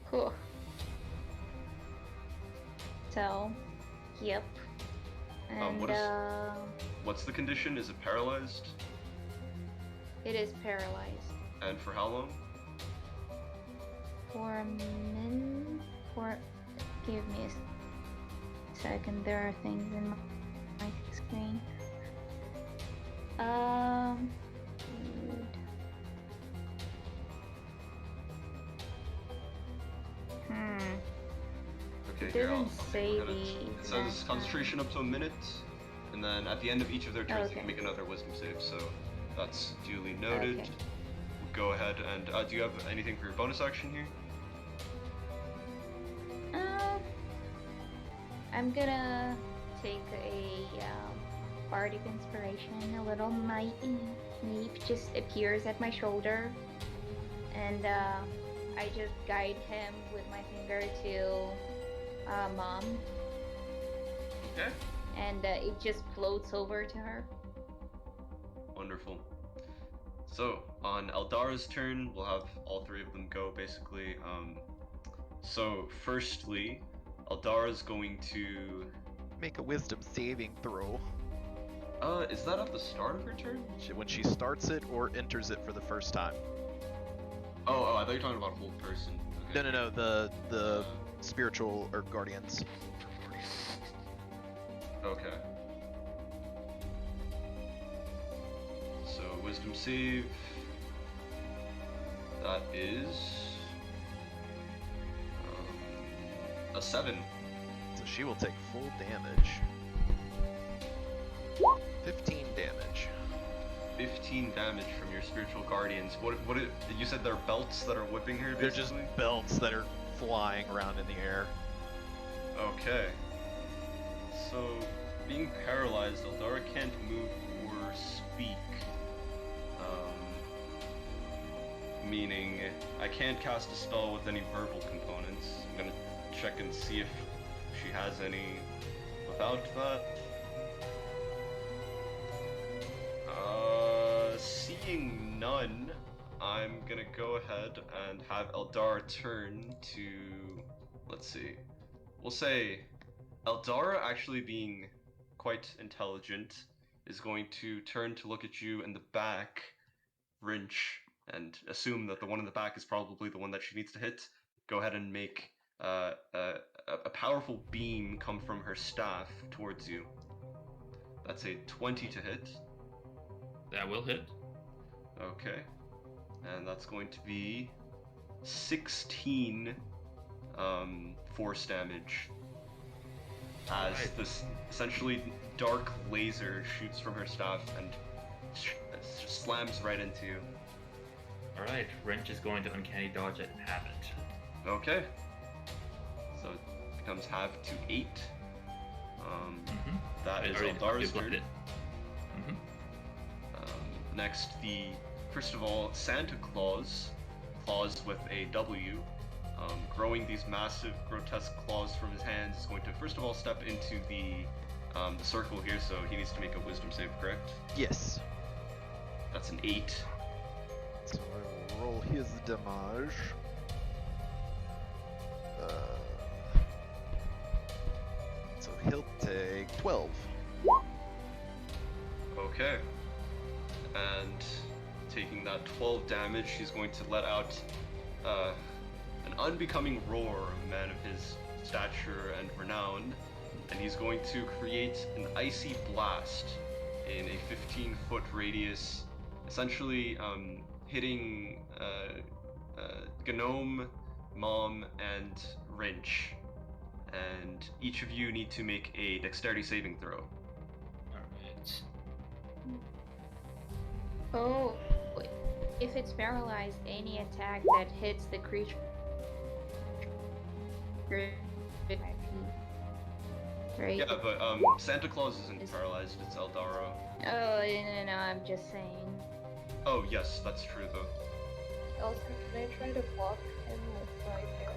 Cool. So, yep. And what's the condition? Is it paralyzed? it is paralyzed. And for how long? For a minute. Give me a second. There are things in my screen. Okay, It here, doesn't say It says exact concentration up to a minute, and then at the end of each of their turns, they Okay. can make another wisdom save. So that's duly noted. Okay. Go ahead and do you have anything for your bonus action here? I'm gonna take a bardic inspiration. A little knight in leaf just appears at my shoulder, and I just guide him with my finger to Mom, Okay. and it just floats over to her. Wonderful. So on Eldara's turn, we'll have all 3 of them go basically. So firstly, Eldara's going to Make a wisdom saving throw. is that at the start of her turn? When she starts it or enters it for the first time. Oh, I thought you were talking about hold person. Okay. No, the spiritual or guardians. Okay. So wisdom save. That is a 7. So she will take full damage. 15 damage. 15 damage from your spiritual guardians. You said they're belts that are whipping her, They're just basically? belts that are flying around in the air. Okay. So, being paralyzed, Eldara can't move or speak. Meaning, I can't cast a spell with any verbal components. I'm gonna check and see if she has any without that. Seeing none, I'm gonna go ahead and have Eldara turn to, let's see, we'll say Eldara, actually being quite intelligent, is going to turn to look at you in the back, Rinch, and assume that the one in the back is probably the one that she needs to hit. Go ahead and make a powerful beam come from her staff towards you. That's a 20 to hit. That will hit. Okay. And that's going to be 16 force damage. As Alright. this essentially dark laser shoots from her staff and just slams right into you. Alright, Wrench is going to uncanny dodge it and have it. Okay. So it becomes half to 8. That is Eldara's turn. Next, first of all, Santa Claus with a W, growing these massive, grotesque claws from his hands, is going to first of all step into the circle here. So he needs to make a Wisdom save, correct? Yes. That's an 8. So I will roll his damage. So he'll take 12. Okay. And taking that 12 damage, he's going to let out an unbecoming roar of a man of his stature and renown, and he's going to create an icy blast in a 15-foot radius, essentially hitting Gnome, Mom, and Wrench. And each of you need to make a dexterity saving throw. Alright. Oh, if it's paralyzed, any attack that hits the creature. Right? Yeah, but Santa Claus isn't paralyzed, it's Eldara. Oh, no, I'm just saying. Oh, yes, that's true, though. Also, can I try to block him with my tail?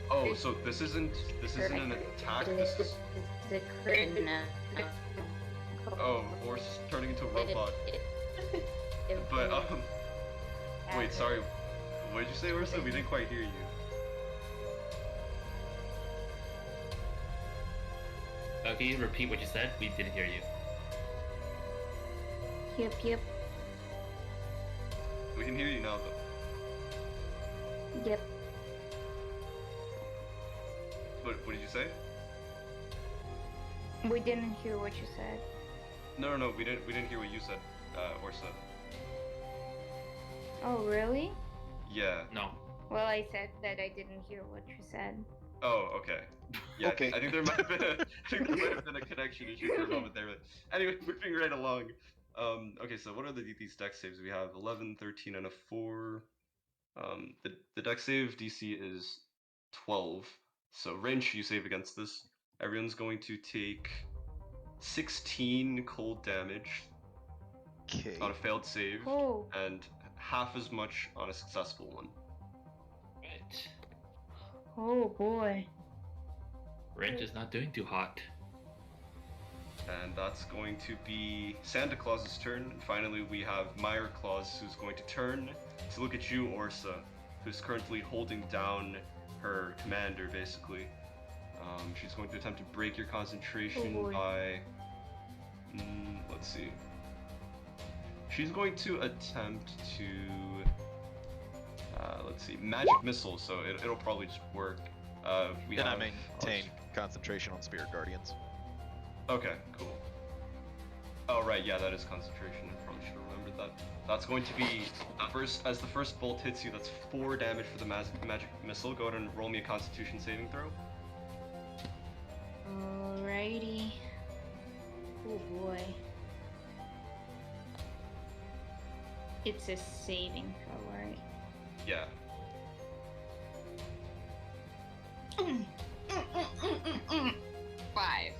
Oh, so this isn't an attack, this is... The crit. Oh, Horse turning into a robot. But, wait, sorry. What did you say, Ursa? We didn't quite hear you. Can you repeat what you said? We didn't hear you. Yep. We can hear you now, though. Yep. What did you say? We didn't hear what you said. No, we didn't hear what you said, Orsa. Oh, really? Yeah. No. Well, I said that I didn't hear what you said. Oh, okay. Yeah, Okay. I think there might have been a connection issue for a moment there, but anyway, moving right along. Okay, so what are these dex saves? We have 11, 13, and a 4. The dex save DC is 12. So Wrench, you save against this. Everyone's going to take 16 cold damage Okay. on a failed save, Oh. and half as much on a successful one. Right. Oh boy. Wrench is not doing too hot. And that's going to be Santa Claus's turn. And finally, we have Meyer Claus, who's going to turn to look at you, Orsa, who's currently holding down her commander, basically. She's going to attempt to break your concentration by... let's see. She's going to attempt to... let's see, magic missile, so it'll probably just work. We Then I have- maintain concentration on Spirit Guardians. Okay, cool. Oh right, yeah, that is concentration. I probably should have remembered that. That's going to be as the first bolt hits you. That's 4 damage for the magic missile. Go ahead and roll me a Constitution saving throw. Alrighty. Oh boy. It's a saving throw, right? Yeah. Five.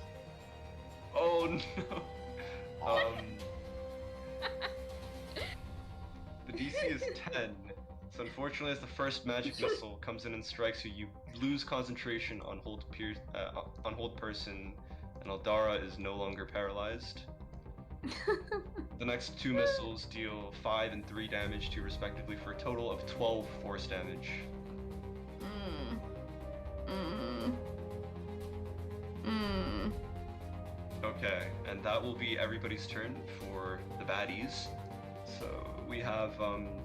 Oh no. The DC is 10. So unfortunately, as the first magic missile comes in and strikes you, you lose concentration on hold person, and Aldara is no longer paralyzed. The next two missiles deal 5 and 3 damage to you respectively for a total of 12 force damage. Okay, and that will be everybody's turn for the baddies. So we have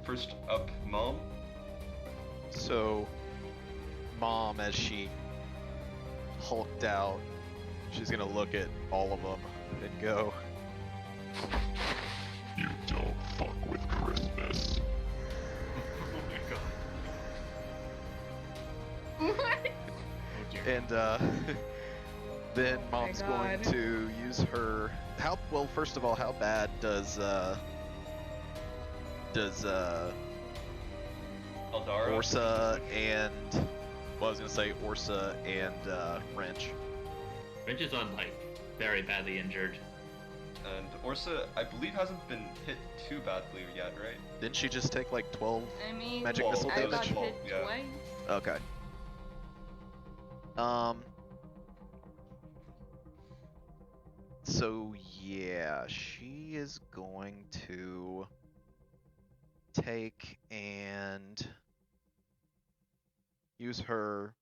first up Mom. So, Mom, as she hulked out, she's gonna look at all of them and go, You don't fuck with Christmas. Oh my god. What? Oh dear. and then Oh my Mom's going God. to use her. Well, first of all, how bad does Aldara. Orsa and well, I was gonna say Orsa and Wrench. Wrench is on like very badly injured. And Orsa, I believe, hasn't been hit too badly yet, right? Didn't she just take like 12? I mean, Magic missile I got damage? hit Yeah. twice. Okay. So yeah, she is going to take and use her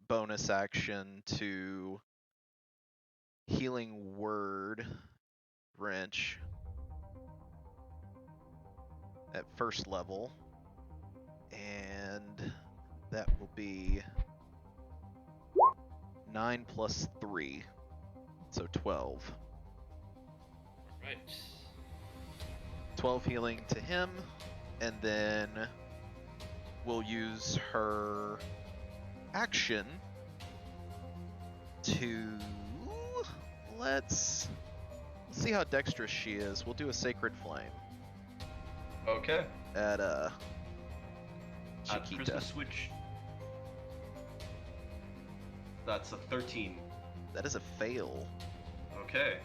bonus action to healing word wrench at first level, and that will be 9 plus 3, so 12. Right. 12 healing to him, and then we'll use her action to let's see how dexterous she is. We'll do a sacred flame Okay. at At Chiquita. Christmas Switch. That's a 13. That is a fail. Okay.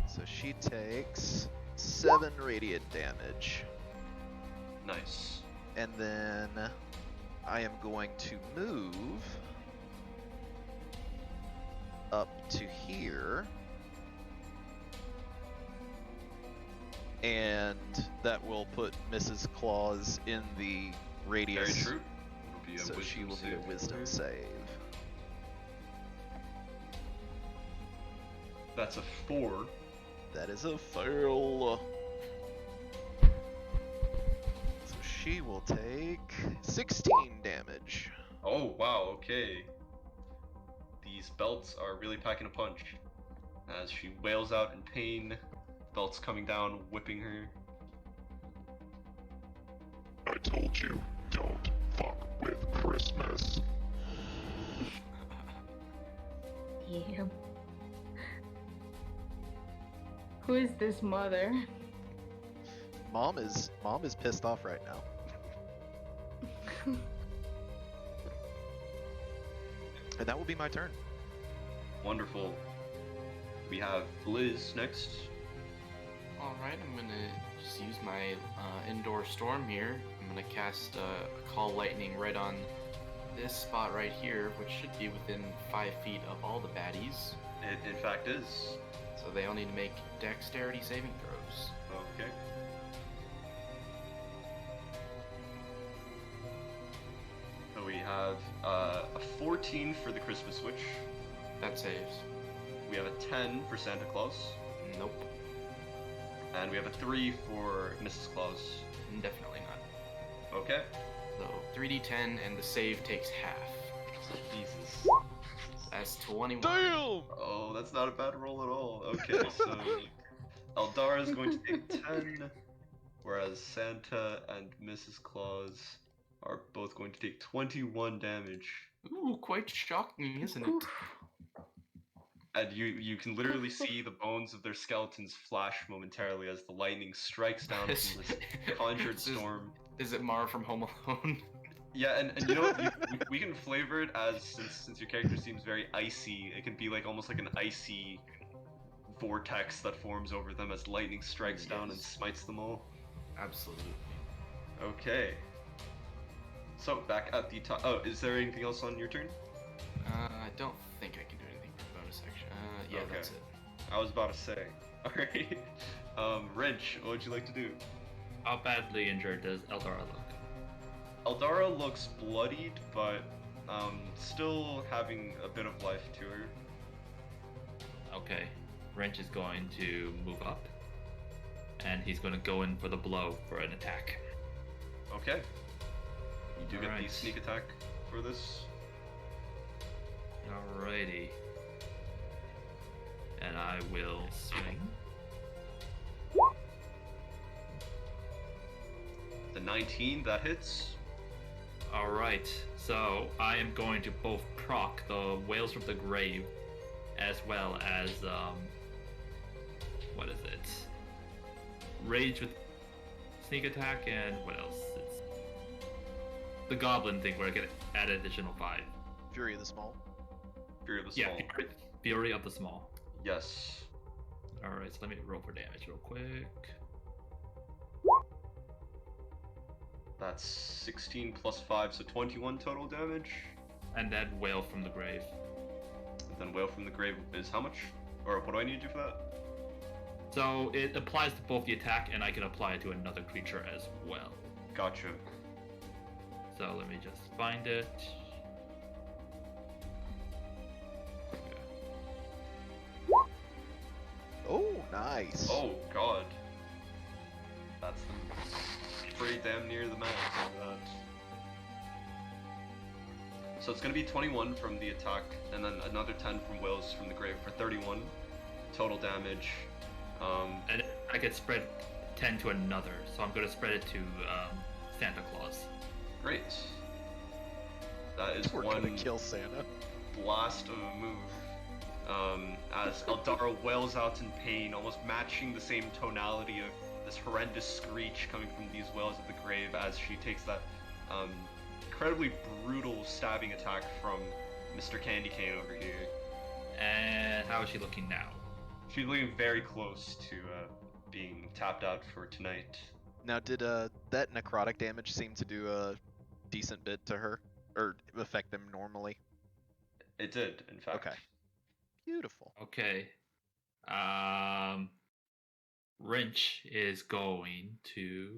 So she takes 7 radiant damage. Nice. And then I am going to move up to here. And that will put Mrs. Claus in the radius. Very true. It'll be a So she wisdom will do a save. wisdom save. That's a 4. That is a fail. So she will take 16 damage. Oh, wow, okay. These belts are really packing a punch. As she wails out in pain, belts coming down, whipping her. I told you, don't fuck with Christmas. Damn. Who is this mother? Mom is pissed off right now. And that will be my turn. Wonderful. We have Liz next. Alright, I'm gonna just use my indoor storm here. I'm gonna cast Call Lightning right on this spot right here, which should be within 5 feet of all the baddies. It in fact is. So they all need to make dexterity saving throws. Okay. So we have a 14 for the Christmas Switch. That saves. We have a 10 for Santa Claus. Nope, And we have a 3 for Mrs. Claus. definitely not. Okay. So 3d10 and the save takes half. Jesus. That's 21. Damn! Oh, that's not a bad roll at all. Okay, so Eldara is going to take 10, whereas Santa and Mrs. Claus are both going to take 21 damage. Ooh, quite shocking, isn't it? Oof. And you can literally see the bones of their skeletons flash momentarily as the lightning strikes down from this conjured storm. Is it Mara from Home Alone? Yeah, and you know what? We can flavor it as, since your character seems very icy, it can be like almost like an icy vortex that forms over them as lightning strikes down and Yes. smites them all. Absolutely. Okay. So back at the top. Oh, is there anything else on your turn? I don't think I can do anything for bonus action. Yeah, Okay. that's it. I was about to say. Alright. Wrench, what would you like to do? How badly injured does Eldara look? Eldara looks bloodied, but still having a bit of life to her. Okay. Wrench is going to move up. And he's going to go in for the blow for an attack. Okay. You do get the Alright. sneak attack for this. Alrighty. And I will swing. The 19, that hits. Alright, so I am going to both proc the Whales from the Grave as well as, what is it? Rage with sneak attack and what else? It's the Goblin thing where I get add an additional 5. Fury of the Small. Fury of the Yeah, Small. Fury of the Small. Yes. Alright, so let me roll for damage real quick. That's 16 plus 5, so 21 total damage. And then Whale from the Grave. And then Wail from the Grave is how much? Or what do I need to do for that? So it applies to both the attack and I can apply it to another creature as well. Gotcha. So let me just find it. Oh, nice. Oh god. That's pretty damn near the max of that. So it's gonna be 21 from the attack, and then another 10 from Wails from the Grave for 31 total damage. And I could spread 10 to another, so I'm going to spread it to Santa Claus. Great. That is We're one gonna kill Santa. blast of a move. As Eldara wails out in pain, almost matching the same tonality of this horrendous screech coming from these wails of the grave as she takes that incredibly brutal stabbing attack from Mr. Candy Cane over here. And how is she looking now? She's looking very close to being tapped out for tonight. Now, did that necrotic damage seem to do a decent bit to her, or affect them normally? It did, in fact. Okay. Beautiful. Okay. Wrench is going to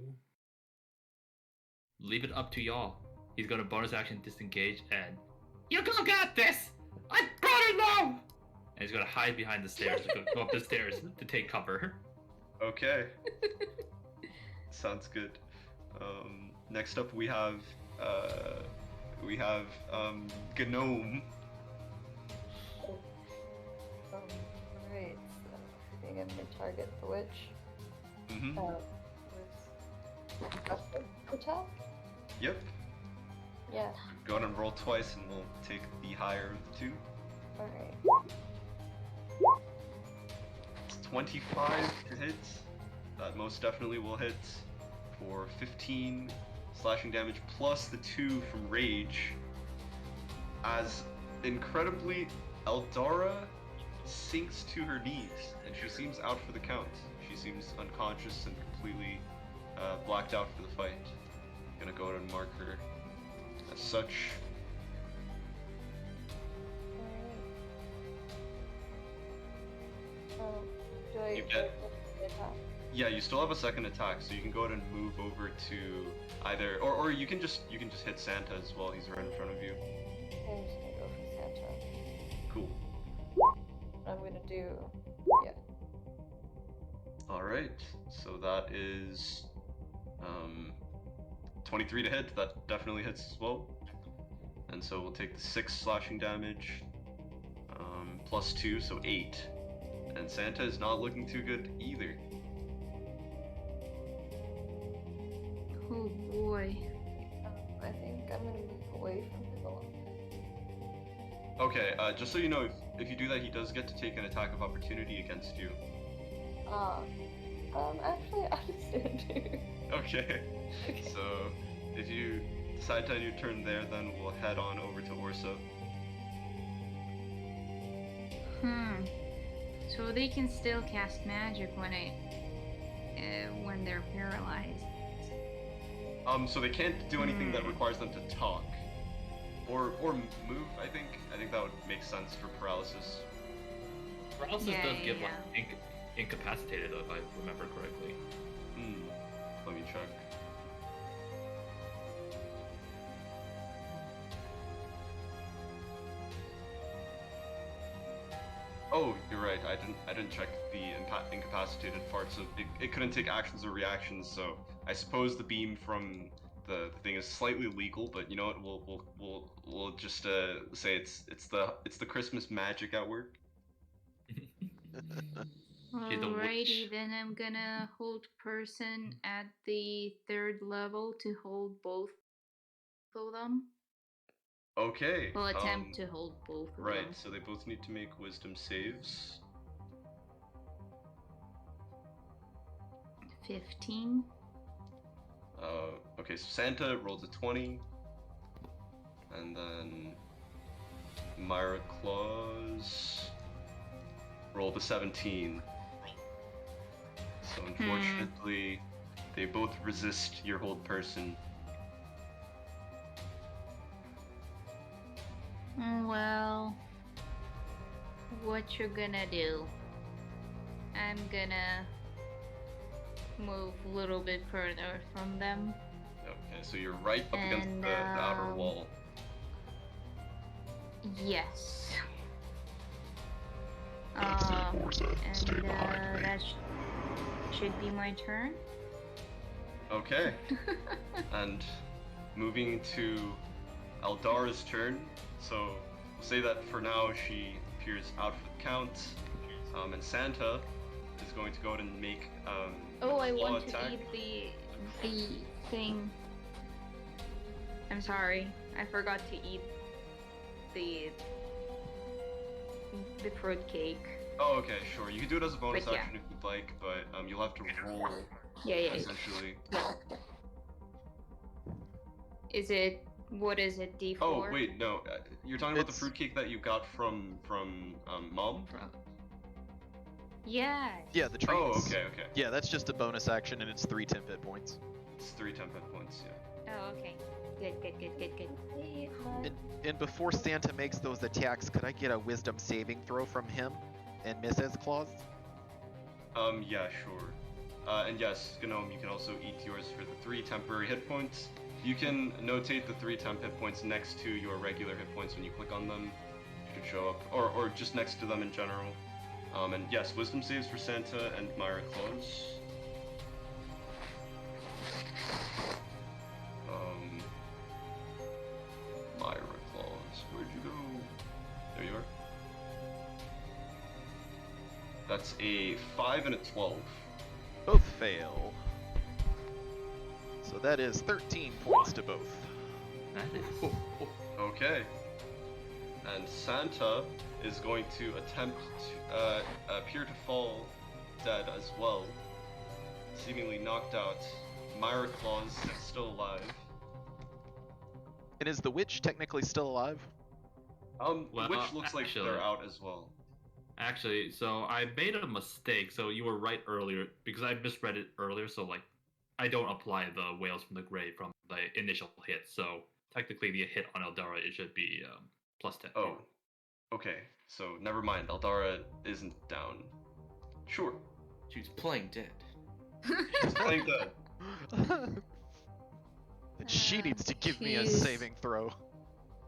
leave it up to y'all. He's going to bonus action disengage and you go get this! I got it now! And he's going to hide behind the stairs. He's going to go up the stairs to take cover. Okay. Sounds good. Next up we have Gnome. Right, so I think I'm gonna target the witch. Mm-hmm. With attack? Yep. Yeah, Go ahead and roll twice and we'll take the higher of the two. alright. It's 25 to hit. That most definitely will hit for 15 slashing damage plus the 2 from Rage. As incredibly, Eldara sinks to her knees and she seems out for the count. She seems unconscious and completely blacked out for the fight. Gonna go ahead and mark her as such. Do I You get- the attack? Yeah, you still have a second attack, so you can go ahead and move over to either, or you can just hit Santa as well. He's right in front of you. I'm just gonna go for Santa. Cool. I'm gonna do, yeah. All right, so that is 23 to hit. That definitely hits as well. And so we'll take the 6 slashing damage plus 2, so 8. And Santa is not looking too good either. Oh boy. I think I'm gonna move away from him a little bit. Okay, just so you know, if you do that, he does get to take an attack of opportunity against you. Actually, I'll just stand here. Okay. Okay. So, if you decide to end your turn there, then we'll head on over to Orsa. So they can still cast magic when they're paralyzed. So they can't do anything that requires them to talk. Or move, I think. I think that would make sense for paralysis. Paralysis Yeah, does give yeah. like incapacitated, if I remember correctly. Let me check. Oh, you're right. I didn't check the incapacitated part, so it couldn't take actions or reactions. So I suppose the beam from the thing is slightly legal, but you know what? We'll just say it's the Christmas magic at work. She's a Alrighty, witch. then I'm gonna hold person at the 3rd level to hold both of them. Okay. We'll attempt to hold both of Right. them. So they both need to make wisdom saves. 15. Okay. So Santa rolls a 20, and then Myra Claus rolled a 17. So unfortunately, they both resist your hold person. Well, what you're gonna do? I'm gonna move a little bit further from them. Okay, so you're right up against And, the outer wall. Yes. That's it, Orsa. Stay And behind me. that should be my turn. Okay. And moving to Aldara's turn. So we'll say that for now she appears out for the count. And Santa is going to go ahead and make Oh, I a claw want attack. to eat the thing. I'm sorry, I forgot to eat the fruit cake. Oh, okay, sure. You can do it as a bonus But yeah. action if you'd like, but you'll have to roll Yeah. essentially. What is it, D4? Oh wait, no. You're talking about the It's- fruitcake that you got from Mom? Yeah. Yeah, the treats. Oh, okay. Yeah, that's just a bonus action, and it's 3 temp hit points. It's 3 temp hit points. Yeah. Oh, okay. Good. And before Santa makes those attacks, could I get a wisdom saving throw from him and Mrs. Claus? Yeah, sure. And yes, Gnome, you can also eat yours for the 3 temporary hit points. You can notate the 3 temp hit points next to your regular hit points when you click on them. It should show up, or just next to them in general. And yes, wisdom saves for Santa and Myra Claus. Myra Claus, where'd you go? There you are. That's a 5 and a 12. Both fail. So that is 13 points to both. That is. Okay. And Santa is going to attempt to appear to fall dead as well. Seemingly knocked out. Myra Claus is still alive. And is the witch technically still alive? Well, the witch looks like actually- they're out as well. Actually, so I made a mistake. So you were right earlier because I misread it earlier. So like, I don't apply the whales from the grave from the initial hit. So technically, the hit on Eldara it should be plus 10. Oh, okay. So never mind. Eldara isn't down. Sure. She's playing dead. She's playing dead. Then she needs to give me a Jeez. saving throw.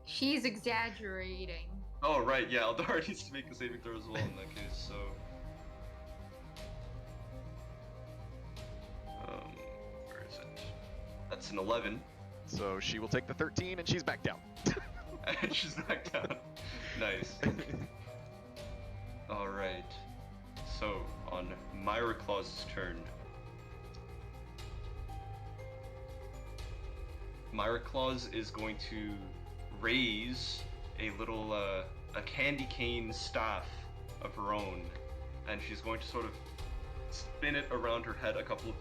She's exaggerating. Oh right, yeah. Eldara needs to make a saving throw as well in that case. So. Where is it? That's an 11. So she will take the 13 and she's back down. And she's back down. Nice. Alright. So, on Myra Claus's turn. Myra Claus is going to raise a little a candy cane staff of her own, and she's going to sort of spin it around her head a couple of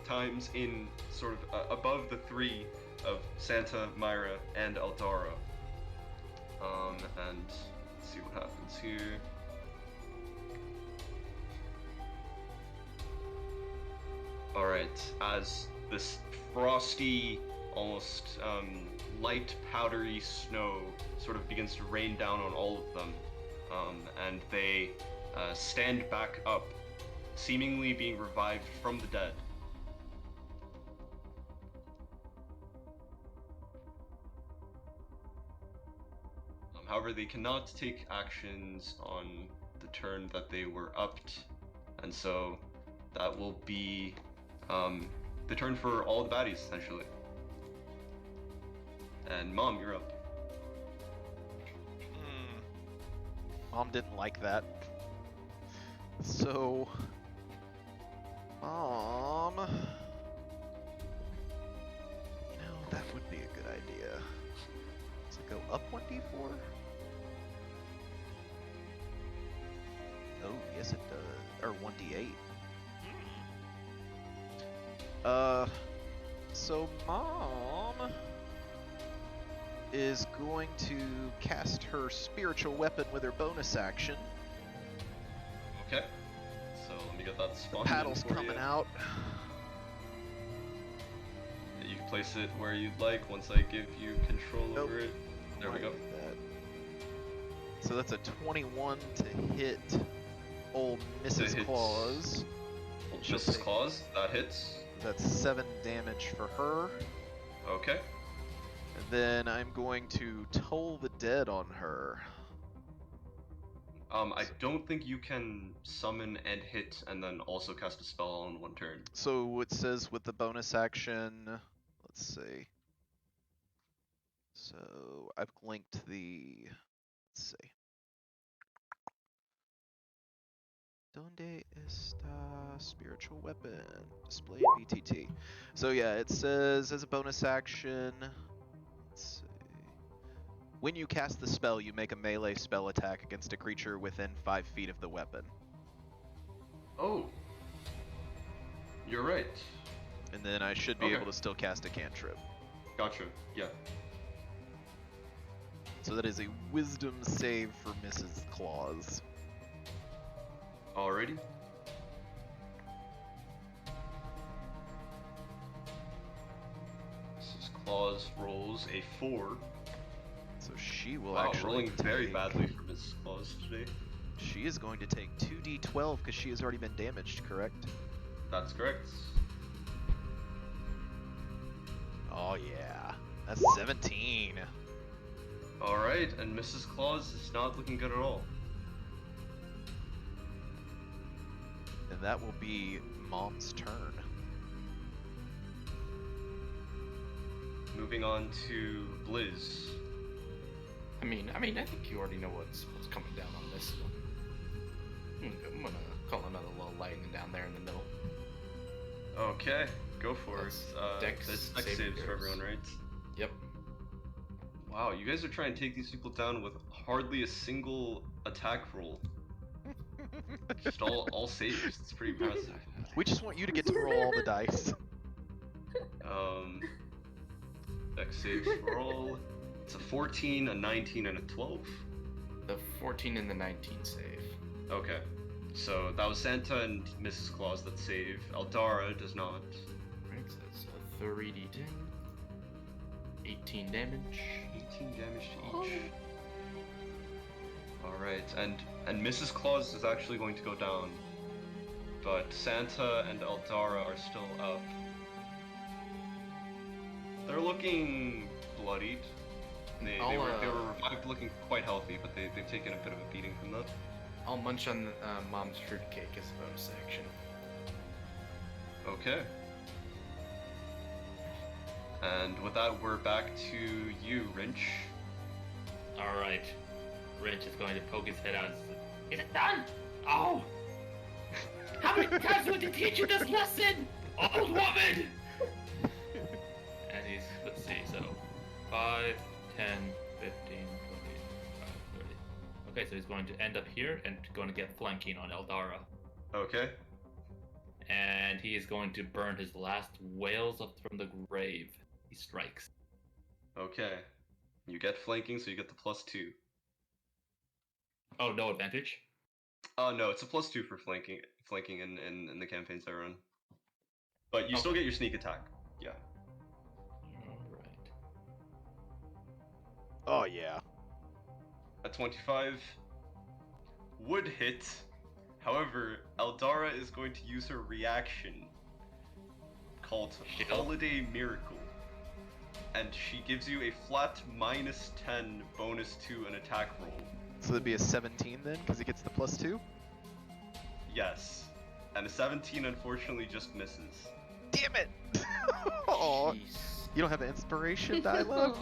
times in sort of above the three of Santa, Myra, and Eldara. And let's see what happens here. Alright, as this frosty, almost light powdery snow sort of begins to rain down on all of them, and they stand back up, seemingly being revived from the dead. However, they cannot take actions on the turn that they were upped, and so that will be the turn for all the baddies, essentially. And Mom, you're up. Mom didn't like that. So, Mom, that would be a good idea. Does it go up 1d4? Oh, yes it does. Or 1d8. So Mom is going to cast her spiritual weapon with her bonus action. Okay. So let me get that The spawned paddle's in for coming you. out. You can place it where you'd like once I give you control Nope. over it. There we Right go. like that. So that's a 21 to hit old Mrs. hits. Claus. She'll Mrs. take- Claus, that hits. That's 7 damage for her. Okay. And then I'm going to toll the dead on her. I don't think you can summon and hit and then also cast a spell all in one turn. So it says with the bonus action, let's see. So I've linked the, let's see. Donde está spiritual weapon? Display in BTT. So yeah, it says as a bonus action, let's see. When you cast the spell, you make a melee spell attack against a creature within 5 feet of the weapon. Oh. You're right. And then I should be Okay. able to still cast a cantrip. Gotcha. Yeah. So that is a wisdom save for Mrs. Claus. Alrighty. Mrs. Claus rolls a 4. So she will Wow, actually rolling very take- badly for Mrs. Claus today. She is going to take 2d12 because she has already been damaged, correct? That's correct. Oh yeah, that's 17. Alright, and Mrs. Claus is not looking good at all. And that will be Mom's turn. Moving on to Blizz. I mean, I think you already know what's coming down on this one. I'm gonna call another little lightning down there in the middle. Okay, go for That's it. Dex That's Dex saving saves for throws. everyone, right? Yep. Wow, you guys are trying to take these people down with hardly a single attack roll. Just all saves. It's pretty impressive. We just want you to get to roll all the dice. Dex saves for all. It's a 14, a 19, and a 12. The 14 and the 19 save. Okay. So that was Santa and Mrs. Claus that save. Eldara does not. Right, so that's a 3d10. 18 damage. 18 damage to each. Alright, and Mrs. Claus is actually going to go down. But Santa and Eldara are still up. They're looking bloodied. They were revived looking quite healthy, but they've taken a bit of a beating from that. I'll munch on Mom's fruitcake as a bonus action. Okay. And with that, we're back to you, Wrench. Alright. Wrench is going to poke his head out and say, "Is it done? Oh! How many times do I teach you this lesson? Old woman!" And he's, let's see, so 5, 10, 15, 20, 25, 30. Okay, so he's going to end up here and going to get flanking on Eldara. Okay. And he is going to burn his last wails up from the grave. He strikes. Okay. You get flanking, so you get the +2. Oh, no advantage? No, it's a +2 for flanking in the campaigns I run. But you still Okay. get your sneak attack. Yeah. Alright. Oh yeah. A 25 would hit. However, Eldara is going to use her reaction called Shield. Holiday Miracle. And she gives you a flat -10 bonus to an attack roll. So that'd be a 17 then, because he gets the +2? Yes. And a 17 unfortunately just misses. Damn it! Oh, Jeez. you don't have an inspiration die, love?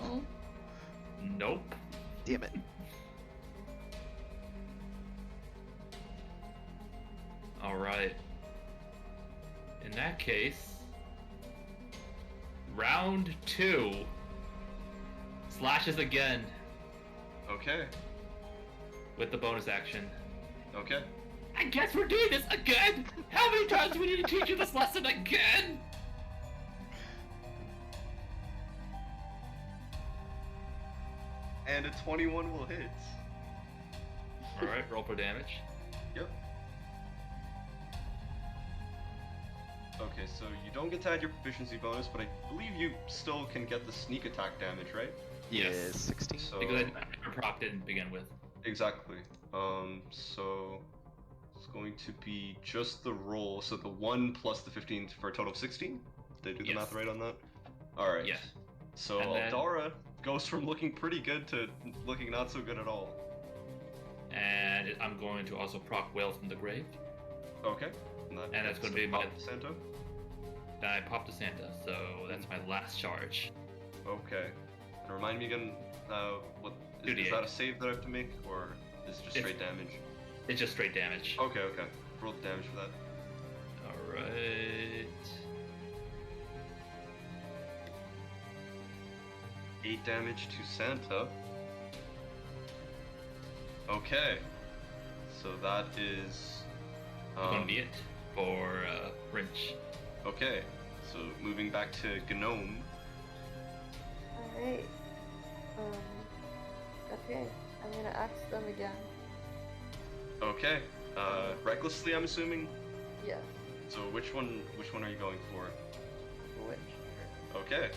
Nope. Damn it. Alright. In that case, round 2 slashes again Okay. with the bonus action. Okay. I guess we're doing this again! How many times do we need to teach you this lesson again? And a 21 will hit. Alright, roll for damage. Yep. Okay, so you don't get to add your proficiency bonus, but I believe you still can get the sneak attack damage, right? Yes. Is 16? So Because I never procced it to begin with. exactly. So it's going to be just the roll, so the 1 plus the 15 for a total of 16? Did I do the Yes. math right on that? Alright. Yeah. So And then- Eldara goes from looking pretty good to looking not so good at all. And I'm going to also proc Wails from the grave. Okay. And that's gonna be my my- Santo. Then I pop to Santa, so that's my last charge. Okay. And remind me again, what is 2d8. that a save that I have to make, or is it just It's- straight damage? It's just straight damage. Okay, okay. Roll the damage for that. Alright. 8 damage to Santa. Okay. So that is Gonna be it for Wrench. okay. So moving back to Gnome. Alright. Okay. I'm gonna axe them again. Okay. Recklessly, I'm assuming. Yes. So which one are you going for? Which? Okay.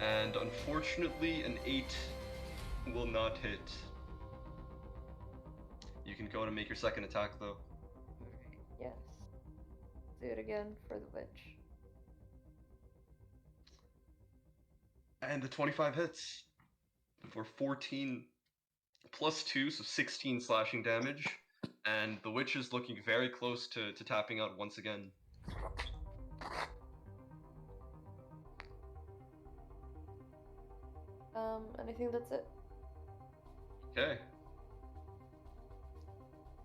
And unfortunately, an 8 will not hit. You can go and make your second attack, though. Yes. Do it again for the witch. And the 25 hits for 14 plus 2, so 16 slashing damage. And the witch is looking very close to tapping out once again. And I think that's it. Okay.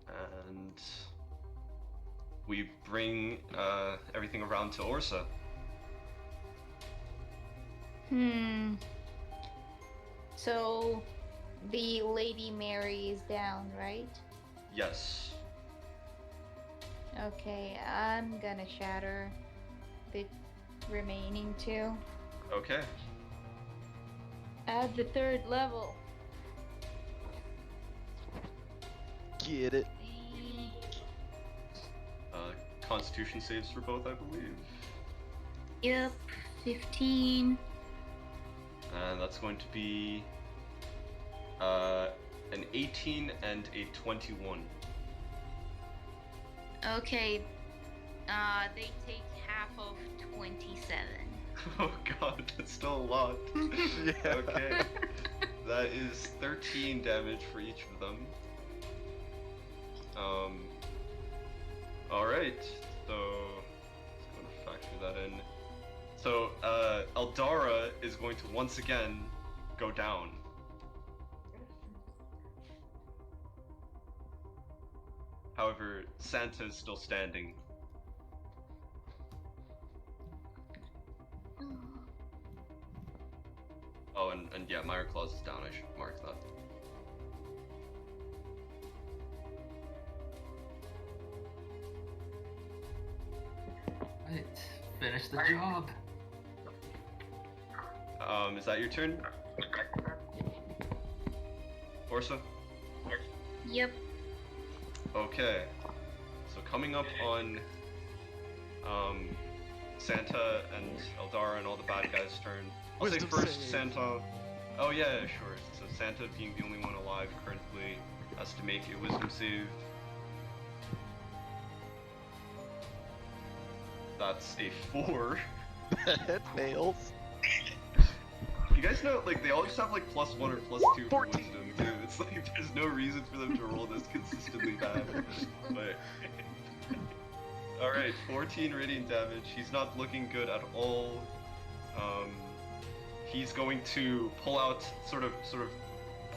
And we bring everything around to Orsa. So the Lady Mary is down, right? Yes. Okay, I'm gonna shatter the remaining two. Okay. At the 3rd level. Get it. Constitution saves for both, I believe. Yep, 15. And that's going to be an 18 and a 21. Okay, they take half of 27. Oh god, that's still a lot. Yeah. Okay. That is 13 damage for each of them. Alright, so let's go to factor that in. So, Eldara is going to once again go down. However, Santa is still standing. Fire Claws is down. I should mark that. Right. Finish the job. Is that your turn? Orsa? Yep. Okay. So coming up on Santa and Eldara and all the bad guys' turn. I'll say Wisdom first save. Santa. Oh yeah, sure. So Santa, being the only one alive currently, has to make a wisdom save. That's a 4. It fails. You guys know, like, they all just have like +1 or +2 for 14. wisdom too. It's like there's no reason for them to roll this consistently bad. But alright, 14 radiant damage. He's not looking good at all. He's going to pull out, sort of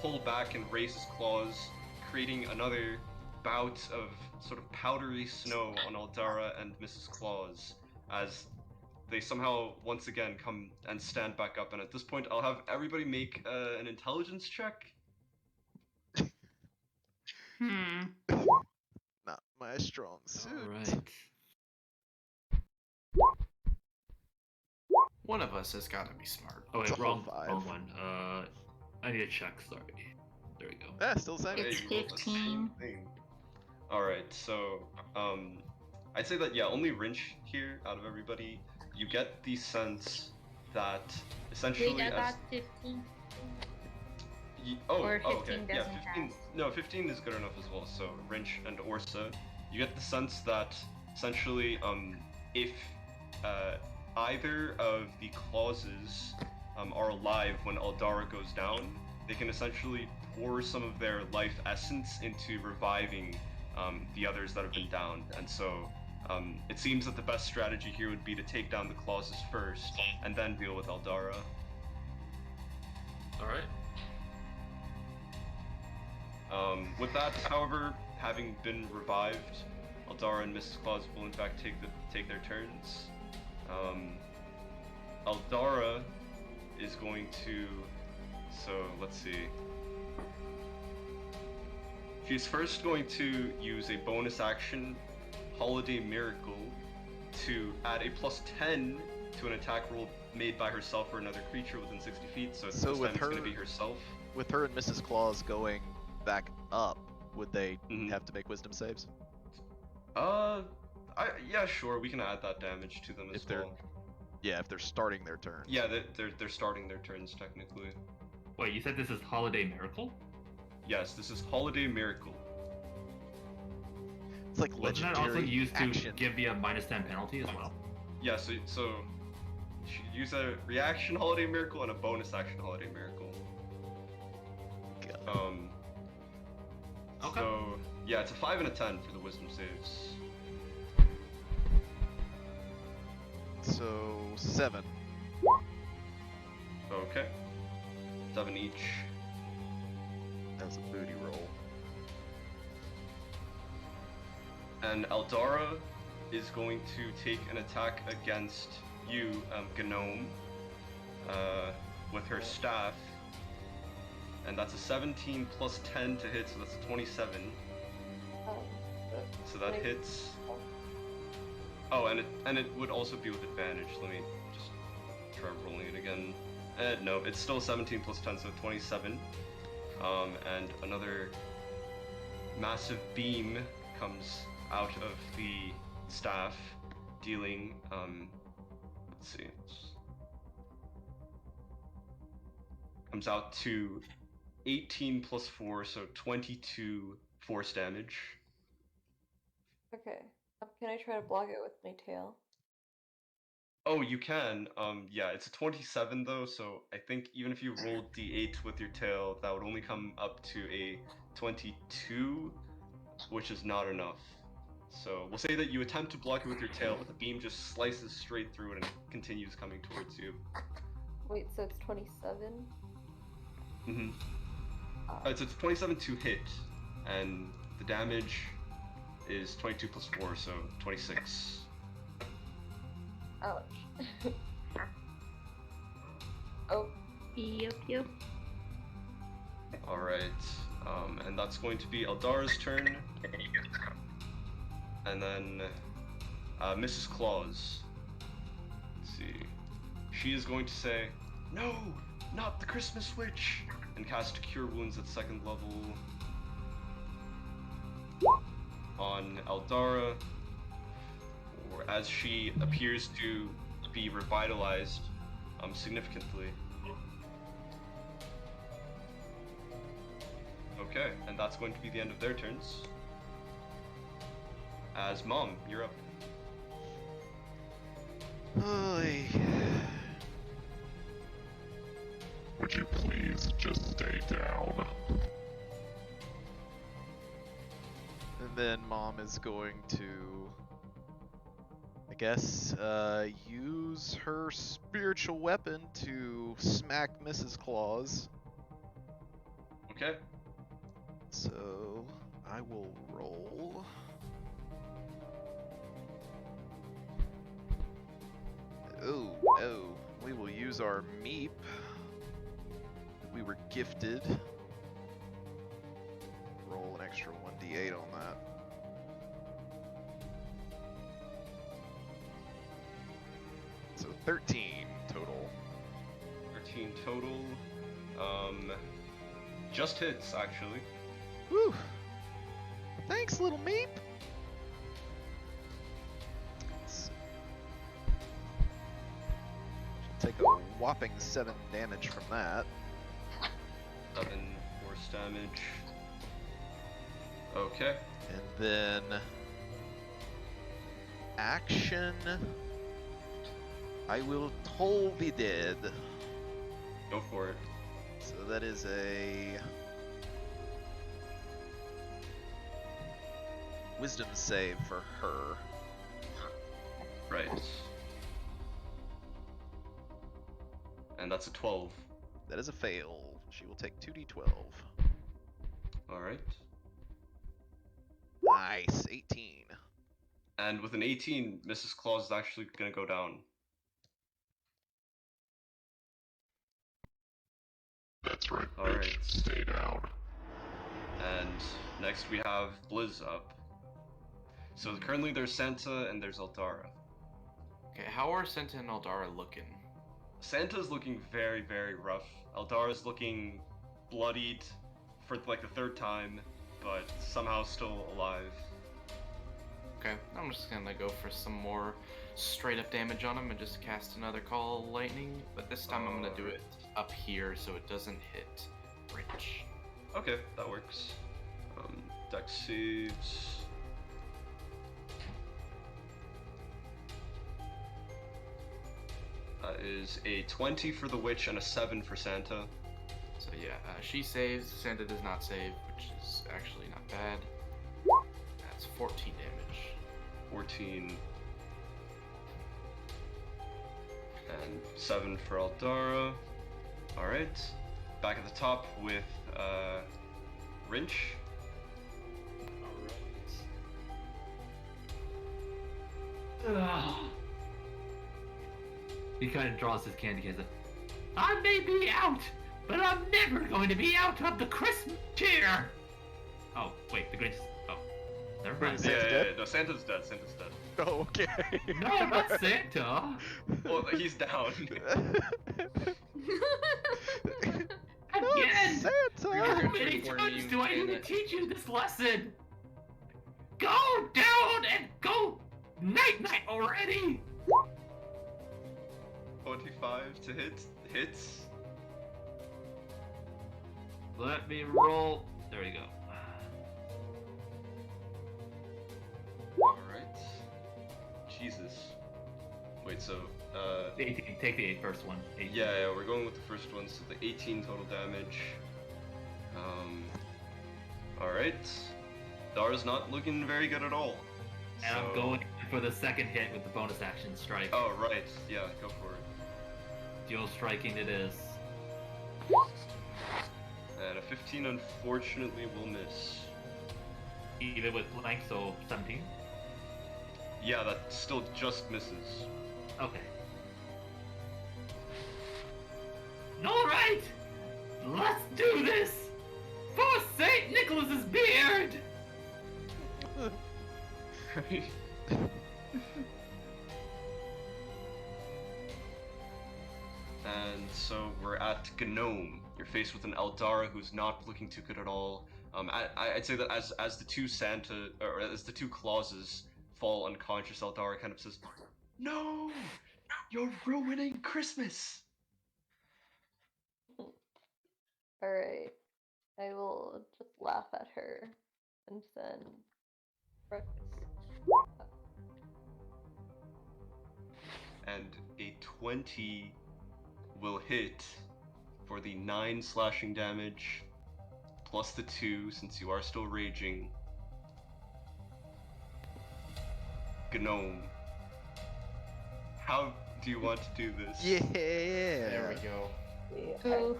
pull back and raise his claws, creating another bout of sort of powdery snow on Eldara and Mrs. Claus, as they somehow once again come and stand back up. And at this point, I'll have everybody make an intelligence check. Not my strong suit. Alright. One of us has got to be smart. Oh wait, It's a whole wrong 5. one. I need to check, sorry. There we go. Yeah, still the same. It's you rolled the same 15. thing. Alright, so I'd say that, yeah, only Rinch here out of everybody, you get the sense that essentially Wait, I as got 15. Or 15 okay. Yeah, doesn't 15. pass. No, 15 is good enough as well. So Rinch and Orsa, you get the sense that essentially, if either of the clauses are alive when Eldara goes down, they can essentially pour some of their life essence into reviving the others that have been downed. And so it seems that the best strategy here would be to take down the clauses first and then deal with Eldara. Alright. With that, however, having been revived, Eldara and Mrs. Claus will in fact take their turns. Eldara is going to, so let's see. She's first going to use a bonus action, Holiday Miracle, to add a +10 to an attack roll made by herself or another creature within 60 feet. So, So this with time it's going to her- be herself. With her and Mrs. Claus going back up, would they Mhm. have to make wisdom saves? Yeah, sure. We can add that damage to them as If they're- well. Yeah, if they're starting their turn. Yeah, they're starting their turns technically. Wait, you said this is Holiday Miracle? Yes, this is Holiday Miracle. It's like Wasn't that legendary also used to action. give you a -10 penalty as well? Yeah, so you use a reaction Holiday Miracle and a bonus action Holiday Miracle. God. Okay. So yeah, it's a 5 and a 10 for the wisdom saves. So 7. Okay. 7 each. That was a booty roll. And Eldara is going to take an attack against you, Gnome, with her staff. And that's a 17 plus 10 to hit, so that's a 27. So that hits. Oh, and it would also be with advantage. Let me just try rolling it again. No, it's still 17 plus 10, so 27. And another massive beam comes out of the staff, dealing, let's see, comes out to 18 plus 4, so 22 force damage. Okay. Can I try to block it with my tail? Oh, you can. Yeah, it's a 27 though, so I think even if you rolled d8 with your tail, that would only come up to a 22, which is not enough. So we'll say that you attempt to block it with your tail, but the beam just slices straight through it and continues coming towards you. Wait, so it's 27? Mm-hmm. It's 27 to hit, and the damage is 22 plus 4, so 26. Ouch. Oh, Yep. Alright, and that's going to be Eldara's turn. And then Mrs. Claus. Let's see. She is going to say, "No, not the Christmas Witch!" and cast Cure Wounds at 2nd level on Eldara, or as she appears to be revitalized significantly. Okay, and that's going to be the end of their turns. As Mom, you're up. Oy. Would you please just stay down? And then Mom is going to, I guess, use her spiritual weapon to smack Mrs. Claus. Okay. So I will roll. Oh no, we will use our meep that we were gifted. Roll an extra 1d8 on that. So 13 total. 13 total. Just hits, actually. Whew! Thanks, little meep! Let's take a whopping 7 damage from that. 7 force damage. Okay. And then action. I will toll the dead. Go for it. So that is a wisdom save for her. Right. And that's a 12. That is a fail. She will take 2d12. Alright. Nice, 18. And with an 18, Mrs. Claus is actually gonna go down. That's right, bitch. Alright. Stay down. And next we have Blizz up. So currently there's Santa and there's Eldara. Okay, how are Senta and Eldara looking? Santa's looking very, very rough. Eldara's looking bloodied for like the 3rd time, but somehow still alive. Okay, I'm just gonna go for some more straight up damage on him and just cast another Call of Lightning, but this time I'm gonna do it up here so it doesn't hit Rich. Okay, that works. Dex saves. That is a 20 for the witch and a 7 for Santa. So yeah, she saves, Santa does not save, which is actually not bad. That's 14 damage. 14. And 7 for Eldara. Alright. Back at the top with Rinch. He kind of draws his candy case. I may be out, but I'm never going to be out of the Christmas cheer. Oh wait, the Grinch. Oh, never mind. Santa's dead? No, Santa's dead. Santa's dead. Oh, okay. No, not Santa. Well, he's down. Again. Santa! How many times do I need to teach you this lesson? Go down and go night night already. 25 to hit. Hits. Let me roll. There we go. Alright. Jesus. Wait, so, 18. Take the first one. 18. yeah, we're going with the first one, so the 18 total damage. Alright. Dara's not looking very good at all. And so... I'm going for the second hit with the bonus action strike. Oh, right. Yeah, go for it. Dual striking it is. And a 15 unfortunately will miss. Even with blank, so 17? Yeah, that still just misses. Okay. Alright! Let's do this! Nicholas's beard! And so we're at Gnome. You're faced with an Eldara who's not looking too good at all. I'd say that as the two Santa, or as the two clauses fall unconscious, Eldara kind of says, "No, you're ruining Christmas." Alright. I will just laugh at her and then breakfast. And a 20 will hit for the 9 slashing damage, plus the 2 since you are still raging. Gnome, how do you want to do this? Yeah. There we go. Oh.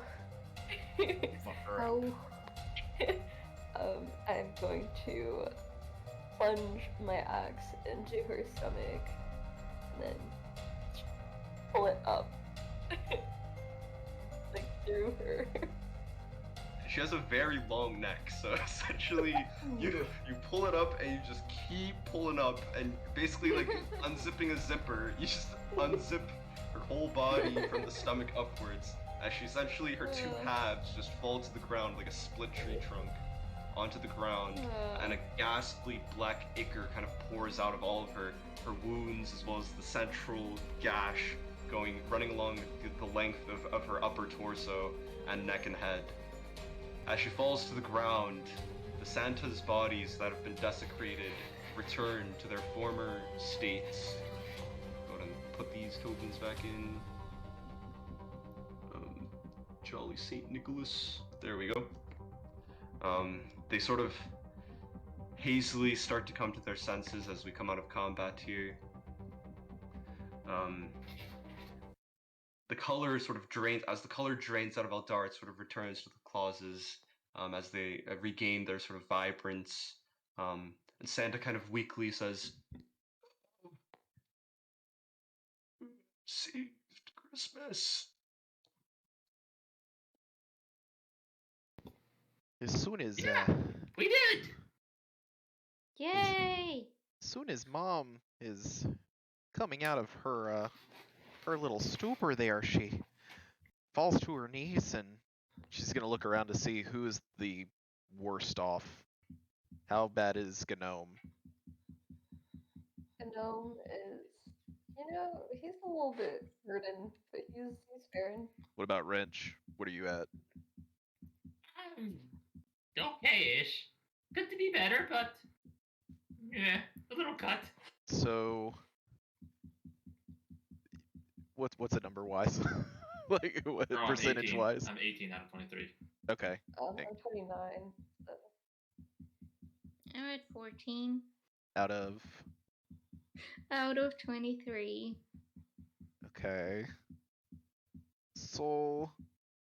Fuck her up. Oh. I'm going to plunge my axe into her stomach and then pull it up. Like through her. She has a very long neck, so essentially you pull it up and you just keep pulling up, and basically like unzipping a zipper, you just unzip her whole body from the stomach upwards, as she essentially, her two halves just fall to the ground like a split tree trunk onto the ground, and a ghastly black ichor kind of pours out of all of her wounds, as well as the central gash running along the length of her upper torso and neck and head. As she falls to the ground, the Santa's bodies that have been desecrated return to their former states. Go ahead and put these tokens back in. Jolly Saint Nicholas. There we go. They sort of hazily start to come to their senses as we come out of combat here. The color sort of drains, as the color drains out of Eldar, it sort of returns to the clauses as they regain their sort of vibrance. And Santa kind of weakly says, "Saved Christmas." As soon as We did! Yay! soon as Mom is coming out of her little stupor there, she falls to her knees and she's gonna look around to see who's the worst off. How bad is Gnome? Gnome is, he's a little bit hurting, but he's faring. What about Wrench? What are you at? Okay-ish. Could to be better, but yeah, a little cut. So, what's it number wise? Like what Oh, I'm percentage 18. wise? I'm 18 out of 23. Okay. I'm 29. So. I'm at 14 Out of out of 23. okay. So,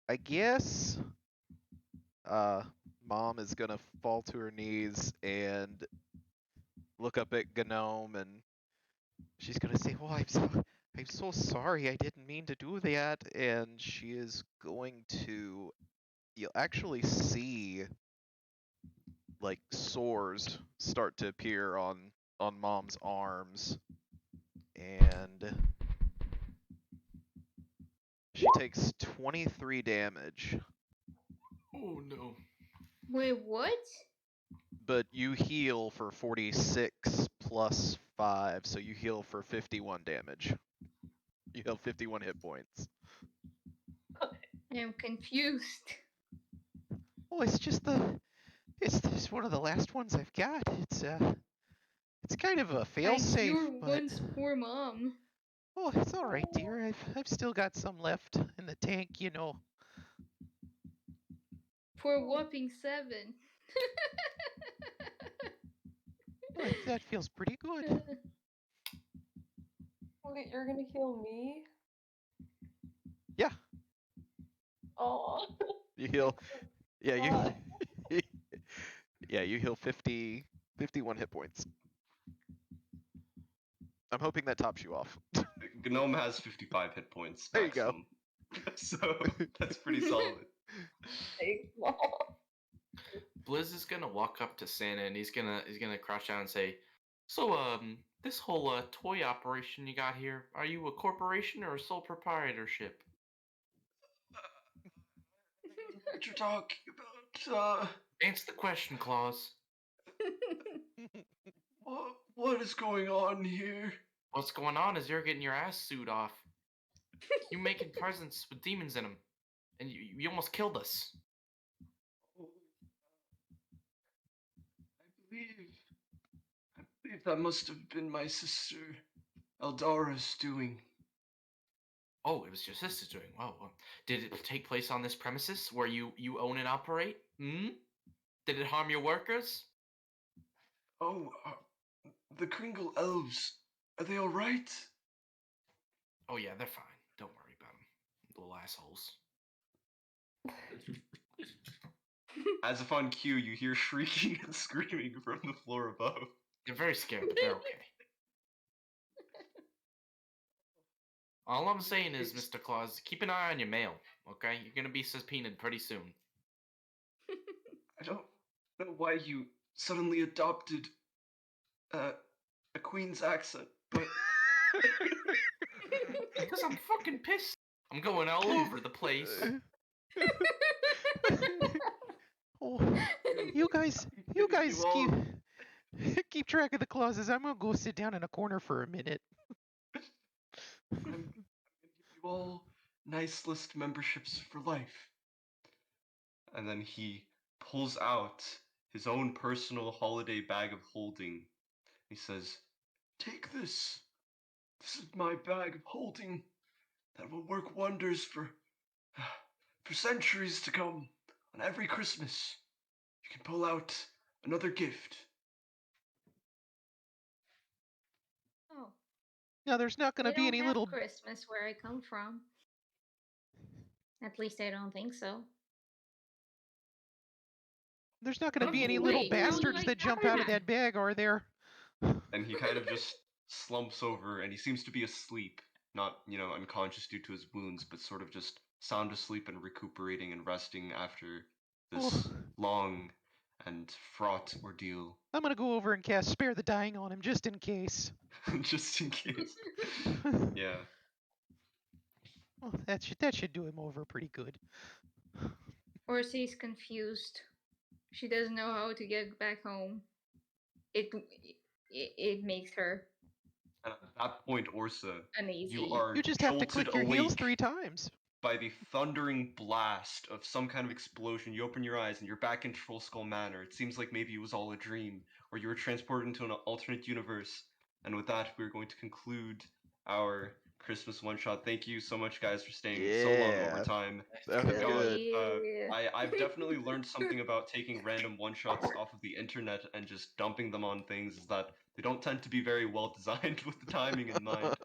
I guess Mom is gonna fall to her knees and look up at Gnome, and she's gonna say, "Well, I'm so sorry. I didn't mean to do that." And she is going to. You'll actually see like sores start to appear on Mom's arms, and she takes 23 damage. Oh no. Wait, what? But you heal for 46 plus 5, so you heal for 51 damage. You heal 51 hit points. I'm confused. Oh, it's just one of the last ones I've got. It's kind of a I fail-safe, cured but one's poor mom. oh, it's all right, dear. I've still got some left in the tank, you know. For a whopping 7. Oh, that feels pretty good. Wait, you're gonna heal me? Yeah, Oh. you heal. Yeah, you. Yeah, you heal 51 hit points. I'm hoping that tops you off. Gnome has 55 hit points There you go. maximum. So that's pretty solid. Thanks, Mom. Blizz is gonna walk up to Santa and he's gonna crouch down and say, "So, this whole toy operation you got here, are you a corporation or a sole proprietorship?" What you're talking about? Answer the question, Claus. What is going on here? What's going on is you're getting your ass sued off. You making presents with demons in them, and you almost killed us. I believe that must have been my sister Eldara's doing. Oh, it was your sister doing. Wow. Did it take place on this premises where you own and operate? Hmm? Did it harm your workers? Oh, the Kringle Elves. Are they alright? Oh yeah, they're fine. Don't worry about them. Little assholes. As if on cue, you hear shrieking and screaming from the floor above. They're very scared, but they're okay. All I'm saying is, Mr. Claus, keep an eye on your mail, okay? You're gonna be subpoenaed pretty soon. I don't know why you suddenly adopted a Queen's accent, but Because I'm fucking pissed. I'm going all over the place. Oh, you guys keep track of the clauses. I'm gonna go sit down in a corner for a minute. I'm gonna give you all nice list memberships for life. And then he pulls out his own personal holiday bag of holding. He says, "Take this. This is my bag of holding that will work wonders for centuries to come. On every Christmas, you can pull out another gift." Oh, Now there's not gonna we be don't any have little Christmas where I come from. At least I don't think so. there's not gonna Oh, be any wait, little how do bastards I that jump cover out of that bag, are there? And he kind of just slumps over, and he seems to be asleep. Not, unconscious due to his wounds, but sort of just sound asleep and recuperating and resting after this Oh. long and fraught ordeal. I'm gonna go over and cast Spare the Dying on him just in case. Just in case. Yeah. Well, that should do him over pretty good. Or she's confused. She doesn't know how to get back home. It makes her And at that point, Orsa, uneasy. you are You just have to jolted click your awake heels 3 times. by the thundering blast of some kind of explosion. You open your eyes and you're back in Troll Skull Manor. It seems like maybe it was all a dream, or you were transported into an alternate universe. And with that, we're going to conclude our Christmas one-shot. Thank you so much, guys, for staying so long over time. That was God, good. I've definitely learned something about taking random one-shots off of the internet and just dumping them on things, is that they don't tend to be very well designed with the timing in mind.